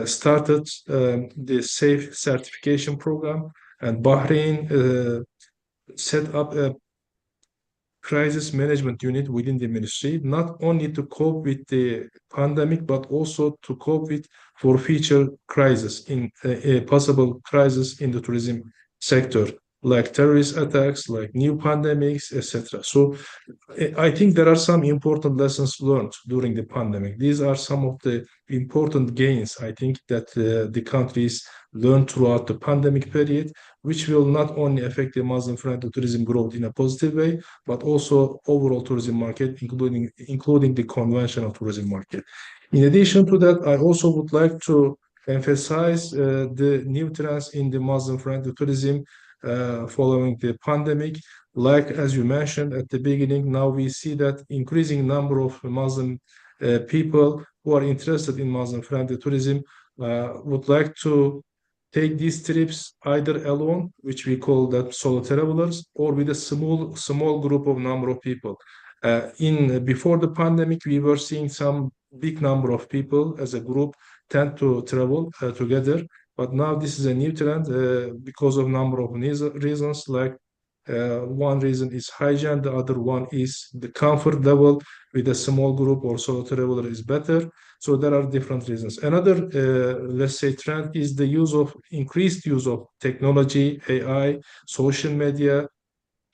started the SAFE certification program, and Bahrain set up a crisis management unit within the ministry, not only to cope with the pandemic, but also to cope with for future crisis in a possible crisis in the tourism sector, like terrorist attacks, like new pandemics, etc. So I think there are some important lessons learned during the pandemic. These are some of the important gains, I think, that the countries learned throughout the pandemic period, which will not only affect the Muslim-friendly tourism growth in a positive way, but also overall tourism market, including the conventional tourism market. In addition to that, I also would like to emphasize the new trends in the Muslim-friendly tourism following the pandemic. Like, as you mentioned at the beginning, now we see that increasing number of Muslim people who are interested in Muslim-friendly tourism would like to take these trips either alone, which we call that solo travelers, or with a small group of number of people. Before the pandemic, we were seeing some big number of people as a group tend to travel together, but now this is a new trend because of number of reasons. Like one reason is hygiene, the other one is the comfort level with a small group or solo traveler is better. So there are different reasons. Another, let's say, trend is the increased use of technology, AI, social media,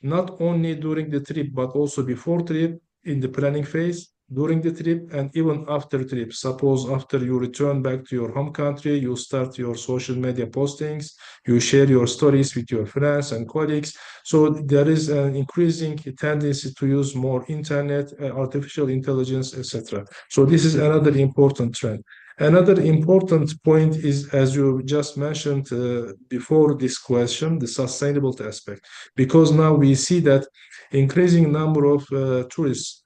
not only during the trip, but also before trip, in the planning phase, during the trip, and even after trip. Suppose after you return back to your home country, you start your social media postings, you share your stories with your friends and colleagues. So there is an increasing tendency to use more internet, artificial intelligence, etc. So this is another important trend. Another important point is, as you just mentioned before this question, the sustainability aspect, because now we see that increasing number of tourists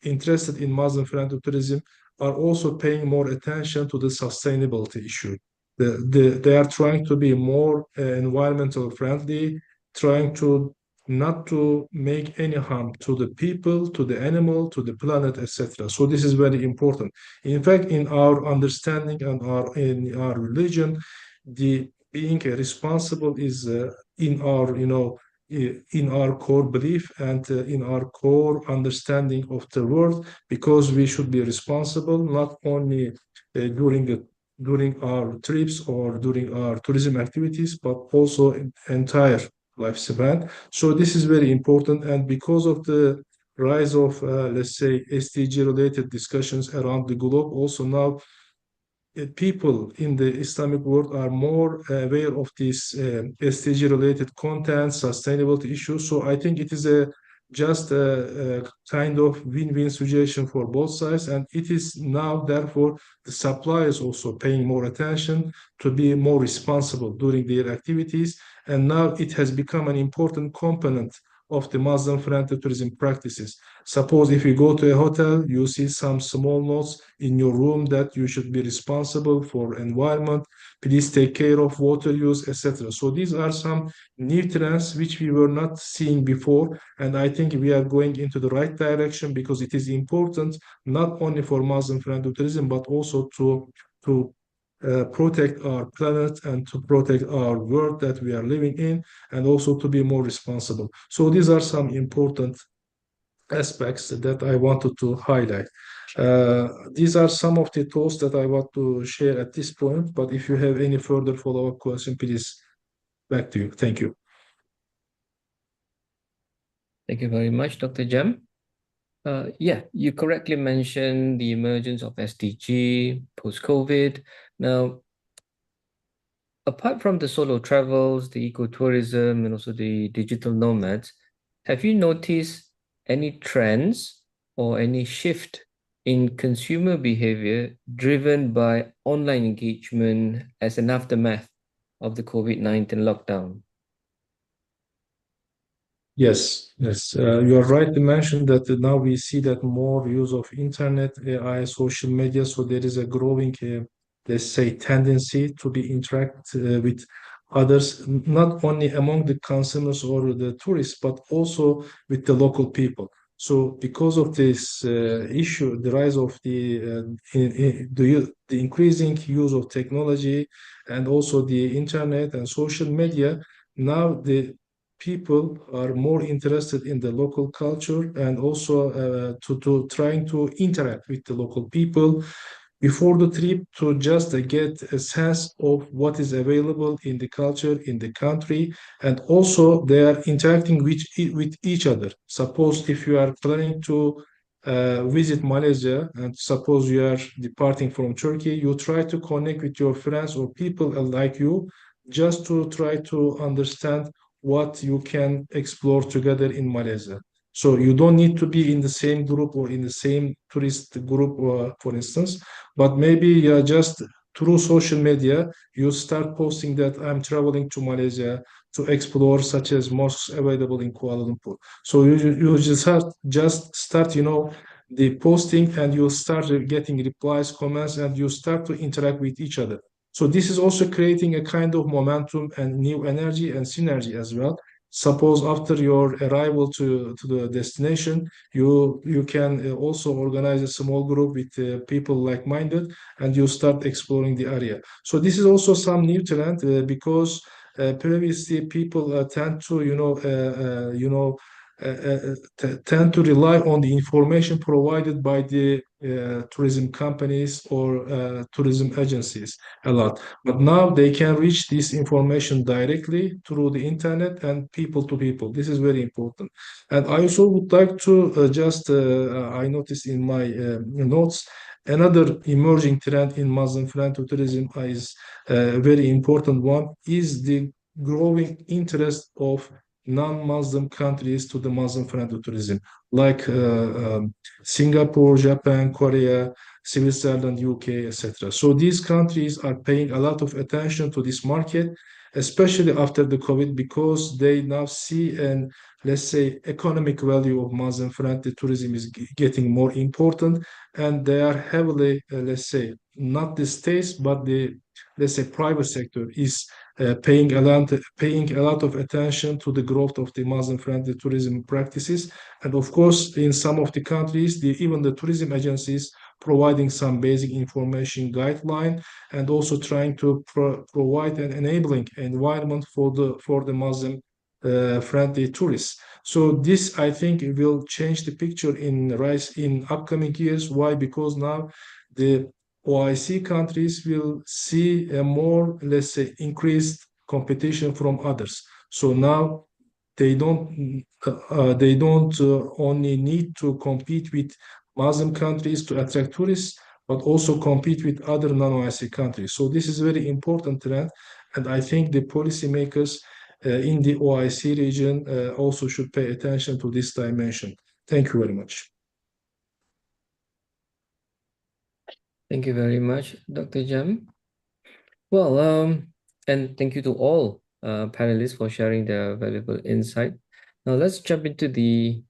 interested in Muslim-friendly tourism are also paying more attention to the sustainability issue. They are trying to be more environmental friendly, trying to not to make any harm to the people, to the animal, to the planet, etc. So this is very important. In fact, in our understanding and in our religion, the being responsible is in our core belief and in our core understanding of the world, because we should be responsible not only during our trips or during our tourism activities, but also entire lifespan. So this is very important, and because of the rise of let's say SDG related discussions around the globe, also now people in the Islamic world are more aware of this SDG related content, sustainability issues. So I think it is just a kind of win-win situation for both sides, and it is now therefore the suppliers also paying more attention to be more responsible during their activities, and now it has become an important component of the Muslim-friendly tourism practices. Suppose if you go to a hotel, you see some small notes in your room that you should be responsible for environment, please take care of water use, etc. So these are some new trends which we were not seeing before, and I think we are going into the right direction because it is important not only for Muslim-friendly tourism but also to protect our planet and to protect our world that we are living in, and also to be more responsible. So these are some important aspects that I wanted to highlight. These are some of the thoughts that I want to share at this point, but if you have any further follow-up question, please, back to you. Thank you. Thank you very much, Dr. Jem. Yeah, you correctly mentioned the emergence of SDG post-COVID. Now, apart from the solo travels, the ecotourism, and also the digital nomads, have you noticed any trends or any shift in consumer behavior driven by online engagement as an aftermath of the COVID-19 lockdown? Yes, you are right to mention that now we see that more use of internet, AI, social media. So there is a growing, let's say, tendency to be interact with others, not only among the consumers or the tourists, but also with the local people. So because of this issue, the rise of the increasing use of technology and also the internet and social media, now the people are more interested in the local culture and also to trying to interact with the local people before the trip to just get a sense of what is available in the culture in the country, and also they are interacting with each other. Suppose if you are planning to visit Malaysia, and suppose you are departing from Turkey, you try to connect with your friends or people like you, just to try to understand what you can explore together in Malaysia. So you don't need to be in the same group or in the same tourist group, for instance, but maybe just through social media, you start posting that I'm traveling to Malaysia to explore such as mosques available in Kuala Lumpur. So you just start, the posting, and you start getting replies, comments, and you start to interact with each other. So this is also creating a kind of momentum and new energy and synergy as well. Suppose after your arrival to the destination, you can also organize a small group with people like-minded, and you start exploring the area. So this is also some new trend because previously people tend to tend to rely on the information provided by the tourism companies or tourism agencies a lot. But now they can reach this information directly through the internet and people to people. This is very important. And I also would like to I noticed in my notes, another emerging trend in Muslim-friendly tourism is a very important one, is the growing interest of non-Muslim countries to the Muslim-friendly tourism, like Singapore, Japan, Korea, Switzerland, UK, etc. So these countries are paying a lot of attention to this market, especially after the COVID, because they now see an, let's say, economic value of Muslim-friendly tourism is getting more important, and they are heavily, let's say, not the states, but the, let's say, private sector is paying a lot of attention to the growth of the Muslim-friendly tourism practices. And of course, in some of the countries, even the tourism agencies providing some basic information guideline, and also trying to provide an enabling environment for the Muslim friendly tourists. So this, I think, will change the picture in upcoming years. Why? Because now the OIC countries will see a more, let's say, increased competition from others. So now they don't only need to compete with Muslim countries to attract tourists, but also compete with other non-OIC countries. So this is a very important trend, and I think the policymakers in the OIC region also should pay attention to this dimension. Thank you very much. Thank you very much, Dr. Jam. Well, and thank you to all panelists for sharing their valuable insight. Now let's jump into the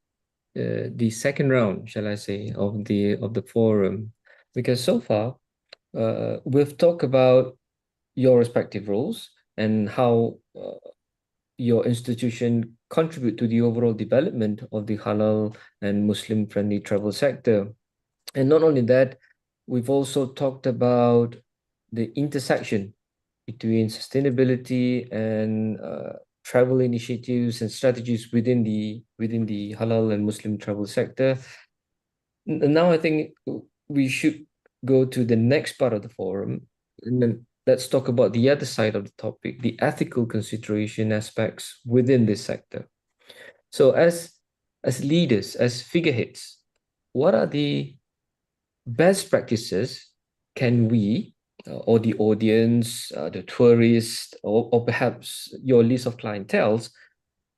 second round, shall I say, of the forum, because so far we've talked about your respective roles and how your institution contribute to the overall development of the halal and Muslim-friendly travel sector. And not only that, we've also talked about the intersection between sustainability and travel initiatives and strategies within the halal and Muslim travel sector. Now I think we should go to the next part of the forum, and then let's talk about the other side of the topic, the ethical consideration aspects within this sector. So as leaders, as figureheads, what are the best practices can we or the audience, the tourists, or perhaps your list of clienteles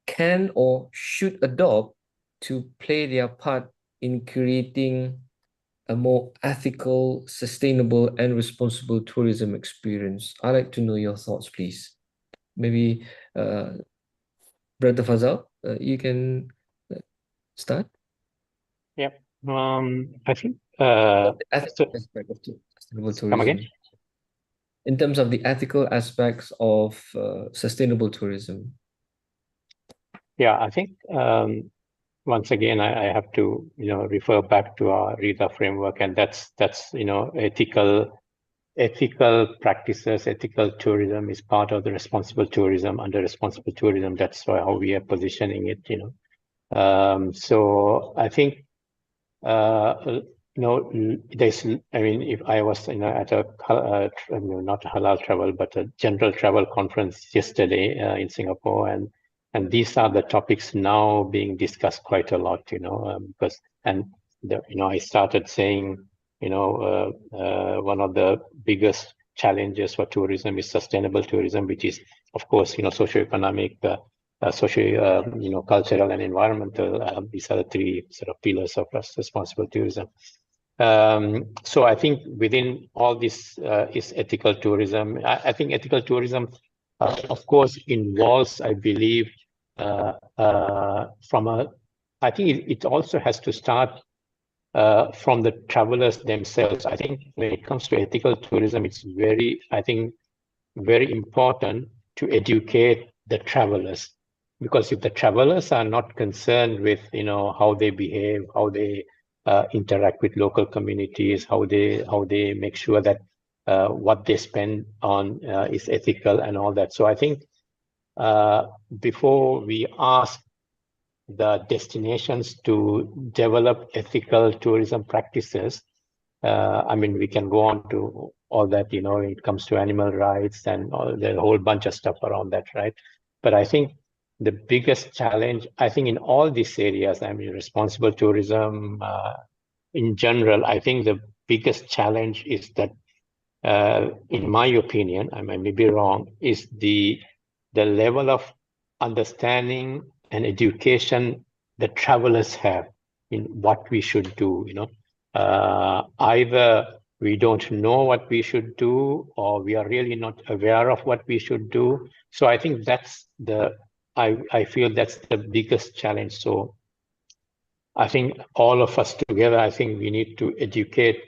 can or should adopt to play their part in creating a more ethical, sustainable, and responsible tourism experience? I'd like to know your thoughts, please. Maybe Brother Fazal, you can start. Yeah, I think the ethical aspect of sustainable tourism. Come again? In terms of the ethical aspects of sustainable tourism. Yeah, I think once again I have to refer back to our RIDA framework, and that's ethical practices, ethical tourism is part of the responsible tourism. Under responsible tourism, that's how we are positioning it. So I think there's, if I was at a not a halal travel but a general travel conference yesterday in Singapore, and these are the topics now being discussed quite a lot, because I started saying one of the biggest challenges for tourism is sustainable tourism, which is of course socioeconomic, cultural and environmental. These are the three sort of pillars of responsible tourism. So I think within all this is ethical tourism. I think ethical tourism, of course, involves, I believe, I think it also has to start from the travelers themselves. I think when it comes to ethical tourism, it's very important to educate the travelers, because if the travelers are not concerned with how they behave, how they interact with local communities, how they make sure that what they spend on is ethical and all that. So I think before we ask the destinations to develop ethical tourism practices, we can go on to all that, when it comes to animal rights and there's a whole bunch of stuff around that, right? But I think the biggest challenge, I think in all these areas, responsible tourism in general, I think the biggest challenge is that, in my opinion, I may be wrong, is the level of understanding and education the travelers have in what we should do. Either we don't know what we should do, or we are really not aware of what we should do. So I think that's I feel that's the biggest challenge. So I think all of us together, I think we need to educate,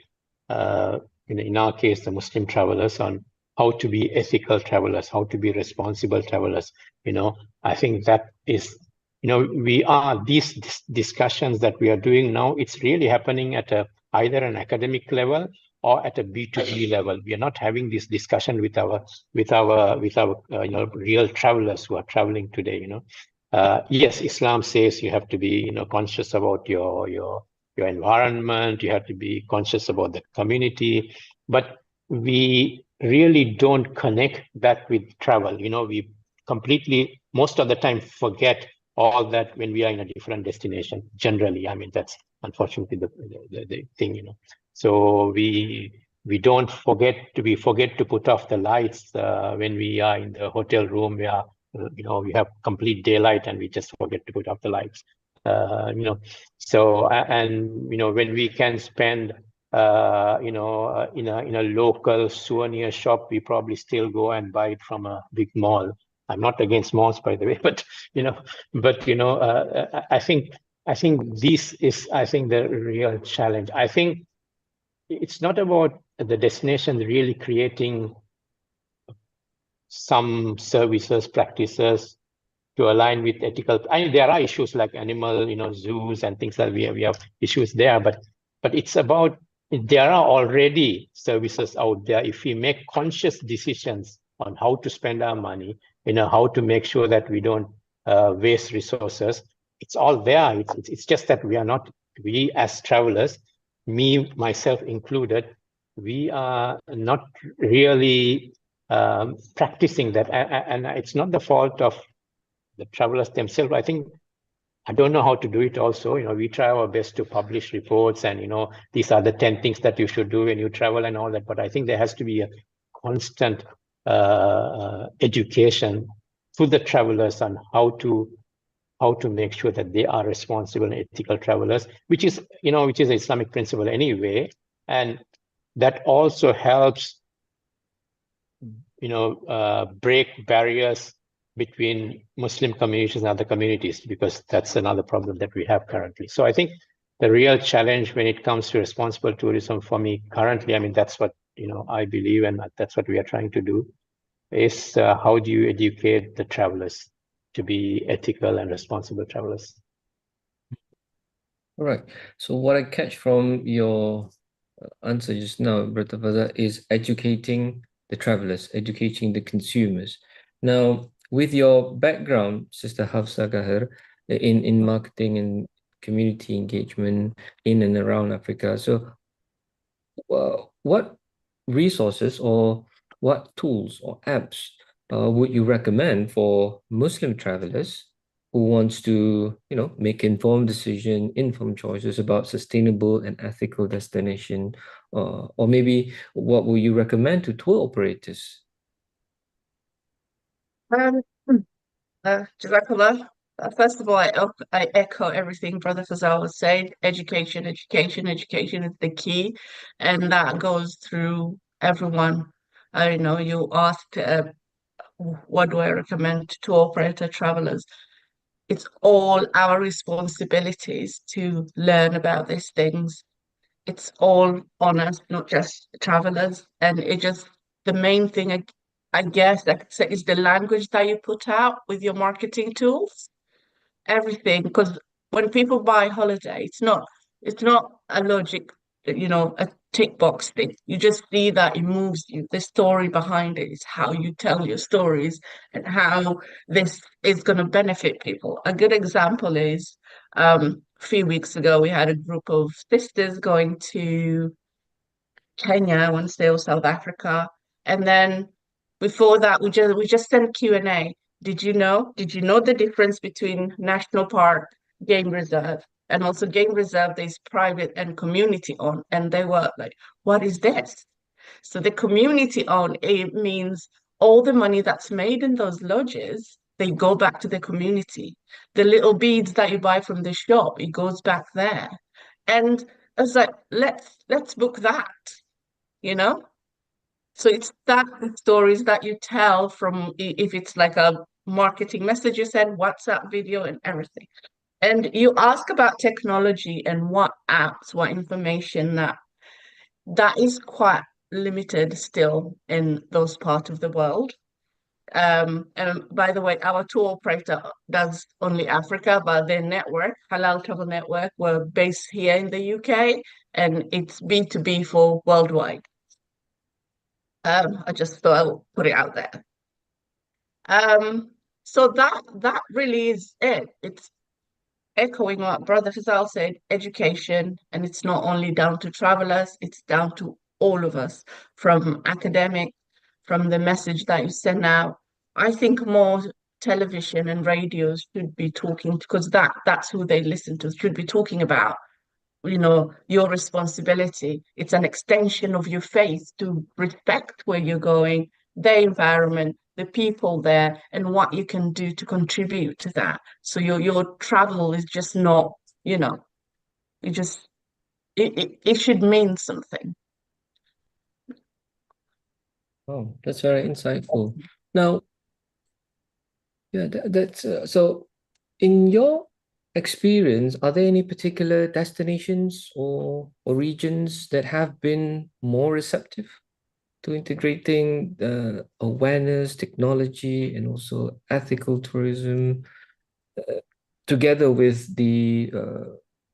in our case, the Muslim travelers on how to be ethical travelers, how to be responsible travelers. I think that is, these discussions that we are doing now, it's really happening at either an academic level or at a B2B level. We are not having this discussion with our real travelers who are traveling today. Yes, Islam says you have to be conscious about your environment, you have to be conscious about the community, but we really don't connect that with travel. We completely, most of the time, forget all that when we are in a different destination. Generally, unfortunately the thing, you know. So we forget to put off the lights when we are in the hotel room. We are, you know, we have complete daylight and we just forget to put off the lights. You know, so and you know, when we can spend you know, in a local souvenir shop, we probably still go and buy it from a big mall. I'm not against malls, by the way, but you know, I think this is, I think, the real challenge. I think it's not about the destination really creating some services, practices to align with ethical. I mean, there are issues like animal, you know, zoos and things like we have issues there, but it's about, there are already services out there. If we make conscious decisions on how to spend our money, you know, how to make sure that we don't waste resources, it's all there. It's just that we as travelers, me, myself included, we are not really practicing that. And it's not the fault of the travelers themselves. I don't know how to do it also. You know, we try our best to publish reports and, you know, these are the 10 things that you should do when you travel and all that. But I think there has to be a constant education to the travelers on how to make sure that they are responsible and ethical travelers, which is, you know, which is an Islamic principle anyway. And that also helps, you know, break barriers between Muslim communities and other communities, because that's another problem that we have currently. So I think the real challenge when it comes to responsible tourism for me currently, I mean, that's what, you know, I believe, and that's what we are trying to do, is how do you educate the travelers to be ethical and responsible travelers? All right. So what I catch from your answer just now, Brother Fazal, is educating the travelers, educating the consumers. Now, with your background, Sister Hafsa Gahir, in marketing and community engagement in and around Africa, so what resources or what tools or apps would you recommend for Muslim travelers who wants to, you know, make informed choices about sustainable and ethical destination, or maybe what will you recommend to tour operators? Jazakallah. First of all, I echo everything Brother Fazal was saying. Education is the key, and that goes through everyone. I know you asked, what do I recommend to operator travelers? It's all our responsibilities to learn about these things. It's all on us, not just travelers. And the main thing, I guess, I could say, is the language that you put out with your marketing tools. Everything, because when people buy holiday, it's not a logic, you know, a tick box thing. You just see that it moves you. The story behind it is how you tell your stories and how this is going to benefit people. A good example is a few weeks ago we had a group of sisters going to Kenya, I want to say, or South Africa, and then before that we just sent Q&A. Did you know the difference between national park, game reserve, and also game reserve that is private and community owned? And they were like, what is this? So the community owned, it means all the money that's made in those lodges, they go back to the community. The little beads that you buy from the shop, it goes back there. And I was like, let's book that, you know? So it's that stories that you tell from, if it's like a marketing message you send, WhatsApp video and everything. And you ask about technology and what apps, what information, that is quite limited still in those parts of the world. And by the way, our tour operator does only Africa, but their network, Halal Travel Network, were based here in the UK, and it's B2B for worldwide. I just thought I'll put it out there. So that really is it. It's echoing what Brother Fazal said, education, and it's not only down to travelers, it's down to all of us, from academic, from the message that you send out. I think more television and radios should be talking, because that's who they listen to, should be talking about your responsibility. It's an extension of your faith to respect where you're going, the environment, the people there, and what you can do to contribute to that. So your travel is just not, it should mean something. Oh, that's very insightful. Now, yeah, that's so. In your experience, are there any particular destinations or regions that have been more receptive to integrating awareness, technology, and also ethical tourism together with the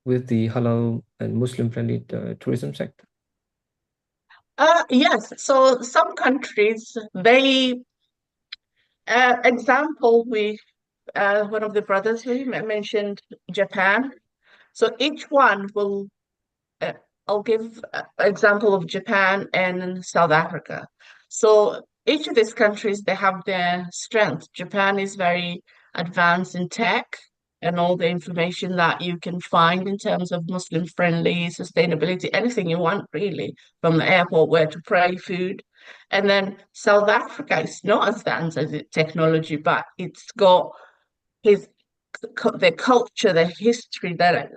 halal and Muslim-friendly tourism sector? Yes. So some countries, example with one of the brothers we mentioned Japan. So each one will, I'll give example of Japan and South Africa. So each of these countries, they have their strength. Japan is very advanced in tech and all the information that you can find in terms of Muslim-friendly, sustainability, anything you want really, from the airport, where to pray, food. And then South Africa is not as advanced as technology, but it's got the culture, the history that,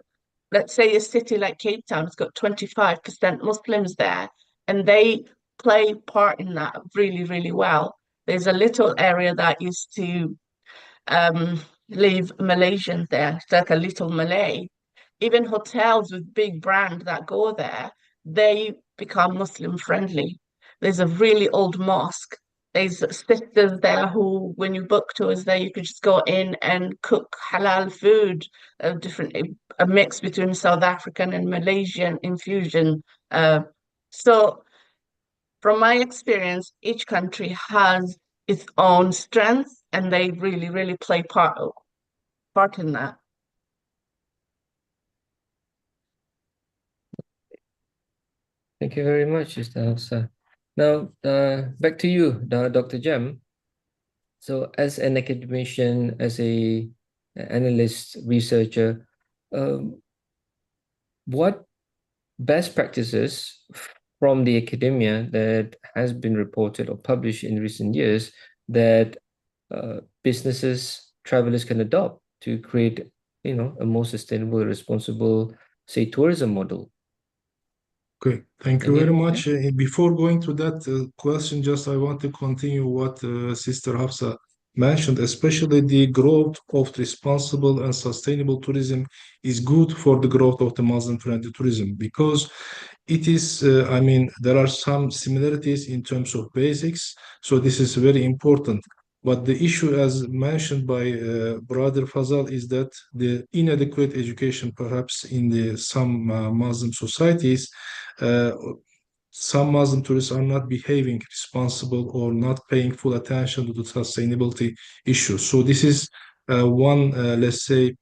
let's say a city like Cape Town has got 25% Muslims there, and they play part in that really, really well. There's a little area that used to leave Malaysians there. It's like a little Malay. Even hotels with big brand that go there, they become Muslim friendly. There's a really old mosque. There's sisters there who, when you book tours there, you could just go in and cook halal food, a mix between South African and Malaysian infusion. So from my experience, each country has its own strengths, and they really, really play part in that. Thank you very much, Sister Hafsa. Now, back to you, Dr. Jem. So, as an academician, as an analyst, researcher, what best practices from the academia that has been reported or published in recent years that businesses, travelers can adopt to create, a more sustainable, responsible, say, tourism model? Okay, thank you very much. Before going to that question, I want to continue what Sister Hafsa mentioned, especially the growth of responsible and sustainable tourism is good for the growth of the Muslim-friendly tourism, because it is, there are some similarities in terms of basics, so this is very important. But the issue, as mentioned by Brother Fazal, is that the inadequate education, perhaps in some Muslim societies, some Muslim tourists are not behaving responsible or not paying full attention to the sustainability issue. So this is one, let's say,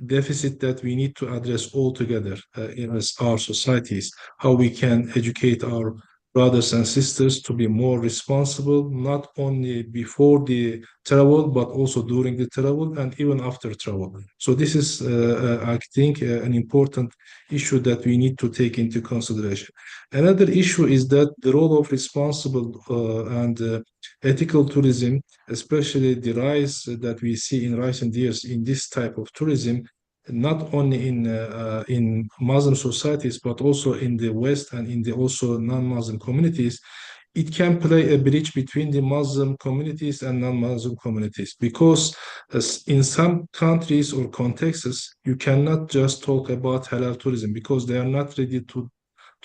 deficit that we need to address altogether in our societies, how we can educate our brothers and sisters to be more responsible, not only before the travel, but also during the travel and even after travel. So this is, I think, an important issue that we need to take into consideration. Another issue is that the role of responsible and ethical tourism, especially the rise that we see in recent years in this type of tourism, not only in Muslim societies, but also in the West and in the also non-Muslim communities, it can play a bridge between the Muslim communities and non-Muslim communities, because in some countries or contexts, you cannot just talk about halal tourism because they are not ready to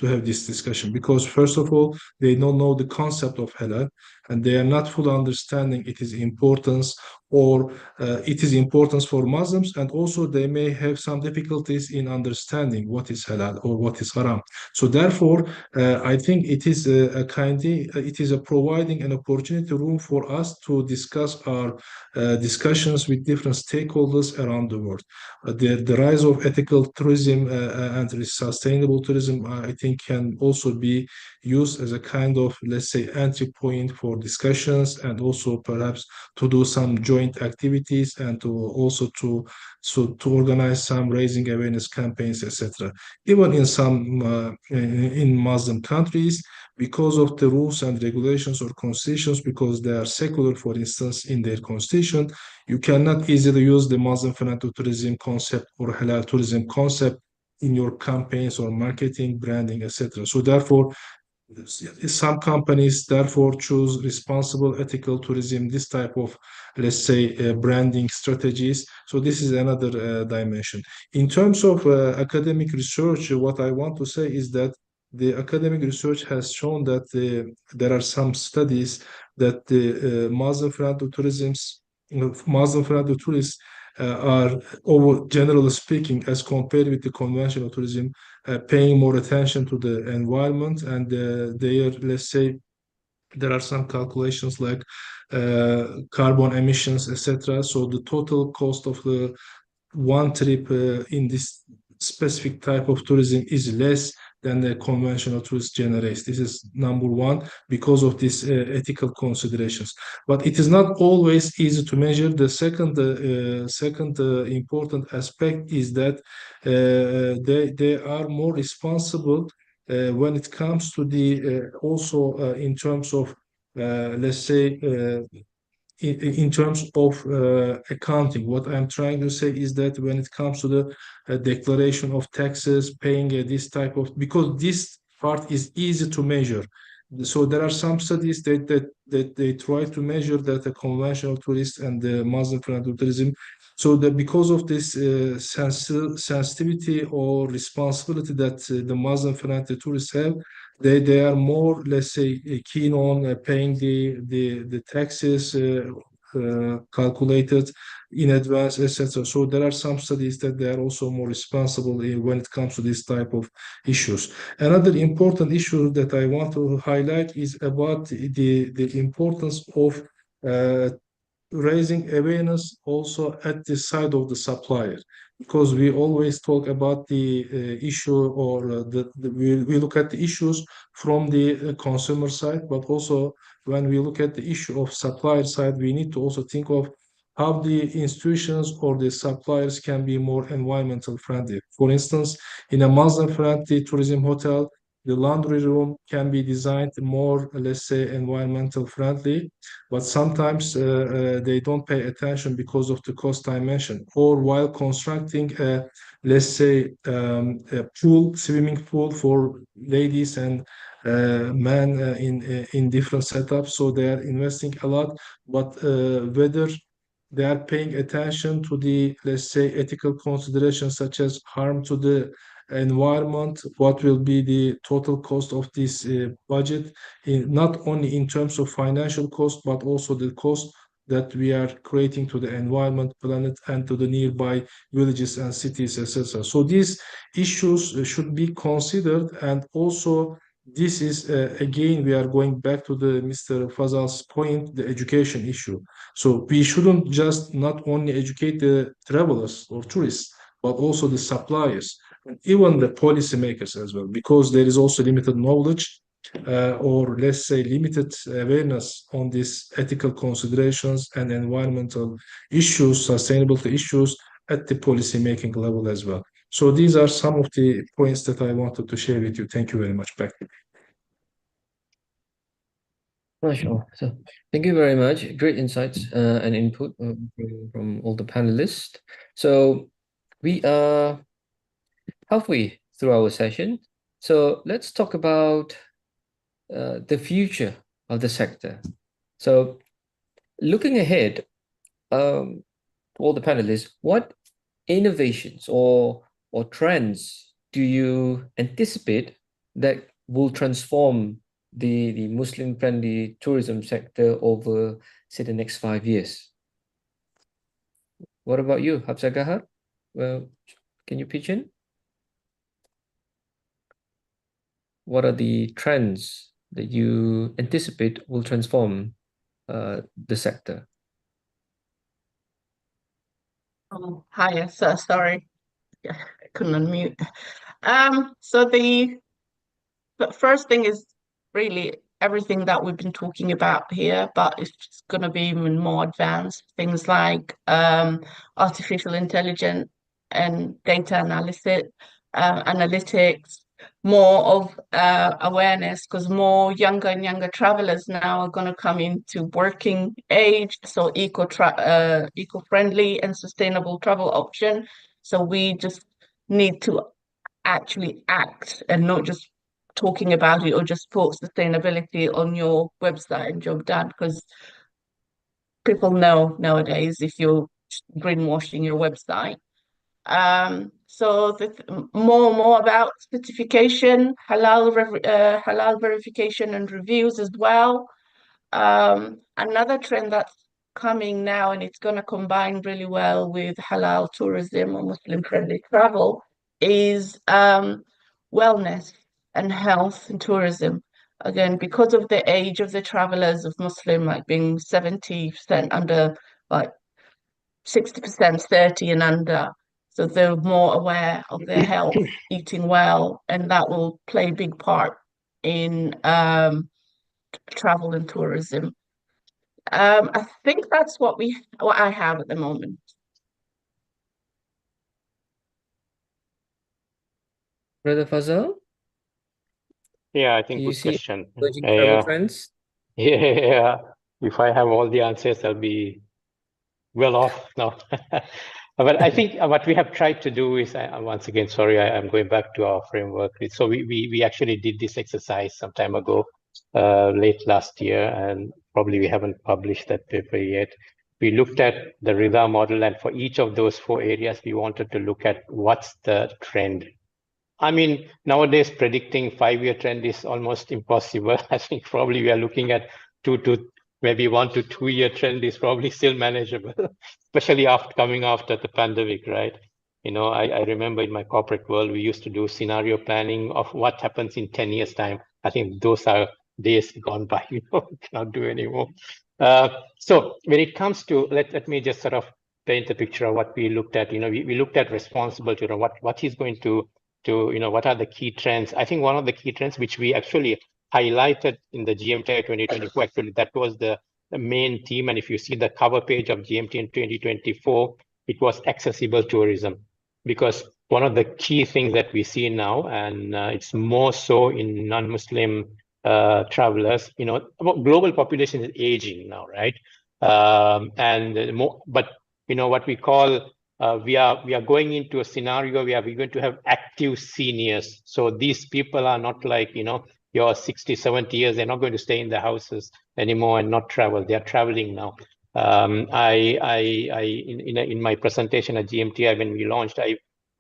have this discussion, because first of all, they don't know the concept of halal and they are not fully understanding its importance, or it is importance for Muslims, and also they may have some difficulties in understanding what is halal or what is haram. So therefore, I think it is providing an opportunity room for us to discuss our discussions with different stakeholders around the world. The rise of ethical tourism and sustainable tourism, I think, can also be used as a kind of, let's say, entry point for discussions, and also perhaps to do some joint activities, and to also to organize some raising awareness campaigns, etc. Even in some in Muslim countries, because of the rules and regulations or constitutions, because they are secular, for instance, in their constitution, you cannot easily use the Muslim-friendly tourism concept or halal tourism concept in your campaigns or marketing, branding, etc. So therefore, some companies therefore choose responsible ethical tourism, this type of, let's say, branding strategies. So this is another dimension. In terms of academic research, what I want to say is that the academic research has shown that there are some studies that the Muslim-friendly tourists are, generally speaking, as compared with the conventional tourism, paying more attention to the environment, and they are, let's say, there are some calculations like carbon emissions, etc. So the total cost of the one trip in this specific type of tourism is less than the conventional tourist generates. This is number one, because of these ethical considerations. But it is not always easy to measure. The second important aspect is that they are more responsible when it comes to the also in terms of let's say in terms of accounting. What I'm trying to say is that when it comes to the declaration of taxes, paying this type of, because this part is easy to measure. So there are some studies that they try to measure that a conventional tourist and the Muslim-friendly tourism. So that because of this sensitivity or responsibility that the Muslim-friendly tourists have, they are more, let's say, keen on paying the taxes calculated in advance, etc. So there are some studies that they are also more responsible when it comes to this type of issues. Another important issue that I want to highlight is about the importance of raising awareness also at the side of the supplier, because we always talk about the issue, or we look at the issues from the consumer side, but also when we look at the issue of supplier side, we need to also think of how the institutions or the suppliers can be more environmental friendly. For instance, in a Muslim-friendly tourism hotel, the laundry room can be designed more, let's say, environmental friendly, but sometimes they don't pay attention because of the cost dimension. Or while constructing let's say a pool, swimming pool for ladies and men in different setups, so they are investing a lot, but whether they are paying attention to the, let's say, ethical considerations such as harm to the environment, what will be the total cost of this budget, not only in terms of financial cost, but also the cost that we are creating to the environment, planet, and to the nearby villages and cities, etc. So these issues should be considered, and also this is again, we are going back to the Mr. Fazal's point, the education issue. So we shouldn't just not only educate the travelers or tourists, but also the suppliers, and even the policymakers as well, because there is also limited knowledge or, let's say, limited awareness on these ethical considerations and environmental issues, sustainability issues at the policymaking level as well. So these are some of the points that I wanted to share with you. Thank you very much. Back to you. Sure. So thank you very much. Great insights and input from all the panelists. So we are halfway through our session. So let's talk about the future of the sector. So looking ahead, to all the panelists, what innovations or trends do you anticipate that will transform the Muslim-friendly tourism sector over, say, the next 5 years? What about you, Hafsa Gahar? Well, can you pitch in? What are the trends that you anticipate will transform the sector? Hi, so sorry, I couldn't unmute. So the first thing is really everything that we've been talking about here, but it's just going to be even more advanced. Things like artificial intelligence and data analytics, more of awareness, because more younger and younger travelers now are going to come into working age, so eco-friendly and sustainable travel option. So we just need to actually act and not just talking about it or just put sustainability on your website and job done, because people know nowadays if you're greenwashing your website. So more about certification, halal verification and reviews as well. Another trend that's coming now, and it's going to combine really well with halal tourism or Muslim-friendly travel, is wellness and health and tourism. Again, because of the age of the travelers of Muslim, like being 70% under, like 60% 30 and under. So they're more aware of their health, eating well, and that will play a big part in travel and tourism. I think that's what I have at the moment. Brother Fazal, Yeah, I do think you good see question. emerging travel trends? Yeah, if I have all the answers, I'll be well off now. But I think what we have tried to do is, once again, sorry, I'm going back to our framework. So we actually did this exercise some time ago, late last year, and probably we haven't published that paper yet. We looked at the Rida model, and for each of those 4 areas, we wanted to look at what's the trend. I mean, nowadays predicting 5-year trend is almost impossible. I think probably we are looking at 2 to maybe 1 to 2 year trend is probably still manageable, especially coming after the pandemic, right? You know, I remember in my corporate world, we used to do scenario planning of what happens in 10 years time. I think those are days gone by, we cannot do anymore. So when it comes to, let me just sort of paint the picture of what we looked at. We looked at responsible to what is going to what are the key trends. I think one of the key trends which we actually highlighted in the GMTI 2024, actually that was the main theme. And if you see the cover page of GMT in 2024, it was accessible tourism, because one of the key things that we see now, and it's more so in non-Muslim travelers, global population is aging now, right? But what we call we are going into a scenario where we're going to have active seniors. So these people are not like, you're 60, 70 years, they're not going to stay in their houses anymore and not travel. They're traveling now. In my presentation at GMTI, when we launched,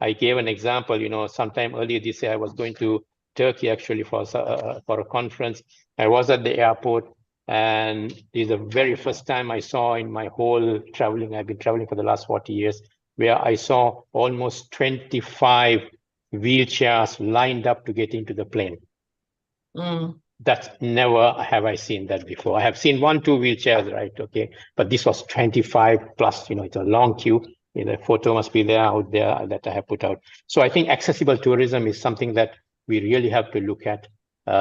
I gave an example, sometime earlier this year, I was going to Turkey actually for a conference. I was at the airport, and this is the very first time I saw in my whole traveling, I've been traveling for the last 40 years, where I saw almost 25 wheelchairs lined up to get into the plane. That's never have I seen that before. I have seen 1, 2 wheelchairs, right? Okay. But this was 25 plus, it's a long queue. The photo must be there out there that I have put out. So I think accessible tourism is something that we really have to look at. We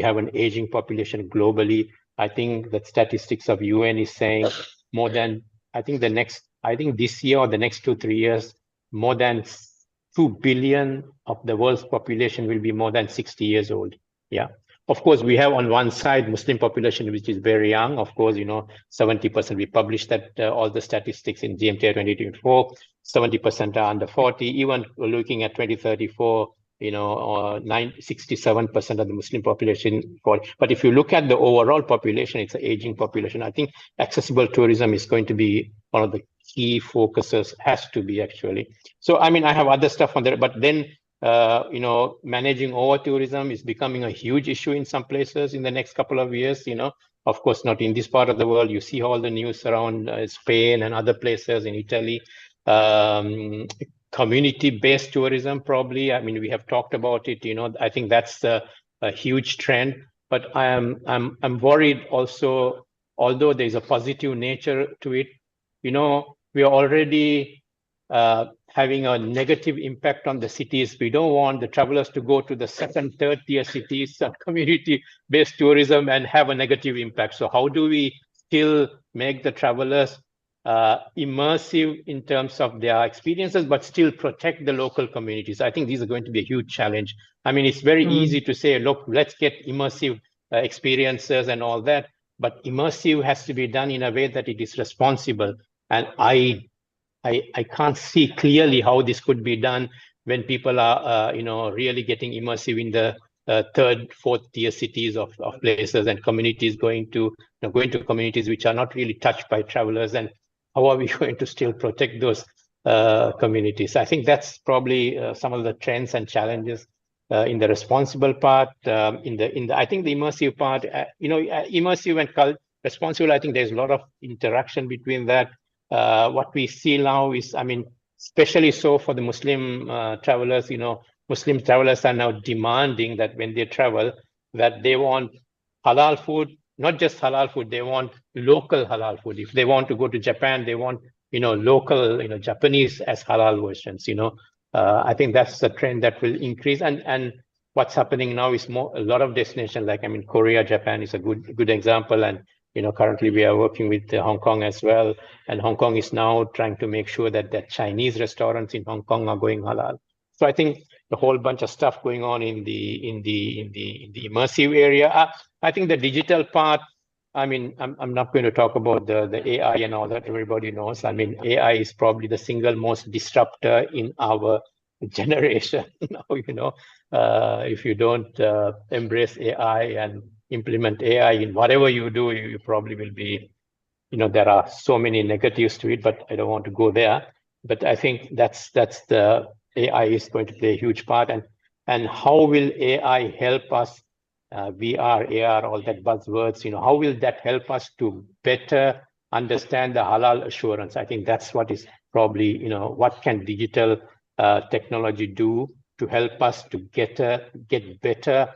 have an aging population globally. I think that statistics of UN is saying more than, I think this year or the next 2-3 years, more than 2 billion of the world's population will be more than 60 years old. Yeah. Of course, we have on one side Muslim population, which is very young. Of course, 70%. We published that all the statistics in GMTI 2024. 70% are under 40. Even looking at 2034, 67% of the Muslim population. But if you look at the overall population, it's an aging population. I think accessible tourism is going to be one of the key focuses, has to be actually. So, I mean, I have other stuff on there, but then, managing over tourism is becoming a huge issue in some places in the next couple of years, Of course, not in this part of the world. You see all the news around Spain and other places in Italy. Community-based tourism, probably. I mean, we have talked about it. I think that's a huge trend. But I'm worried also, although there's a positive nature to it. We are already having a negative impact on the cities. We don't want the travelers to go to the second, third tier cities, community-based tourism and have a negative impact. So how do we still make the travelers immersive in terms of their experiences, but still protect the local communities? I think these are going to be a huge challenge. I mean, it's very easy to say, look, let's get immersive experiences and all that, but immersive has to be done in a way that it is responsible. And I can't see clearly how this could be done when people are, really getting immersive in the third, fourth tier cities of places and communities going to communities which are not really touched by travelers. And how are we going to still protect those communities? I think that's probably some of the trends and challenges in the responsible part. I think the immersive part, immersive and responsible, I think there's a lot of interaction between that. What we see now is, I mean, especially so for the Muslim travelers, Muslim travelers are now demanding that when they travel, that they want halal food, not just halal food, they want local halal food. If they want to go to Japan, they want, local, Japanese as halal versions, I think that's the trend that will increase. And what's happening now is a lot of destinations, like, I mean, Korea, Japan is a good example. And, currently we are working with Hong Kong as well. And Hong Kong is now trying to make sure that the Chinese restaurants in Hong Kong are going halal. So I think a whole bunch of stuff going on in the immersive area. I think the digital part, I mean, I'm not going to talk about the AI and all that. Everybody knows. I mean, AI is probably the single most disruptor in our generation now. If you don't embrace AI and implement AI in whatever you do, you probably will be, there are so many negatives to it, but I don't want to go there. But I think that's the AI is going to play a huge part. And how will AI help us? VR, AR, all that buzzwords, how will that help us to better understand the halal assurance? I think that's what is probably, what can digital technology do to help us to get better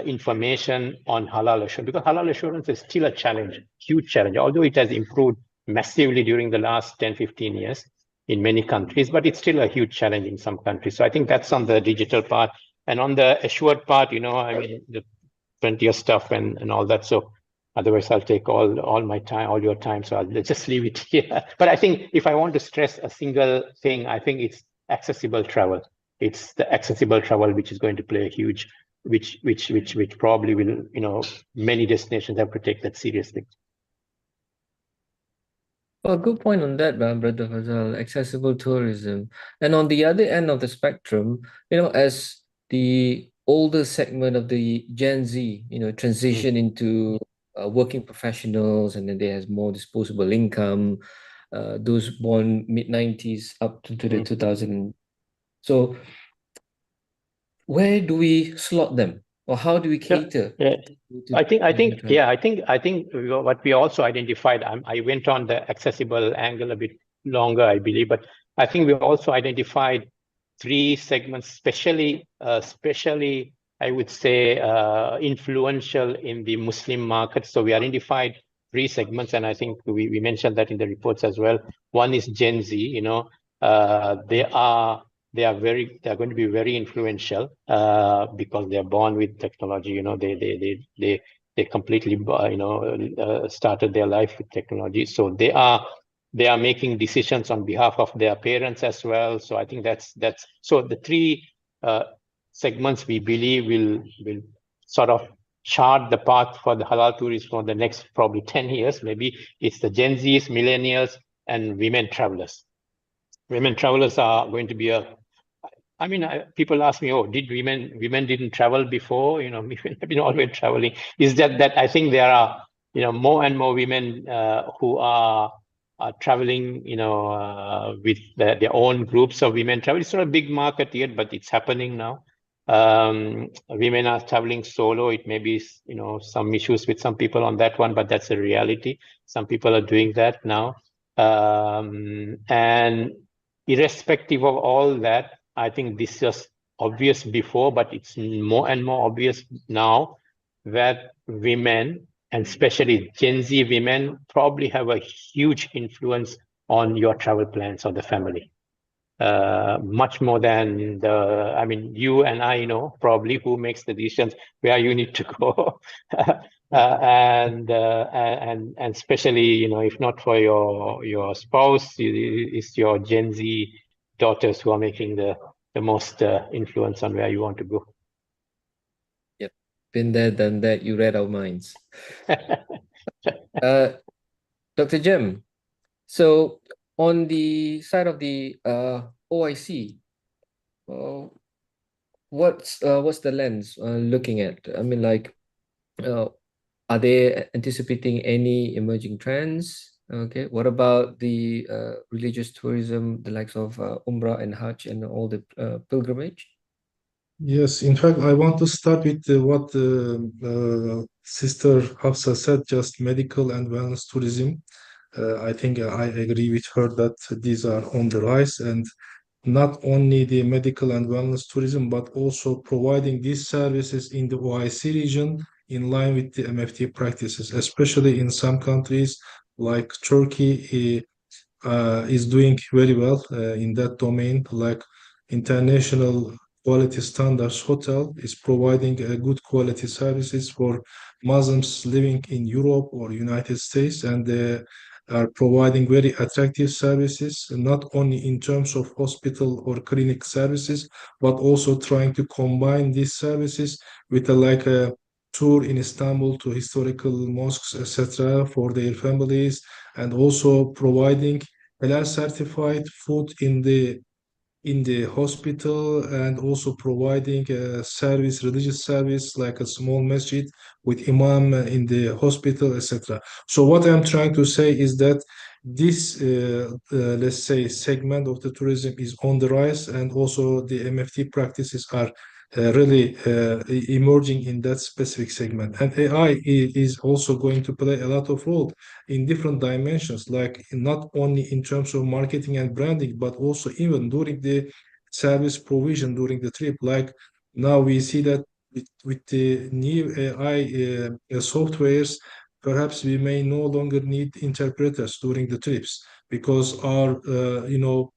information on halal assurance? Because halal assurance is still a challenge, huge challenge, although it has improved massively during the last 10, 15 years in many countries, but it's still a huge challenge in some countries. So I think that's on the digital part. And on the assured part, I mean, the plenty of stuff and all that. So otherwise I'll take all my time, all your time. So I'll just leave it here. But I think if I want to stress a single thing, I think it's accessible travel. It's the accessible travel which is going to play a huge, which probably will, many destinations have to take that seriously. Well, good point on that, Brother Fazal, accessible tourism. And on the other end of the spectrum, as the older segment of the Gen Z, transition into working professionals, and then they have more disposable income, those born mid-90s up to the 2000s. So where do we slot them? Or how do we cater? I think what we also identified, I went on the accessible angle a bit longer, I believe, but I think we also identified 3 segments, especially I would say influential in the Muslim market. So we identified 3 segments, and I think we mentioned that in the reports as well. One is Gen Z. They are going to be very influential because they are born with technology. They completely started their life with technology. So they are making decisions on behalf of their parents as well. So I think that's so the 3 segments we believe will sort of chart the path for the halal tourism for the next probably 10 years. Maybe it's the Gen Zs, millennials, and women travelers. Women travelers are going to be people ask me, did women didn't travel before? Women have been always traveling. Is that I think there are, more and more women who are traveling, with their own groups of women travel. It's not a big market yet, but it's happening now. Women are traveling solo. It may be, some issues with some people on that one, but that's a reality. Some people are doing that now. And irrespective of all that, I think this was obvious before, but it's more and more obvious now that women, and especially Gen Z women, probably have a huge influence on your travel plans of the family. much more than I mean, you and I know probably who makes the decisions where you need to go. And especially, if not for your spouse, it's your Gen Z daughters who are making the most influence on where you want to go. Yep, been there, done that. You read our minds. Dr. Jem, so on the side of the OIC, what's the lens looking at? I mean, like, are they anticipating any emerging trends? Okay, what about the religious tourism, the likes of Umrah and Hajj and all the pilgrimage? Yes, in fact, I want to start with what Sister Hafsa said, just medical and wellness tourism. I think I agree with her that these are on the rise, and not only the medical and wellness tourism, but also providing these services in the OIC region in line with the MFT practices, especially in some countries like Turkey is doing very well in that domain, like International Quality Standards Hotel is providing good quality services for Muslims living in Europe or United States, and they are providing very attractive services, not only in terms of hospital or clinic services, but also trying to combine these services with a tour in Istanbul to historical mosques, etc., for their families, and also providing halal certified food in the hospital, and also providing a service, religious service, like a small masjid with imam in the hospital, etc. So what I'm trying to say is that this, let's say, segment of the tourism is on the rise, and also the MFT practices are really emerging in that specific segment. And AI is also going to play a lot of role in different dimensions, like not only in terms of marketing and branding, but also even during the service provision during the trip. Like now we see that with the new AI softwares, perhaps we may no longer need interpreters during the trips, because our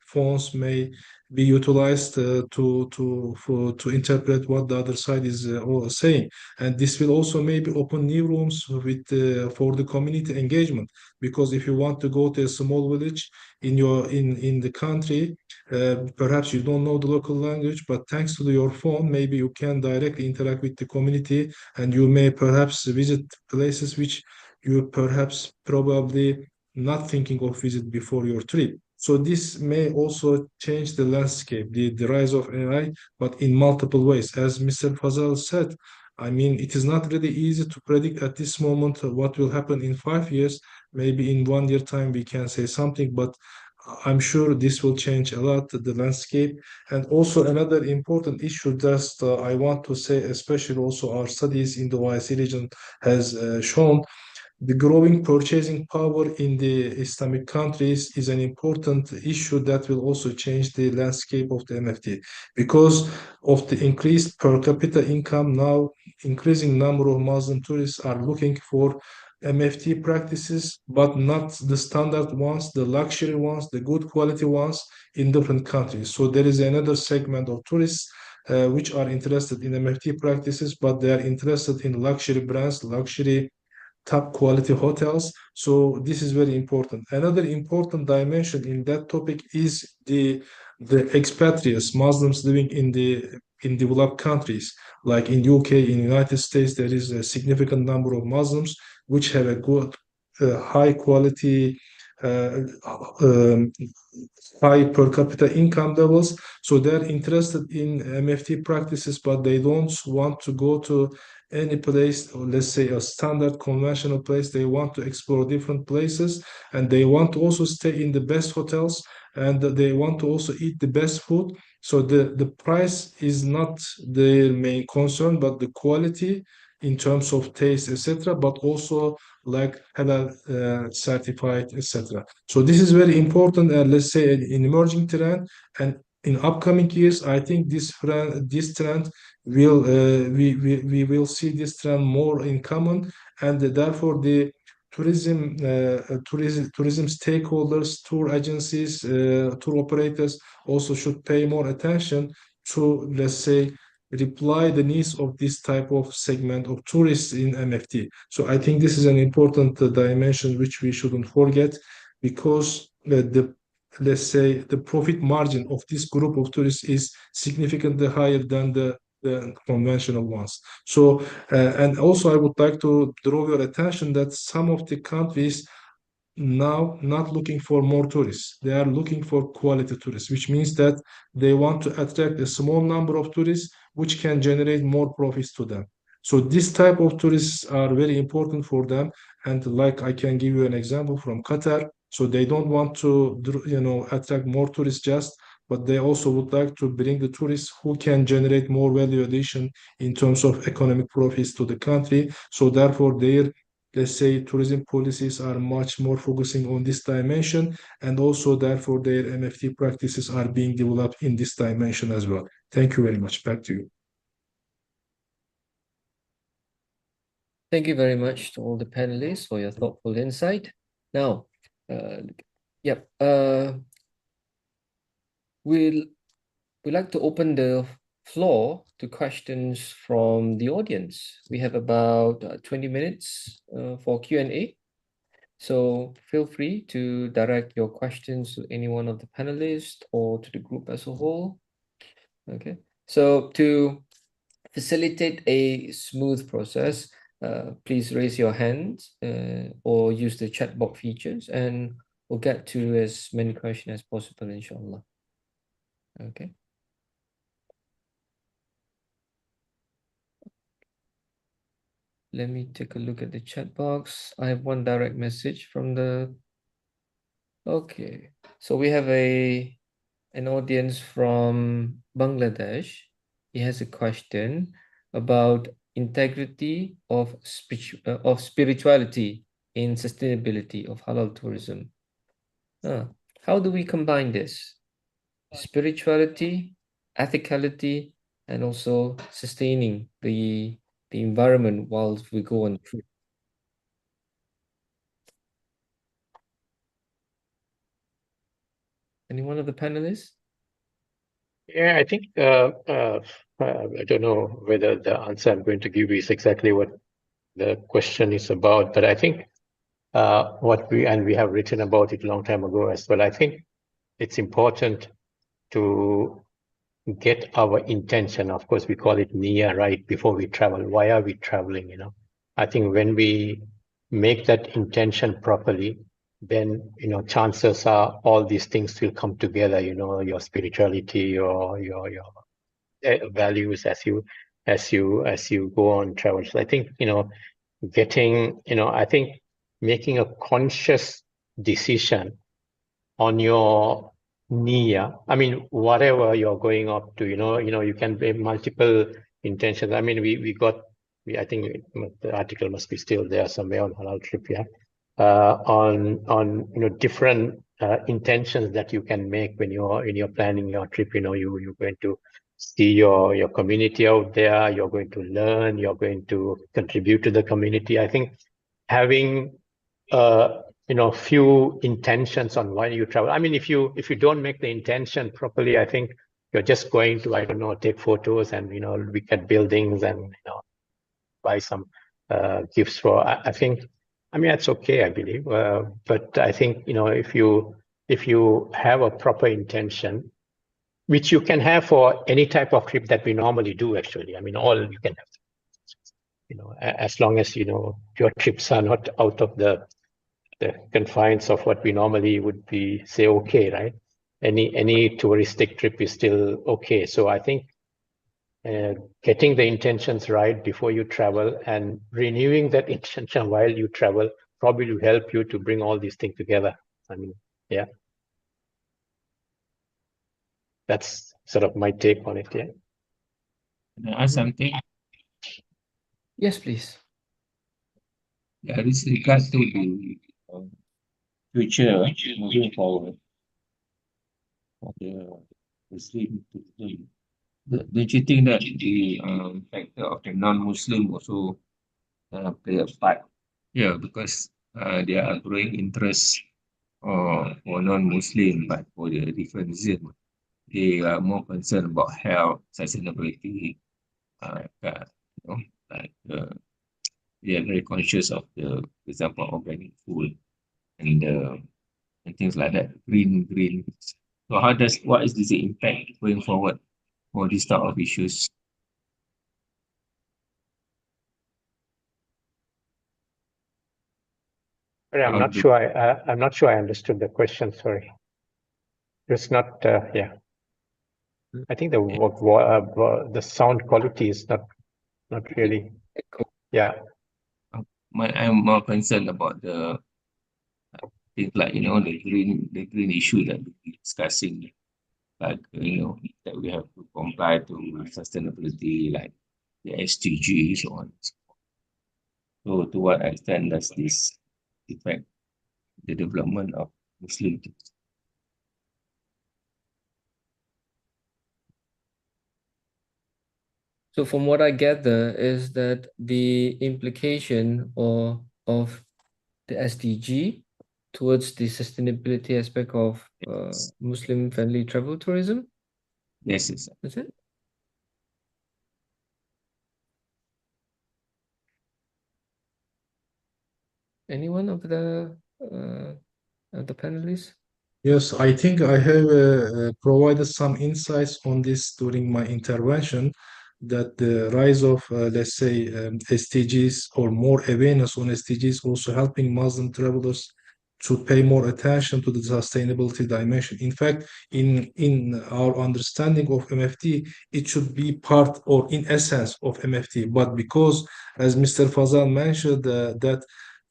phones may be utilized to interpret what the other side is saying. And this will also maybe open new rooms for the community engagement, because if you want to go to a small village in the country, perhaps you don't know the local language, but thanks to your phone, maybe you can directly interact with the community, and you may perhaps visit places which you perhaps probably not thinking of visit before your trip. So this may also change the landscape, the rise of AI, but in multiple ways. As Mr. Fazal said, I mean, it is not really easy to predict at this moment what will happen in 5 years. Maybe in 1 year time we can say something, but I'm sure this will change a lot, the landscape. And also another important issue that I want to say, especially also our studies in the OIC region has shown, the growing purchasing power in the Islamic countries is an important issue that will also change the landscape of the MFT, because of the increased per capita income. Now, increasing number of Muslim tourists are looking for MFT practices, but not the standard ones, the luxury ones, the good quality ones in different countries. So there is another segment of tourists which are interested in MFT practices, but they are interested in luxury brands, luxury top quality hotels. So this is very important. Another important dimension in that topic is the expatriates, Muslims living in developed countries, like in UK, in United States. There is a significant number of Muslims which have a good, high quality, high per capita income levels. So they're interested in MFT practices, but they don't want to go to any place, or let's say a standard conventional place. They want to explore different places, and they want to also stay in the best hotels, and they want to also eat the best food. So the price is not the main concern, but the quality in terms of taste, etc., but also like halal certified, etc. So this is very important, and let's say an emerging trend. And in upcoming years, I think this trend will we will see this trend more in common, and therefore the tourism stakeholders, tour agencies, tour operators also should pay more attention to, let's say, reply the needs of this type of segment of tourists in MFT. So I think this is an important dimension which we shouldn't forget, because let's say the profit margin of this group of tourists is significantly higher than the conventional ones. So, and also I would like to draw your attention that some of the countries now not looking for more tourists. They are looking for quality tourists, which means that they want to attract a small number of tourists, which can generate more profits to them. So this type of tourists are very important for them. And like I can give you an example from Qatar. So they don't want to, attract more tourists just, but they also would like to bring the tourists who can generate more value addition in terms of economic profits to the country. So therefore, their, let's say, tourism policies are much more focusing on this dimension, and also therefore their MFT practices are being developed in this dimension as well. Thank you very much. Back to you. Thank you very much to all the panelists for your thoughtful insight. Now, we'd like to open the floor to questions from the audience. We have about 20 minutes for Q&A. So feel free to direct your questions to any one of the panelists or to the group as a whole. Okay, so to facilitate a smooth process, please raise your hand or use the chat box features, and we'll get to as many questions as possible, inshallah. Okay. Let me take a look at the chat box. I have one direct message from the... Okay, so we have an audience from Bangladesh. He has a question about integrity of spirituality in sustainability of halal tourism. How do we combine this? Spirituality, ethicality, and also sustaining the environment whilst we go on trip. Any one of the panelists? Yeah, I think I don't know whether the answer I'm going to give is exactly what the question is about, but I think we have written about it a long time ago as well. I think it's important to get our intention. Of course, we call it niyyah, right, before we travel. Why are we traveling? I think when we make that intention properly, then chances are all these things will come together. Your spirituality, or your values as you go on travel. So I think I think making a conscious decision on your niyyah. I mean, whatever you're going up to, you can be multiple intentions. I mean, I think the article must be still there somewhere on Halal Trip, yeah. On different intentions that you can make when you're planning your trip. You're going to see your community out there. You're going to learn. You're going to contribute to the community. I think having few intentions on why you travel. I mean, if you don't make the intention properly, I think you're just going to, I don't know, take photos and look at buildings and buy some gifts for. I mean, that's okay, I believe. But I think if you have a proper intention, which you can have for any type of trip that we normally do, actually. I mean, all you can have, as long as your trips are not out of the confines of what we normally would be say okay, right? Any touristic trip is still okay. So I think getting the intentions right before you travel and renewing that intention while you travel probably will help you to bring all these things together. I mean, yeah. That's sort of my take on it, yeah. Can I ask something? Yes, please. Yeah, this regards to the future moving forward for the Muslim tourism. Don't you think that the factor of the non-Muslim also play a part? Yeah, because their growing interest for non-Muslim, but for the different reason. They are more concerned about health, sustainability, they are very conscious of the, for example, organic food and things like that, green. So what is the impact going forward for this type of issues? I'm not sure. I'm not sure I understood the question. Sorry, it's not. Yeah, I think the sound quality is not really. Yeah. I'm more concerned about the things like the green issue that we're discussing, like that we have to comply to sustainability, like the SDGs, so on. So to what extent does this affect the development of Muslim? So from what I gather is that the implication of the SDG towards the sustainability aspect of Muslim-friendly travel tourism? Yes, is it? Anyone of the panelists? Yes, I think I have provided some insights on this during my intervention, that the rise of, let's say, SDGs or more awareness on SDGs also helping Muslim travelers to pay more attention to the sustainability dimension. In fact, in our understanding of MFT, it should be part or in essence of MFT. But because, as Mr. Fazal mentioned, that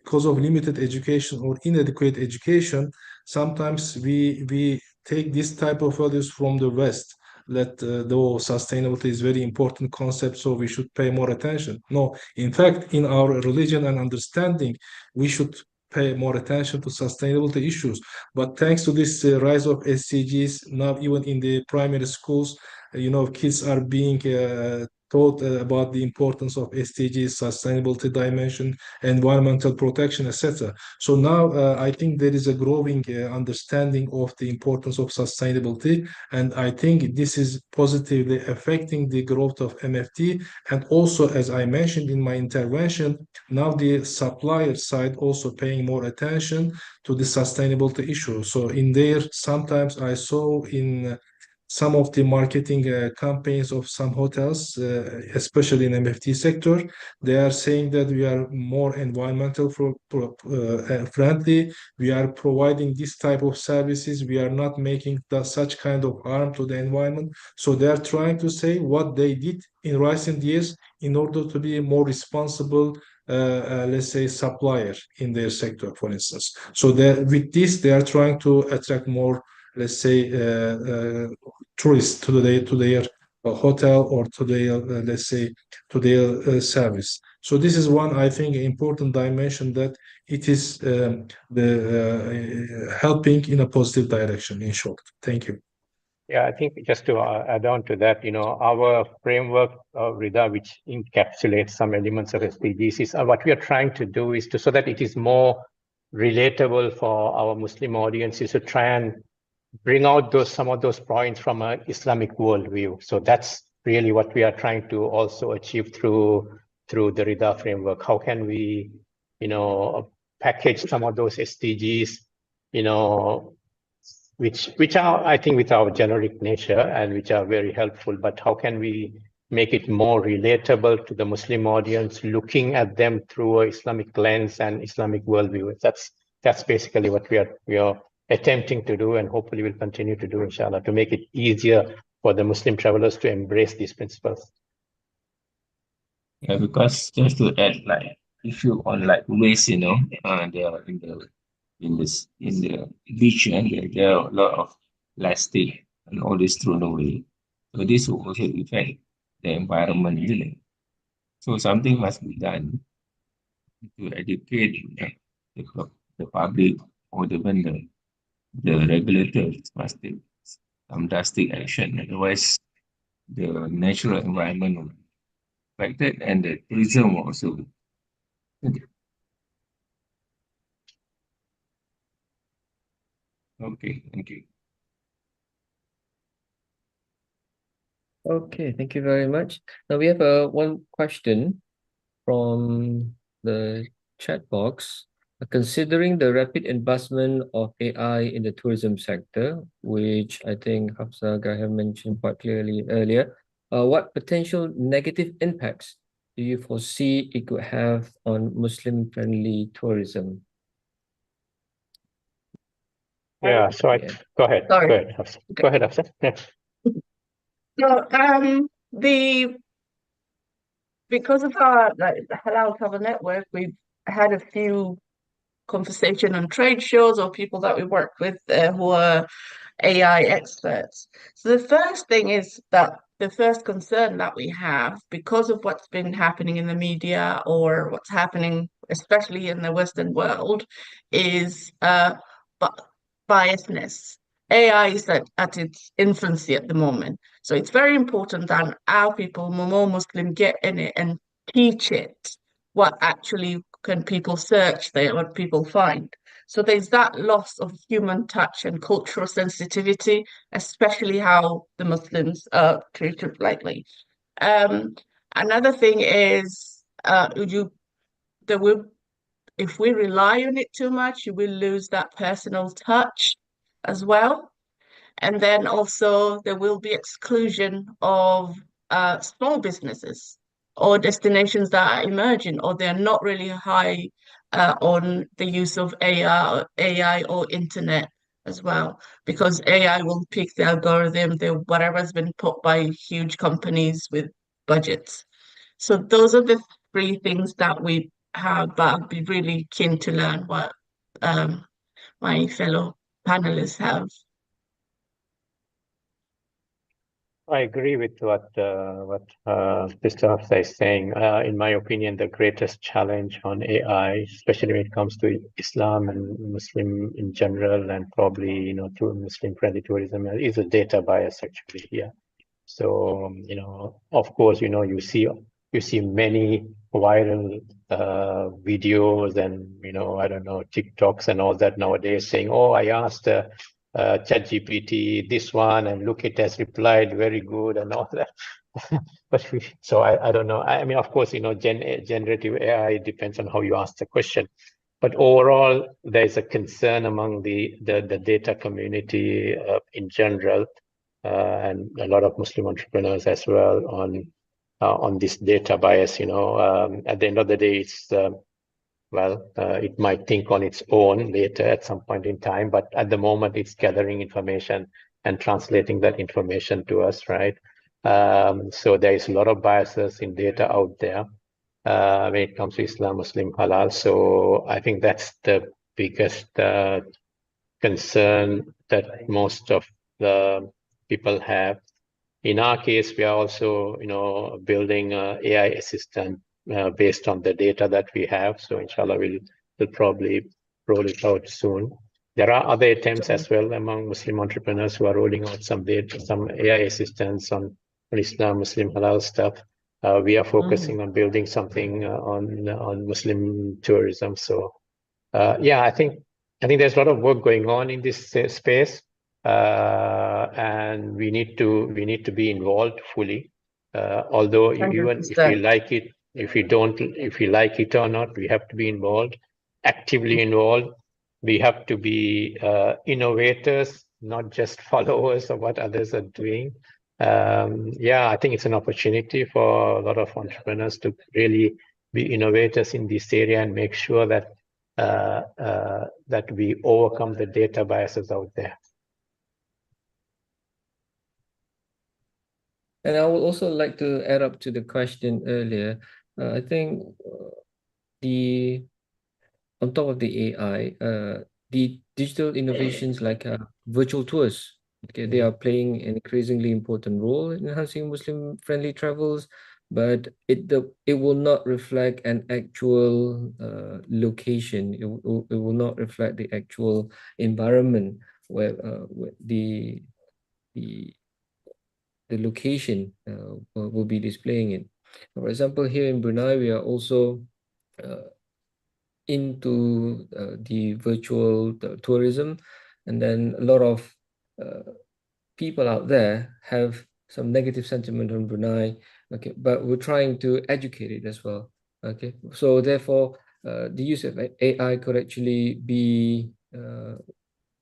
because of limited education or inadequate education, sometimes we take this type of values from the West. Though sustainability is very important concept, so we should pay more attention. No, in fact, in our religion and understanding, we should pay more attention to sustainability issues. But thanks to this rise of SDGs, now even in the primary schools, kids are being taught about the importance of SDGs, sustainability dimension, environmental protection, etc. So now I think there is a growing understanding of the importance of sustainability, and I think this is positively affecting the growth of MFT. And also, as I mentioned in my intervention, now the supplier side also paying more attention to the sustainability issue. So in there, sometimes I saw in some of the marketing campaigns of some hotels, especially in MFT sector, they are saying that we are more environmental friendly. We are providing this type of services. We are not making such kind of harm to the environment. So they are trying to say what they did in recent years in order to be a more responsible, let's say, supplier in their sector, for instance. So with this, they are trying to attract more, let's say, tourists to their hotel or to their, let's say, to their service. So this is one, I think, important dimension that it is helping in a positive direction, in short. Thank you. Yeah, I think just to add on to that, our framework, Rida, which encapsulates some elements of SDGs, is what we are trying to do is so that it is more relatable for our Muslim audiences to try and bring out some of those points from an Islamic worldview. So that's really what we are trying to also achieve through the Rida framework. How can we, package some of those SDGs, which are, I think, with our generic nature and which are very helpful, but how can we make it more relatable to the Muslim audience, looking at them through an Islamic lens and Islamic worldview? That's basically what we are attempting to do, and hopefully will continue to do, inshallah, to make it easier for the Muslim travelers to embrace these principles. Yeah, because just to add, like, issue on like waste, they are in the beach, and there are a lot of plastic and all this thrown away. So this will also affect the environment, isn't it? So something must be done to educate the public or the vendor. The regulators must take some drastic action. Otherwise, the natural environment will be affected and the tourism will also. Okay, thank you. Okay, thank you very much. Now we have one question from the chat box. Considering the rapid advancement of AI in the tourism sector, which I think Hafsa Graham mentioned quite clearly earlier, what potential negative impacts do you foresee it could have on Muslim-friendly tourism? Yeah, so go ahead. Sorry. Go ahead, Hafsa. Go ahead, Hafsa. Yeah. So because of our the Halal Cover Network, we've had a few conversation on trade shows or people that we work with who are AI experts. So the first thing is that the first concern that we have, because of what's been happening in the media or what's happening, especially in the Western world, is biasness. AI is at its infancy at the moment. So it's very important that our people, more Muslim, get in it and teach it what actually can people search there, what people find. So there's that loss of human touch and cultural sensitivity, especially how the Muslims are treated lightly. Another thing is if we rely on it too much, you will lose that personal touch as well. And then also there will be exclusion of small businesses or destinations that are emerging, or they're not really high on the use of AI or internet as well, because AI will pick the algorithm, whatever's been put by huge companies with budgets. So those are the three things that we have, but I'd be really keen to learn what my fellow panelists have. I agree with what Mr. Hafsa is saying. In my opinion, the greatest challenge on AI, especially when it comes to Islam and Muslim in general, and probably to Muslim-friendly tourism, is a data bias actually here. So of course, you see many viral videos and I don't know, TikToks and all that nowadays saying, oh, I asked ChatGPT this one and look, it has replied very good and all that. But so I don't know. I mean, of course, generative AI depends on how you ask the question. But overall, there is a concern among the data community in general, and a lot of Muslim entrepreneurs as well on this data bias. At the end of the day, it's it might think on its own later at some point in time, but at the moment it's gathering information and translating that information to us, right? So there is a lot of biases in data out there when it comes to Islam, Muslim, halal. So I think that's the biggest concern that most of the people have. In our case, we are also, building an AI assistant based on the data that we have. So inshallah, we'll probably roll it out soon. There are other attempts as well among Muslim entrepreneurs who are rolling out some AI assistants on Islam, Muslim halal stuff. We are focusing on building something on Muslim tourism. So yeah, I think there's a lot of work going on in this space. And we need to be involved fully. Although 100%. even if we like it, if we like it or not, we have to be involved, actively involved. We have to be innovators, not just followers of what others are doing. Yeah, I think it's an opportunity for a lot of entrepreneurs to really be innovators in this area and make sure that that we overcome the data biases out there. And I would also like to add up to the question earlier. I think on top of the AI, the digital innovations like virtual tours, okay, they are playing an increasingly important role in enhancing Muslim-friendly travels, but it will not reflect an actual location. It will not reflect the actual environment where the location will be displaying it. For example, here in Brunei, we are also into the virtual tourism. and then a lot of people out there have some negative sentiment on Brunei. Okay, but we're trying to educate it as well. Okay, so therefore, the use of AI could actually be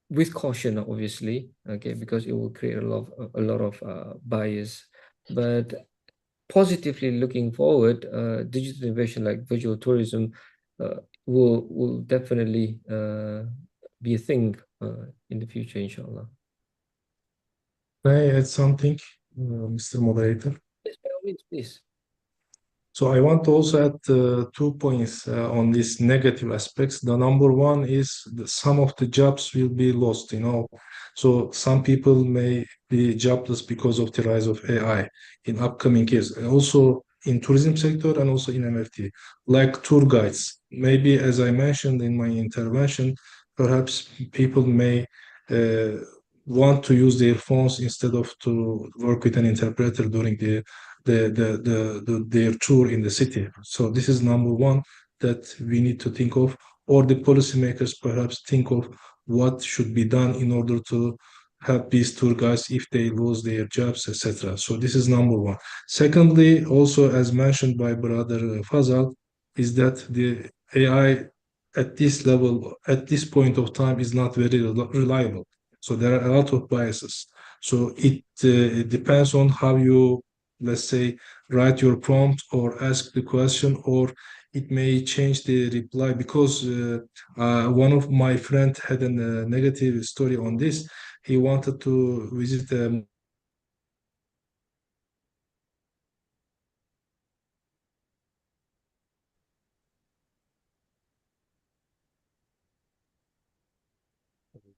with caution, obviously. Okay, because it will create a lot of bias, but positively looking forward, digital innovation like virtual tourism will definitely be a thing in the future, inshallah. Can I add something, Mr. Moderator? Yes, by all means, please. So I want to also add 2 points on these negative aspects. The number one is some of the jobs will be lost, So some people may be jobless because of the rise of AI in upcoming years. Also in tourism sector and also in MFT, like tour guides. Maybe, as I mentioned in my intervention, perhaps people may want to use their phones instead of to work with an interpreter during their tour in the city. So this is number one that we need to think of, or the policymakers perhaps think of what should be done in order to help these tour guides if they lose their jobs, etc. So this is number one. Secondly, also as mentioned by Brother Fazal, is that the AI at this level, at this point of time, is not very reliable. So there are a lot of biases. So it depends on how you, let's say, write your prompt or ask the question, or it may change the reply, because one of my friends had a negative story on this. He wanted to visit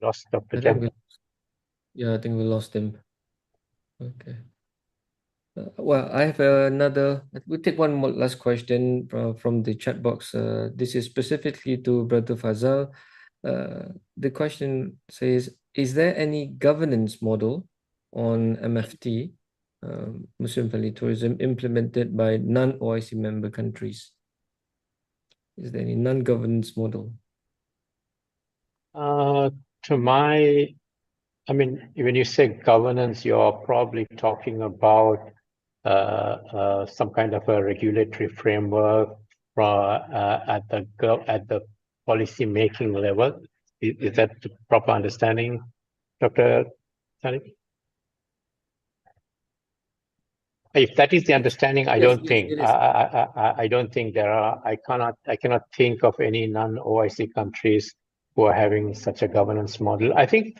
Lost Dr. I Jem. think I think we lost him. Okay. Well, I have another. We'll take one more last question from the chat box. This is specifically to Brother Fazal. The question says, is there any governance model on MFT, Muslim Friendly Tourism, implemented by non-OIC member countries? Is there any non-governance model? When you say governance, you're probably talking about some kind of a regulatory framework at the policy making level. Is that the proper understanding, Dr. Sani? If that is the understanding, I don't think there are. I cannot think of any non-OIC countries who are having such a governance model. I think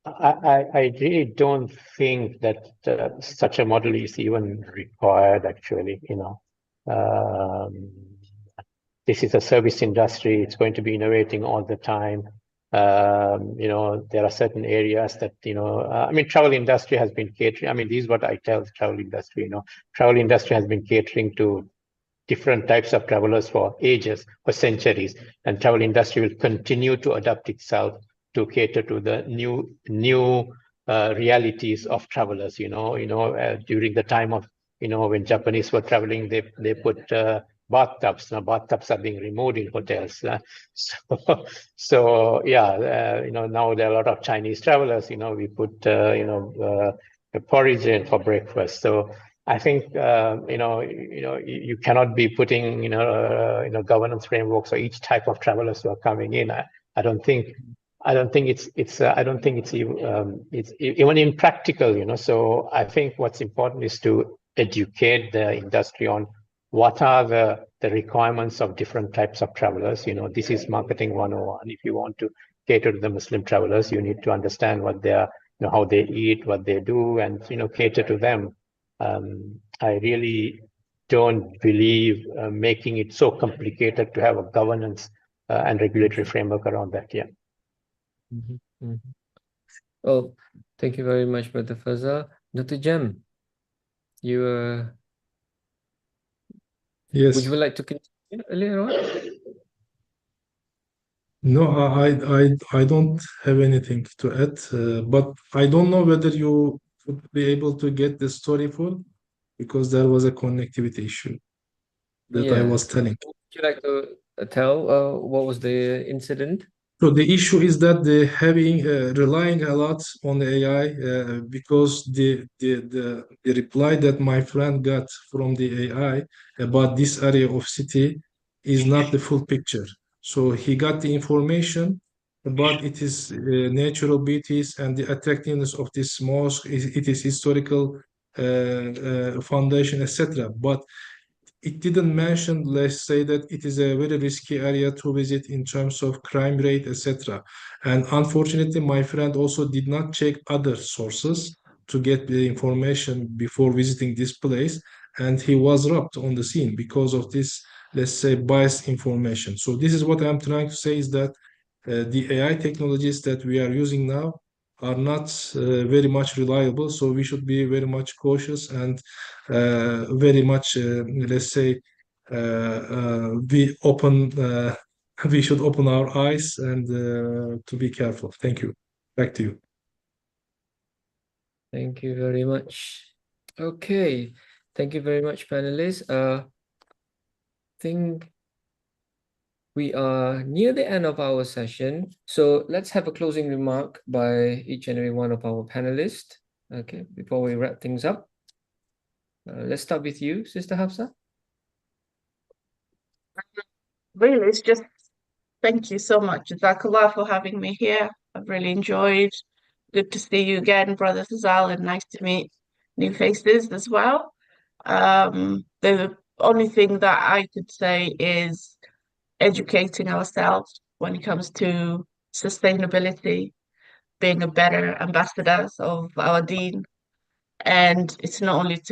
I really don't think that such a model is even required, actually. This is a service industry. It's going to be innovating all the time. There are certain areas that, travel industry has been catering. This is what I tell the travel industry, travel industry has been catering to different types of travelers for ages, for centuries, and travel industry will continue to adapt itself to cater to the new realities of travelers. During the time of, when Japanese were traveling, they put bathtubs. Now bathtubs are being removed in hotels. So yeah, now there are a lot of Chinese travelers. We put porridge in for breakfast. So I think you cannot be putting governance frameworks for each type of travelers who are coming in. I don't think it's even impractical. So I think what's important is to educate the industry on what are the requirements of different types of travelers. This is marketing 101. If you want to cater to the Muslim travelers, you need to understand what they are, how they eat, what they do, and cater to them. I really don't believe making it so complicated to have a governance and regulatory framework around that. Yeah. Mm-hmm. Mm-hmm. Well, thank you very much, Brother Fazal. Dr. Jem, you Yes. would you like to continue earlier on? No, I don't have anything to add, but I don't know whether you would be able to get the story full, because there was a connectivity issue that I was telling. Would you like to tell what was the incident? So the issue is that the relying a lot on the AI because the reply that my friend got from the AI about this area of city is not the full picture. So he got the information about its natural beauties and the attractiveness of this mosque, it is historical foundation, etc. But it didn't mention, let's say, that it is a very risky area to visit in terms of crime rate, etc. And unfortunately, my friend also did not check other sources to get the information before visiting this place, and he was robbed on the scene because of this, let's say, biased information. So this is what I'm trying to say, is that the AI technologies that we are using now are not very much reliable, so we should be very much cautious and very much, let's say, we should open our eyes and to be careful. Thank you. Back to you. Thank you very much. Okay, thank you very much, panelists. I think we are near the end of our session, so let's have a closing remark by each and every one of our panelists. Okay, before we wrap things up. Let's start with you, Sister Hafsa. Really, it's just thank you so much, Jazakallah, for having me here. I've really enjoyed. Good to see you again, Brother Fazal, and nice to meet new faces as well. The only thing that I could say is educating ourselves when it comes to sustainability, being a better ambassadors of our deen. And it's not only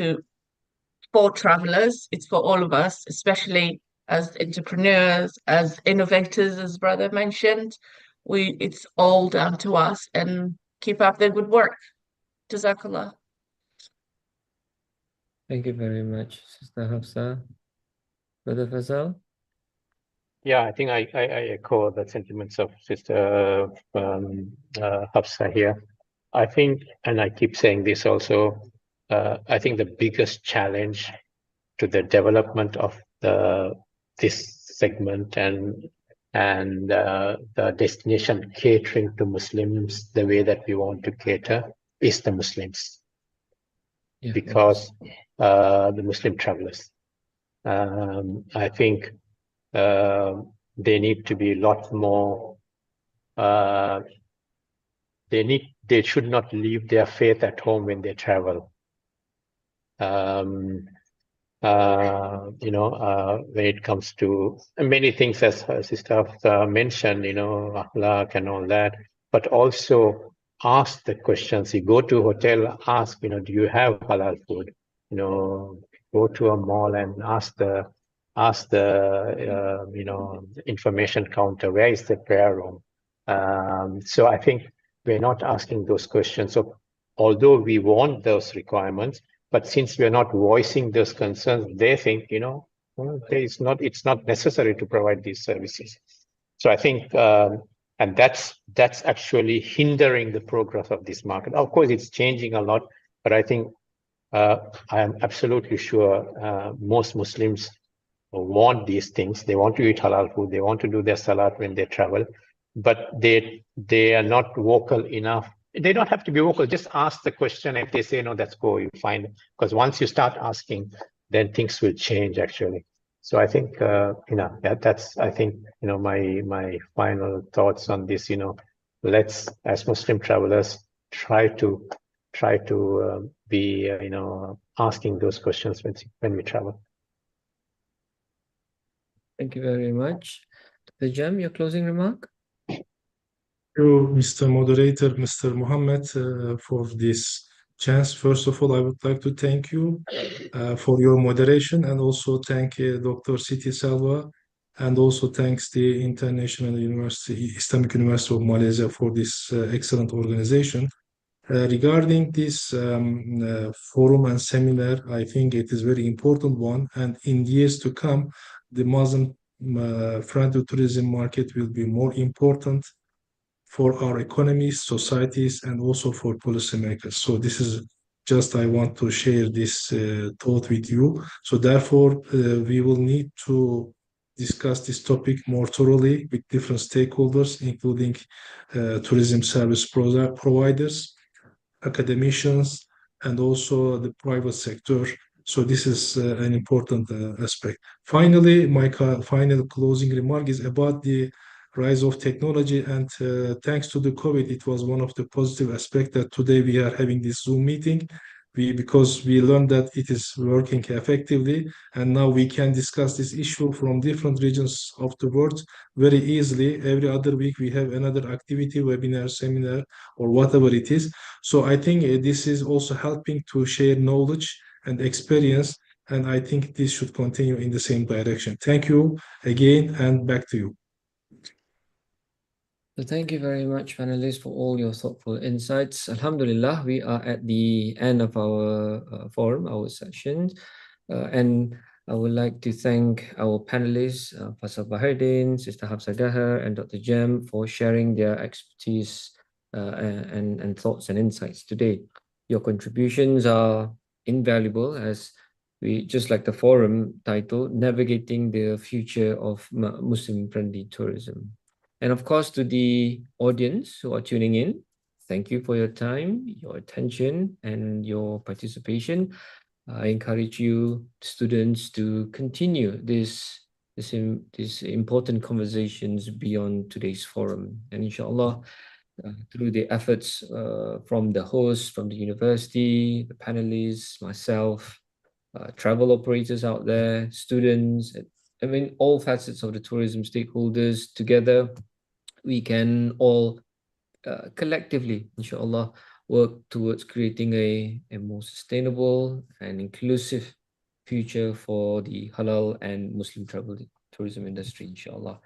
for travelers, it's for all of us, especially as entrepreneurs, as innovators, as brother mentioned. It's all down to us, and keep up the good work. Jazakallah. Thank you very much, Sister Hafsa. Brother Fazal? Yeah, I think I echo the sentiments of Sister Hafsa here. I think, and I keep saying this also, I think the biggest challenge to the development of this segment and the destination catering to Muslims the way that we want to cater is the Muslims. Yeah, because the Muslim travelers. I think they need to be a lot more, they should not leave their faith at home when they travel. When it comes to many things, as Sister mentioned, akhlaq and all that, but also ask the questions. You go to a hotel, ask, do you have halal food? Go to a mall and ask the information counter, where is the prayer room? So I think we're not asking those questions. So although we want those requirements, but since we're not voicing those concerns, they think, it's not necessary to provide these services. So I think, and that's actually hindering the progress of this market. Of course, it's changing a lot, but I think I am absolutely sure most Muslims want these things. They want to eat halal food. They want to do their salat when they travel, but they are not vocal enough. They don't have to be vocal. Just ask the question. If they say no, that's go. You find, because once you start asking, then things will change actually. So I think that's I think my final thoughts on this. Let's, as Muslim travelers, try to be asking those questions when we travel. Thank you very much. The Jam, your closing remark? Thank you, Mr. Moderator, Mr. Mohammed, for this chance. First of all, I would like to thank you for your moderation, and also thank Dr. Siti Salwa, and also thanks the International University, Islamic University of Malaysia for this excellent organization. Regarding this forum and seminar, I think it is a very important one, and in years to come, the Muslim friendly tourism market will be more important for our economies, societies, and also for policymakers. So this is just, I want to share this thought with you. So therefore, we will need to discuss this topic more thoroughly with different stakeholders, including tourism service providers, academicians, and also the private sector. So this is an important aspect. Finally, my final closing remark is about the rise of technology, and thanks to the COVID, it was one of the positive aspects that today we are having this Zoom meeting. Because we learned that it is working effectively, and now we can discuss this issue from different regions of the world very easily. Every other week we have another activity, webinar, seminar, or whatever it is. So I think this is also helping to share knowledge and experience, and I think this should continue in the same direction. Thank you again, and back to you. So thank you very much, panelists, for all your thoughtful insights. Alhamdulillah, we are at the end of our forum, our session, and I would like to thank our panelists, Faisal Bahardin, Sister Hafsa Dahar, and Dr. Jem for sharing their expertise and thoughts and insights today. Your contributions are invaluable, as we, just like the forum title, Navigating the Future of Muslim-Friendly Tourism. And of course, to the audience who are tuning in, thank you for your time, your attention, and your participation. I encourage you, students, to continue these important conversations beyond today's forum. And inshallah, through the efforts from the hosts, from the university, the panelists, myself, travel operators out there, students, I mean, all facets of the tourism stakeholders together, we can all collectively, inshallah, work towards creating a more sustainable and inclusive future for the halal and Muslim travel tourism industry, inshallah.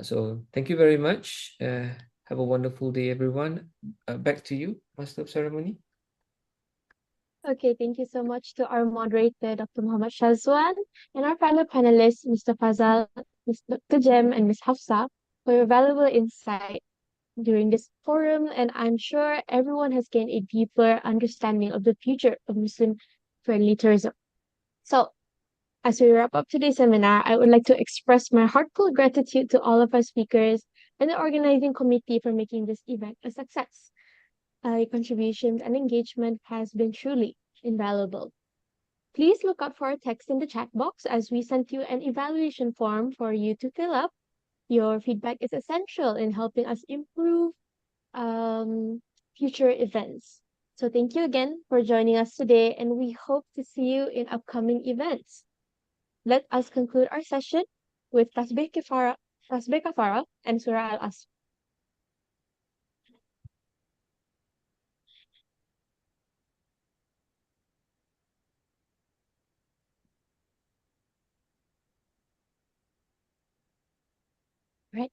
So thank you very much. Have a wonderful day, everyone. Back to you, Master of Ceremony. Okay, thank you so much to our moderator, Dr. Muhammad Shazwan, and our fellow panelists, Mr. Fazal, Mr. Dr. Jem, and Ms. Hafsa, for your valuable insight during this forum, and I'm sure everyone has gained a deeper understanding of the future of Muslim-friendly tourism. So, as we wrap up today's seminar, I would like to express my heartfelt gratitude to all of our speakers and the organizing committee for making this event a success. Your contributions and engagement has been truly invaluable. Please look out for our text in the chat box as we sent you an evaluation form for you to fill up. Your feedback is essential in helping us improve future events. So thank you again for joining us today, and we hope to see you in upcoming events. Let us conclude our session with Tasbih Kafara and Surah Al-Asr. Right.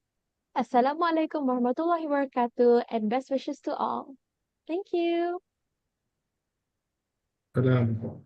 Assalamualaikum warahmatullahi wabarakatuh, and best wishes to all. Thank you. Salam.